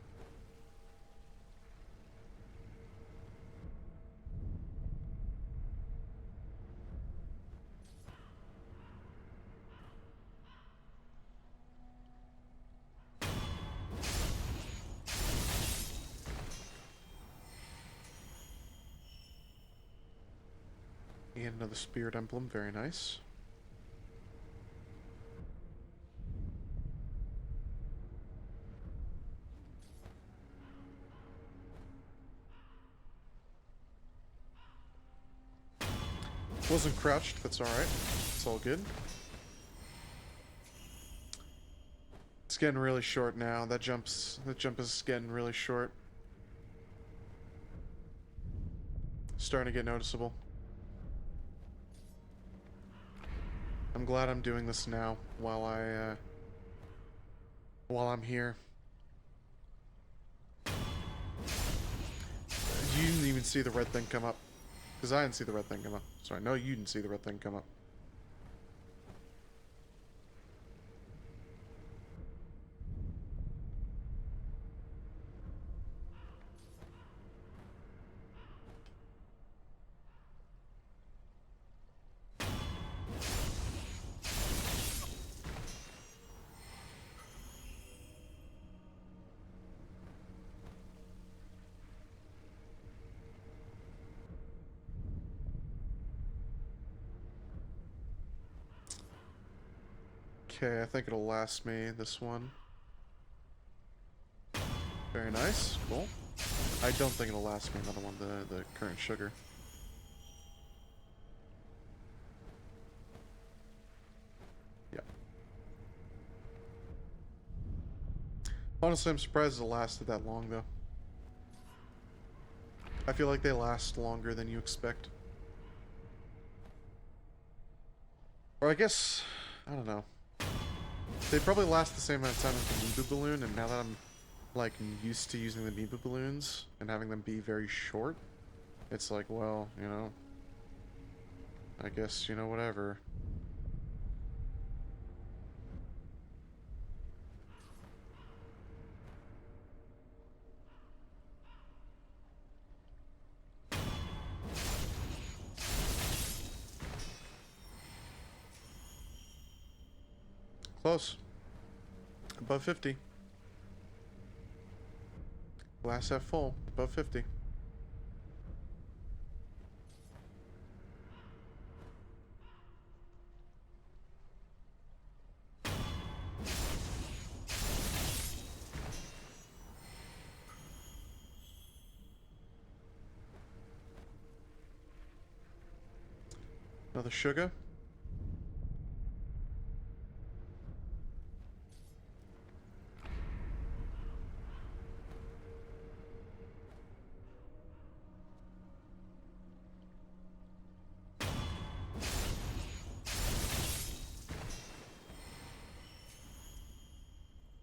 And another spirit emblem, very nice. Wasn't crouched, that's alright. It's all good. It's getting really short now. That jump is getting really short. Starting to get noticeable. I'm glad I'm doing this now while I'm here. You didn't even see the red thing come up. Because I didn't see the red thing come up. Sorry, no, you didn't see the red thing come up. Okay, I think it'll last me, this one. Very nice, cool. I don't think it'll last me another one, the current sugar. Yeah. Honestly, I'm surprised it lasted that long, though. I feel like they last longer than you expect. Or I guess, I don't know. They probably last the same amount of time as the Nibu balloon, and now that I'm, like, used to using the Nibu balloons and having them be very short, it's like, well, you know, I guess, you know, whatever. Close. Above 50. Glass half full. Above 50. Another sugar.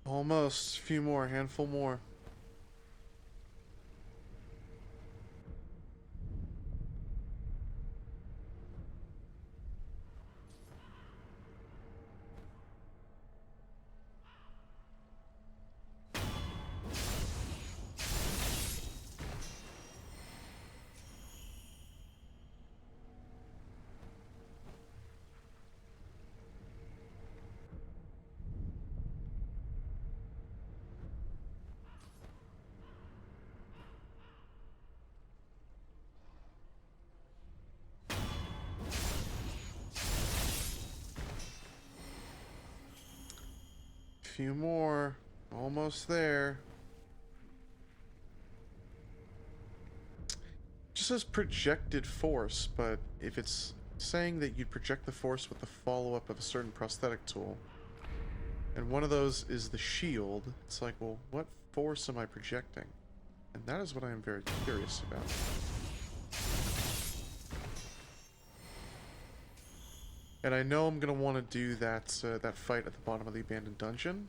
Almost. A few more. Handful more. Few more. Almost there. Just says projected force, but if it's saying that you project the force with the follow-up of a certain prosthetic tool, and one of those is the shield, it's like, well, what force am I projecting? And that is what I am very curious about. And I know I'm gonna want to do that that fight at the bottom of the abandoned dungeon.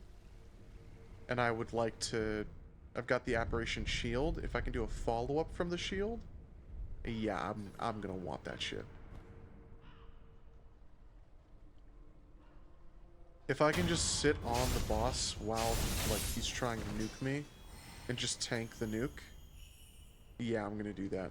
And I would like to... I've got the apparition shield. If I can do a follow-up from the shield, yeah, I'm gonna want that shit. If I can just sit on the boss while, like, he's trying to nuke me and just tank the nuke, yeah, I'm gonna do that.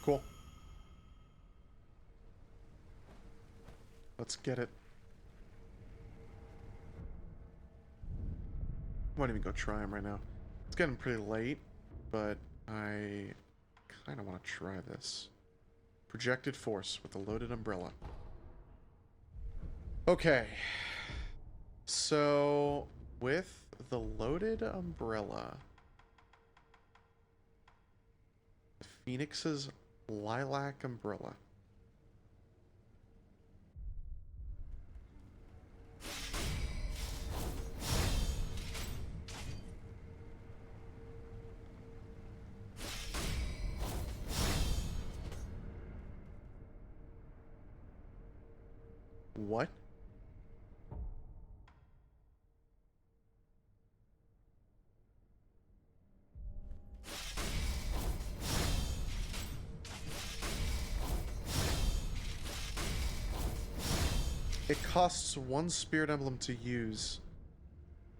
Cool. Let's get it. I won't even go try him right now. It's getting pretty late, but I kind of want to try this. Projected force with a loaded umbrella. Okay. So, with the loaded umbrella, Phoenix's lilac umbrella. What? It costs 1 spirit emblem to use.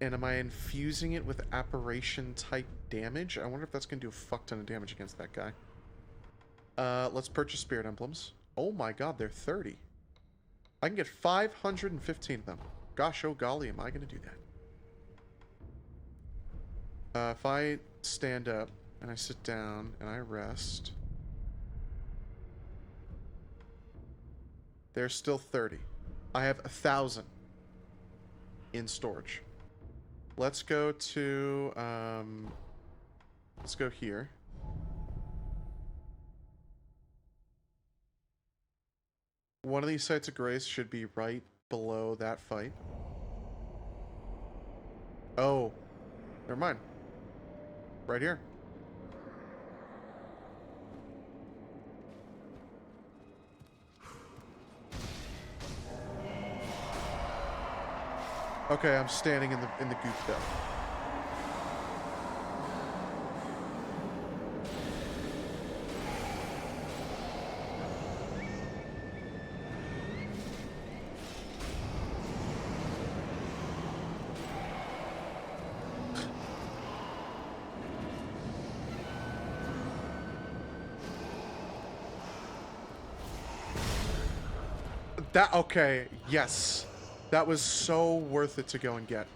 And am I infusing it with apparition type damage? I wonder if that's going to do a fuck ton of damage against that guy. Let's purchase spirit emblems. Oh my god, they're 30. I can get 515 of them. Gosh, oh golly, am I going to do that? If I stand up and I sit down and I rest, there's still 30. I have 1,000 in storage. Let's go to, let's go here. One of these sites of grace should be right below that fight. Oh, never mind. Right here. Okay, I'm standing in the goop though. That, okay, yes. That was so worth it to go and get.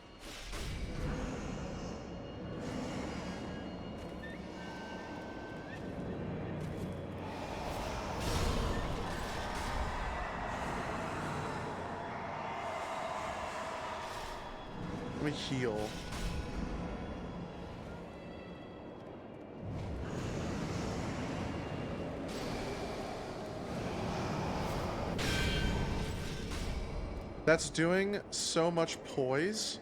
Let me heal. That's doing so much poise,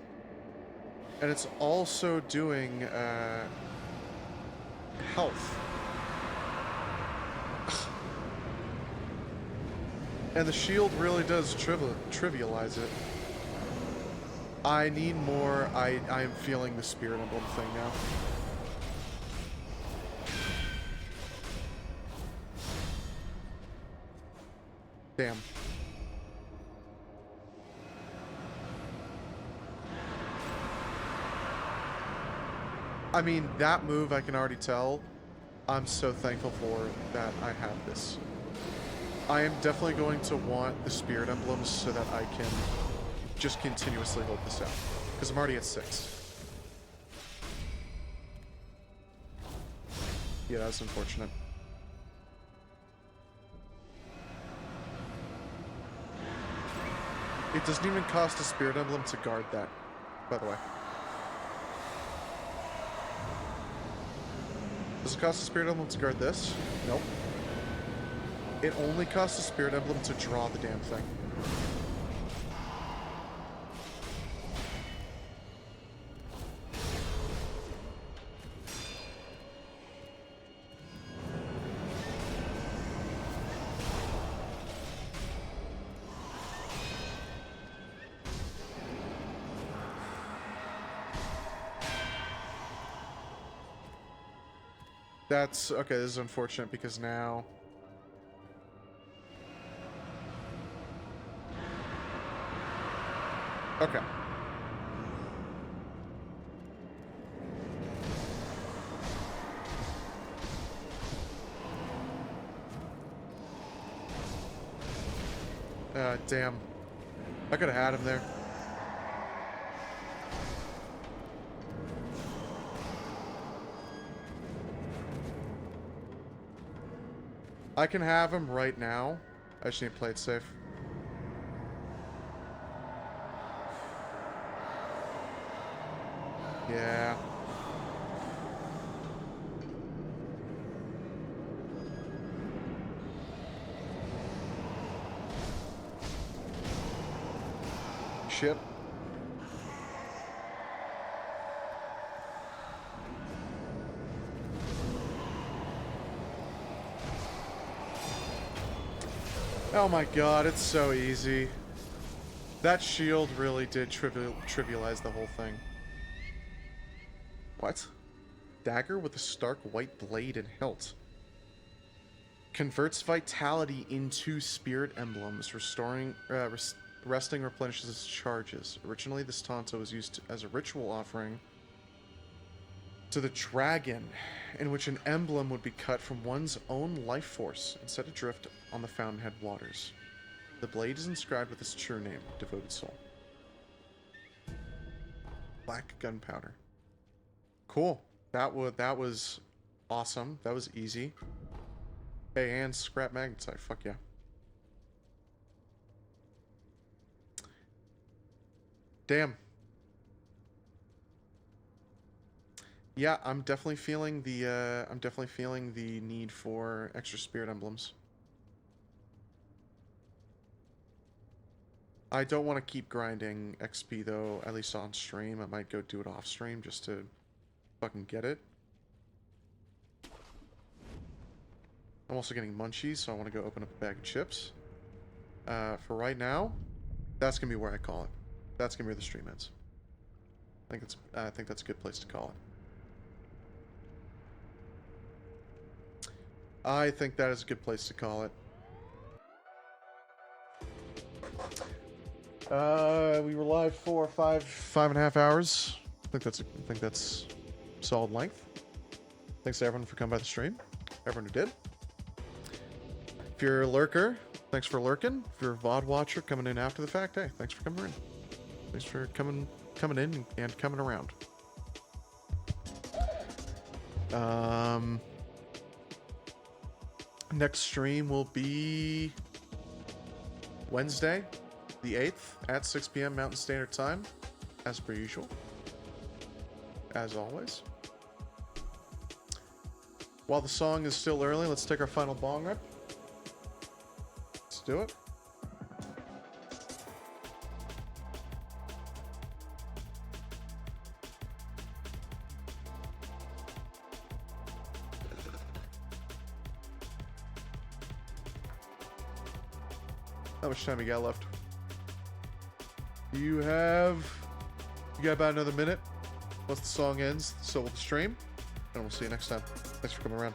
and it's also doing health. And the shield really does trivialize it. I need more. I am feeling the spirit emblem thing now. Damn. I mean, that move, I can already tell. I'm so thankful for that I have this. I am definitely going to want the spirit emblems so that I can just continuously hold this out. Because I'm already at 6. Yeah, that's unfortunate. It doesn't even cost a spirit emblem to guard that, by the way. Does it cost a spirit emblem to guard this? Nope. It only costs a spirit emblem to draw the damn thing. That's okay. This is unfortunate because now. Okay. Damn. I could have had him there. I can have him right now. I just need to play it safe. Yeah. Shit. Oh my god, it's so easy. That shield really did trivialize the whole thing. What? Dagger with a stark white blade and hilt. Converts vitality into spirit emblems, restoring, resting replenishes its charges. Originally, this Tanto was used as a ritual offering to the dragon, in which an emblem would be cut from one's own life force and set adrift on the fountainhead waters. The blade is inscribed with its true name, Devoted Soul. Black gunpowder. Cool. That was awesome. That was easy. Hey, and scrap magnetite. Fuck yeah. Damn. Yeah, I'm definitely feeling the need for extra spirit emblems. I don't want to keep grinding XP though, at least on stream. I might go do it off stream just to fucking get it. I'm also getting munchies, so I want to go open up a bag of chips. For right now, that's gonna be where I call it. That's gonna be where the stream ends. I think that's a good place to call it. I think that is a good place to call it. We were live for five and a half hours. I think that's solid length. Thanks to everyone for coming by the stream. Everyone who did. If you're a lurker, thanks for lurking. If you're a VOD watcher coming in after the fact, hey, thanks for coming in. Thanks for coming in and coming around. Next stream will be Wednesday, the 8th at 6 p.m. Mountain Standard Time, as per usual. As always. While the song is still early, let's take our final bong rip. Let's do it. How much time you got left? You got about another minute. Once the song ends, so will the stream. And we'll see you next time. Thanks for coming around.